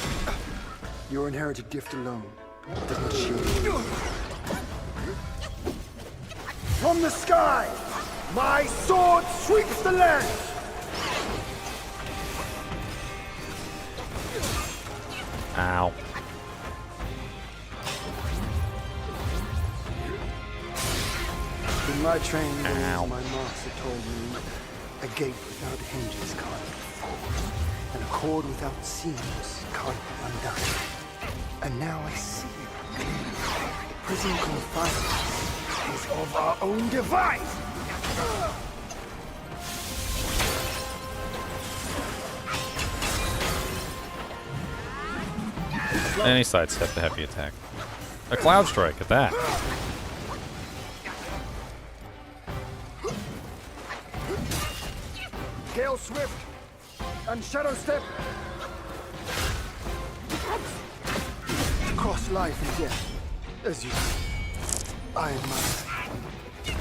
Your inherited gift alone does not shield you. From the sky, my sword sweeps the land. Ow. In my training days, Ow. my master told me a gate without hinges can't be forced, and a cord without seams can't be undone. And now I see it. The prison confinement is of our own device. And he sidestepped the heavy attack. A cloud strike at that. Gale Swift and Shadow Step. To cross life and death, as you see, I admire.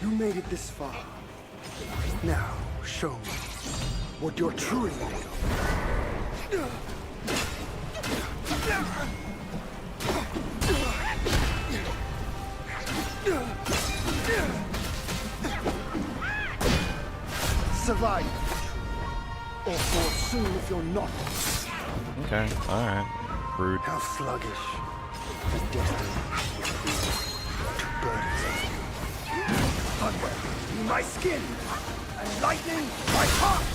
You made it this far. Now, show me what you're truly made of. Survive, or fall soon if you're not. Okay, alright. Rude. How sluggish the destiny will prove. Two burdens of you. Thunder be my skin, and lightning my heart.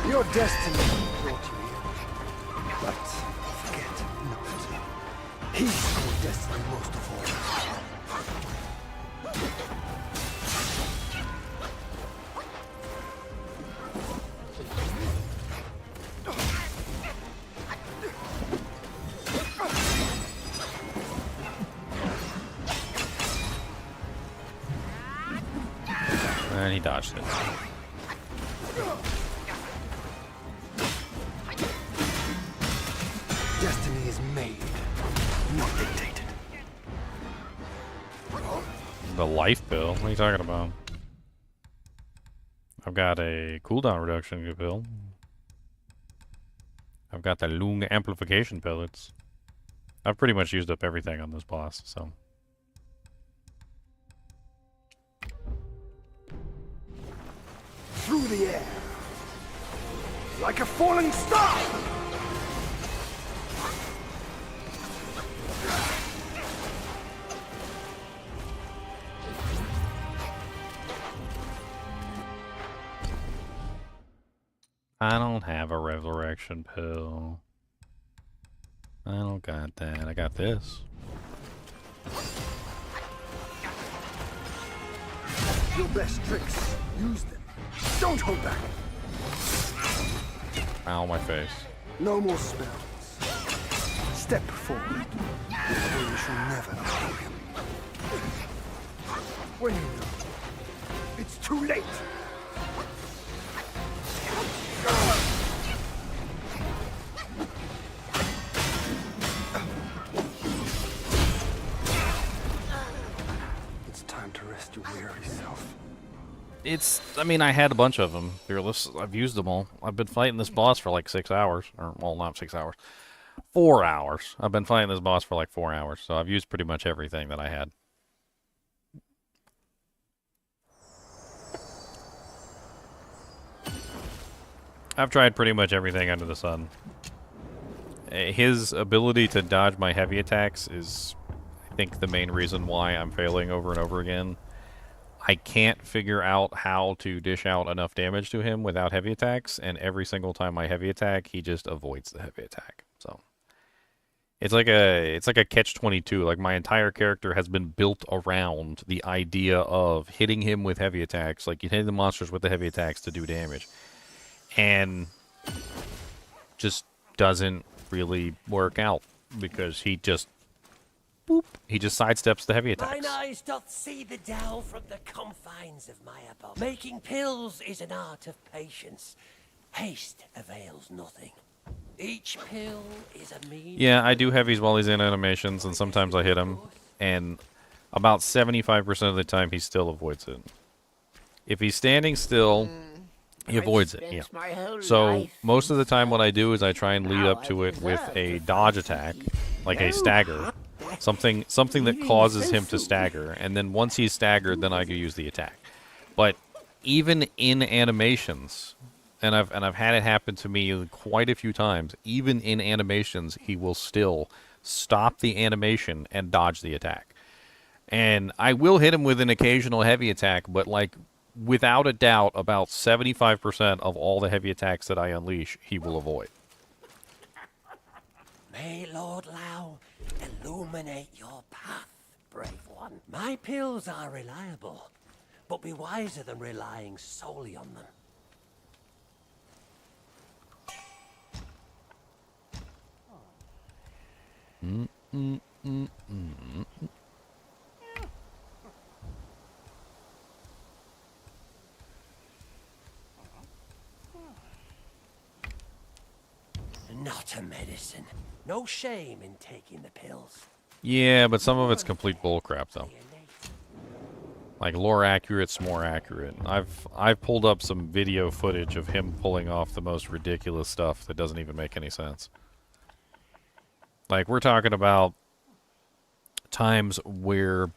Your destiny brought you here, but forget not. He's your destiny most of all. And he dodged it. Destiny is made, not dictated. The life pill? What are you talking about? I've got a cooldown reduction pill. I've got the Lung amplification pellets. I've pretty much used up everything on this boss, so. Through the air, like a falling star. I don't have a resurrection pill. I don't got that. I got this. Your best tricks, use them. Don't hold back. Ow, my face. No more spells. Step forward, or you shall never know him. When you know, it's too late. It's time to rest your weary self. I mean, I had a bunch of them. Fearless. I've used them all. I've been fighting this boss for like 6 hours. Or, well, not 6 hours. 4 hours. I've been fighting this boss for like 4 hours. So I've used pretty much everything that I had. I've tried pretty much everything under the sun. His ability to dodge my heavy attacks is, I think, the main reason why I'm failing over and over again. I can't figure out how to dish out enough damage to him without heavy attacks, and every single time I heavy attack, he just avoids the heavy attack. So it's like a catch-22. Like, my entire character has been built around the idea of hitting him with heavy attacks. Like, you hit the monsters with the heavy attacks to do damage. And just doesn't really work out because he just boop, he just sidesteps the heavy attacks. Mine eyes doth see the Tao from the confines of my abode. Making pills is an art of patience. Haste avails nothing. Each pill is a mean. Yeah, I do heavies while he's in animations, and sometimes I hit him, and about 75% of the time he still avoids it. If he's standing still, he avoids it. Yeah. So most of the time what I do is I try and lead up to it with a dodge attack, like a stagger, something that causes him to stagger, and then once he's staggered, then I can use the attack. But even in animations, and I've had it happen to me quite a few times, even in animations, he will still stop the animation and dodge the attack. And I will hit him with an occasional heavy attack, but like without a doubt, about 75% of all the heavy attacks that I unleash, he will avoid. May Lord Lao illuminate your path, brave one. My pills are reliable, but be wiser than relying solely on them. Not a medicine. No shame in taking the pills. Yeah, but some of it's complete bullcrap, though. Like, lore accurate's more accurate. I've pulled up some video footage of him pulling off the most ridiculous stuff that doesn't even make any sense. Like, we're talking about times where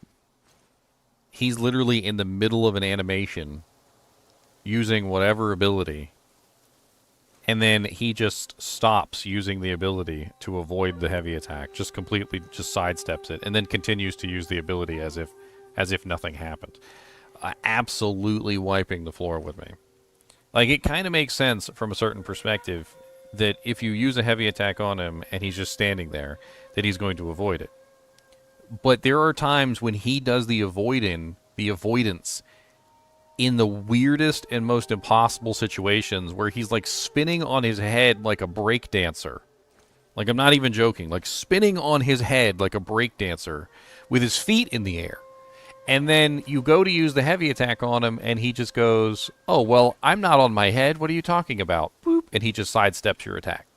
he's literally in the middle of an animation using whatever ability, and then he just stops using the ability to avoid the heavy attack, just completely just sidesteps it, and then continues to use the ability as if nothing happened. Absolutely wiping the floor with me. Like, it kind of makes sense from a certain perspective that if you use a heavy attack on him and he's just standing there, that he's going to avoid it. But there are times when he does the avoidance in the weirdest and most impossible situations where he's like spinning on his head like a break dancer. Like, I'm not even joking. Like, spinning on his head like a break dancer with his feet in the air. And then you go to use the heavy attack on him, and he just goes, "Oh, well, I'm not on my head. What are you talking about?" Boop. And he just sidesteps your attack.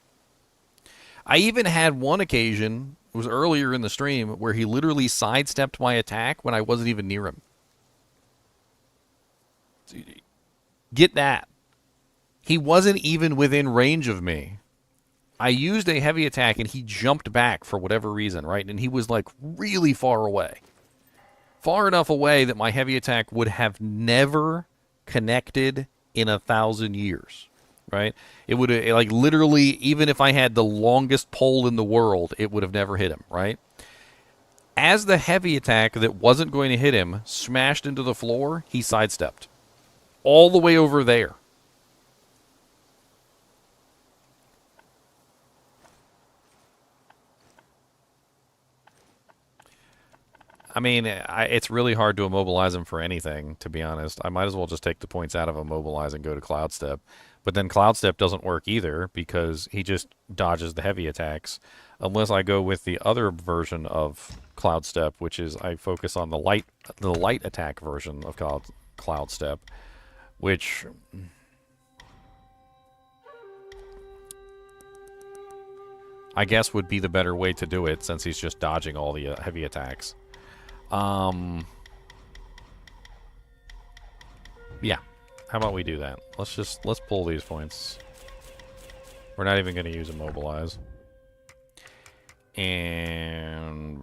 I even had one occasion, it was earlier in the stream, where he literally sidestepped my attack when I wasn't even near him. Get that. He wasn't even within range of me. I used a heavy attack, and he jumped back for whatever reason, right? And he was, like, really far away. Far enough away that my heavy attack would have never connected in 1,000 years, right? It would have, like, literally, even if I had the longest pole in the world, it would have never hit him, right? As the heavy attack that wasn't going to hit him smashed into the floor, he sidestepped. All the way over there. I mean, it's really hard to immobilize him for anything, to be honest. I might as well just take the points out of immobilize and go to Cloud Step. But then Cloud Step doesn't work either because he just dodges the heavy attacks. Unless I go with the other version of Cloud Step, which is I focus on the light attack version of Cloud Step, which I guess would be the better way to do it since he's just dodging all the heavy attacks. Yeah. How about we do that? Let's pull these points. We're not even going to use immobilize. And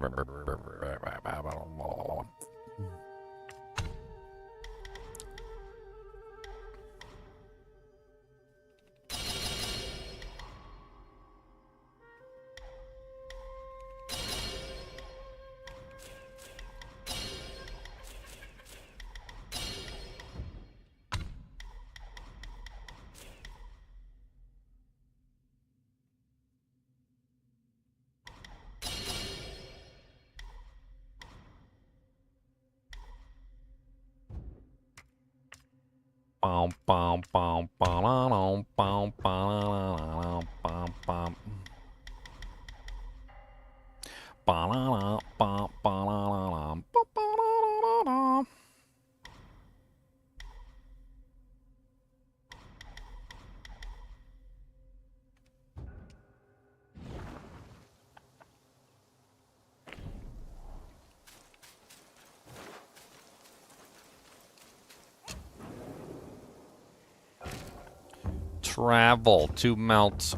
travel to Mount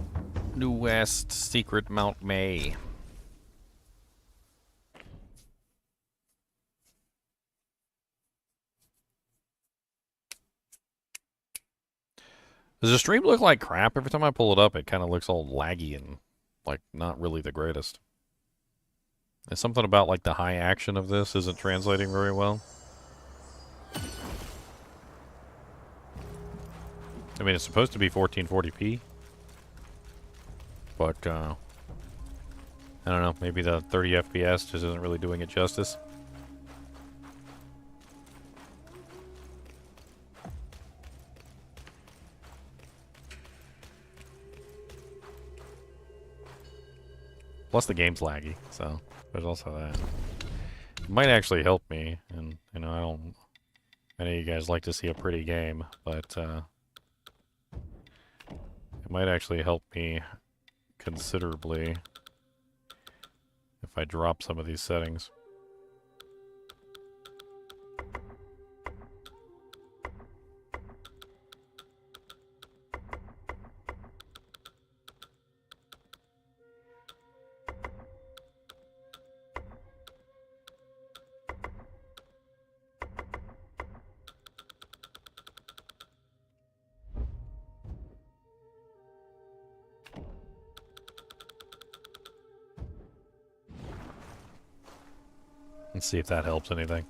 New West, Secret Mount May. Does the stream look like crap? Every time I pull it up, it kind of looks all laggy and, like, not really the greatest. There's something about, like, the high action of this isn't translating very well. I mean, it's supposed to be 1440p. But, I don't know. Maybe the 30 FPS just isn't really doing it justice. Plus the game's laggy, so there's also that. It might actually help me, and you know, I know you guys like to see a pretty game, but it might actually help me considerably if I drop some of these settings. Let's see if that helps anything.